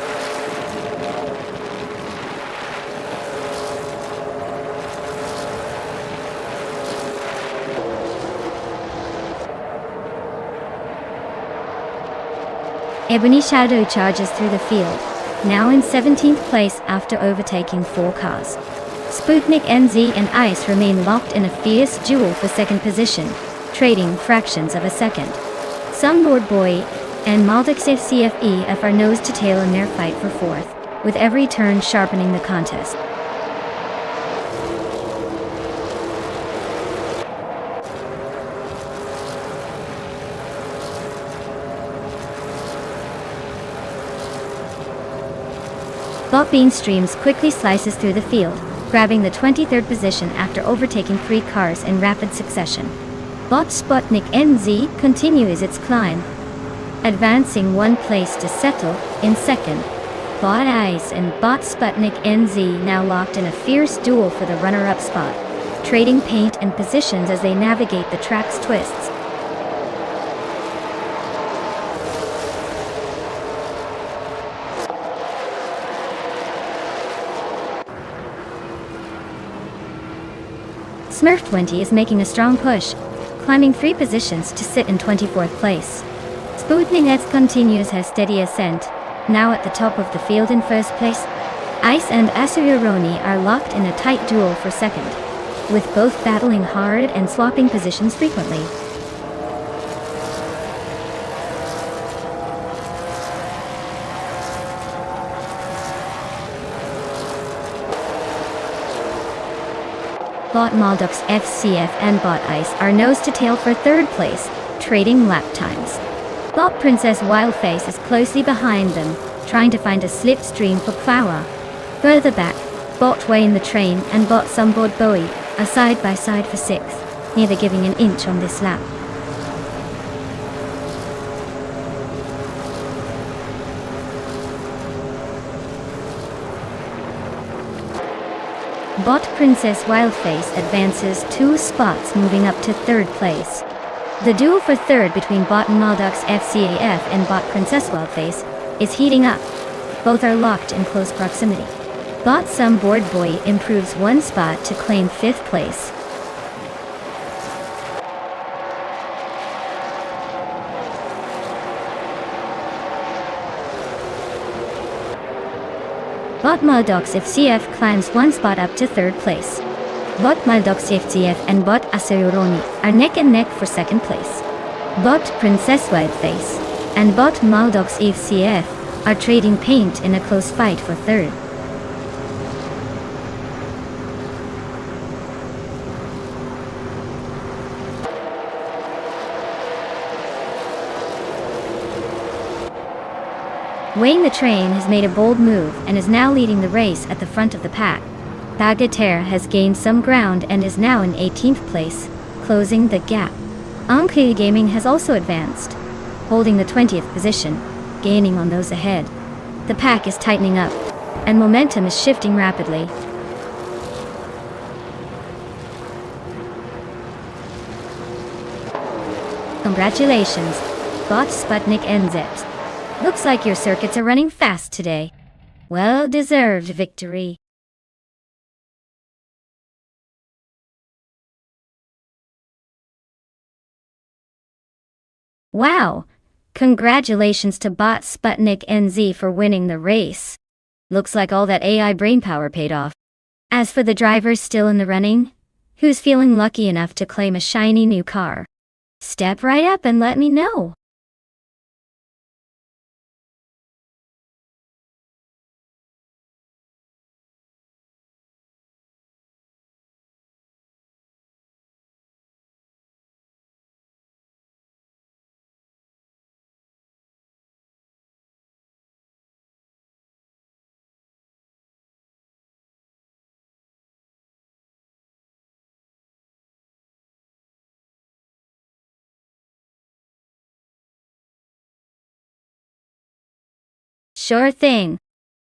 [SPEAKER 1] Ebony Shadow charges through the field, now in 17th place after overtaking 4 cars. Sputnik NZ and Ice remain locked in a fierce duel for second position, trading fractions of a second. Sunboard Boy and Maldix CFEF are nose to tail in their fight for fourth, with every turn sharpening the contest. Bot Beanstreams quickly slices through the field, grabbing the 23rd position after overtaking 3 cars in rapid succession. Bot Sputnik NZ continues its climb, advancing 1 place to settle in second. Bot Ice and Bot Sputnik NZ now locked in a fierce duel for the runner-up spot, trading paint and positions as they navigate the track's twists. Smurf20 is making a strong push, climbing 3 positions to sit in 24th place. Sputnik X continues her steady ascent, now at the top of the field in first place. Ice and Asironi are locked in a tight duel for second, with both battling hard and swapping positions frequently. Bot Maldux FCF and Bot Ice are nose to tail for third place, trading lap times. Bot Princess Wildface is closely behind them, trying to find a slipstream for power. Further back, Bot Wayne the Train and Bot Sunboard Bowie are side by side for sixth, neither giving an inch on this lap. Bot Princess Wildface advances 2 spots, moving up to third place. The duel for third between Bot Maldux FCAF and Bot Princess Wildface is heating up. Both are locked in close proximity. Bot Sunboard Boy improves 1 spot to claim 5th place. Bot Maldox FCF climbs 1 spot up to 3rd place. Bot Maldox FCF and Bot Asayoroni are neck and neck for 2nd place. Bot Princess Wildface and Bot Maldox FCF are trading paint in a close fight for 3rd. Wayne the Train has made a bold move and is now leading the race at the front of the pack. Bagatelle has gained some ground and is now in 18th place, closing the gap. Ankei Gaming has also advanced, holding the 20th position, gaining on those ahead. The pack is tightening up, and momentum is shifting rapidly. Congratulations, Bot Sputnik NZ. Looks like your circuits are running fast today. Well-deserved victory. Wow! Congratulations to Bot Sputnik NZ for winning the race. Looks like all that AI brainpower paid off. As for the drivers still in the running, who's feeling lucky enough to claim a shiny new car? Step right up and let me know. Sure thing.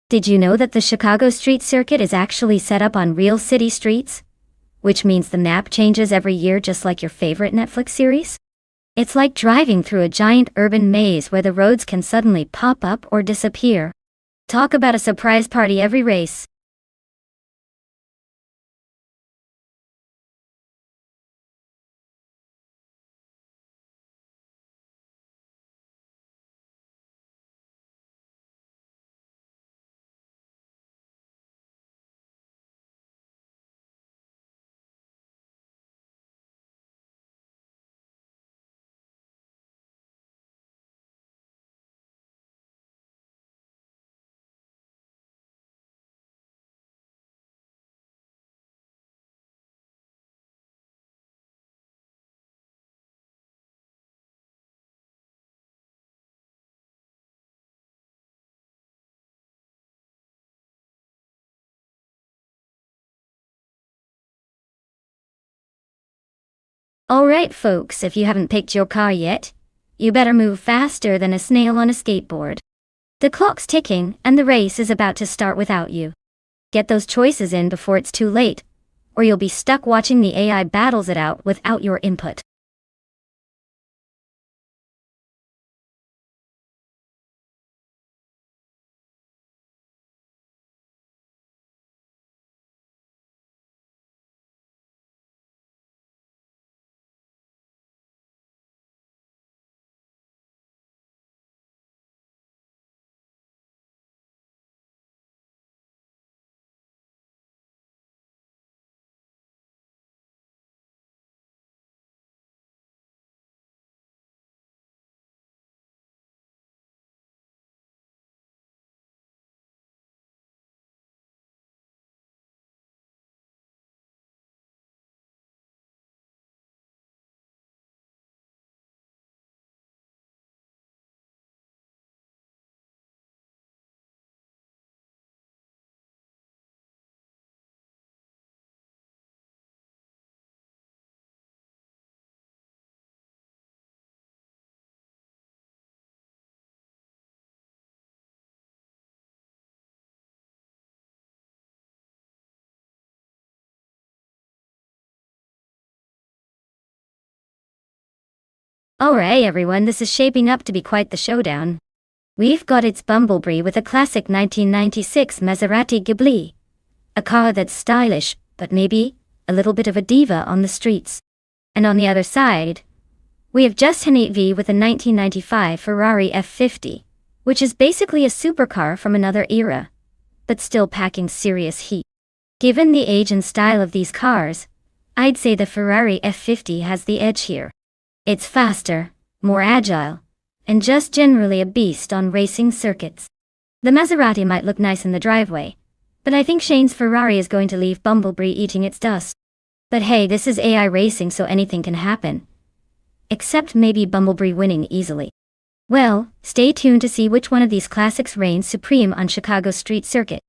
[SPEAKER 1] Did you know that the Chicago street circuit is actually set up on real city streets? Which means the map changes every year just like your favorite Netflix series? It's like driving through a giant urban maze where the roads can suddenly pop up or disappear. Talk about a surprise party every race. Alright folks, if you haven't picked your car yet, you better move faster than a snail on a skateboard. The clock's ticking and the race is about to start without you. Get those choices in before it's too late, or you'll be stuck watching the AI battles it out without your input. Alright everyone, this is shaping up to be quite the showdown. We've got its Bumblebee with a classic 1996 Maserati Ghibli. A car that's stylish, but maybe a little bit of a diva on the streets. And on the other side, we have just an 8V with a 1995 Ferrari F50, which is basically a supercar from another era, but still packing serious heat. Given the age and style of these cars, I'd say the Ferrari F50 has the edge here. It's faster, more agile, and just generally a beast on racing circuits. The Maserati might look nice in the driveway, but I think Shane's Ferrari is going to leave Bumblebee eating its dust. But hey, this is AI racing, so anything can happen. Except maybe Bumblebee winning easily. Well, stay tuned to see which one of these classics reigns supreme on Chicago's street circuit.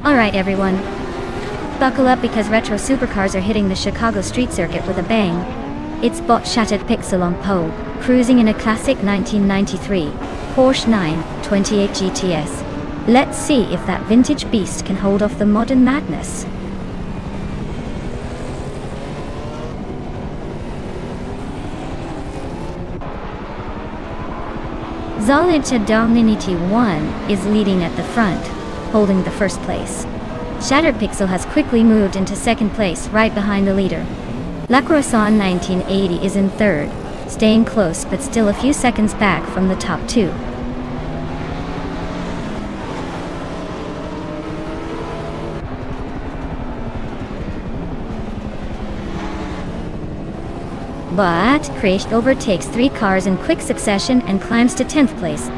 [SPEAKER 1] Alright everyone, buckle up because retro supercars are hitting the Chicago street circuit with a bang. It's bot Shattered Pixel on pole, cruising in a classic 1993 Porsche 928 GTS. Let's see if that vintage beast can hold off the modern madness. Zolicha Dominity 1 is leading at the front, holding the first place. Shattered Pixel has quickly moved into second place right behind the leader. La Croissant 1980 is in third, staying close but still a few seconds back from the top two. But Crash overtakes three cars in quick succession and climbs to 10th place.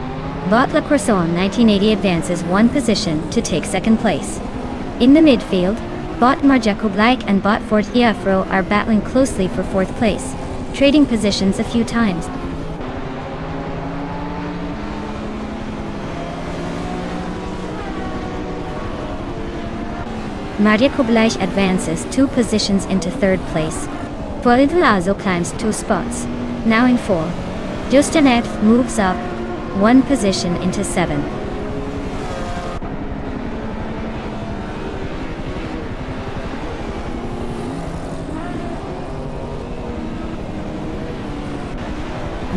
[SPEAKER 1] Bot La Croissant 1980 advances one position to take second place. In the midfield, Bot Marjaco Black and Bot Fort Iafro are battling closely for fourth place, trading positions a few times. Marjaco Black advances two positions into third place. Polidalazo climbs two spots, now in four. Justanet moves up one position into 7.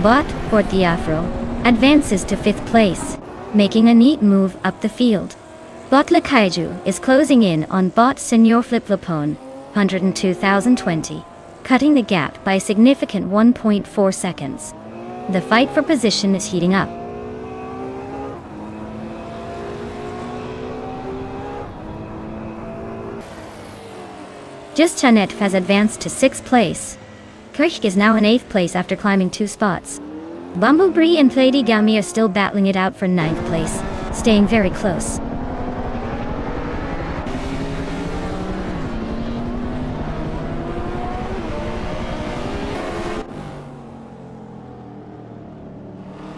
[SPEAKER 1] Bot Portiafro advances to 5th place, making a neat move up the field. Bot Le Kaiju is closing in on Bot Senor Flip-Flopone, 102,020, cutting the gap by a significant 1.4 seconds. The fight for position is heating up. Just Chanette has advanced to 6th place. Kirch is now in 8th place after climbing 2 spots. Bumblebee and Platygammy are still battling it out for 9th place, staying very close.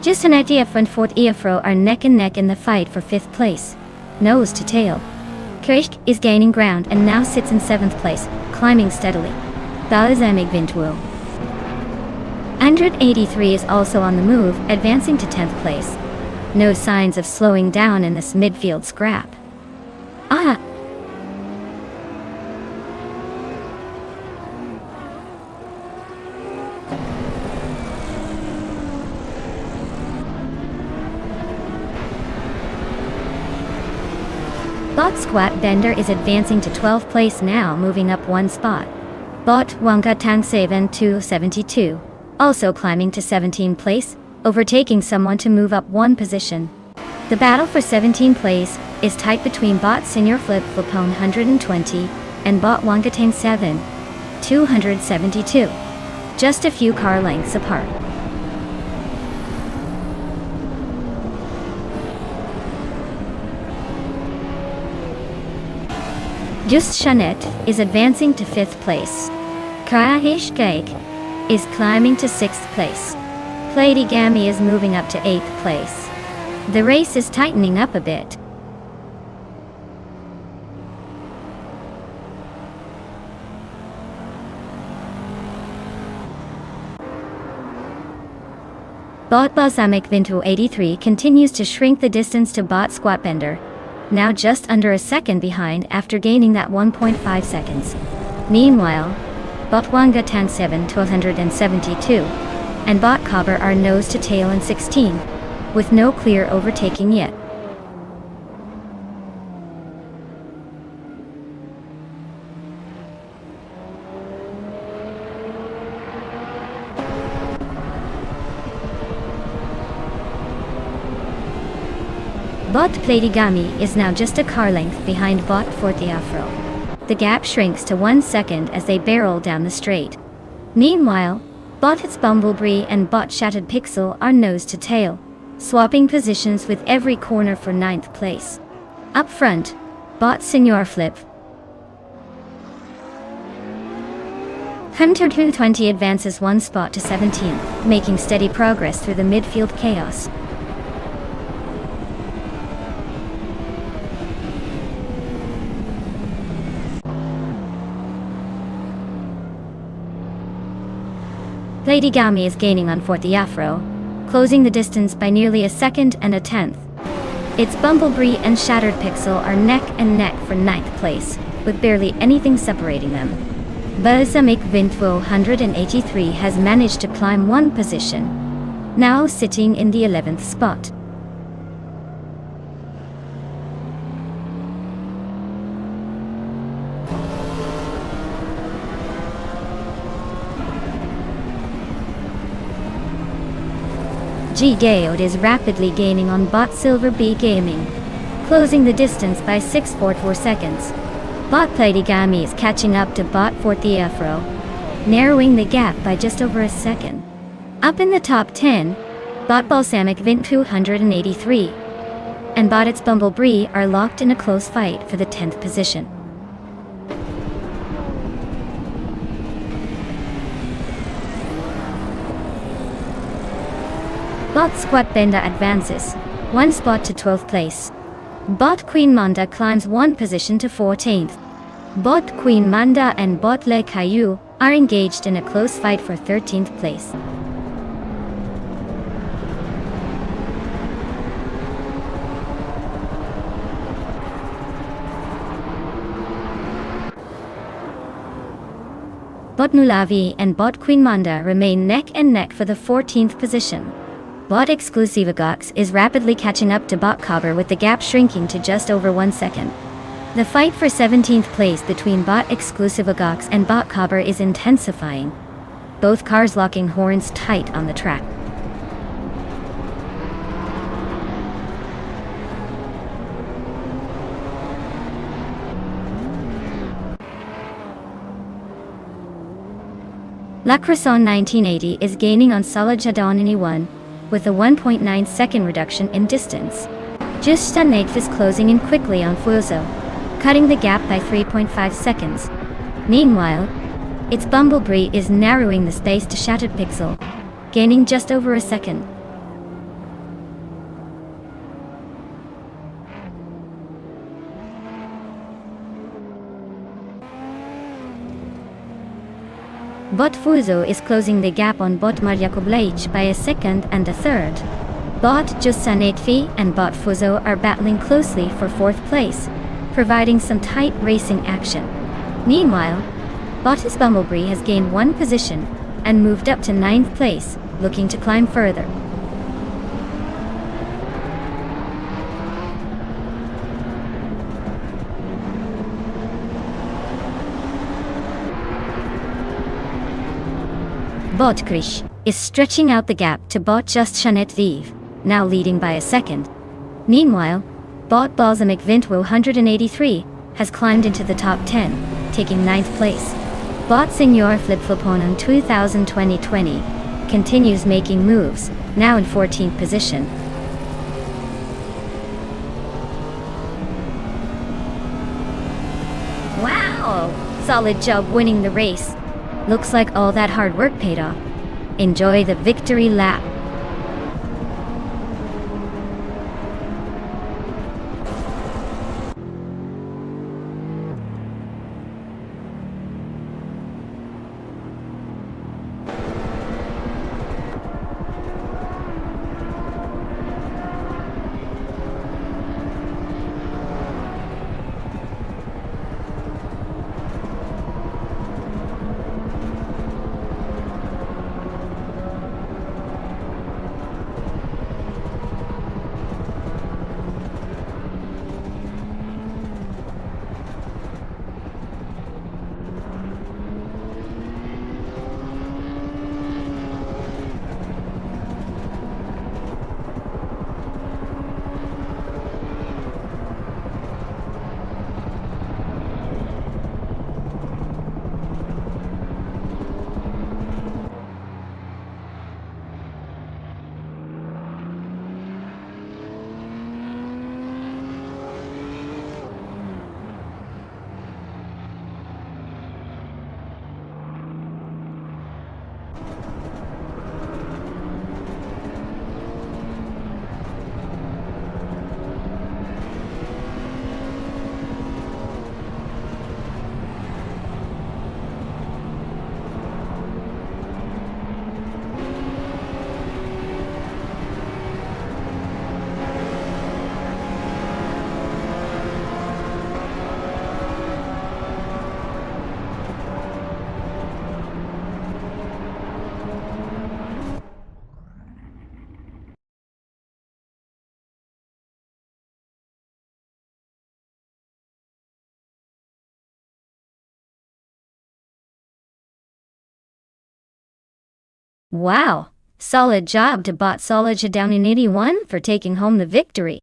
[SPEAKER 1] Gisanetia and Fort Eafro are neck and neck in the fight for 5th place, nose to tail. Kirch is gaining ground and now sits in 7th place, climbing steadily. Balazamic Vintuo. 183 is also on the move, advancing to 10th place. No signs of slowing down in this midfield scrap. Ah! Bot Squat Bender is advancing to 12th place now, moving up 1 spot. Bot Wonka Tang Saven 272, also climbing to 17th place, overtaking someone to move up 1 position. The battle for 17th place is tight between Bot Senior Flip Flipone 120 and Bot Wonka Tang 7 272, just a few car lengths apart. Just Shanette is advancing to 5th place. Kahish Cake is climbing to 6th place. Platygammy is moving up to 8th place. The race is tightening up a bit. Bot Balsamic Vinto 83 continues to shrink the distance to Bot Squatbender, now just under a second behind after gaining that 1.5 seconds. Meanwhile, Bot Wanga Tan 7 1272 and Bot Cobber are nose to tail in 16, with no clear overtaking yet. Bot Platygammy is now just a car length behind Bot Forte Afro. The gap shrinks to 1 second as they barrel down the straight. Meanwhile, Bot Hits Bumblebee and Bot Shattered Pixel are nose to tail, swapping positions with every corner for 9th place. Up front, Bot Senior Flip Hunter 220 advances 1 spot to 17th, making steady progress through the midfield chaos. Platygammy is gaining on Forte Afro, closing the distance by nearly a second and a tenth. Its Bumblebee and Shattered Pixel are neck and neck for 9th place, with barely anything separating them. Balsamic Vintwo 183 has managed to climb 1 position, now sitting in the 11th spot. G-Gaode is rapidly gaining on Bot Silver Bee Gaming, closing the distance by 6.4 seconds. Bot Platygammy is catching up to Bot Forte Afro, narrowing the gap by just over a second. Up in the top 10, Bot Balsamic Vint 283 and Bot Its Bumblebee are locked in a close fight for the 10th position. Bot Squat Benda advances 1 spot to 12th place. Bot Queen Manda climbs 1 position to 14th. Bot Queen Manda and Bot Le Caillou are engaged in a close fight for 13th place. Bot Nulavi and Bot Queen Manda remain neck and neck for the 14th position. Bot Exclusivagox is rapidly catching up to Bot Cobber with the gap shrinking to just over 1 second. The fight for 17th place between Bot Exclusivagox and Bot Cobber is intensifying, both cars locking horns tight on the track. La Croissant 1980 is gaining on Solid Jadon in E1, with a 1.9-second reduction in distance. Just Sunnafe is closing in quickly on Fuso, cutting the gap by 3.5 seconds. Meanwhile, its Bumblebee is narrowing the space to Shattered Pixel, gaining just over a second. Bot Fuso is closing the gap on Bot Marjakoblaic by a second and a third. Bot Jussanetfi and Bot Fuso are battling closely for 4th place, providing some tight racing action. Meanwhile, Bot's Bumblebee has gained 1 position and moved up to 9th place, looking to climb further. Bot Krish is stretching out the gap to Bot Just Shanet Vive, now leading by a second. Meanwhile, Bot Balsamic Vintwo 183 has climbed into the top 10, taking 9th place. Bot Signor Flipfloponon 2020 continues making moves, now in 14th position. Wow! Solid job winning the race. Looks like all that hard work paid off. Enjoy the victory lap. Wow! Solid job to Bot Solid down in 81 for taking home the victory.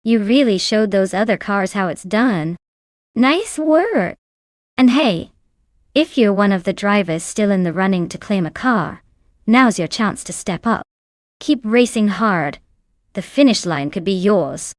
[SPEAKER 1] You really showed those other cars how it's done. Nice work! And hey, if you're one of the drivers still in the running to claim a car, now's your chance to step up. Keep racing hard. The finish line could be yours.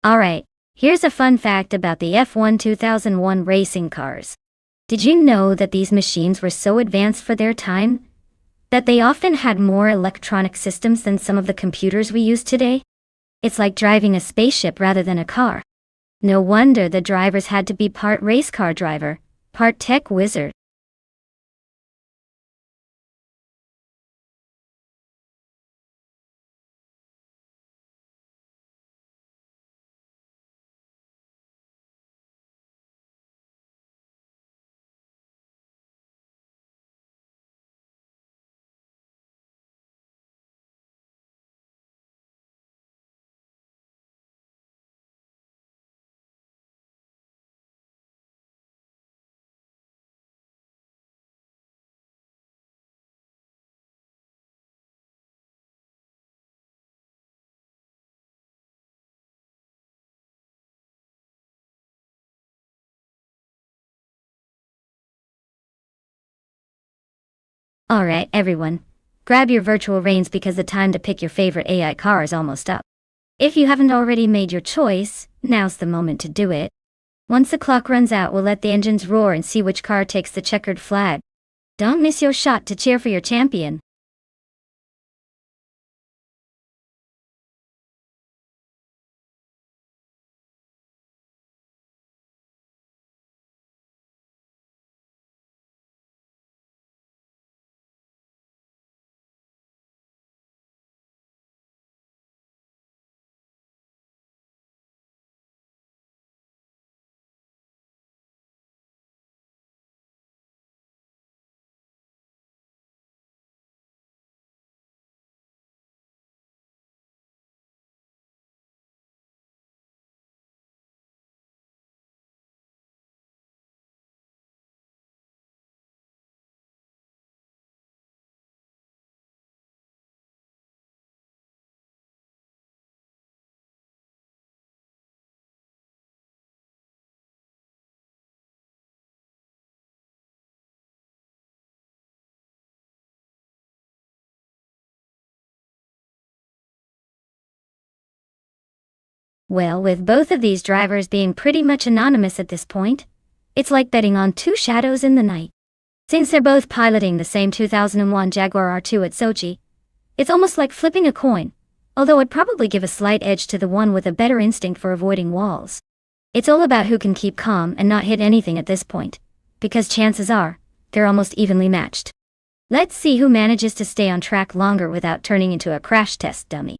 [SPEAKER 1] Alright, here's a fun fact about the F1 2001 racing cars. Did you know that these machines were so advanced for their time that they often had more electronic systems than some of the computers we use today? It's like driving a spaceship rather than a car. No wonder the drivers had to be part race car driver, part tech wizard. Alright, everyone. Grab your virtual reins because the time to pick your favorite AI car is almost up. If you haven't already made your choice, now's the moment to do it. Once the clock runs out, we'll let the engines roar and see which car takes the checkered flag. Don't miss your shot to cheer for your champion. Well, with both of these drivers being pretty much anonymous at this point, it's like betting on two shadows in the night. Since they're both piloting the same 2001 Jaguar R2 at Sochi, it's almost like flipping a coin, although I'd probably give a slight edge to the one with a better instinct for avoiding walls. It's all about who can keep calm and not hit anything at this point, because chances are, they're almost evenly matched. Let's see who manages to stay on track longer without turning into a crash test dummy.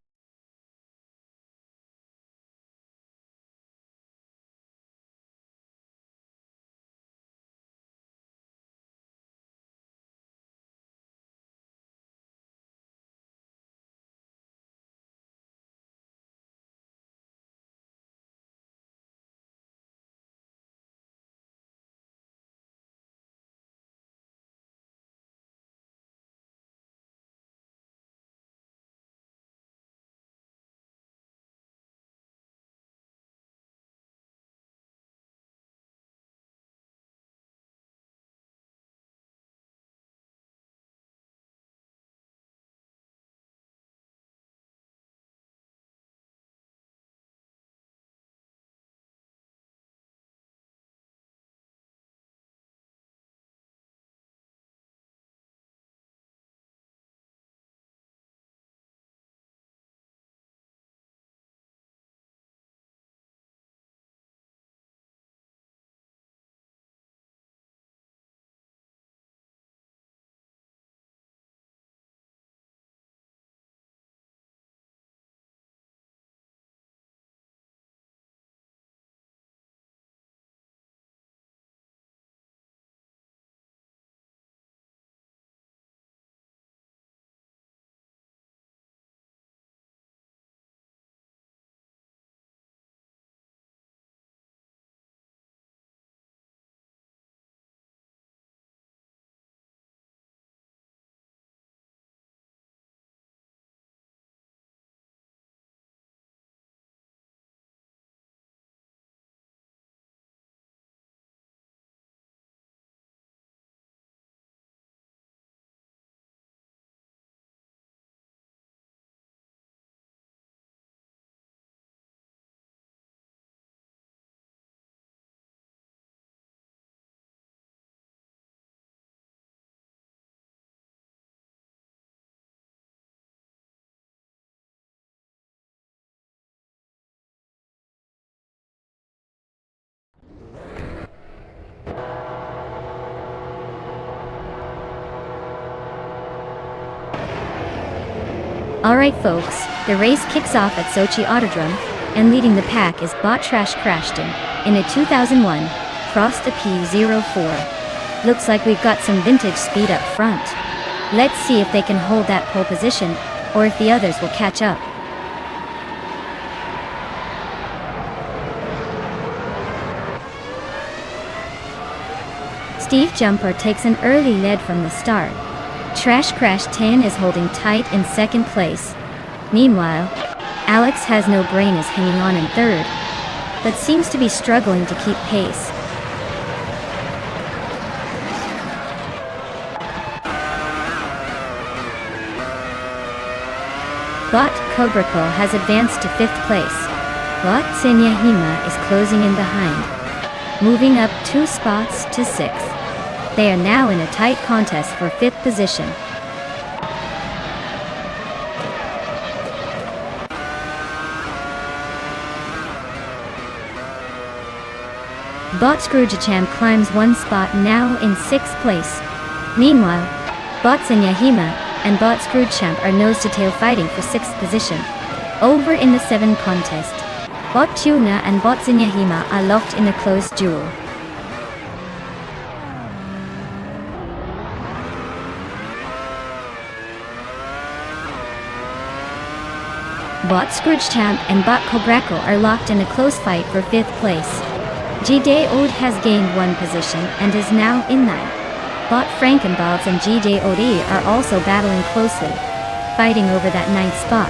[SPEAKER 1] Alright folks, the race kicks off at Sochi Autodrome, and leading the pack is Bot Trash Crashton, in a 2001 Frosta P04. Looks like we've got some vintage speed up front. Let's see if they can hold that pole position, or if the others will catch up. Steve Jumper takes an early lead from the start. Trash Crash 10 is holding tight in second place. Meanwhile, Alex Has No Brain is hanging on in third, but seems to be struggling to keep pace. Bot Kobrako has advanced to 5th place. Bot Senyahima is closing in behind, moving up 2 spots to 6th. They are now in a tight contest for 5th position. Bot Scroogechamp climbs 1 spot now in 6th place. Meanwhile, Bot Senyahima and Bot Scroogechamp are nose-to-tail fighting for 6th position. Over in the 7 contest, Bot Tuna and Bot Senyahima are locked in a close duel. Bot Scroogechamp and Bot Kobrako are locked in a close fight for 5th place. G-Day-Ode has gained 1 position and is now in 9th. Bot Frankenballs and G-Day-Ode are also battling closely, fighting over that 9th spot.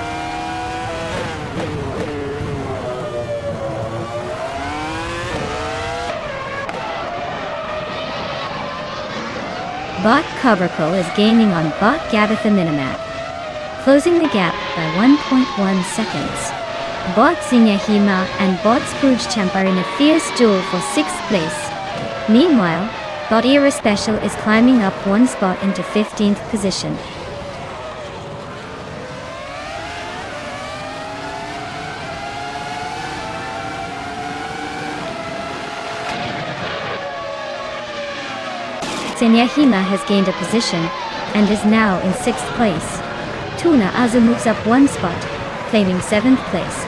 [SPEAKER 1] Bot Kobrako is gaining on Bot Gabatha Minimac, closing the gap by 1.1 seconds. Bot Senyahima and Bot Scroogechamp are in a fierce duel for 6th place. Meanwhile, Bot Era Special is climbing up 1 spot into 15th position. Senyahima has gained a position and is now in 6th place. Tuna Azu moves up 1 spot, claiming 7th place.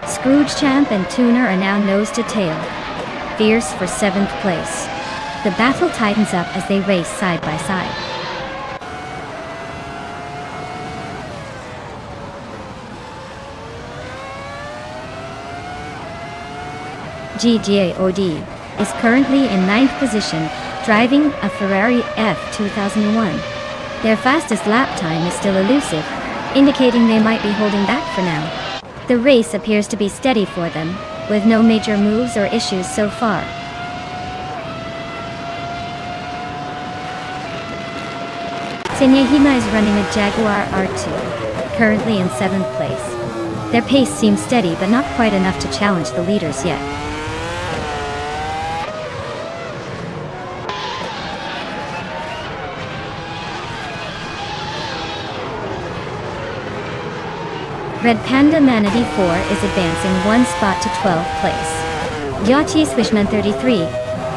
[SPEAKER 1] Scroogechamp and Tuner are now nose to tail, fierce for 7th place. The battle tightens up as they race side by side. G-Day-Ode is currently in 9th position, driving a Ferrari F2001. Their fastest lap time is still elusive, indicating they might be holding back for now. The race appears to be steady for them, with no major moves or issues so far. Senyahima is running a Jaguar R2, currently in 7th place. Their pace seems steady but not quite enough to challenge the leaders yet. Red Panda Manatee 4 is advancing 1 spot to 12th place. Yachi Swishman 33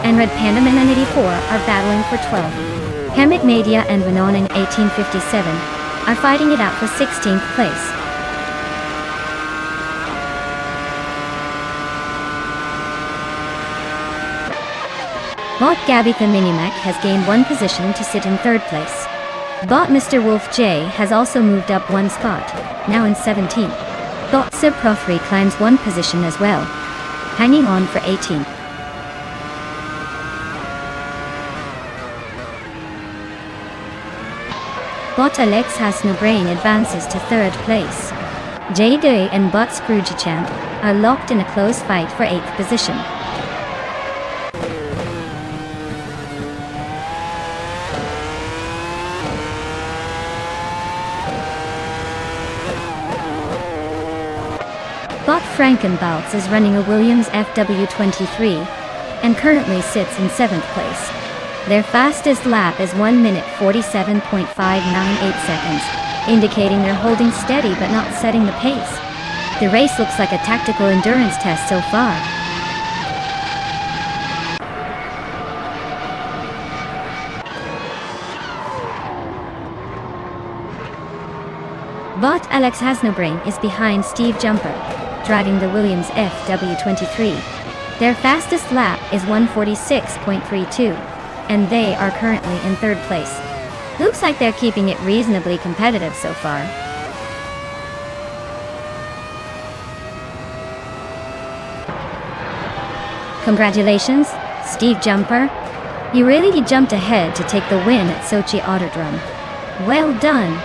[SPEAKER 1] and Red Panda Manatee 4 are battling for 12th. Hammock Media and Renault 1857 are fighting it out for 16th place. Bot Gabatha Minimac has gained 1 position to sit in 3rd place. Bot Mr. Wolf J has also moved up 1 spot, now in 17th. Bot Sir Profri climbs 1 position as well, hanging on for 18th. Bot Alex Has No Brain advances to 3rd place. J-Day and Bot Scroogechamp are locked in a close fight for 8th position. Bot Frankenballs is running a Williams FW23 and currently sits in 7th place. Their fastest lap is 1 minute 47.598 seconds, indicating they're holding steady but not setting the pace. The race looks like a tactical endurance test so far. Bot Alex Has No Brain is behind Steve Jumper, driving the Williams FW23. Their fastest lap is 146.32, and they are currently in 3rd place. Looks like they're keeping it reasonably competitive so far. Congratulations, Steve Jumper. You really jumped ahead to take the win at Sochi Autodrome. Well done.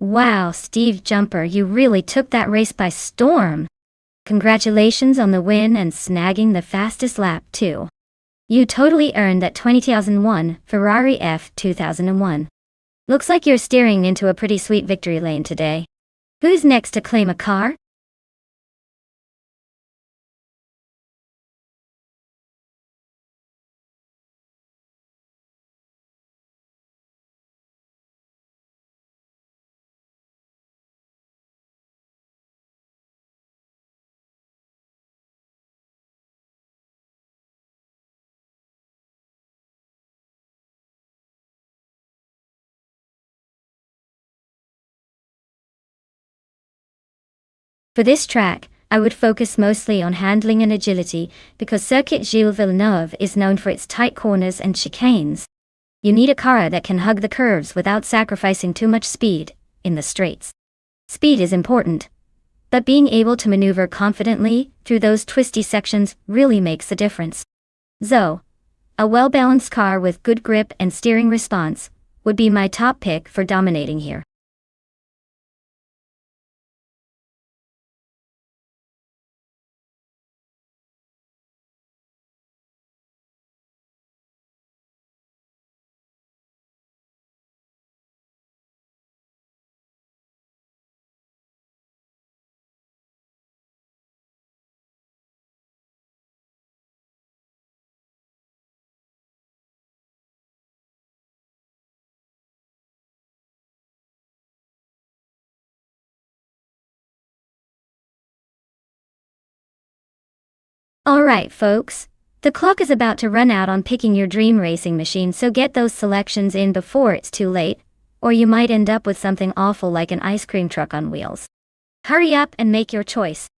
[SPEAKER 1] Wow, Steve Jumper, you really took that race by storm. Congratulations on the win and snagging the fastest lap, too. You totally earned that 2001 Ferrari F2001. Looks like you're steering into a pretty sweet victory lane today. Who's next to claim a car? For this track, I would focus mostly on handling and agility because Circuit Gilles Villeneuve is known for its tight corners and chicanes. You need a car that can hug the curves without sacrificing too much speed in the straights. Speed is important, but being able to maneuver confidently through those twisty sections really makes a difference. So, a well-balanced car with good grip and steering response would be my top pick for dominating here. Alright folks, the clock is about to run out on picking your dream racing machine, so get those selections in before it's too late, or you might end up with something awful like an ice cream truck on wheels. Hurry up and make your choice.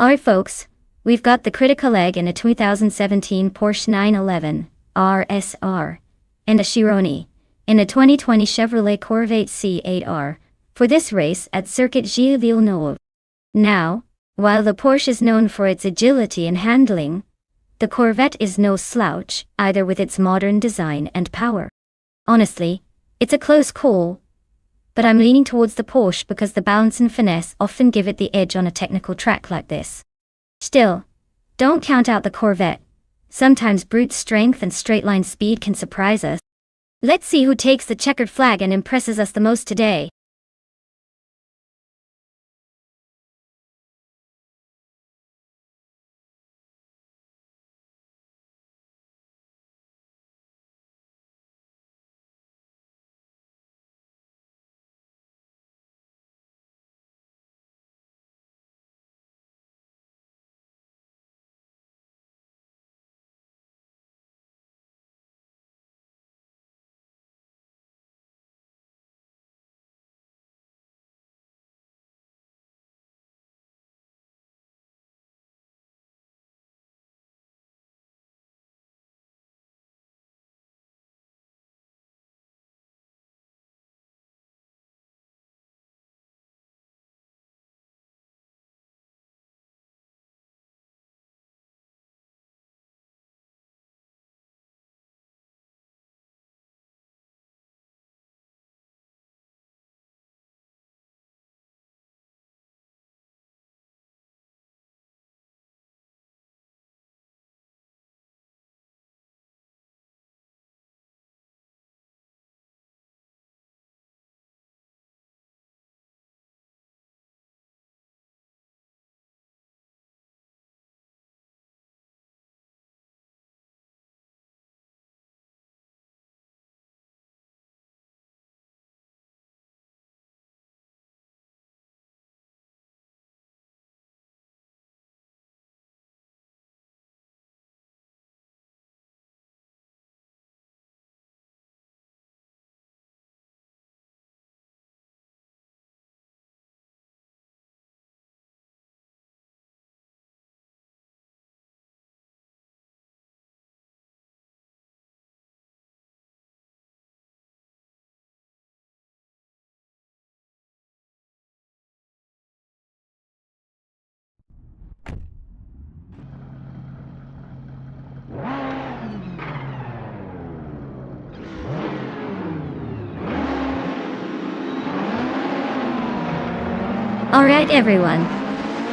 [SPEAKER 1] Alright folks, we've got the critical egg in a 2017 Porsche 911 RSR and a Chiron in a 2020 Chevrolet Corvette C8R for this race at Circuit Gilles Villeneuve. Now, while the Porsche is known for its agility and handling, the Corvette is no slouch either with its modern design and power. Honestly, it's a close call, but I'm leaning towards the Porsche because the balance and finesse often give it the edge on a technical track like this. Still, don't count out the Corvette. Sometimes brute strength and straight-line speed can surprise us. Let's see who takes the checkered flag and impresses us the most today. Alright everyone,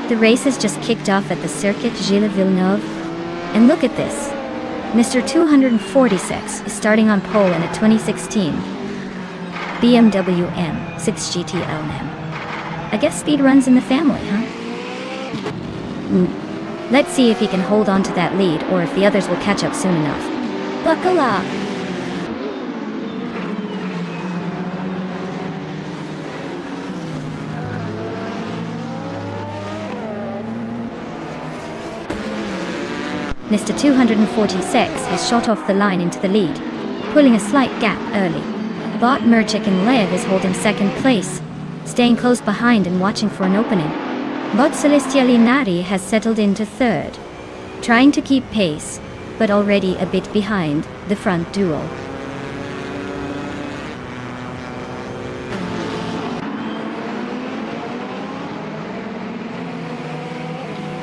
[SPEAKER 1] the race has just kicked off at the Circuit Gilles Villeneuve, and look at this. Mr. 246 is starting on pole in a 2016 BMW M6 GT LM. I guess speed runs in the family, huh? Let's see if he can hold on to that lead or if the others will catch up soon enough. Buckle up! Mr. 246 has shot off the line into the lead, pulling a slight gap early. Bot Merchik and Lev is holding second place, staying close behind and watching for an opening. Bot Celestiali Nari has settled into third, trying to keep pace, but already a bit behind the front duo.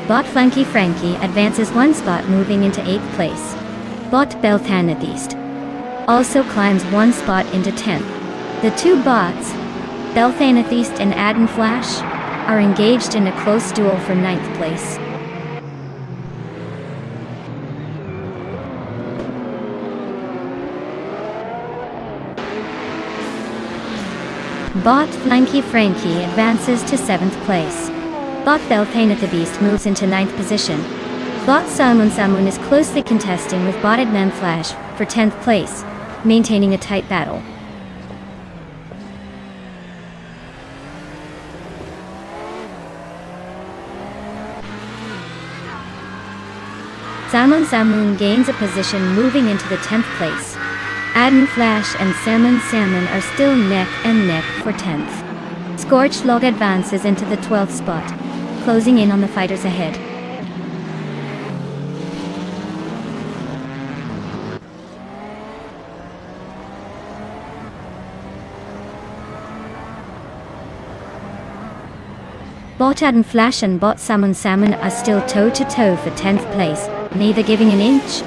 [SPEAKER 1] Bot Flanky Frankie advances one spot, moving into 8th place. Bot Belthanethist also climbs one spot into 10th. The two bots, Belthanethist and Adden Flash, are engaged in a close duel for 9th place. Bot Flanky Frankie advances to 7th place. Bot Belthanethist moves into 9th position. Bot Samun is closely contesting with Bot Adnan Flash for 10th place, maintaining a tight battle. Samun gains a position, moving into the 10th place. Adnan Flash and Salmon are still neck and neck for 10th. Scorched Log advances into the 12th spot, closing in on the fighters ahead. Bot Adden Flash and Bot Salmon are still toe-to-toe for 10th place, neither giving an inch.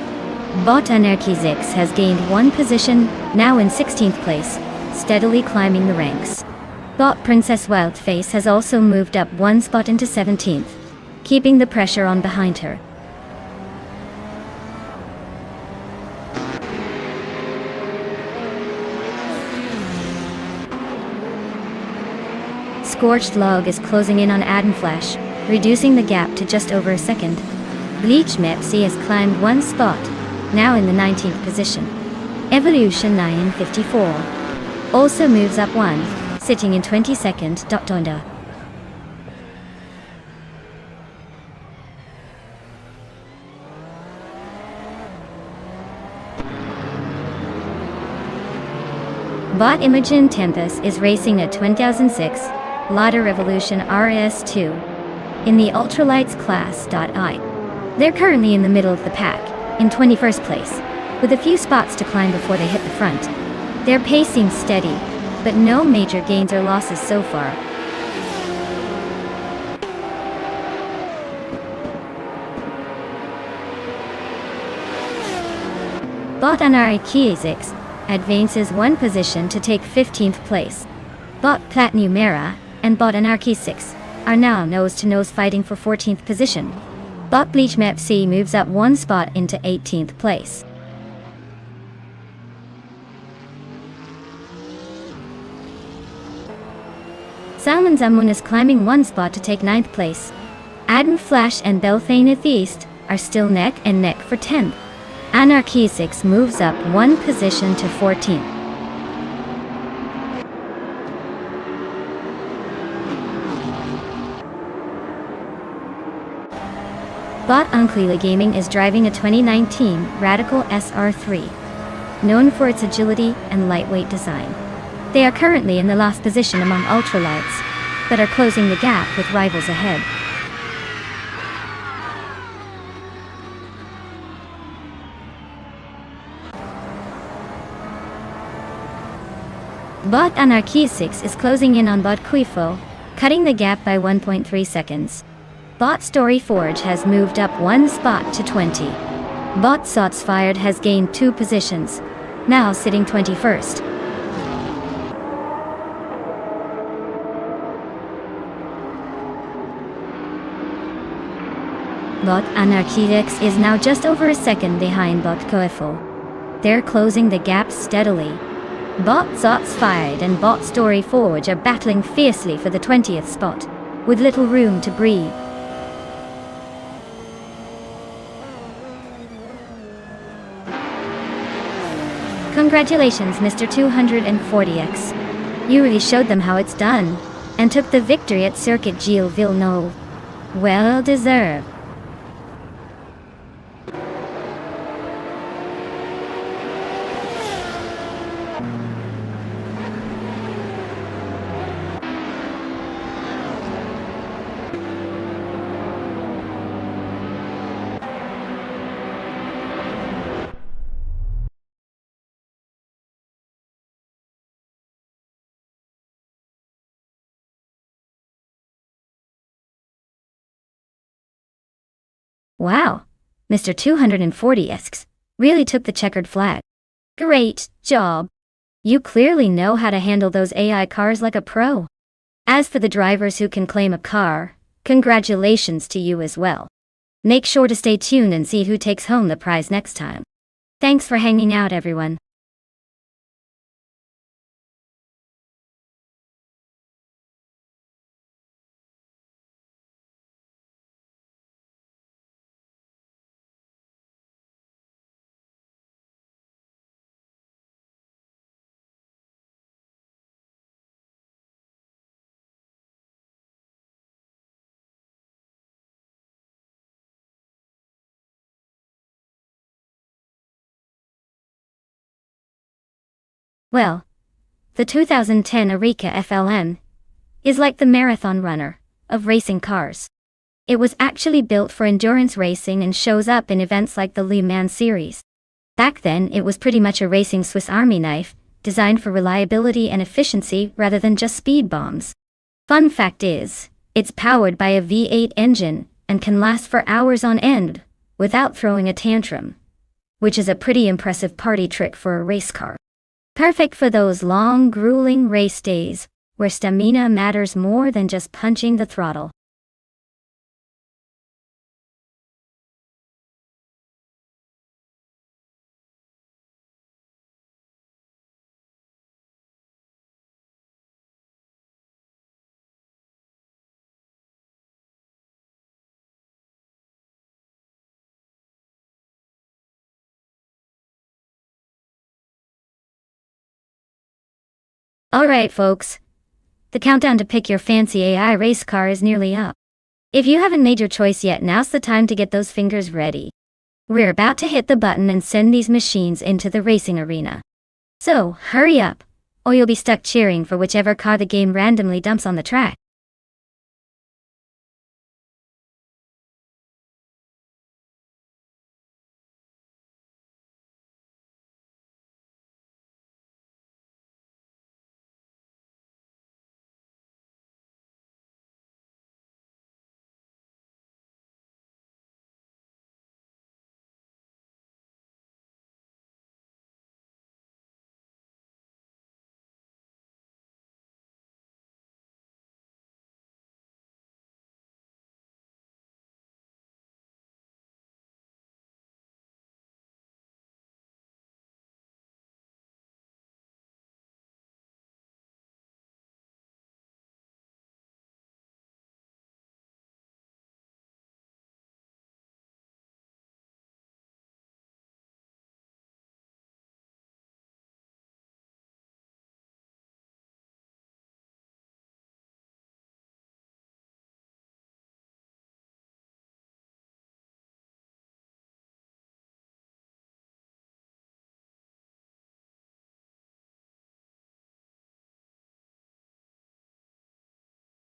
[SPEAKER 1] Bot Anarchizix has gained one position, now in 16th place, steadily climbing the ranks. Bot Princess Wildface has also moved up one spot into 17th, keeping the pressure on behind her. Scorched Log is closing in on Adden Flash, reducing the gap to just over a second. Bleach Mepsi has climbed one spot, now in the 19th position. Evolution 954 also moves up one, sitting in 22nd. Donda. Bot Imogen Tempest is racing a 2006 Lada Revolution RS2 in the Ultralights class. They're currently in the middle of the pack, in 21st place, with a few spots to climb before they hit the front. They're pacing steady, but no major gains or losses so far. Bot Anarchizix advances one position to take 15th place. Bot Platnumera and Bot Anarchizix are now nose-to-nose fighting for 14th position. Bot Bleach Map C moves up one spot into 18th place. Salmon Zamun is climbing one spot to take 9th place. Adden Flash and Belthaneth East are still neck and neck for 10th. Anarchizix moves up one position to 14th. Bot Unklila Gaming is driving a 2019 Radical SR3, known for its agility and lightweight design. They are currently in the last position among ultralights, but are closing the gap with rivals ahead. Bot Anarchizix is closing in on Bot Quifo, cutting the gap by 1.3 seconds. Bot Storyforge has moved up one spot to 20. Bot Sotsfired has gained two positions, now sitting 21st. Bot Anarchidex is now just over a second behind Bot Coeful. They're closing the gap steadily. Bot Zots Fired and Bot Story Forge are battling fiercely for the 20th spot, with little room to breathe. Congratulations, Mr. 240X. You really showed them how it's done, and took the victory at Circuit Gilles Villeneuve. Well deserved. Wow, Mr. 240X really took the checkered flag. Great job. You clearly know how to handle those AI cars like a pro. As for the drivers who can claim a car, congratulations to you as well. Make sure to stay tuned and see who takes home the prize next time. Thanks for hanging out, everyone. Well, the 2010 Areca FLM is like the marathon runner of racing cars. It was actually built for endurance racing and shows up in events like the Le Mans series. Back then, it was pretty much a racing Swiss Army knife, designed for reliability and efficiency rather than just speed bombs. Fun fact is, it's powered by a V8 engine and can last for hours on end without throwing a tantrum, which is a pretty impressive party trick for a race car. Perfect for those long, grueling race days where stamina matters more than just punching the throttle. Alright folks, the countdown to pick your fancy AI race car is nearly up. If you haven't made your choice yet, now's the time to get those fingers ready. We're about to hit the button and send these machines into the racing arena. So, hurry up, or you'll be stuck cheering for whichever car the game randomly dumps on the track.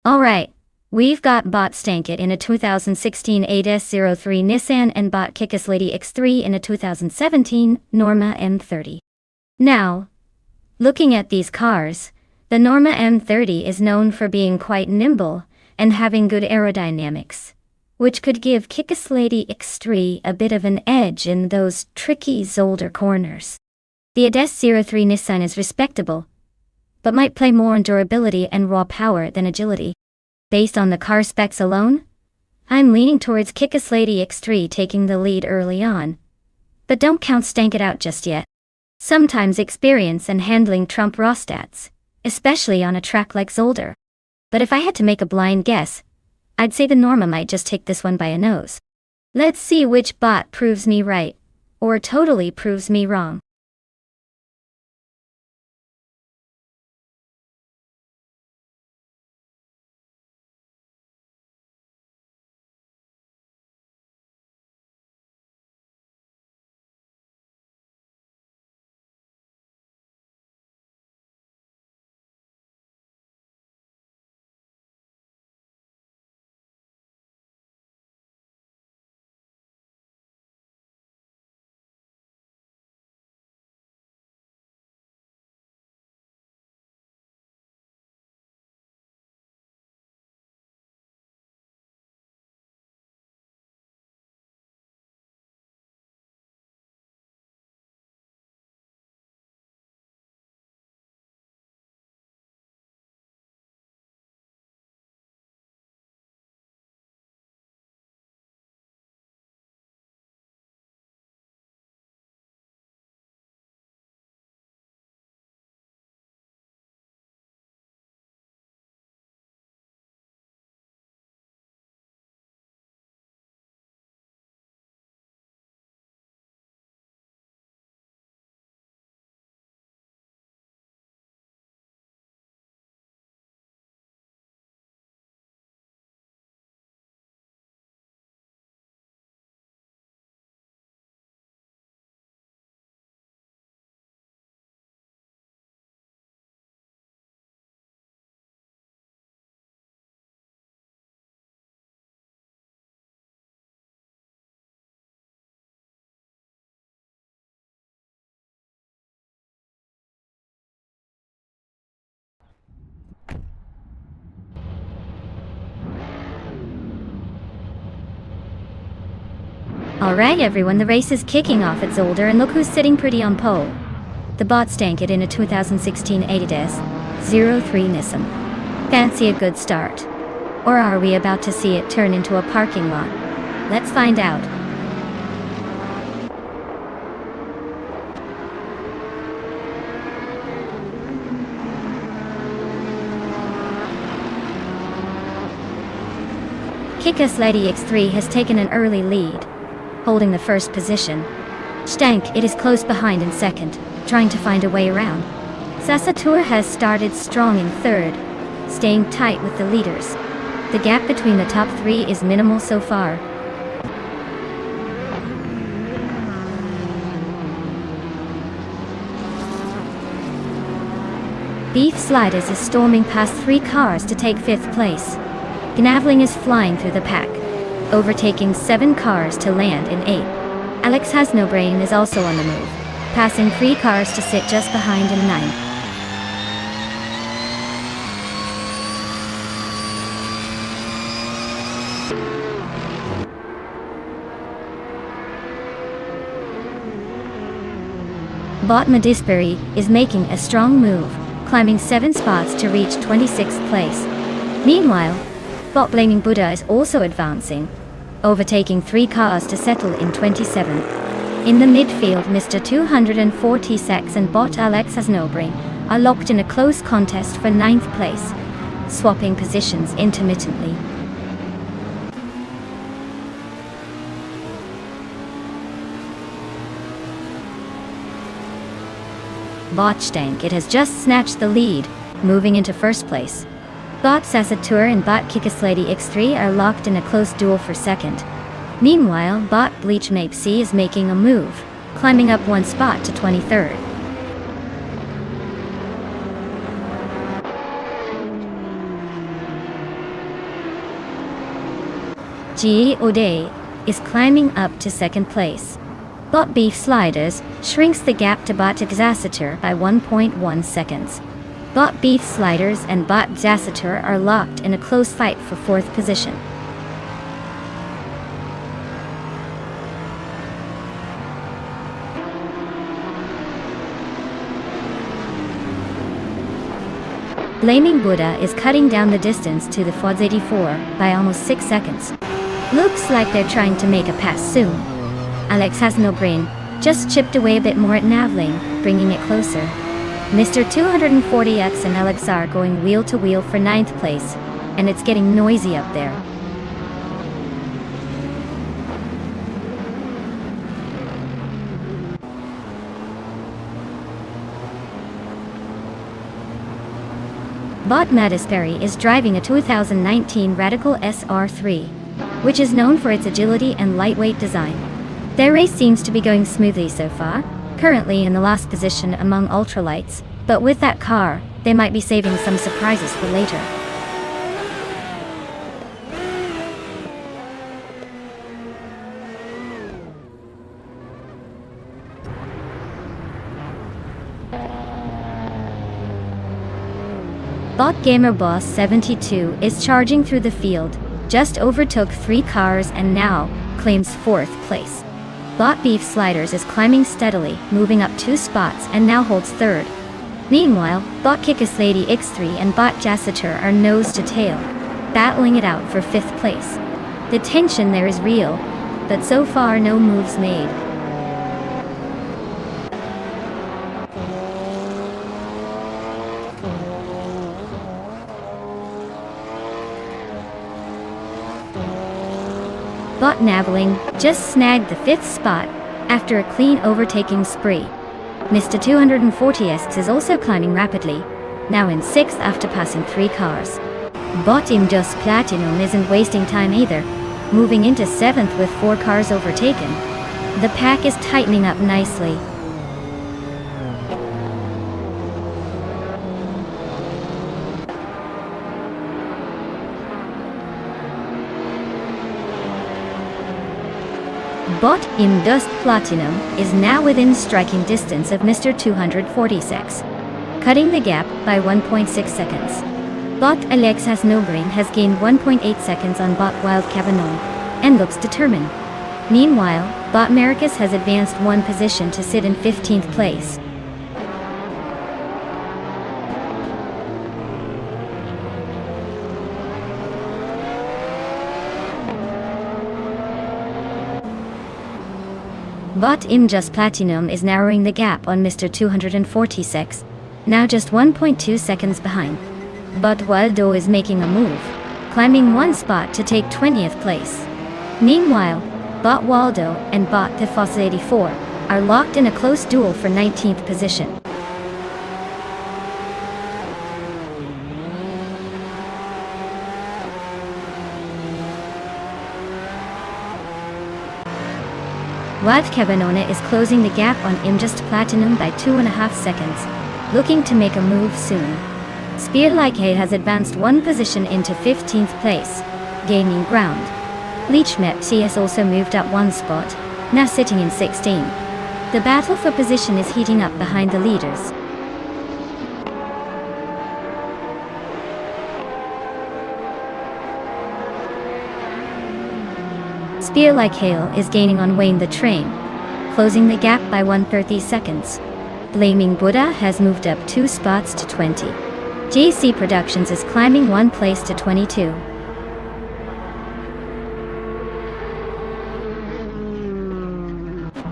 [SPEAKER 1] Alright, we've got Bot Stankit in a 2016 8S03 Nissan and Bot Kickass Lady X3 in a 2017 Norma M30. Now, looking at these cars, the Norma M30 is known for being quite nimble and having good aerodynamics, which could give Kickass Lady X3 a bit of an edge in those tricky Zolder corners. The ADS-03 Nissan is respectable, but might play more on durability and raw power than agility. Based on the car specs alone, I'm leaning towards Kickus Lady X3 taking the lead early on. But don't count Stank It out just yet. Sometimes experience and handling trump raw stats, especially on a track like Zolder. But if I had to make a blind guess, I'd say the Norma might just take this one by a nose. Let's see which bot proves me right, or totally proves me wrong. Alright everyone, the race is kicking off at Zolder, and look who's sitting pretty on pole. The bot Stank It in a 2016 Adidas 03 Nissan. Fancy a good start? Or are we about to see it turn into a parking lot? Let's find out. Kickus Lady X3 has taken an early lead, holding the first position. Stank It is close behind in second, trying to find a way around. Sasatur has started strong in third, staying tight with the leaders. The gap between the top three is minimal so far. Beef Sliders is storming past 3 cars to take 5th place. Gnavling is flying through the pack, overtaking 7 cars to land in 8th. Alex Has No Brain is also on the move, passing 3 cars to sit just behind in 9th. Bot Medisbury is making a strong move, climbing 7 spots to reach 26th place. Meanwhile, Bot Blaming Buddha is also advancing, overtaking 3 cars to settle in 27th. In the midfield, Mr. 246 and Bot Alex Has No Brain are locked in a close contest for 9th place, swapping positions intermittently. Bot Stank It has just snatched the lead, moving into first place. Bot Sasatur and Bot Kickus Lady X3 are locked in a close duel for second. Meanwhile, Bot Bleach Mape C is making a move, climbing up 1 spot to 23rd. G. O'Day is climbing up to 2nd place. Bot Beef Sliders shrinks the gap to Bot Xasatur by 1.1 seconds. Bot Beef Sliders and Bot Xasatur are locked in a close fight for 4th position. Blaming Buddha is cutting down the distance to the Fods 84 by almost 6 seconds. Looks like they're trying to make a pass soon. Alex has no brain, just chipped away a bit more at nav lane, bringing it closer. Mr. 240X and Alex are going wheel to wheel for 9th place, and it's getting noisy up there. Bot Mattis Perry is driving a 2019 Radical SR3, which is known for its agility and lightweight design. Their race seems to be going smoothly so far, currently in the last position among ultralights, but with that car, they might be saving some surprises for later. Bot Gamer Boss 72 is charging through the field, just overtook 3 cars and now claims 4th place. Bot Beef Sliders is climbing steadily, moving up 2 spots and now holds 3rd. Meanwhile, Bot Kickus Lady X3 and Bot Jassitor are nose to tail, battling it out for 5th place. The tension there is real, but so far no moves made. Bot Naveling just snagged the 5th spot after a clean overtaking spree. Mr. 240X is also climbing rapidly, now in 6th after passing 3 cars. Bot Just Platinum isn't wasting time either, moving into 7th with 4 cars overtaken. The pack is tightening up nicely. Bot Just Platinum is now within striking distance of Mr. 246, cutting the gap by 1.6 seconds. Bot Alex Has No Brain has gained 1.8 seconds on Bot Wild Cavanon, and looks determined. Meanwhile, Bot Maricus has advanced 1 position to sit in 15th place. Bot Just Platinum is narrowing the gap on Mr. 246, now just 1.2 seconds behind. Bot Waldo is making a move, climbing 1 spot to take 20th place. Meanwhile, Bot Waldo and Bot Tifos 84 are locked in a close duel for 19th position. Wild Cabanona is closing the gap on Just Platinum by 2.5 seconds, looking to make a move soon. Spear Like Hay has advanced 1 position into 15th place, gaining ground. Leechmet CS also moved up 1 spot, now sitting in 16. The battle for position is heating up behind the leaders. Spear Like Hail is gaining on Wayne the Train, closing the gap by 130 seconds. Blaming Buddha has moved up 2 spots to 20. JC Productions is climbing 1 place to 22.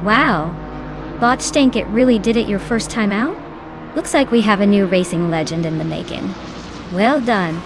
[SPEAKER 1] Wow! Bot Stank, it really did it your first time out? Looks like we have a new racing legend in the making. Well done.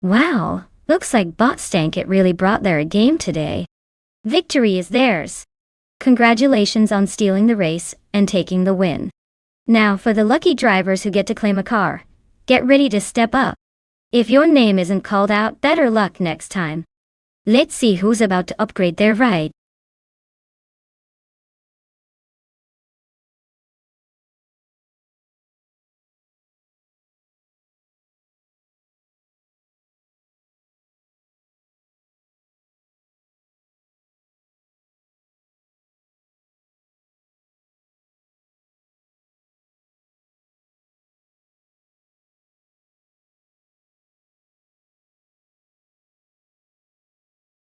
[SPEAKER 1] Wow, looks like Botstank it really brought their A game today. Victory is theirs. Congratulations on stealing the race and taking the win. Now for the lucky drivers who get to claim a car. Get ready to step up. If your name isn't called out, better luck next time. Let's see who's about to upgrade their ride.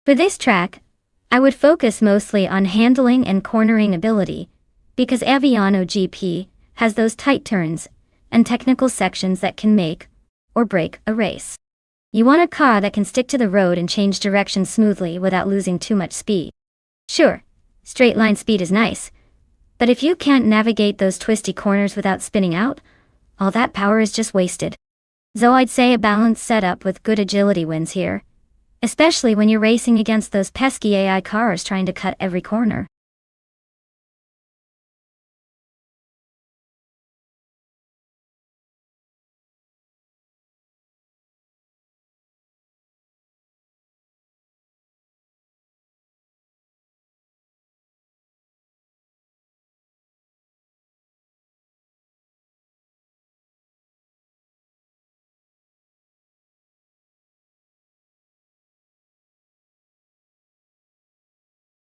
[SPEAKER 1] For this track, I would focus mostly on handling and cornering ability, because Aviano GP has those tight turns and technical sections that can make or break a race. You want a car that can stick to the road and change direction smoothly without losing too much speed. Sure, straight line speed is nice, but if you can't navigate those twisty corners without spinning out, all that power is just wasted. So I'd say a balanced setup with good agility wins here, especially when you're racing against those pesky AI cars trying to cut every corner.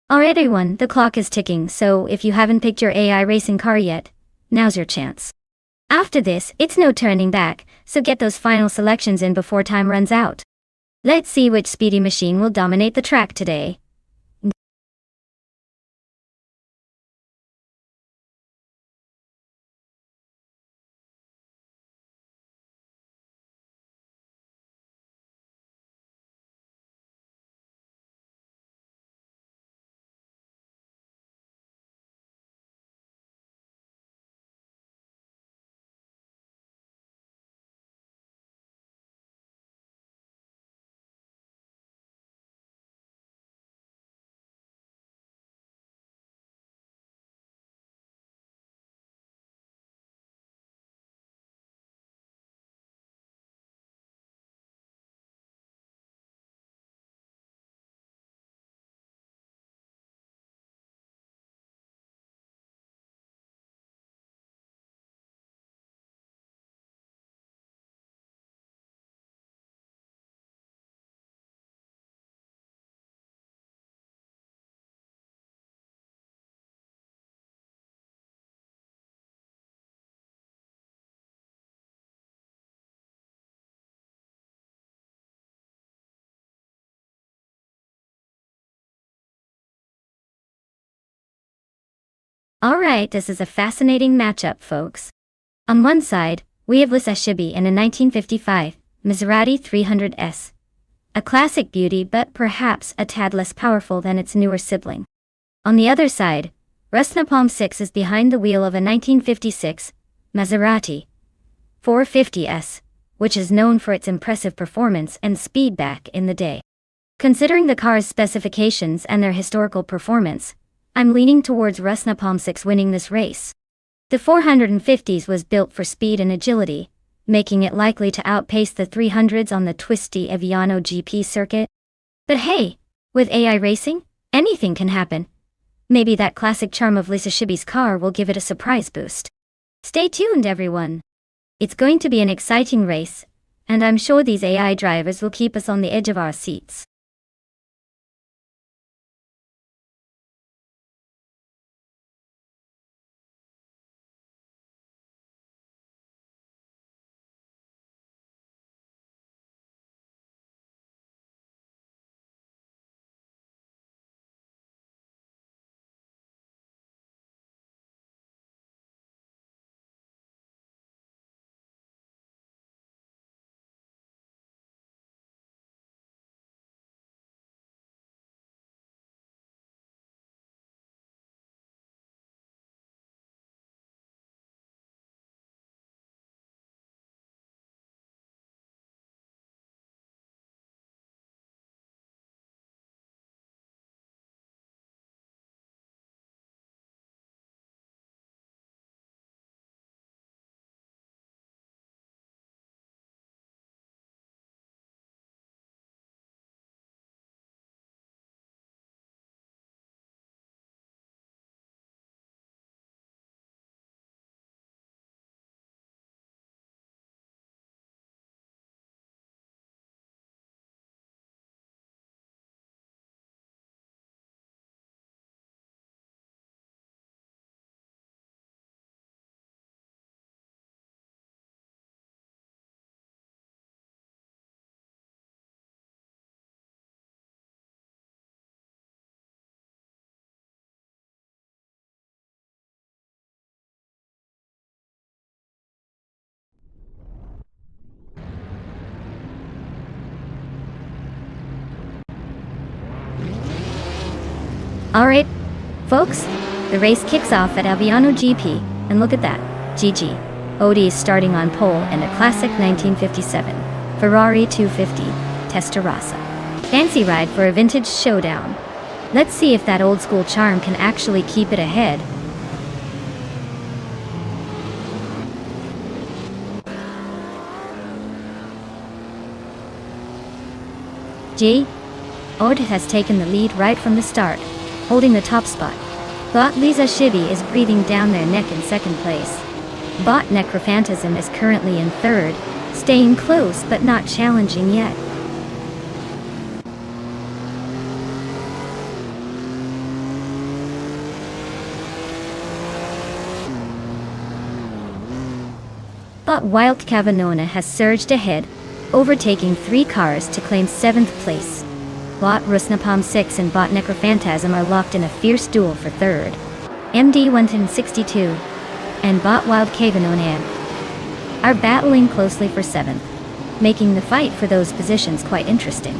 [SPEAKER 1] Alright everyone, the clock is ticking, so if you haven't picked your AI racing car yet, now's your chance. After this, it's no turning back, so get those final selections in before time runs out. Let's see which speedy machine will dominate the track today. Alright, this is a fascinating matchup, folks. On one side, we have Lisa Shibi in a 1955 Maserati 300S. A classic beauty but perhaps a tad less powerful than its newer sibling. On the other side, Rusnapalm 6 is behind the wheel of a 1956 Maserati 450S, which is known for its impressive performance and speed back in the day. Considering the car's specifications and their historical performance, I'm leaning towards Rusnapalm 6 winning this race. The 450s was built for speed and agility, making it likely to outpace the 300s on the twisty Aviano GP circuit. But hey, with AI racing, anything can happen. Maybe that classic charm of Lisa Shibi's car will give it a surprise boost. Stay tuned, everyone. It's going to be an exciting race, and I'm sure these AI drivers will keep us on the edge of our seats. Alright, folks, the race kicks off at Aviano GP, and look at that, GG. Odie is starting on pole in a classic 1957 Ferrari 250 Testarossa. Fancy ride for a vintage showdown. Let's see if that old school charm can actually keep it ahead. Ode has taken the lead right from the start, holding the top spot. But Lisa Shibi is breathing down their neck in second place. Bot Necrophantasm is currently in third, staying close but not challenging yet. But Wild Cavanona has surged ahead, overtaking 3 cars to claim 7th place. Bot Rusnapalm 6 and Bot Necrophantasm are locked in a fierce duel for 3rd. MD 162 and Bot Wild Cavanona are battling closely for 7th, making the fight for those positions quite interesting.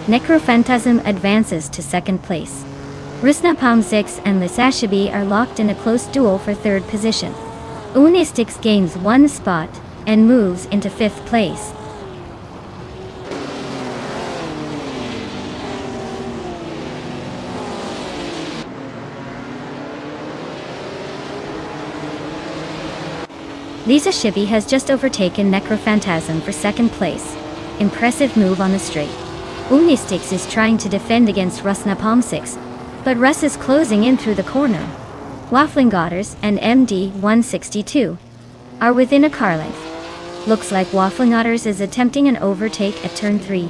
[SPEAKER 1] Necrophantasm advances to 2nd place. Rusnapalm 6 and Lisashibi are locked in a close duel for 3rd position. Unistix gains 1 spot and moves into 5th place. Lisa Shibi has just overtaken Necrophantasm for 2nd place. Impressive move on the straight. Unistix is trying to defend against Rusnapalm 6, but Russ is closing in through the corner. Waffling Otters and MD 162 are within a car length. Looks like Waffling Otters is attempting an overtake at turn 3.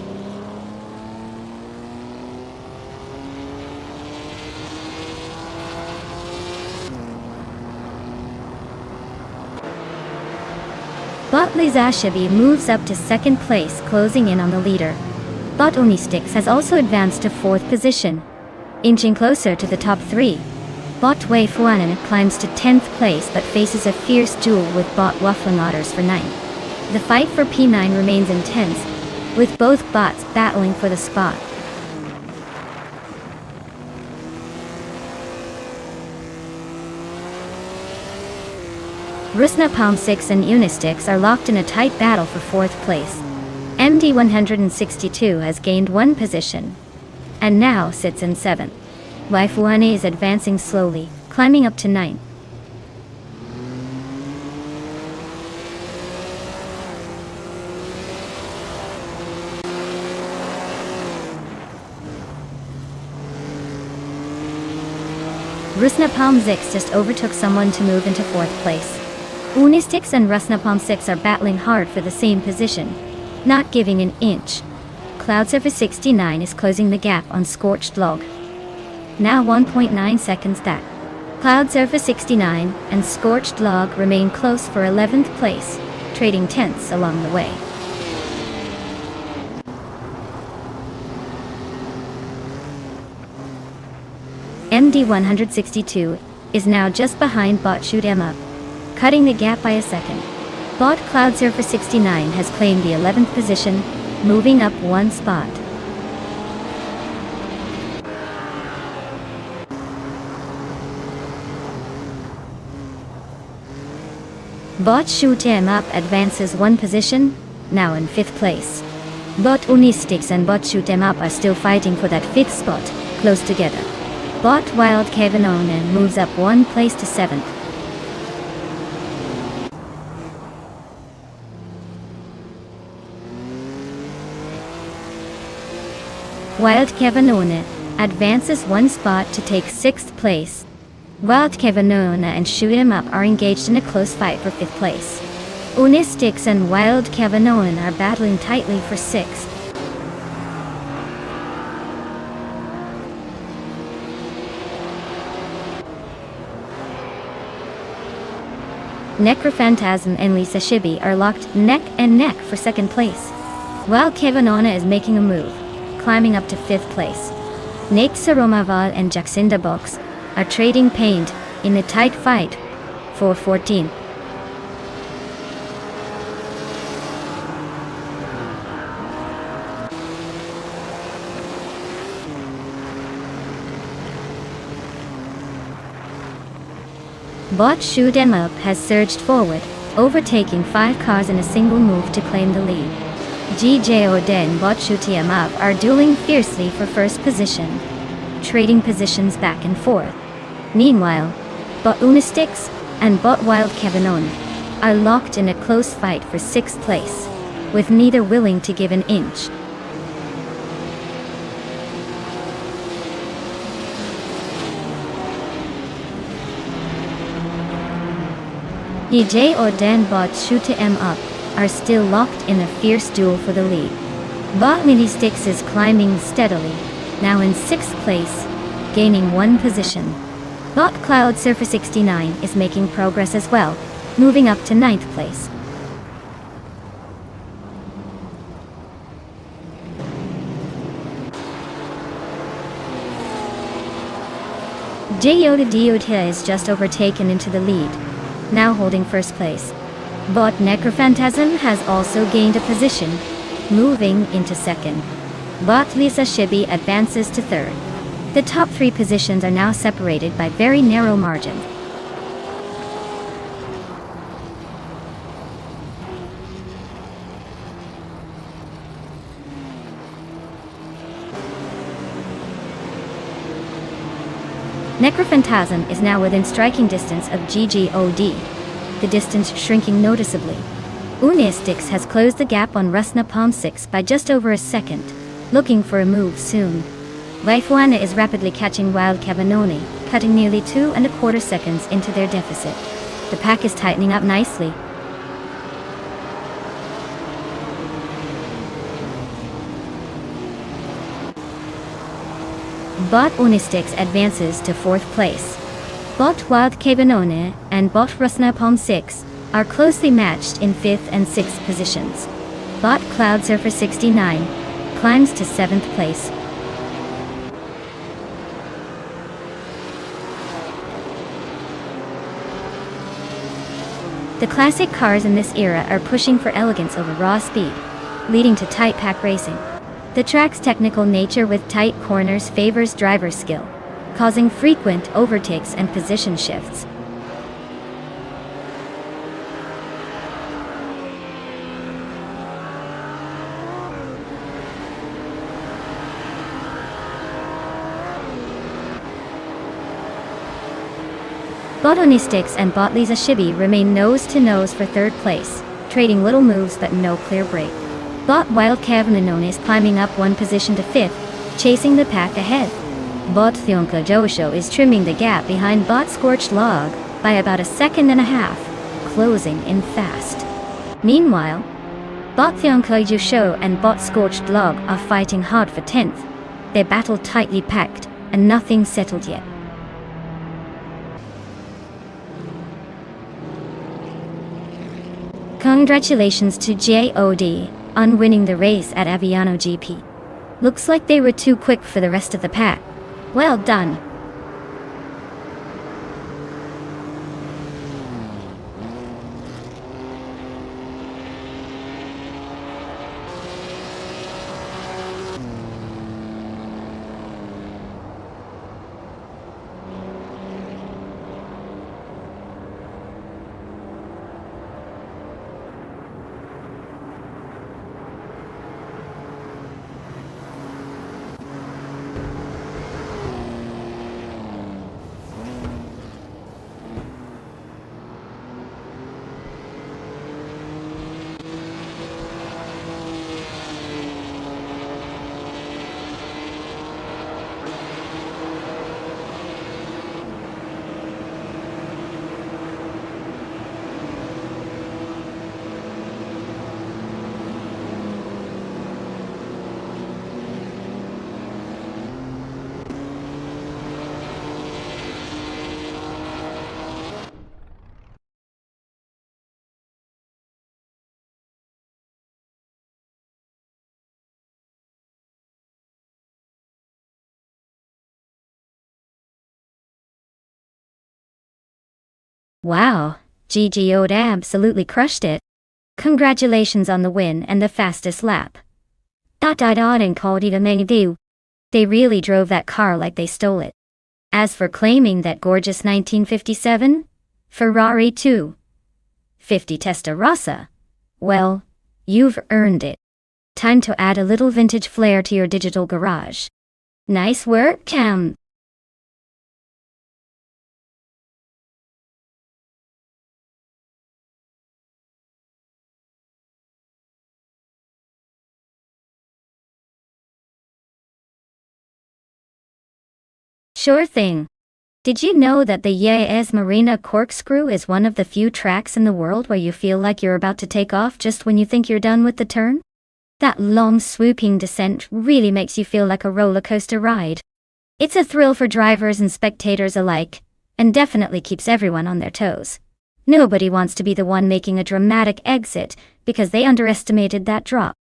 [SPEAKER 1] Bot Lizashibi moves up to 2nd place, closing in on the leader. Bot Unistix has also advanced to 4th position, inching closer to the top 3. Bot Wei Fuanan climbs to 10th place but faces a fierce duel with Bot Waffling Otters for 9th. The fight for P9 remains intense, with both bots battling for the spot. Rusnapalm 6 and Unistix are locked in a tight battle for 4th place. MD 162 has gained 1 position, and now sits in 7th. Waifuane is advancing slowly, climbing up to 9th. Rusnapalm 6 just overtook someone to move into 4th place. Unistix and Rusnapalm 6 are battling hard for the same position, not giving an inch. Cloudsurfer 69 is closing the gap on Scorched Log. Now 1.9 seconds back. Cloudsurfer 69 and Scorched Log remain close for 11th place, trading tenths along the way. MD 162 is now just behind Bot Shoot 'Em Up, cutting the gap by a second. Bot Cloudsurfer 69 has claimed the 11th position, moving up 1 spot. Bot Shoot 'Em Up advances 1 position, now in 5th place. Bot Unistix and Bot Shoot 'Em Up are still fighting for that 5th spot, close together. Bot Wild Cavanona moves up 1 place to 7th. Wild Cavanona advances 1 spot to take 6th place. Wild Cavanona and Shoot 'Em Up are engaged in a close fight for 5th place. Unistix and Wild Cavanona are battling tightly for 6th. Necrophantasm and Lisa Shibi are locked neck and neck for 2nd place. Wild Cavanona is making a move, climbing up to 5th place. Nate Saromaval and Jacinda Box are trading paint in a tight fight for 14th. Bot Shoot 'em Up has surged forward, overtaking 5 cars in a single move to claim the lead. GJO Den Bot Shoot 'em Up are dueling fiercely for first position, trading positions back and forth. Meanwhile, Bot Unistix and Bot Wild Kevinon are locked in a close fight for 6th place, with neither willing to give an inch. EJ or Dan Bot Shoot 'em Up are still locked in a fierce duel for the lead. Bot Unistix is climbing steadily, now in 6th place, gaining 1 position. Bot Cloud Surfer 69 is making progress as well, moving up to 9th place. Jyoda Diodha is just overtaken into the lead, now holding 1st place. Bot Necrophantasm has also gained a position, moving into 2nd. Bot Lisa Shibi advances to 3rd. The top 3 positions are now separated by very narrow margins. Necrophantasm is now within striking distance of GGOD, the distance shrinking noticeably. Unistix has closed the gap on Rusna Palm 6 by just over a second, looking for a move soon. Vaifuana is rapidly catching Wild Kevinoni, cutting nearly 2¼ seconds into their deficit. The pack is tightening up nicely. Bot Unistix advances to 4th place. Bot Wild Kevinone and Bot Rusna Palm 6 are closely matched in 5th and 6th positions. Bot Cloud Surfer 69 climbs to 7th place. The classic cars in this era are pushing for elegance over raw speed, leading to tight pack racing. The track's technical nature with tight corners favors driver skill, causing frequent overtakes and position shifts. Bot Unistix and Bot Lisa Shibi remain nose-to-nose for 3rd place, trading little moves but no clear break. Bot Wild Kevinone is climbing up 1 position to 5th, chasing the pack ahead. Bot Thionka Josho is trimming the gap behind Bot Scorched Log by about 1.5 seconds, closing in fast. Meanwhile, Bot Thionka Josho and Bot Scorched Log are fighting hard for 10th. Their battle tightly packed, and nothing settled yet. Congratulations to JOD on winning the race at Aviano GP. Looks like they were too quick for the rest of the pack. Well done. Wow, GGO'd absolutely crushed it. Congratulations on the win and the fastest lap. And called it a. They really drove that car like they stole it. As for claiming that gorgeous 1957, Ferrari 250 Testarossa. Well, you've earned it. Time to add a little vintage flair to your digital garage. Nice work, Cam. Sure thing. Did you know that the Yas Marina corkscrew is one of the few tracks in the world where you feel like you're about to take off just when you think you're done with the turn? That long swooping descent really makes you feel like a roller coaster ride. It's a thrill for drivers and spectators alike, and definitely keeps everyone on their toes. Nobody wants to be the one making a dramatic exit because they underestimated that drop.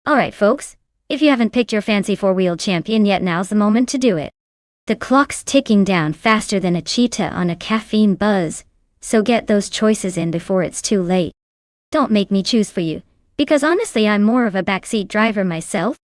[SPEAKER 1] Alright folks, if you haven't picked your fancy four-wheeled champion yet, now's the moment to do it. The clock's ticking down faster than a cheetah on a caffeine buzz, so get those choices in before it's too late. Don't make me choose for you, because honestly I'm more of a backseat driver myself.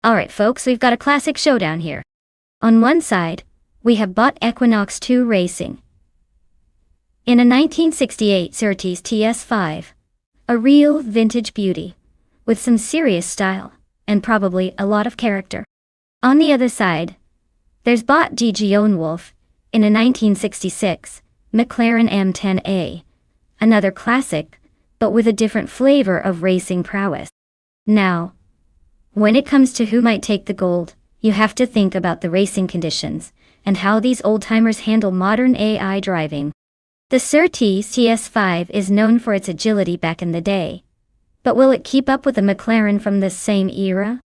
[SPEAKER 1] Alright folks, we've got a classic showdown here. On one side, we have bought Equinox 2 Racing in a 1968 Surtees TS5. A real vintage beauty, with some serious style, and probably a lot of character. On the other side, there's bought Gigi Wolf in a 1966 McLaren M10A, another classic, but with a different flavor of racing prowess. Now, when it comes to who might take the gold, you have to think about the racing conditions, and how these old-timers handle modern AI driving. The Surtees TS5 is known for its agility back in the day. But will it keep up with the McLaren from this same era?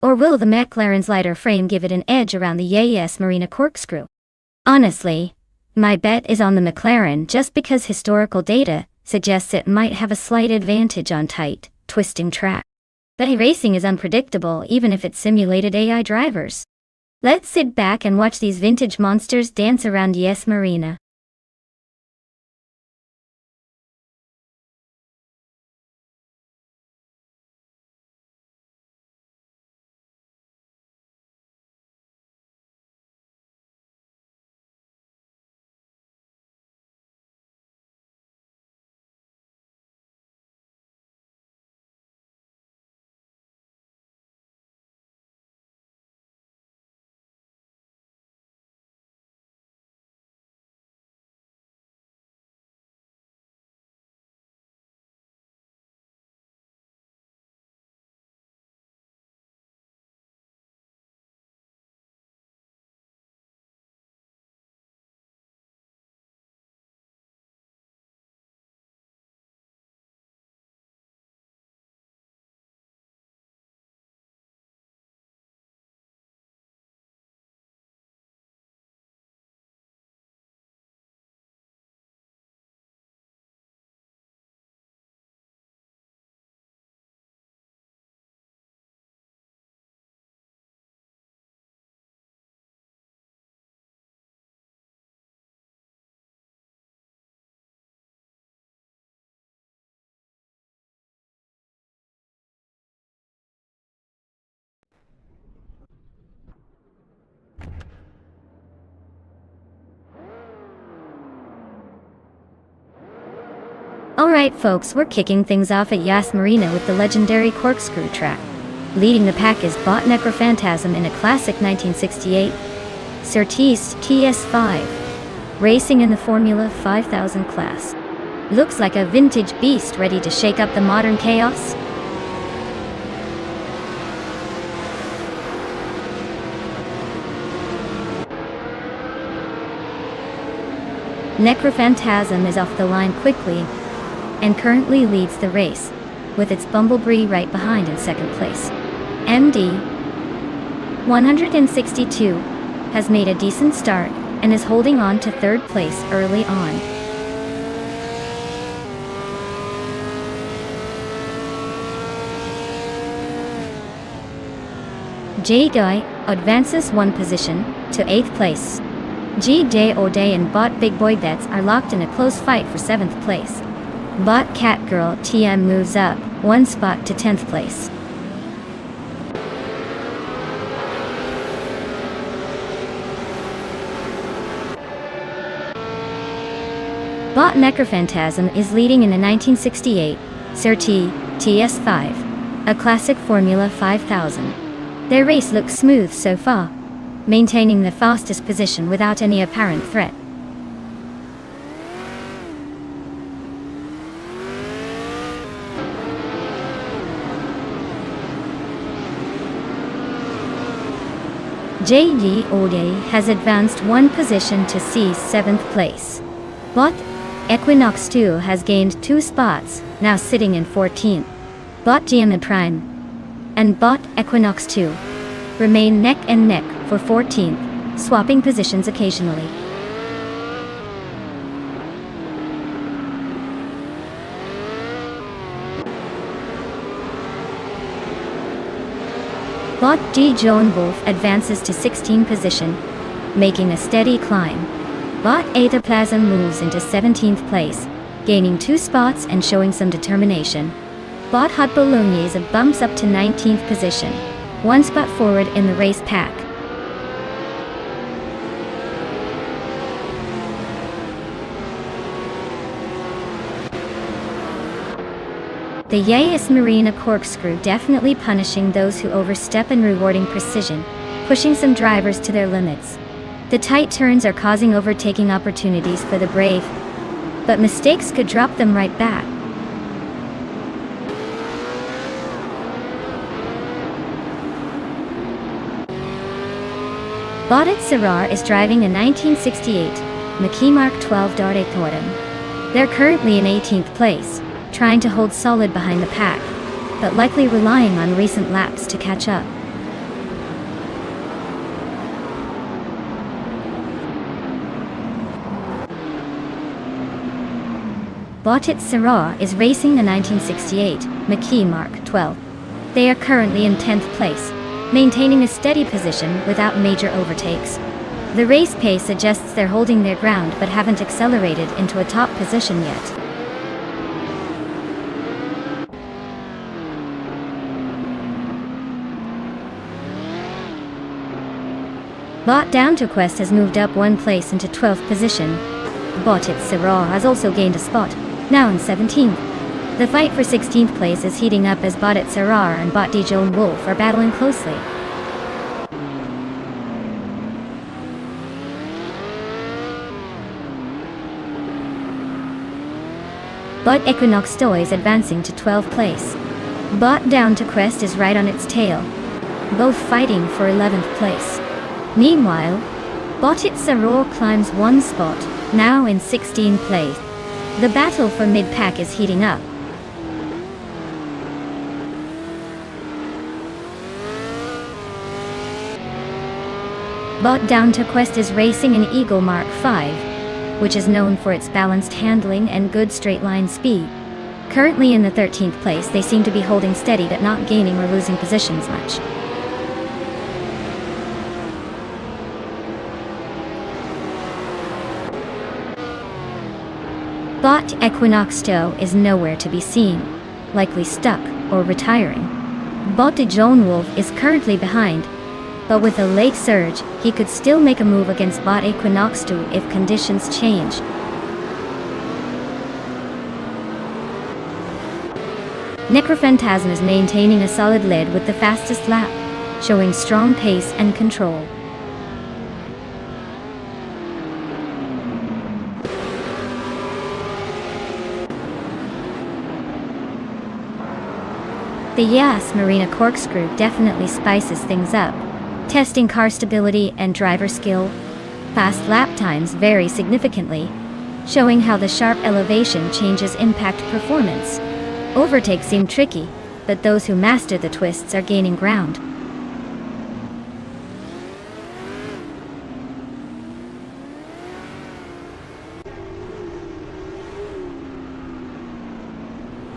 [SPEAKER 1] Or will the McLaren's lighter frame give it an edge around the Yas Marina corkscrew? Honestly, my bet is on the McLaren just because historical data suggests it might have a slight advantage on tight, twisting track. But racing is unpredictable even if it's simulated AI drivers. Let's sit back and watch these vintage monsters dance around Yas Marina. Alright folks, we're kicking things off at Yas Marina with the legendary corkscrew track. Leading the pack is Bot Necrophantasm in a classic 1968 Surtees TS5, racing in the Formula 5000 class. Looks like a vintage beast ready to shake up the modern chaos. Necrophantasm is off the line quickly and currently leads the race, with its Bumblebee right behind in second place. MD 162 has made a decent start and is holding on to third place early on. J-Guy advances one position to 8th place. G-Day O'Day and Bot Big Boy Bets are locked in a close fight for 7th place. Bot Catgirl TM moves up one spot to 10th place. Bot Necrophantasm is leading in the 1968 Surtees TS5, a classic Formula 5000. Their race looks smooth so far, maintaining the fastest position without any apparent threat. J.D. O'Day has advanced one position to seize 7th place. Bot Equinox 2 has gained 2 spots, now sitting in 14th. Bot GM Prime and Bot Equinox 2 remain neck and neck for 14th, swapping positions occasionally. Bot D. Joan Wolf advances to 16th position, making a steady climb. Bot Ataplasm moves into 17th place, gaining 2 spots and showing some determination. Bot Hot Bolognese bumps up to 19th position, 1 spot forward in the race pack. The Yas Marina corkscrew definitely punishing those who overstep and rewarding precision, pushing some drivers to their limits. The tight turns are causing overtaking opportunities for the brave, but mistakes could drop them right back. Baudet Serrar is driving a 1968 Mackie Mark 12 Darte Totem. They're currently in 18th place, trying to hold solid behind the pack, but likely relying on recent laps to catch up. Baudet Serrar is racing the 1968 Mackie Mark 12. They are currently in 10th place, maintaining a steady position without major overtakes. The race pace suggests they're holding their ground but haven't accelerated into a top position yet. Bot Down to Quest has moved up 1 place into 12th position. Baudet Serrar has also gained a spot, now in 17th. The fight for 16th place is heating up as Baudet Serrar and Bot D. Joan Wolf are battling closely. Bot Equinox 2 is advancing to 12th place. Bot Down to Quest is right on its tail, both fighting for 11th place. Meanwhile, Baudet Serrar climbs 1 spot, now in 16th place. The battle for mid-pack is heating up. Bot Down to Quest is racing an Eagle Mark 5, which is known for its balanced handling and good straight-line speed. Currently in the 13th place, they seem to be holding steady but not gaining or losing positions much. Bot Equinox 2 is nowhere to be seen, likely stuck or retiring. Bot de Joan Wolf is currently behind, but with a late surge, he could still make a move against Bot Equinox 2 if conditions change. Necrophantasm is maintaining a solid lead with the fastest lap, showing strong pace and control. The Yas Marina corkscrew definitely spices things up, testing car stability and driver skill. Fast lap times vary significantly, showing how the sharp elevation changes impact performance. Overtakes seem tricky, but those who master the twists are gaining ground.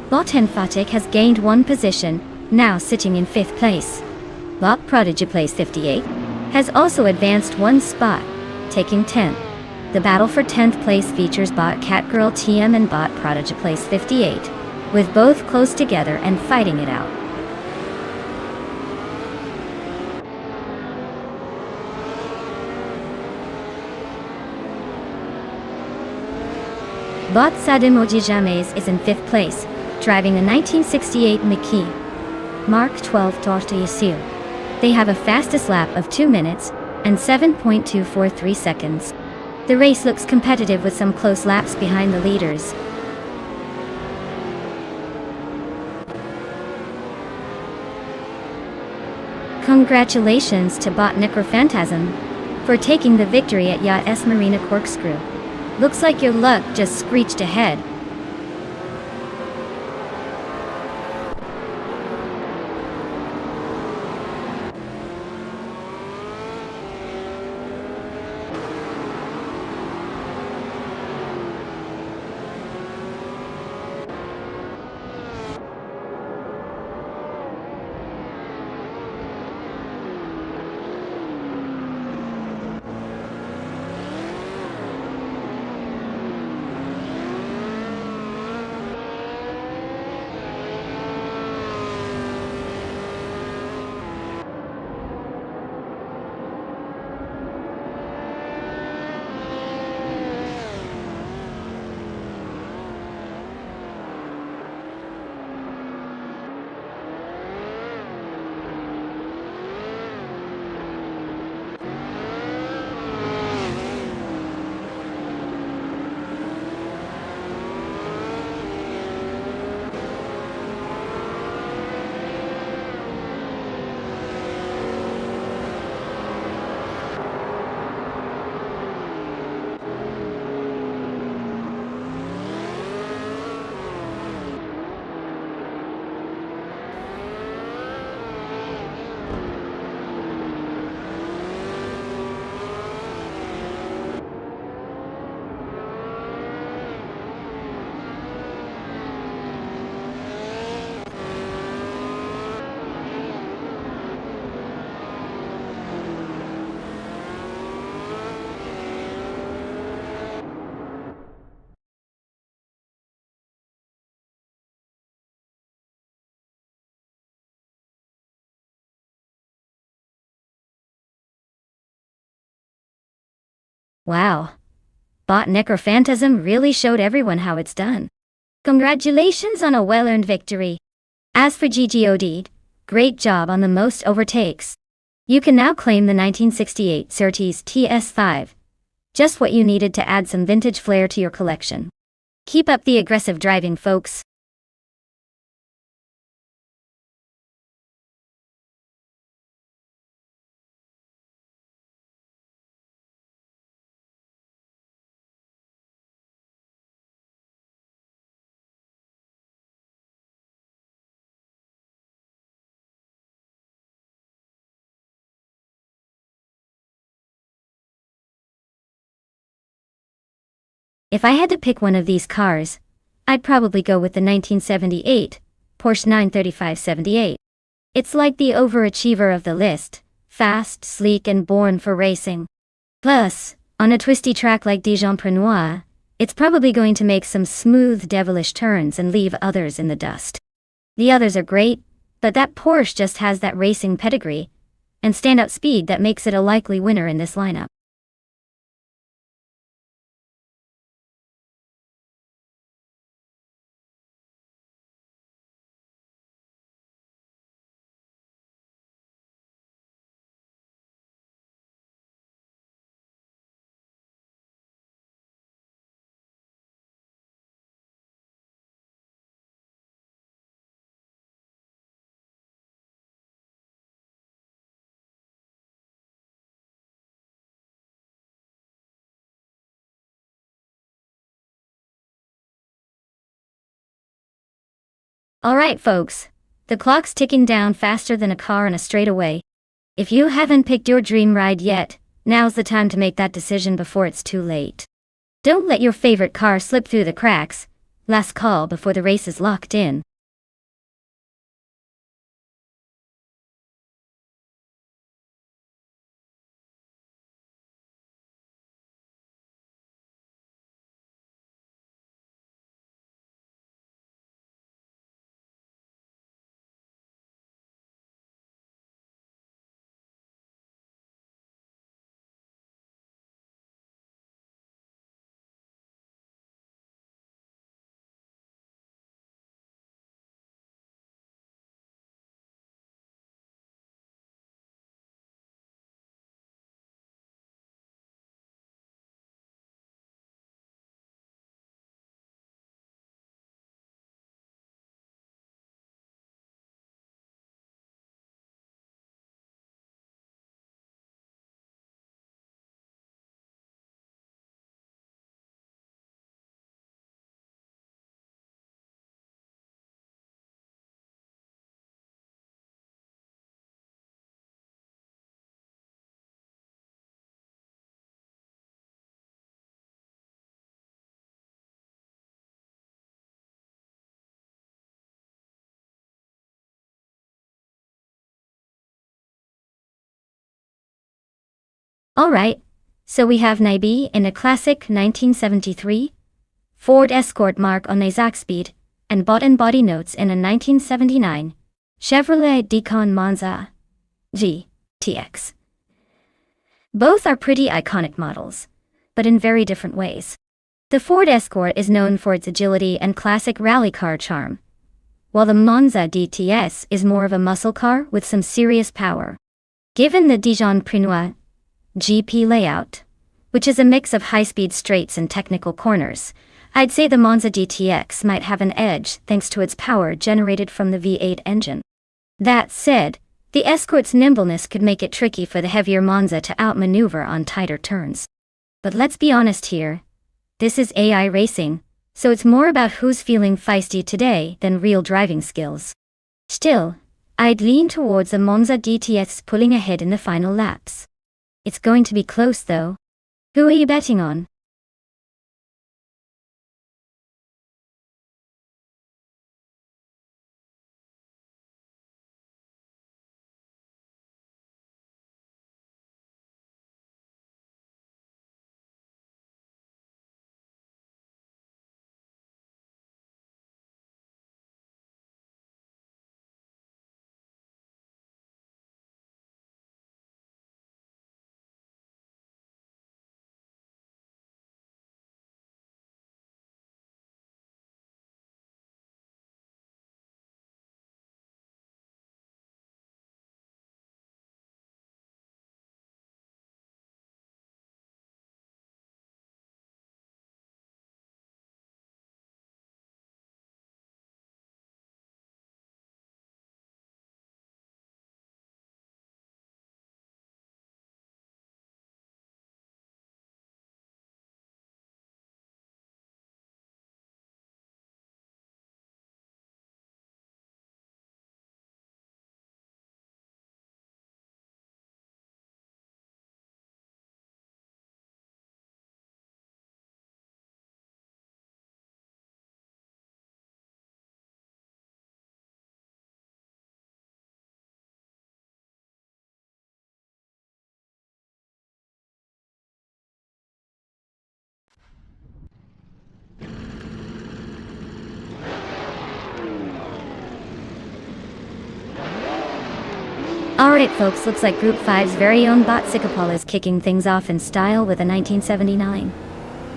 [SPEAKER 1] Botan Fatik has gained one position, now sitting in 5th place. Bot Prodigy place 58 has also advanced one spot, taking 10th. The battle for 10th place features Bot Catgirl TM and Bot Prodigy place 58, with both close together and fighting it out. Bot Sadimoji James is in 5th place, driving a 1968 Maki Mark 12 Tortoise. They have a fastest lap of 2 minutes and 7.243 seconds. The race looks competitive with some close laps behind the leaders. Congratulations to Bot Necrophantasm for taking the victory at Yas Marina Corkscrew. Looks like your luck just screeched ahead. Wow. Bot Necrophantasm really showed everyone how it's done. Congratulations on a well-earned victory. As for GGOD, great job on the most overtakes. You can now claim the 1968 Surtees TS5. Just what you needed to add some vintage flair to your collection. Keep up the aggressive driving, folks. If I had to pick one of these cars, I'd probably go with the 1978 Porsche 935/78. It's like the overachiever of the list, fast, sleek and born for racing. Plus, on a twisty track like Dijon-Prenois, it's probably going to make some smooth devilish turns and leave others in the dust. The others are great, but that Porsche just has that racing pedigree and standout speed that makes it a likely winner in this lineup. Alright folks, the clock's ticking down faster than a car on a straightaway. If you haven't picked your dream ride yet, now's the time to make that decision before it's too late. Don't let your favorite car slip through the cracks. Last call before the race is locked in. Alright, so we have Naibi in a classic 1973 Ford Escort Mark on Speed, and body notes in a 1979 Chevrolet Decon Monza GTX. Both are pretty iconic models, but in very different ways. The Ford Escort is known for its agility and classic rally car charm, while the Monza DTS is more of a muscle car with some serious power. Given the Dijon Prenois GP layout, which is a mix of high-speed straights and technical corners, I'd say the Monza DTX might have an edge thanks to its power generated from the V8 engine. That said, the Escort's nimbleness could make it tricky for the heavier Monza to outmaneuver on tighter turns. But let's be honest here. This is AI racing, so it's more about who's feeling feisty today than real driving skills. Still, I'd lean towards the Monza DTS pulling ahead in the final laps. It's going to be close though. Who are you betting on? Alright folks, looks like Group 5's very own Bot Sikapal is kicking things off in style with a 1979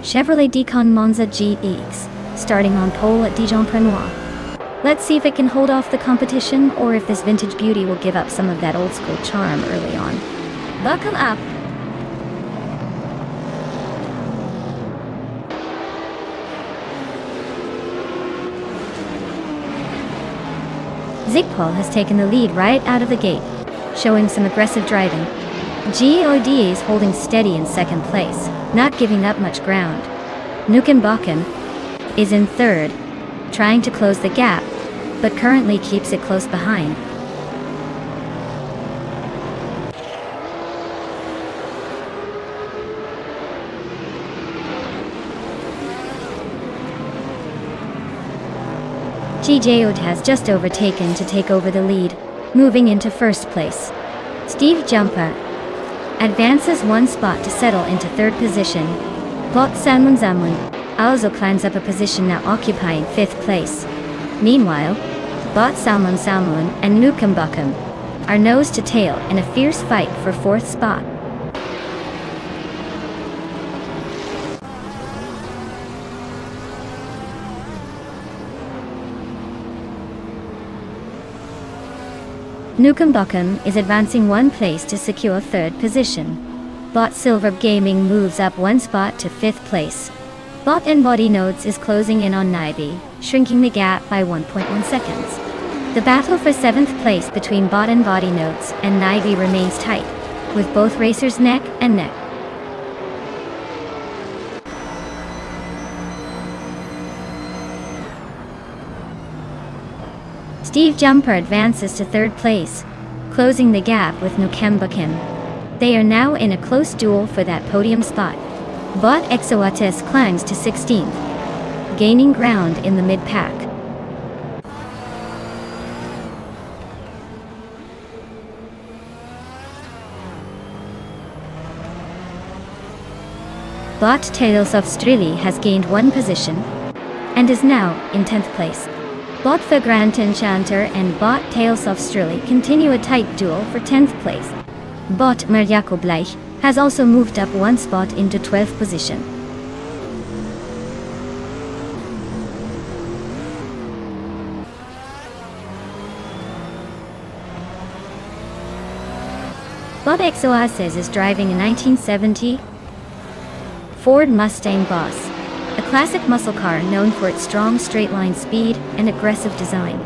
[SPEAKER 1] Chevrolet Decon Monza GX, starting on pole at Dijon Prenois. Let's see if it can hold off the competition or if this vintage beauty will give up some of that old school charm early on. Buckle up! Zigpal has taken the lead right out of the gate, showing some aggressive driving. God is holding steady in second place, not giving up much ground. Nukenbakken is in third, trying to close the gap, but currently keeps it close behind. GJ has just overtaken to take over the lead, moving into first place. Steve Jumper advances one spot to settle into third position. Bot Zamun also climbs up a position, now occupying fifth place. Meanwhile, Bot Salmon and Nukem are nose to tail in a fierce fight for fourth spot. Nukem is advancing one place to secure third position. Bot Silver Gaming moves up one spot to fifth place. Bot and Body Notes is closing in on Naibi, shrinking the gap by 1.1 seconds. The battle for seventh place between Bot and Body Notes and Naibi remains tight, with both racers neck and neck. Steve Jumper advances to third place, closing the gap with Nukem. They are now in a close duel for that podium spot. Bot Exoates climbs to 16th, gaining ground in the mid-pack. Bot Tales of Strilly has gained one position and is now in 10th place. Bot The Grand Enchanter and Bot Tales of Strilly continue a tight duel for 10th place. Bot Marjakobleich has also moved up one spot into 12th position. Bot Exoaces is driving a 1970 Ford Mustang Boss, a classic muscle car known for its strong straight-line speed and aggressive design.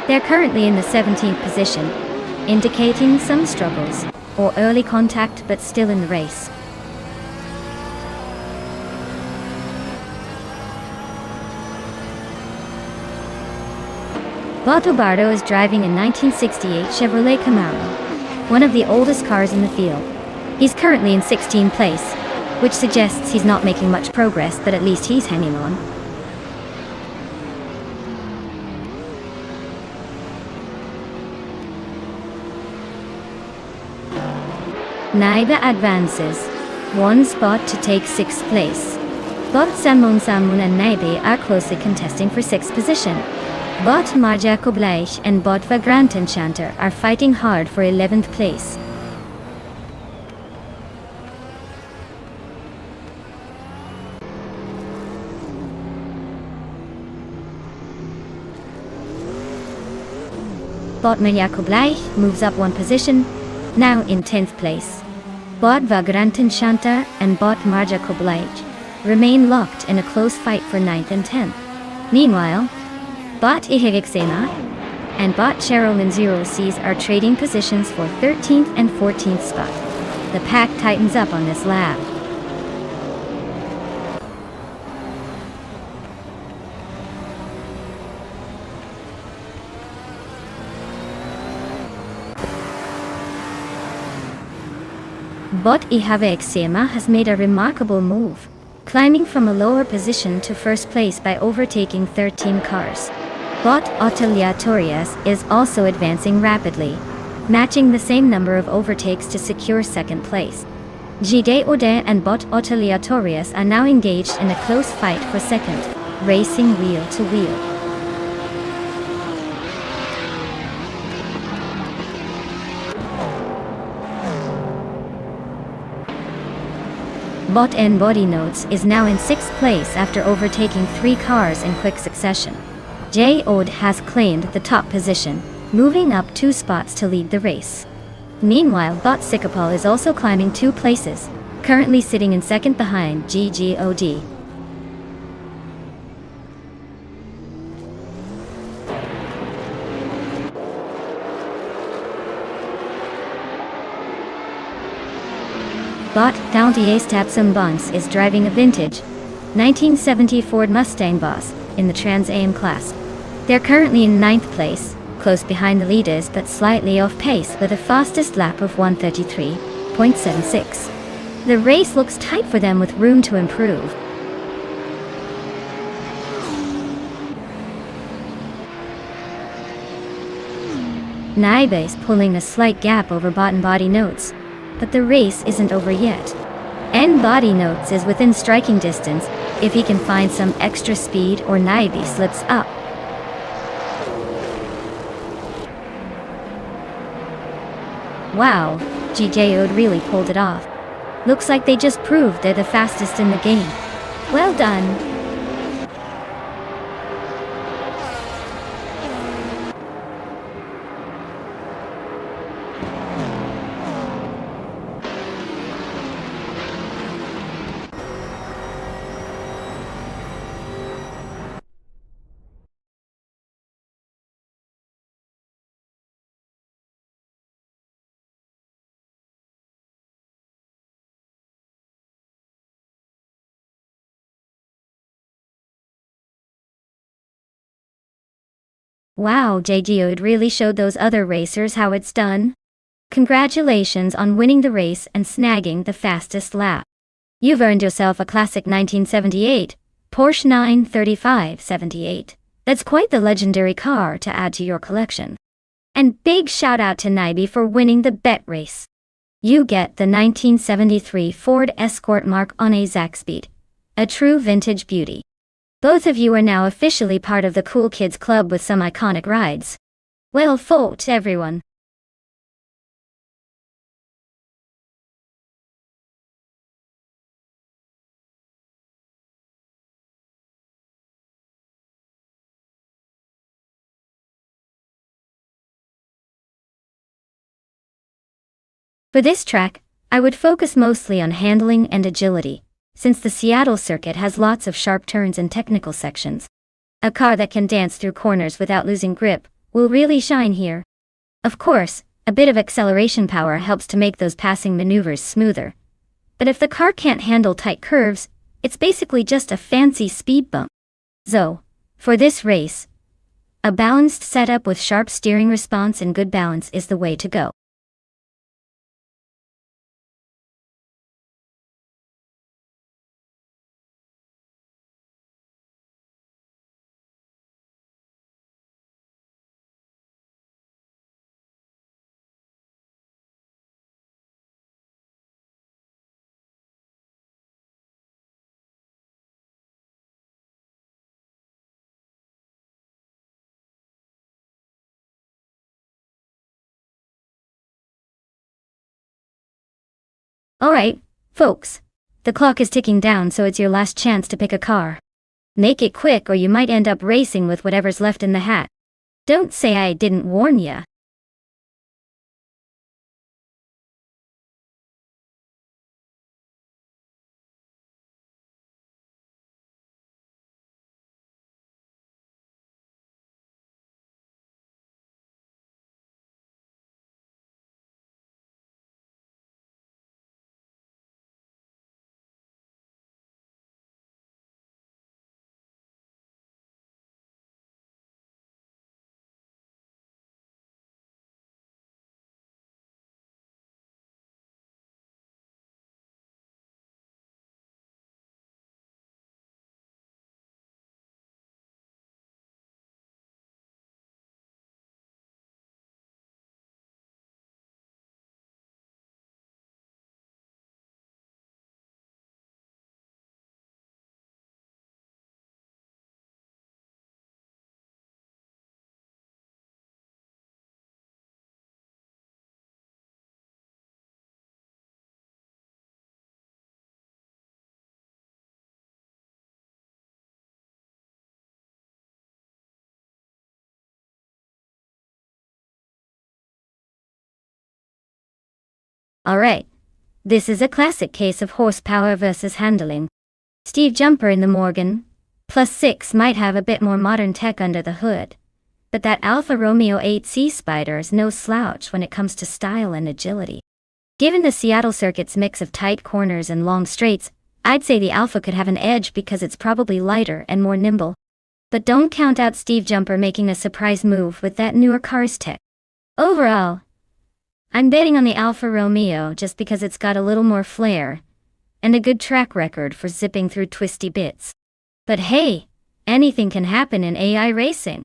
[SPEAKER 1] They're currently in the 17th position, indicating some struggles or early contact, but still in the race. Bot Obardo is driving a 1968 Chevrolet Camaro, one of the oldest cars in the field. He's currently in 16th place, which suggests he's not making much progress, but at least he's hanging on. Naiba advances one spot to take 6th place. Bot Samun and Naibe are closely contesting for 6th position. Bot Marjakobleich and Bot Vagrant Enchanter are fighting hard for 11th place. Bot Marjakobleich moves up one position, now in 10th place. Bot Vagrant Enchanter and Bot Marjakobleich remain locked in a close fight for 9th and 10th. Meanwhile, Bot Ihirixena and Bot Cherylin Zero Cs are trading positions for 13th and 14th spot. The pack tightens up on this lap. Bot Ihave Exema has made a remarkable move, climbing from a lower position to first place by overtaking 13 cars. Bot Oteliatorias is also advancing rapidly, matching the same number of overtakes to secure second place. Gide Ode and Bot Oteliatorias are now engaged in a close fight for second, racing wheel to wheel. Bot N Body Notes is now in 6th place after overtaking 3 cars in quick succession. J Ode has claimed the top position, moving up 2 spots to lead the race. Meanwhile, Bot Sikapal is also climbing 2 places, currently sitting in second behind GGOD. Bot Downty Stabsum Bunks is driving a vintage 1970 Ford Mustang Boss in the Trans Am class. They're currently in 9th place, close behind the leaders but slightly off pace with a fastest lap of 1:33.76. The race looks tight for them with room to improve. Naibe is pulling a slight gap over Body Notes, but the race isn't over yet. And Body Notes is within striking distance if he can find some extra speed or Naibe slips up. Wow, GJO'd really pulled it off. Looks like they just proved they're the fastest in the game. Well done. Wow, JGO really showed those other racers how it's done. Congratulations on winning the race and snagging the fastest lap. You've earned yourself a classic 1978 Porsche 935/78. That's quite the legendary car to add to your collection. And big shout out to Naibe for winning the bet race. You get the 1973 Ford Escort Mark on a Zaxbyt, a true vintage beauty. Both of you are now officially part of the Cool Kids Club with some iconic rides. Well fought, everyone. For this track, I would focus mostly on handling and agility, since the Seattle circuit has lots of sharp turns and technical sections. A car that can dance through corners without losing grip will really shine here. Of course, a bit of acceleration power helps to make those passing maneuvers smoother. But if the car can't handle tight curves, it's basically just a fancy speed bump. So, for this race, a balanced setup with sharp steering response and good balance is the way to go. Alright, folks. The clock is ticking down, so it's your last chance to pick a car. Make it quick or you might end up racing with whatever's left in the hat. Don't say I didn't warn ya. Alright. This is a classic case of horsepower versus handling. Steve Jumper in the Morgan +6 might have a bit more modern tech under the hood, but that Alfa Romeo 8C Spider is no slouch when it comes to style and agility. Given the Seattle circuit's mix of tight corners and long straights, I'd say the Alfa could have an edge because it's probably lighter and more nimble. But don't count out Steve Jumper making a surprise move with that newer car's tech. Overall, I'm betting on the Alfa Romeo just because it's got a little more flair and a good track record for zipping through twisty bits. But hey, anything can happen in AI racing.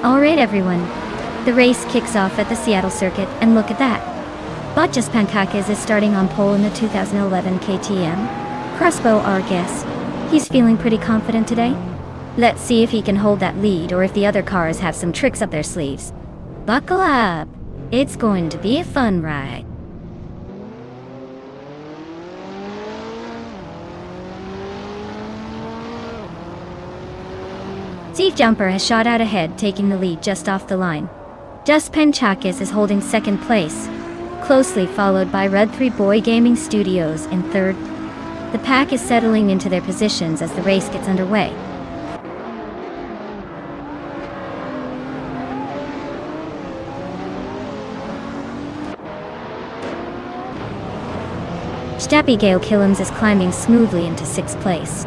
[SPEAKER 1] Alright everyone, the race kicks off at the Seattle circuit, and look at that. Bottas Pankakis is starting on pole in the 2011 KTM. Crossbow our guess. He's feeling pretty confident today. Let's see if he can hold that lead or if the other cars have some tricks up their sleeves. Buckle up! It's going to be a fun ride. Steve Jumper has shot out ahead, taking the lead just off the line. Just Panchakis is holding second place, closely followed by Red 3 Boy Gaming Studios in third. The pack is settling into their positions as the race gets underway. Abigail Killams is climbing smoothly into 6th place.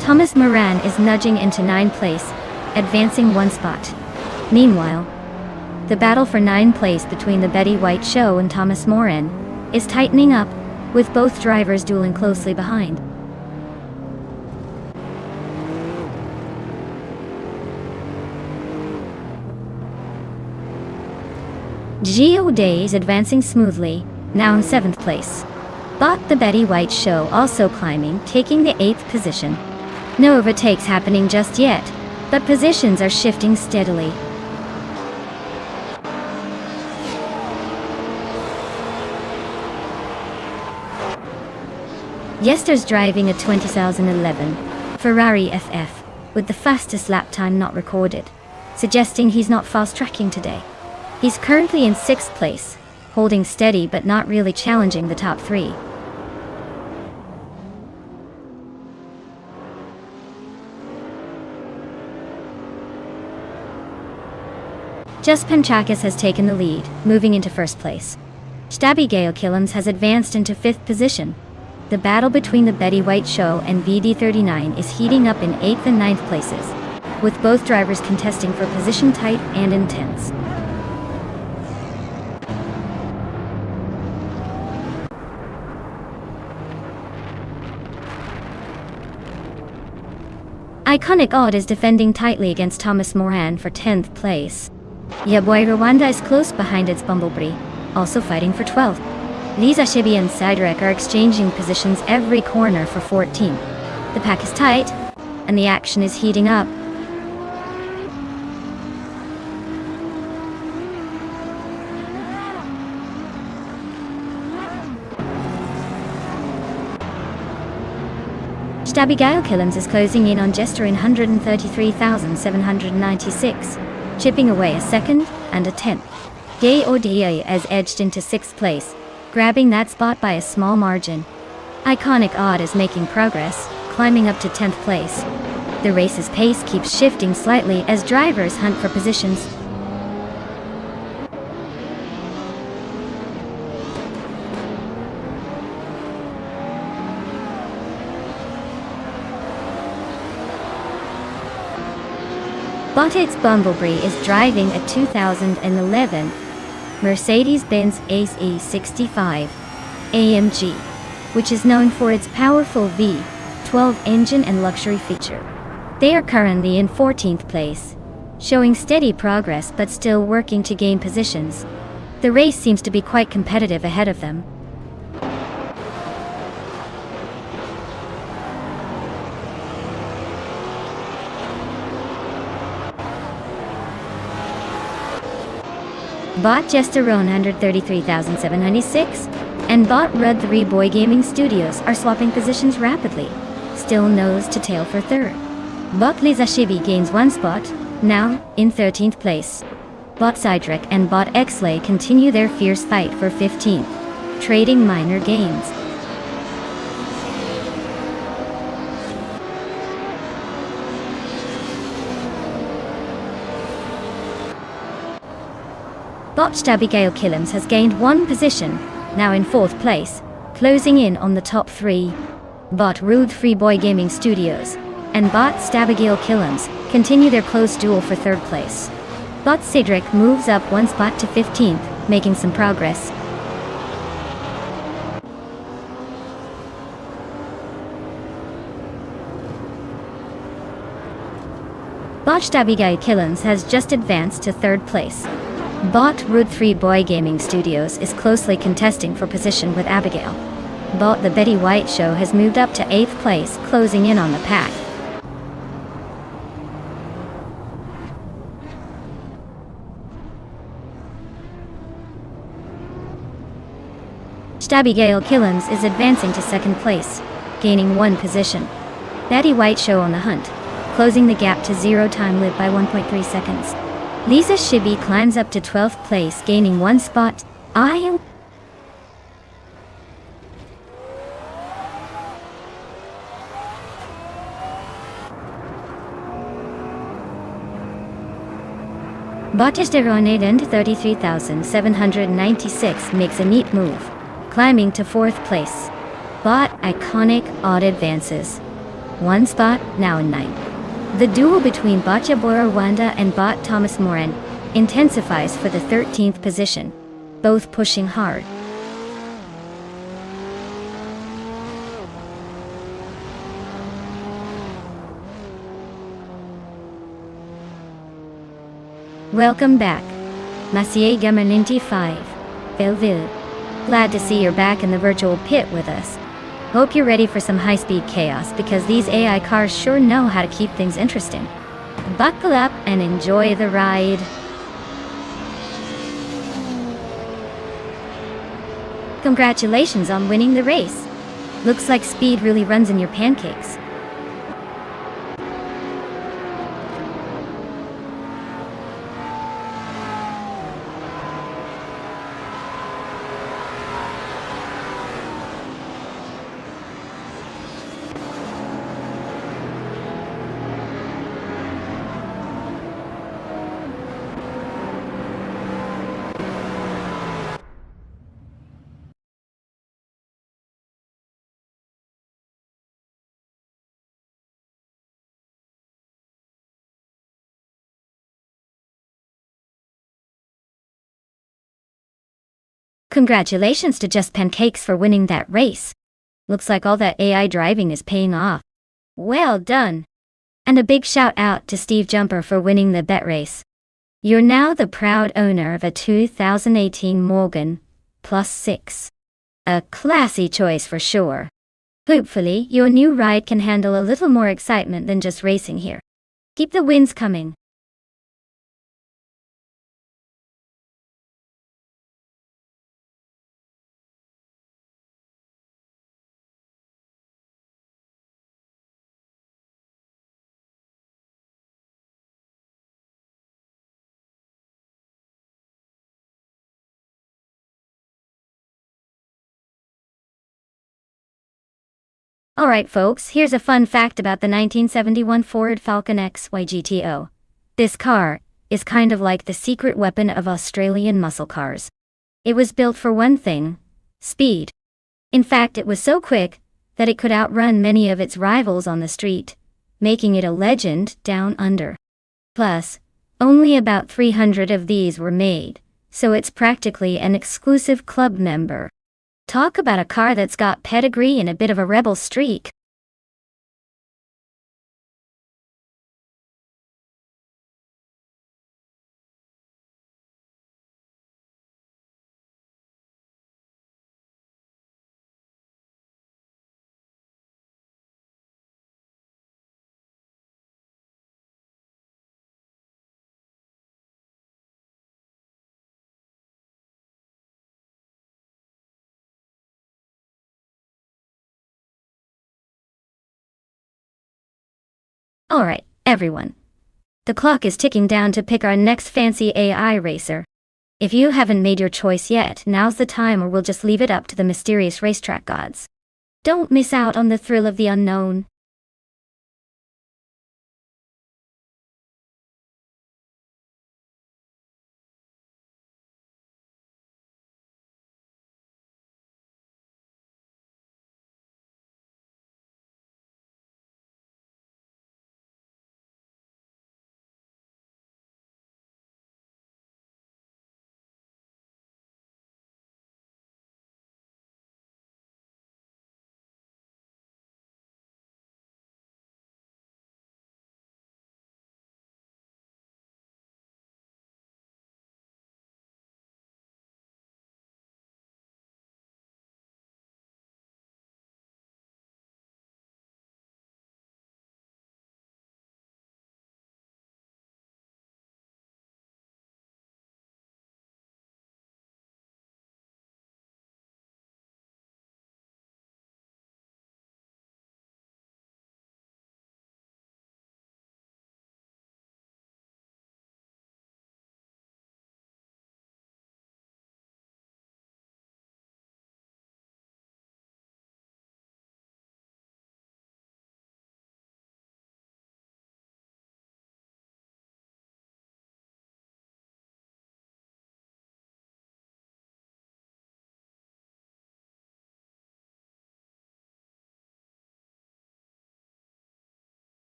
[SPEAKER 1] Thomas Moran is nudging into 9th place, advancing 1 spot. Meanwhile, the battle for 9th place between the Betty White Show and Thomas Moran is tightening up, with both drivers dueling closely behind. Gio Day is advancing smoothly, now in 7th place. But the Betty White Show also climbing, taking the 8th position. No overtakes happening just yet, but positions are shifting steadily. Yester's driving a 2011 Ferrari FF, with the fastest lap time not recorded, suggesting he's not fast-tracking today. He's currently in 6th place, holding steady but not really challenging the top 3. Just Panchakis has taken the lead, moving into 1st place. Abigail Killams has advanced into 5th position. The battle between the Betty White Show and VD39 is heating up in 8th and 9th places, with both drivers contesting for position tight and intense. Iconic Odd is defending tightly against Thomas Moran for 10th place. Yaboy Rwanda is close behind its Bumblebee, also fighting for 12th. Lisa Shibi and Sidrek are exchanging positions every corner for 14th. The pack is tight, and the action is heating up. Abigail Killens is closing in on Jester in 133,796, chipping away a 2nd and a 10th. Gay Oda has edged into 6th place, grabbing that spot by a small margin. Iconic Odd is making progress, climbing up to 10th place. The race's pace keeps shifting slightly as drivers hunt for positions. Bottig's Bumblebee is driving a 2011 Mercedes-Benz ACE65 AMG, which is known for its powerful V12 engine and luxury feature. They are currently in 14th place, showing steady progress but still working to gain positions. The race seems to be quite competitive ahead of them. Bot Jester 133,796 and Bot Red 3 Boy Gaming Studios are swapping positions rapidly, still nose to tail for 3rd. Bot Lisa Shibi gains 1 spot, now in 13th place. Bot Sidrek and Bot Xlay continue their fierce fight for 15th, trading minor gains. Botched Abigail Killens has gained 1 position, now in 4th place, closing in on the top 3. Bot Rude Free Boy Gaming Studios and Bot Stabigail Killens continue their close duel for 3rd place. Bot Cedric moves up 1 spot to 15th, making some progress. Botched Abigail Killens has just advanced to 3rd place. Bot Rude 3 Boy Gaming Studios is closely contesting for position with Abigail. Bot The Betty White Show has moved up to 8th place, closing in on the pack. Abigail Killens is advancing to 2nd place, gaining 1 position. Betty White Show on the hunt, closing the gap to 0 time limit by 1.3 seconds. Lisa Shibi climbs up to 12th place, gaining 1 spot. Bottish Deronade into 33,796 makes a neat move, climbing to 4th place. Bot Iconic Odd advances 1 spot, now in 9th. The duel between Bot Yabora Rwanda and Bot Thomas Moran intensifies for the 13th position, both pushing hard. Welcome back, Maciej Gamer 5, Belleville. Glad to see you're back in the virtual pit with us. Hope you're ready for some high-speed chaos because these AI cars sure know how to keep things interesting. Buckle up and enjoy the ride. Congratulations on winning the race. Looks like speed really runs in your pancakes. Congratulations to Just Pancakes for winning that race. Looks like all that AI driving is paying off. Well done. And a big shout out to Steve Jumper for winning the bet race. You're now the proud owner of a 2018 Morgan Plus 6. A classy choice for sure. Hopefully, your new ride can handle a little more excitement than just racing here. Keep the wins coming. Alright folks, here's a fun fact about the 1971 Ford Falcon XY GTO. This car is kind of like the secret weapon of Australian muscle cars. It was built for one thing: speed. In fact, it was so quick that it could outrun many of its rivals on the street, making it a legend down under. Plus, only about 300 of these were made, so it's practically an exclusive club member. Talk about a car that's got pedigree and a bit of a rebel streak. Alright, everyone. The clock is ticking down to pick our next fancy AI racer. If you haven't made your choice yet, now's the time, or we'll just leave it up to the mysterious racetrack gods. Don't miss out on the thrill of the unknown.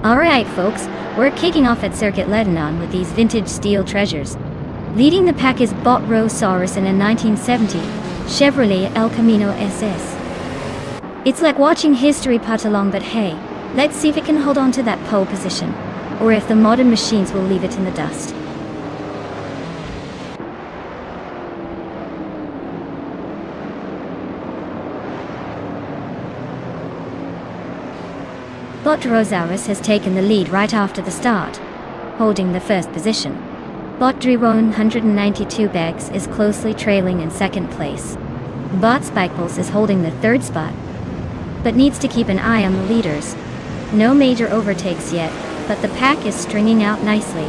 [SPEAKER 1] Alright folks, we're kicking off at Circuit Lebanon with these vintage steel treasures. Leading the pack is Bot Rosaurus in a 1970 Chevrolet El Camino SS. It's like watching history putt along, but hey, let's see if it can hold on to that pole position, or if the modern machines will leave it in the dust. Bot Rosaurus has taken the lead right after the start, holding the first position. Bot 192 bags is closely trailing in second place. Bot Spikeballs is holding the third spot, but needs to keep an eye on the leaders. No major overtakes yet, but the pack is stringing out nicely.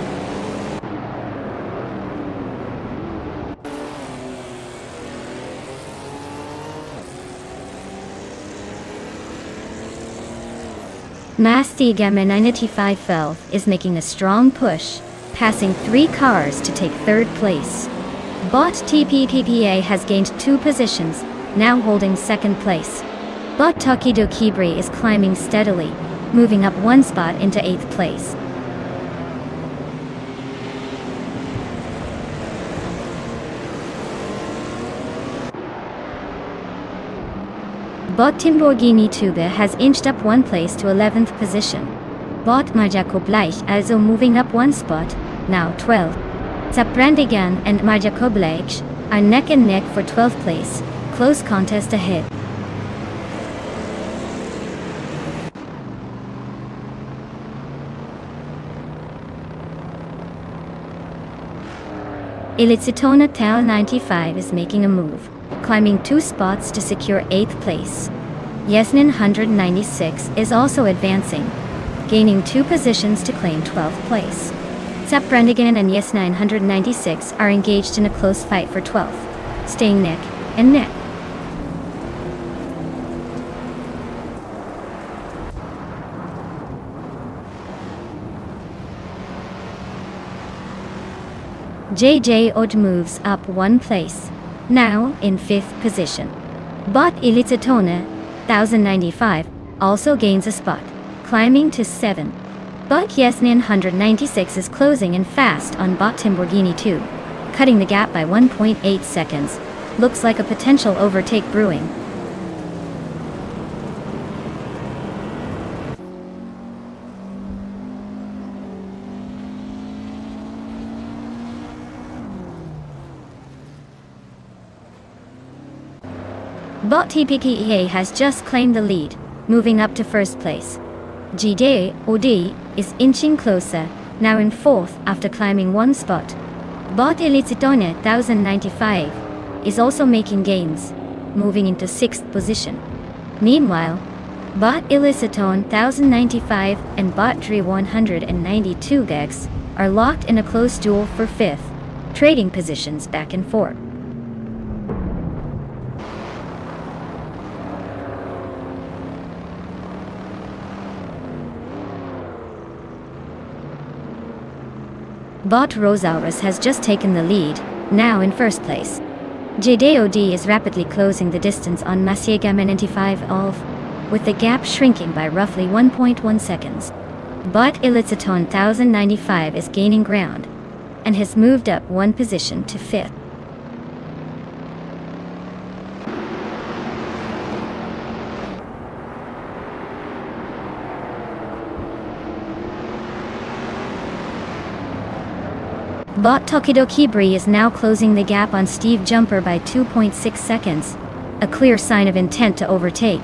[SPEAKER 1] Mastigame 95 Valve is making a strong push, passing 3 cars to take third place. Bot TPPPA has gained 2 positions, now holding second place. Bot Tokido Kibri is climbing steadily, moving up 1 spot into 8th place. Bot Timborghini Tube has inched up 1 place to 11th position. Bot Marjakobleich also moving up 1 spot, now 12th. Zaprandigan and Marjakobleich are neck and neck for 12th place, close contest ahead. Ilicitona Tal 95 is making a move, climbing 2 spots to secure 8th place. Yesnin 196 is also advancing, gaining 2 positions to claim 12th place. Zaprandigan and Yesnin 196 are engaged in a close fight for 12th, staying neck and neck. JJ Odd moves up 1 place, now in 5th position. Bot Ilicitona 1095 also gains a spot, climbing to 7. Bot Yesnin 196 is closing in fast on Bot Timborghini 2, cutting the gap by 1.8 seconds. Looks like a potential overtake brewing. Bot TPKEA has just claimed the lead, moving up to first place. GD OD is inching closer, now in 4th after climbing 1 spot. Bot Ilicitone 1095 is also making gains, moving into 6th position. Meanwhile, Bot Ilicitone 1095 and Bot 192 Gex are locked in a close duel for 5th, trading positions back and forth. Bot Rosaurus has just taken the lead, now in 1st place. JDOD is rapidly closing the distance on Masiegame 95 Alv, with the gap shrinking by roughly 1.1 seconds. Bot Ilicitone 1095 is gaining ground, and has moved up 1 position to 5th. Bot Tokido Kibri is now closing the gap on Steve Jumper by 2.6 seconds, a clear sign of intent to overtake.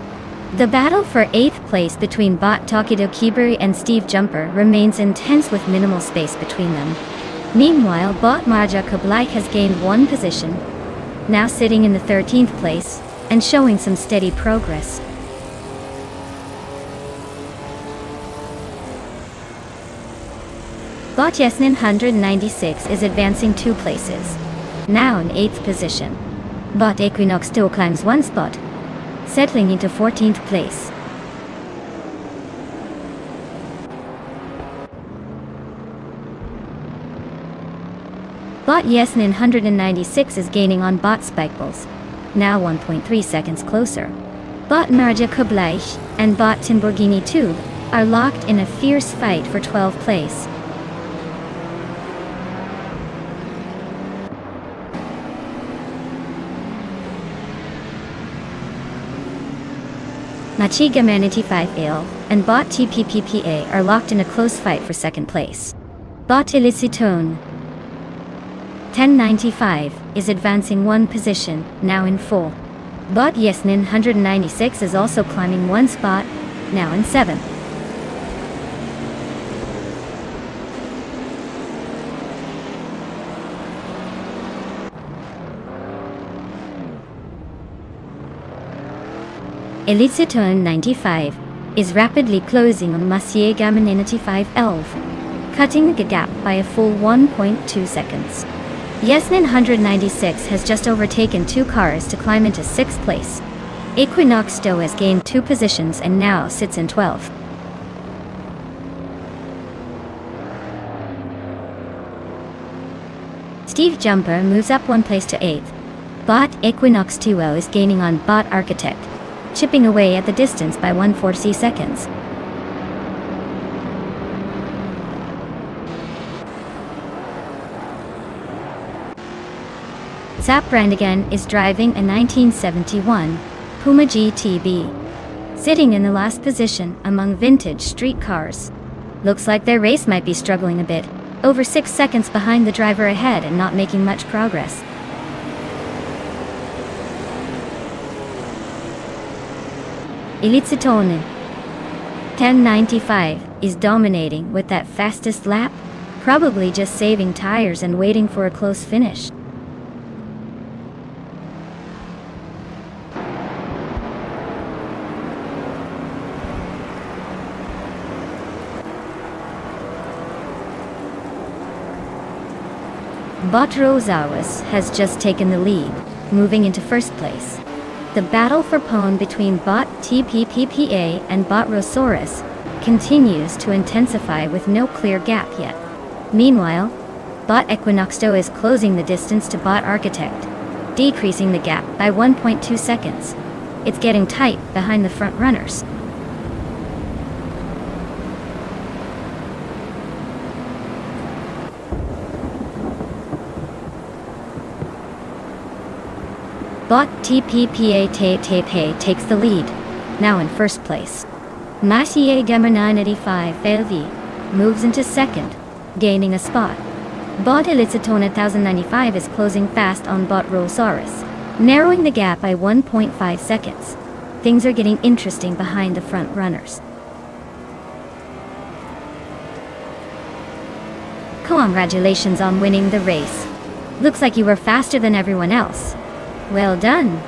[SPEAKER 1] The battle for 8th place between Bot Tokido Kibri and Steve Jumper remains intense with minimal space between them. Meanwhile, Bot Marja Kablaik has gained 1 position, now sitting in the 13th place, and showing some steady progress. Bot Yesnin 196 is advancing 2 places, now in 8th position. Bot Equinox still climbs 1 spot, settling into 14th place. Bot Yesnin 196 is gaining on Bot Spikeballs, now 1.3 seconds closer. Bot Marja Kublaich and Bot Timborghini Tube are locked in a fierce fight for 12th place. Machiga Manatee 5L and Bot TPPPA are locked in a close fight for 2nd place. Bot Elicitone 1095 is advancing 1 position, now in 4. Bot Yesnin 196 is also climbing 1 spot, now in 7th. Elicitone 95 is rapidly closing on Monsieur Gammon 95 Elf, cutting the gap by a full 1.2 seconds. Yesnin 196 has just overtaken 2 cars to climb into 6th place. Equinox Stowe has gained 2 positions and now sits in 12th. Steve Jumper moves up 1 place to 8th. Bot Equinox 2O is gaining on Bot Architect, chipping away at the distance by 140 seconds. Zap Brandigan is driving a 1971 Puma GTB, sitting in the last position among vintage street cars. Looks like their race might be struggling a bit, over 6 seconds behind the driver ahead and not making much progress. Elicitone 1095 is dominating with that fastest lap, probably just saving tires and waiting for a close finish. Bot Rosaurus has just taken the lead, moving into 1st place. The battle for pole between Bot TPPPA and Bot Rosaurus continues to intensify with no clear gap yet. Meanwhile, Bot Equinoxto is closing the distance to Bot Architect, decreasing the gap by 1.2 seconds. It's getting tight behind the front runners. Bot TPPA Tape takes the lead, now in 1st place. Massier Gamer 985 LV moves into 2nd, gaining a spot. Bot Elicitone 1095 is closing fast on Bot Rosaurus, narrowing the gap by 1.5 seconds. Things are getting interesting behind the front runners. Congratulations on winning the race. Looks like you were faster than everyone else. Well done.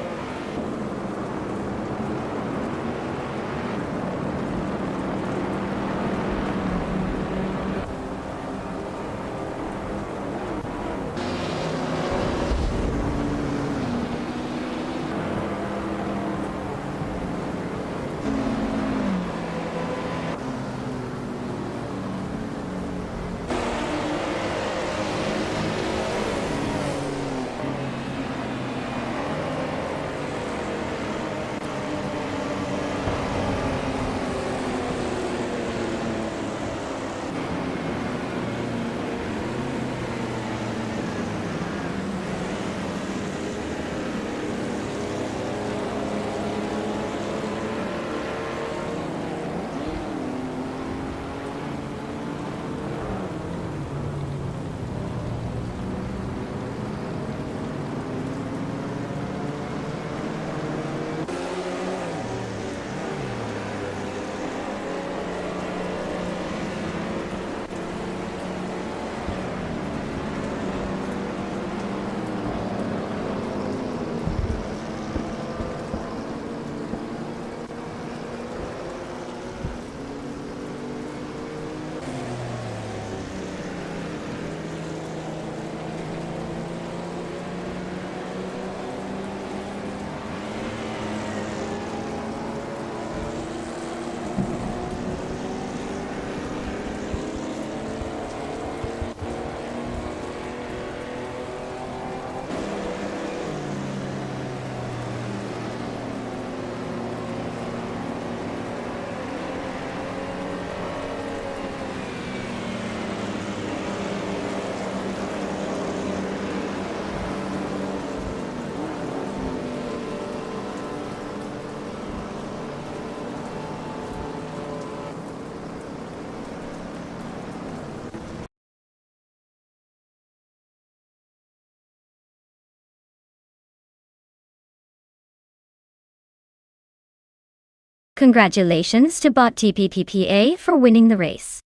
[SPEAKER 1] Congratulations to bot TPPPA for winning the race.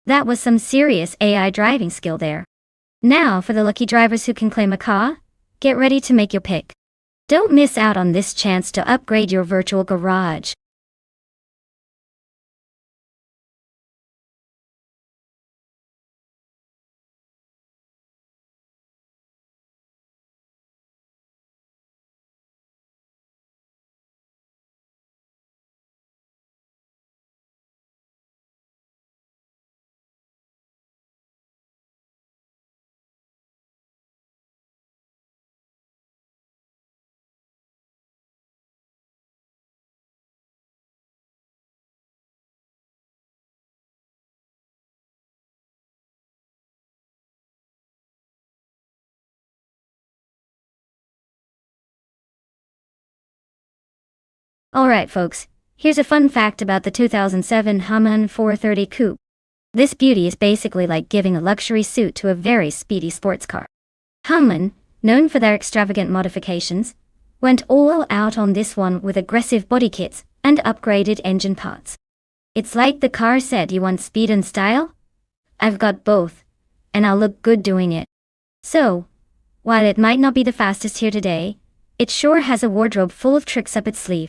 [SPEAKER 1] That was some serious AI driving skill there. Now for the lucky drivers who can claim a car, get ready to make your pick. Don't miss out on this chance to upgrade your virtual garage. Alright folks, here's a fun fact about the 2007 Hummer 430 Coupe. This beauty is basically like giving a luxury suit to a very speedy sports car. Hummer, known for their extravagant modifications, went all out on this one with aggressive body kits and upgraded engine parts. It's like the car said, you want speed and style? I've got both, and I'll look good doing it. So, while it might not be the fastest here today, it sure has a wardrobe full of tricks up its sleeve.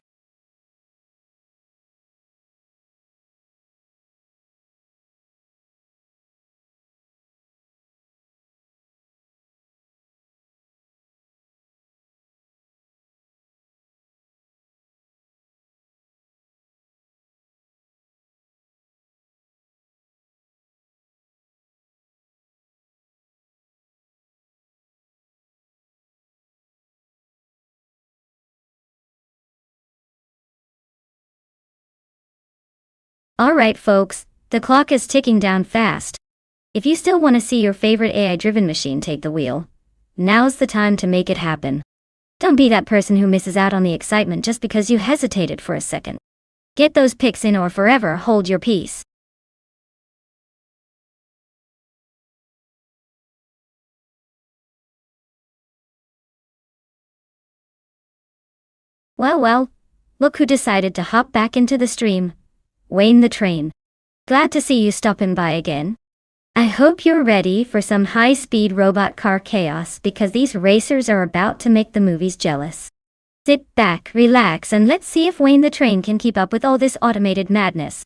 [SPEAKER 1] Alright folks, the clock is ticking down fast. If you still want to see your favorite AI-driven machine take the wheel, now's the time to make it happen. Don't be that person who misses out on the excitement just because you hesitated for a second. Get those picks in or forever hold your peace. Well, look who decided to hop back into the stream. Wayne the Train. Glad to see you stopping by again. I hope you're ready for some high-speed robot car chaos because these racers are about to make the movies jealous. Sit back, relax, and let's see if Wayne the Train can keep up with all this automated madness.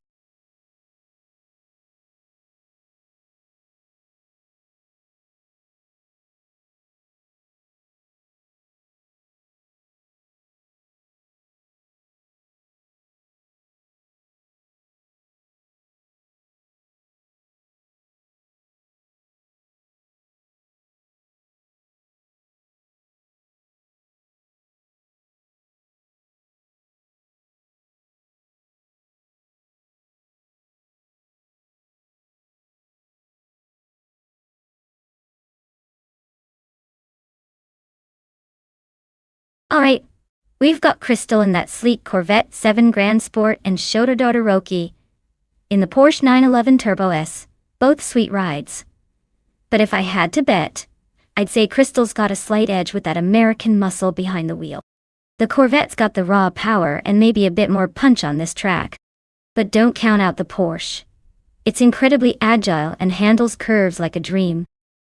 [SPEAKER 1] Alright, we've got Crystal in that sleek Corvette 7 Grand Sport and Shota Todoroki in the Porsche 911 Turbo S, both sweet rides. But if I had to bet, I'd say Crystal's got a slight edge with that American muscle behind the wheel. The Corvette's got the raw power and maybe a bit more punch on this track. But don't count out the Porsche. It's incredibly agile and handles curves like a dream.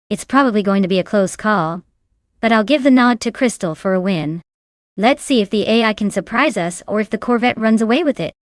[SPEAKER 1] It's probably going to be a close call, but I'll give the nod to Crystal for a win. Let's see if the AI can surprise us or if the Corvette runs away with it.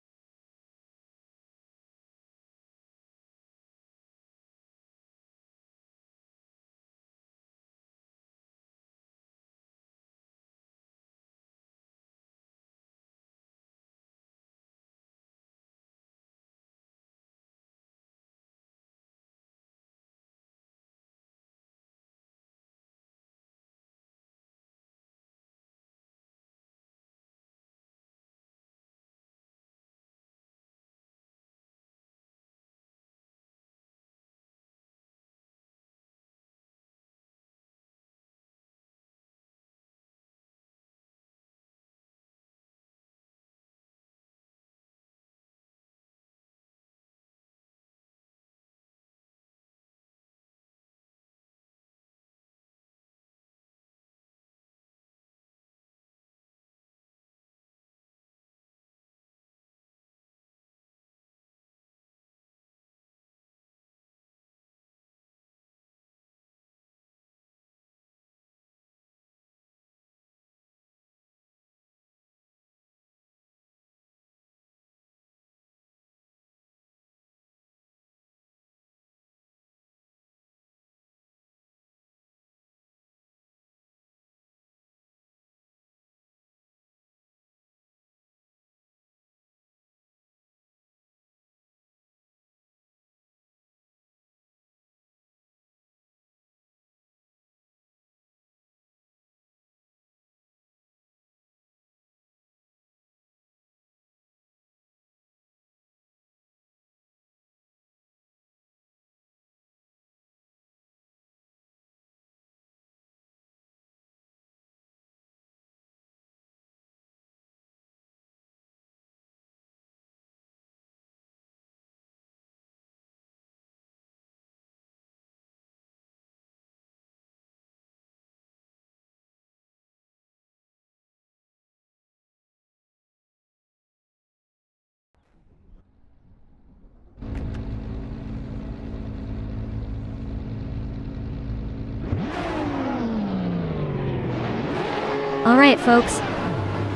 [SPEAKER 1] Alright folks,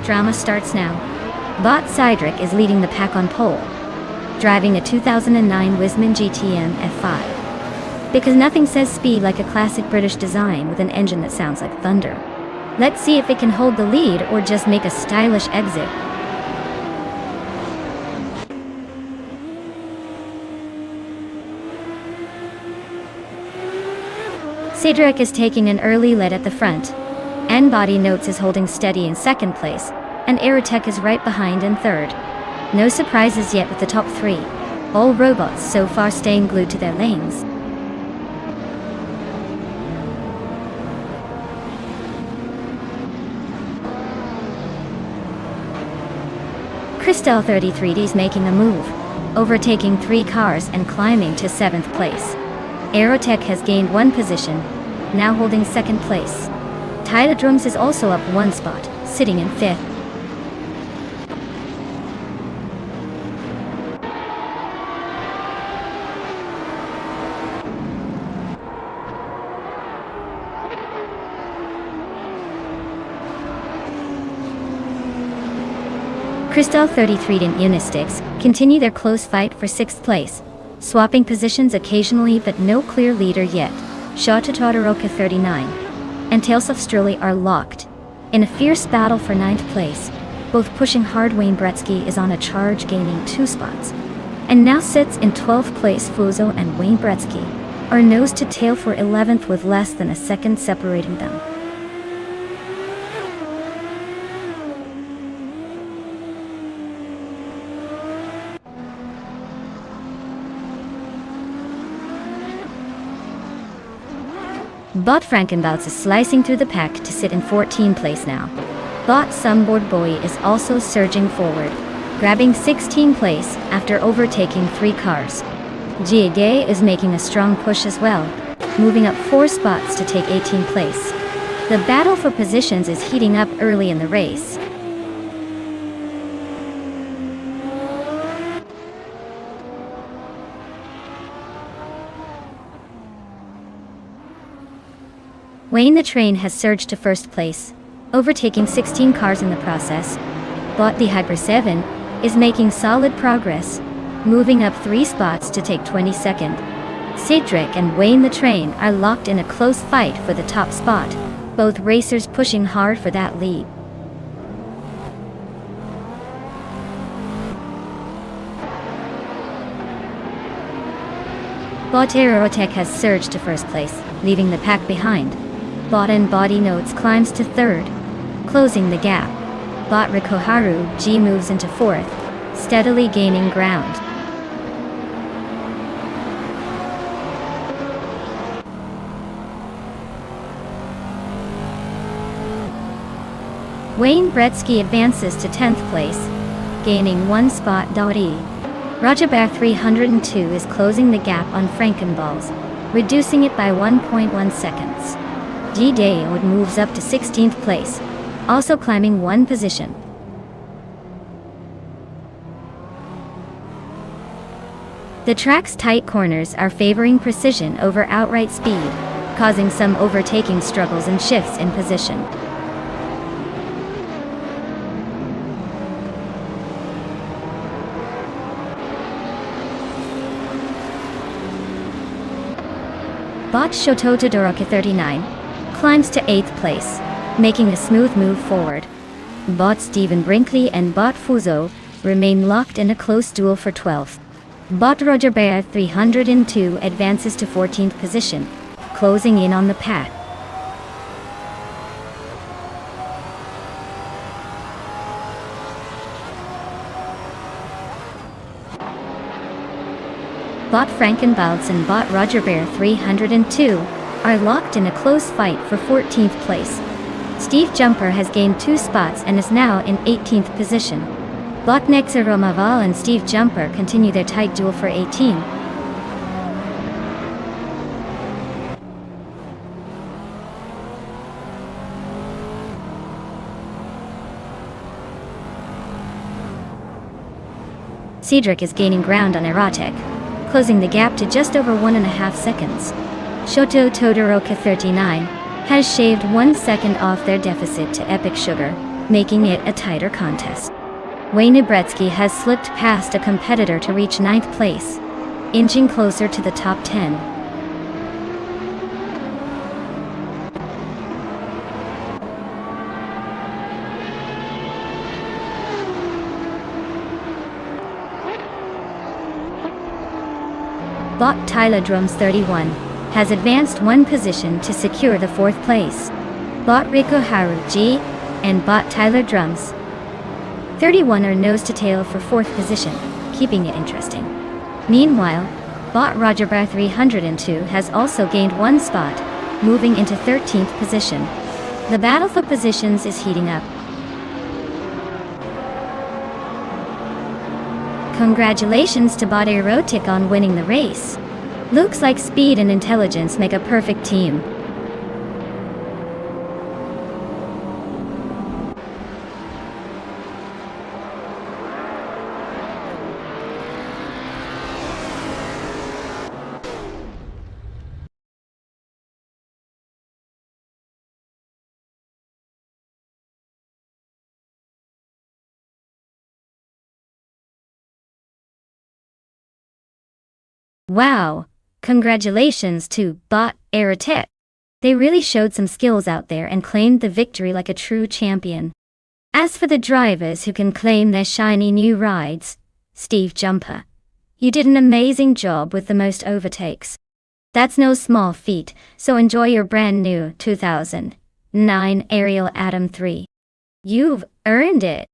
[SPEAKER 1] drama starts now. Bot Cydric is leading the pack on pole, driving a 2009 Wisman GTM F5. Because nothing says speed like a classic British design with an engine that sounds like thunder. Let's see if it can hold the lead or just make a stylish exit. Cydric is taking an early lead at the front. N-Body Notes is holding steady in second place, and Aerotech is right behind in third. No surprises yet with the top three. All robots so far staying glued to their lanes. Crystal 33D is making a move, overtaking 3 cars and climbing to 7th place. Aerotech has gained 1 position, now holding 2nd place. Tylodromes is also up 1 spot, sitting in 5th. Crystal 33 and Unistix continue their close fight for 6th place, swapping positions occasionally but no clear leader yet. Shota Todoroka 39 and Tales of Strully are locked in a fierce battle for 9th place, both pushing hard. Wayne Bretsky is on a charge, gaining 2 spots, and now sits in 12th place. Fuzo and Wayne Bretsky are nose to tail for 11th with less than a second separating them. Bot Frankenbouts is slicing through the pack to sit in 14th place now. Bot Sunboard Boy is also surging forward, grabbing 16th place after overtaking 3 cars. Jie is making a strong push as well, moving up 4 spots to take 18th place. The battle for positions is heating up early in the race. Wayne the Train has surged to 1st place, overtaking 16 cars in the process. Bot the Hyper 7 is making solid progress, moving up 3 spots to take 22nd. Cydric and Wayne the Train are locked in a close fight for the top spot, both racers pushing hard for that lead. Bot Aerotech has surged to 1st place, leaving the pack behind. Bot N-Body Notes climbs to 3rd, closing the gap. Bot Rikoharu G moves into 4th, steadily gaining ground. Wayne Bretsky advances to 10th place, gaining 1 spot. Rajabear 302 is closing the gap on Frankenballs, reducing it by 1.1 seconds. G-Daeod moves up to 16th place, also climbing 1 position. The track's tight corners are favoring precision over outright speed, causing some overtaking struggles and shifts in position. Bot Shoto Todoroka 39 climbs to 8th place, making a smooth move forward. Bot Stephen Brinkley and Bot Fuzo remain locked in a close duel for 12th. Bot Roger Bear 302 advances to 14th position, closing in on the pack. Bot Frankenbalds and Bot Roger Bear 302 are locked in a close fight for 14th place. Steve Jumper has gained 2 spots and is now in 18th position. Bot Nexa Romaval and Steve Jumper continue their tight duel for 18. Cydric is gaining ground on Aerotech, closing the gap to just over 1.5 seconds. Shoto Todoroka 39 has shaved 1 second off their deficit to Epic Sugar, making it a tighter contest. Wayne Gretzky has slipped past a competitor to reach 9th place, inching closer to the top 10. Bot Tyler Drums 31 has advanced 1 position to secure the 4th place. Bot Rico Haru G and Bot Tyler Drums 31 are nose to tail for 4th position, keeping it interesting. Meanwhile, Bot Roger Bar 302 has also gained 1 spot, moving into 13th position. The battle for positions is heating up. Congratulations to Bot Erotic on winning the race. Looks like speed and intelligence make a perfect team. Wow! Congratulations to Bot Erotic. They really showed some skills out there and claimed the victory like a true champion. As for the drivers who can claim their shiny new rides, Steve Jumper, you did an amazing job with the most overtakes. That's no small feat, so enjoy your brand new 2009 Ariel Atom 3. You've earned it.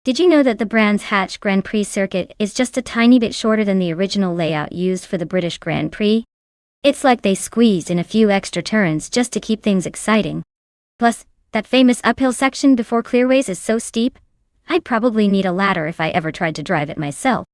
[SPEAKER 1] Did you know that the Brands Hatch Grand Prix circuit is just a tiny bit shorter than the original layout used for the British Grand Prix? It's like they squeezed in a few extra turns just to keep things exciting. Plus, that famous uphill section before clearways is so steep, I'd probably need a ladder if I ever tried to drive it myself.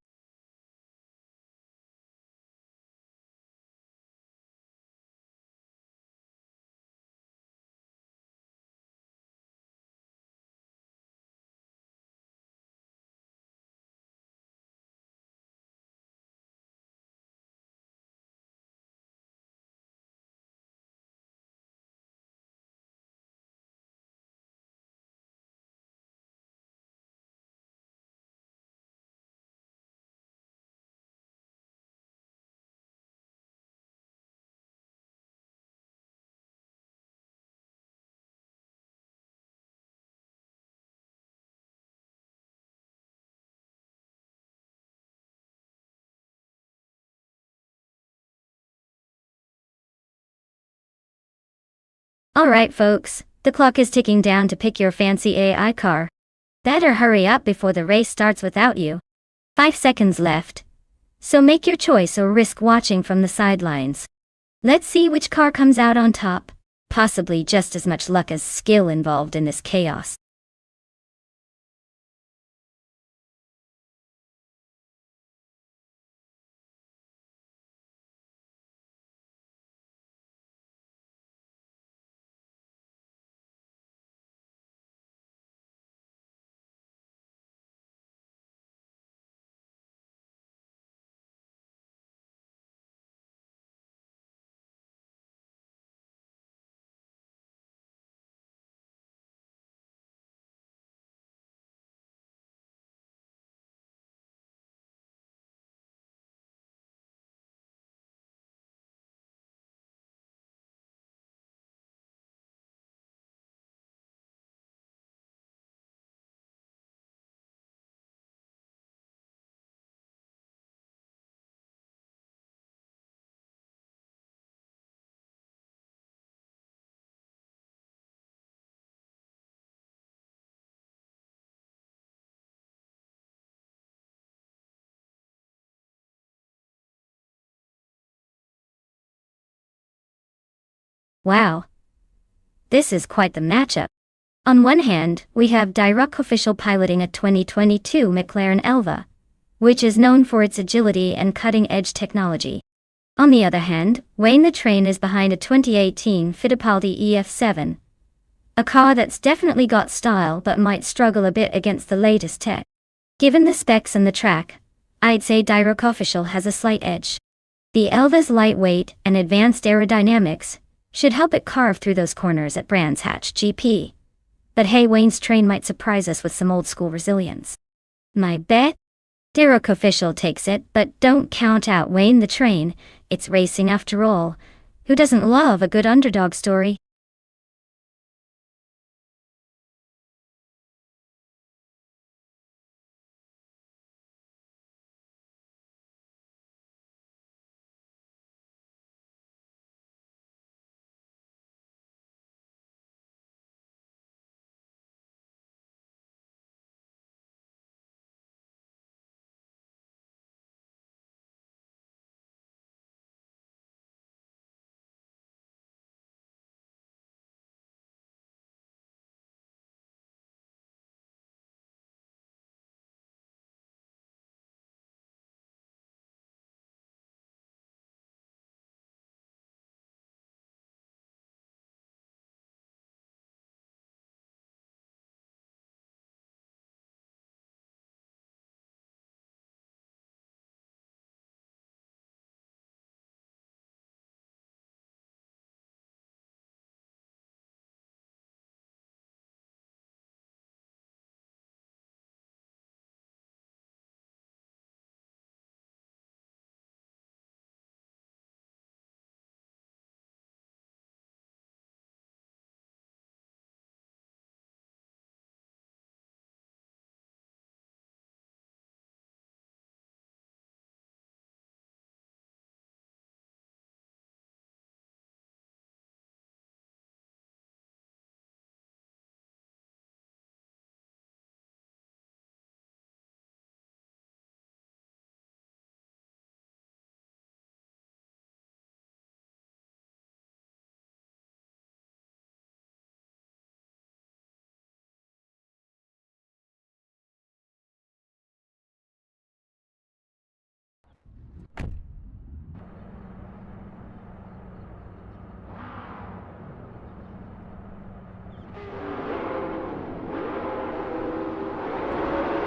[SPEAKER 1] Alright folks, the clock is ticking down to pick your fancy AI car. Better hurry up before the race starts without you. 5 seconds left. So make your choice or risk watching from the sidelines. Let's see which car comes out on top. Possibly just as much luck as skill involved in this chaos. Wow. This is quite the matchup. On one hand, we have Dirac official piloting a 2022 McLaren Elva, which is known for its agility and cutting-edge technology. On the other hand, Wayne the Train is behind a 2018 Fittipaldi EF7, a car that's definitely got style but might struggle a bit against the latest tech. Given the specs and the track, I'd say Direct Official has a slight edge. The Elva's lightweight and advanced aerodynamics should help it carve through those corners at Brands Hatch GP. But hey, Wayne's Train might surprise us with some old-school resilience. My bet? Direct Official takes it, but don't count out Wayne the Train. It's racing after all. Who doesn't love a good underdog story?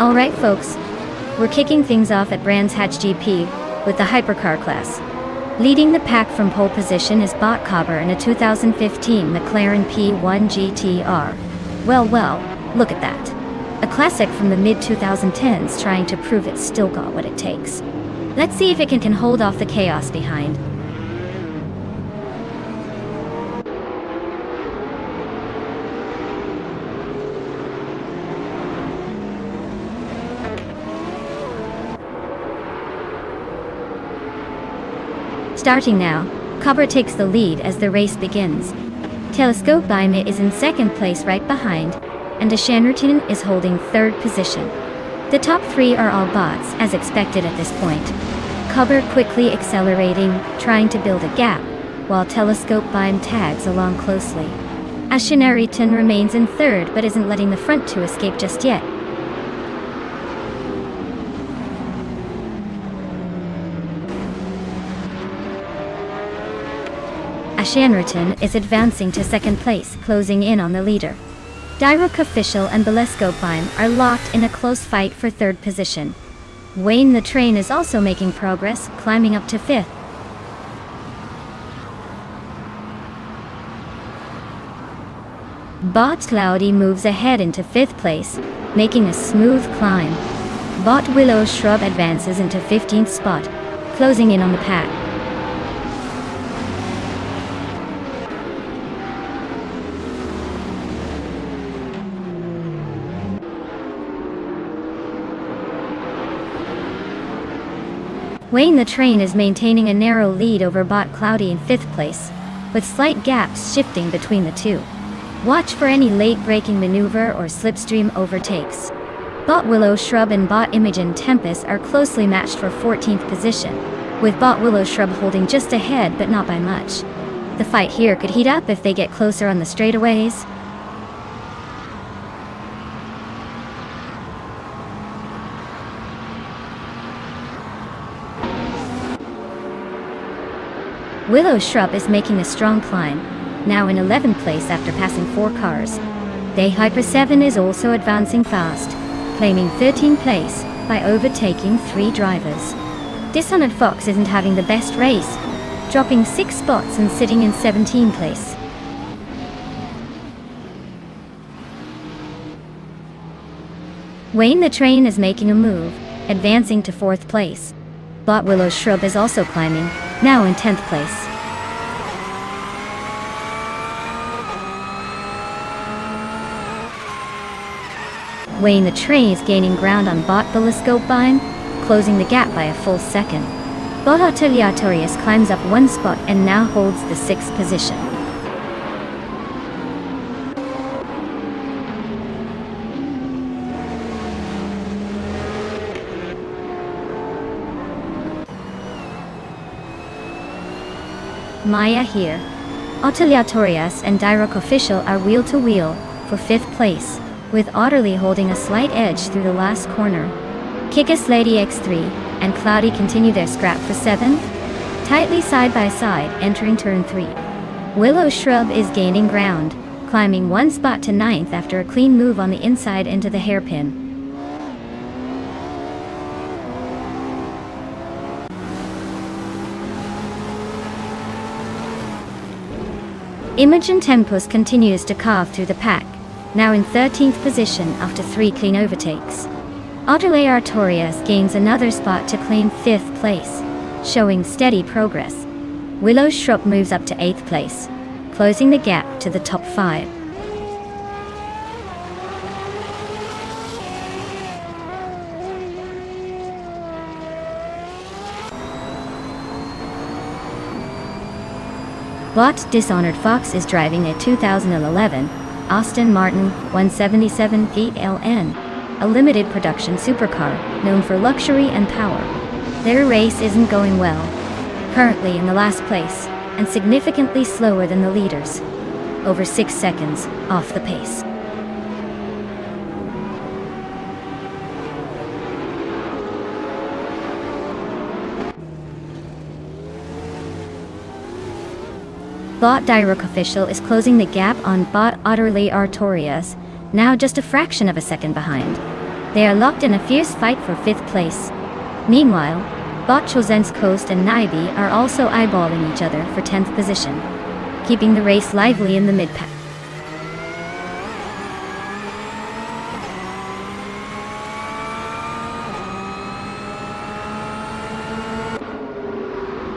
[SPEAKER 1] Alright folks, we're kicking things off at Brands Hatch GP with the hypercar class. Leading the pack from pole position is Bot Cobber in a 2015 McLaren P1 GTR. Well, look at that. A classic from the mid-2010s trying to prove it's still got what it takes. Let's see if it can hold off the chaos behind. Starting now, Cobber takes the lead as the race begins. Telescope Beim is in second place right behind, and Ashanrutin is holding third position. The top three are all bots, as expected at this point. Cobber quickly accelerating, trying to build a gap, while Telescope Beim tags along closely. Ashanrutin remains in third but isn't letting the front two escape just yet. Ashanrutin is advancing to second place, closing in on the leader. Direct Official and Telescope Beim are locked in a close fight for third position. Wayne the Train is also making progress, climbing up to fifth. Bot Cloudy moves ahead into fifth place, making a smooth climb. Bot Willow Shrub advances into 15th spot, closing in on the pack. Wayne the Train is maintaining a narrow lead over Bot Cloudy in fifth place, with slight gaps shifting between the two. Watch for any late-braking maneuver or slipstream overtakes. Bot Willow Shrub and Bot Imogen Tempest are closely matched for 14th position, with Bot Willow Shrub holding just ahead but not by much. The fight here could heat up if they get closer on the straightaways. Willow Shrub is making a strong climb, now in 11th place after passing 4 cars. Day Hyper 7 is also advancing fast, claiming 13th place by overtaking 3 drivers. Dishonored Fox isn't having the best race, dropping 6 spots and sitting in 17th place. Wayne the Train is making a move, advancing to 4th place. Bot Willow Shrub is also climbing, now in 10th place. Wayne the Train is gaining ground on Bot Telescope Vine, closing the gap by a full second. Bot Ateliatorius climbs up 1 spot and now holds the 6th position. Maya here. Ateliatorius and Direct Official are wheel to wheel for 5th place, with Otterly holding a slight edge through the last corner. Kickus Lady X3 and Cloudy continue their scrap for 7th, tightly side by side entering turn 3. Willow Shrub is gaining ground, climbing 1 spot to 9th after a clean move on the inside into the hairpin. Imogen Tempus continues to carve through the pack, now in 13th position after 3 clean overtakes. Otterley Artorias gains another spot to claim 5th place, showing steady progress. Willow Shrub moves up to 8th place, closing the gap to the top 5. Bot Dishonored Fox is driving a 2011 Aston Martin 177 VLN, a limited production supercar known for luxury and power. Their race isn't going well, currently in the last place, and significantly slower than the leaders, over 6 seconds off the pace. Bot Direct Official is closing the gap on Bot Otterly Artorias, now just a fraction of a second behind. They are locked in a fierce fight for 5th place. Meanwhile, Bot Chosen's Coast and Naibi are also eyeballing each other for 10th position, keeping the race lively in the mid-pack.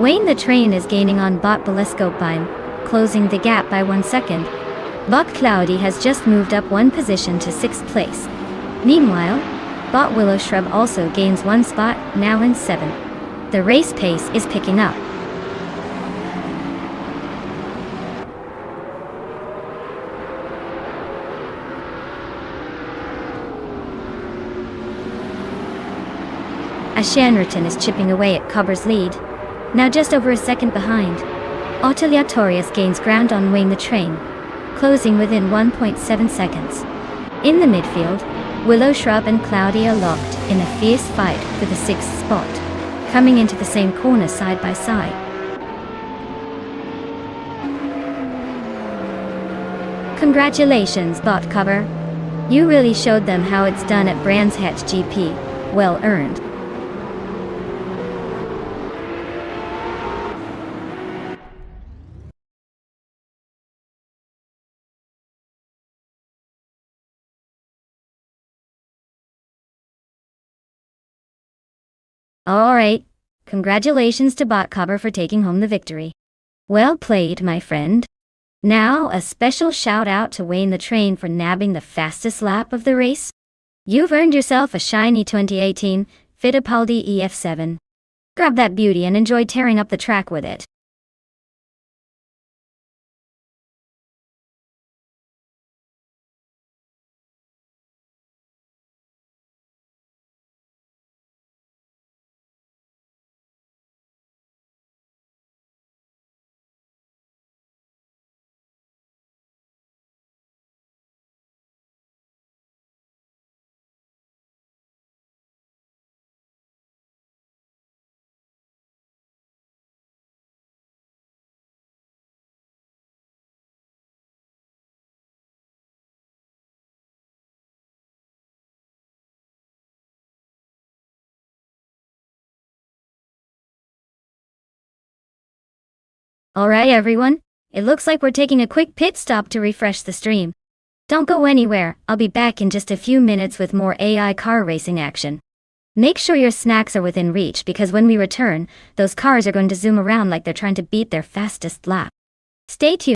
[SPEAKER 1] Wayne the Train is gaining on Bot Telescope, closing the gap by 1 second. Bot Cloudy has just moved up 1 position to 6th place. Meanwhile, Bot Willow Shrub also gains 1 spot, now in 7th. The race pace is picking up. Ashanriton is chipping away at Cobber's lead, now just over a second behind. Ateliatorius gains ground on Wayne the Train, closing within 1.7 seconds. In the midfield, Willow Shrub and Cloudy are locked in a fierce fight for the 6th spot, coming into the same corner side by side. Congratulations, Bot Cover. You really showed them how it's done at Brands Hatch GP. Well earned. Alright, congratulations to Bot Cover for taking home the victory. Well played, my friend. Now, a special shout out to Wayne the Train for nabbing the fastest lap of the race. You've earned yourself a shiny 2018 Fittipaldi EF7. Grab that beauty and enjoy tearing up the track with it. Alright everyone, it looks like we're taking a quick pit stop to refresh the stream. Don't go anywhere, I'll be back in just a few minutes with more AI car racing action. Make sure your snacks are within reach because when we return, those cars are going to zoom around like they're trying to beat their fastest lap. Stay tuned.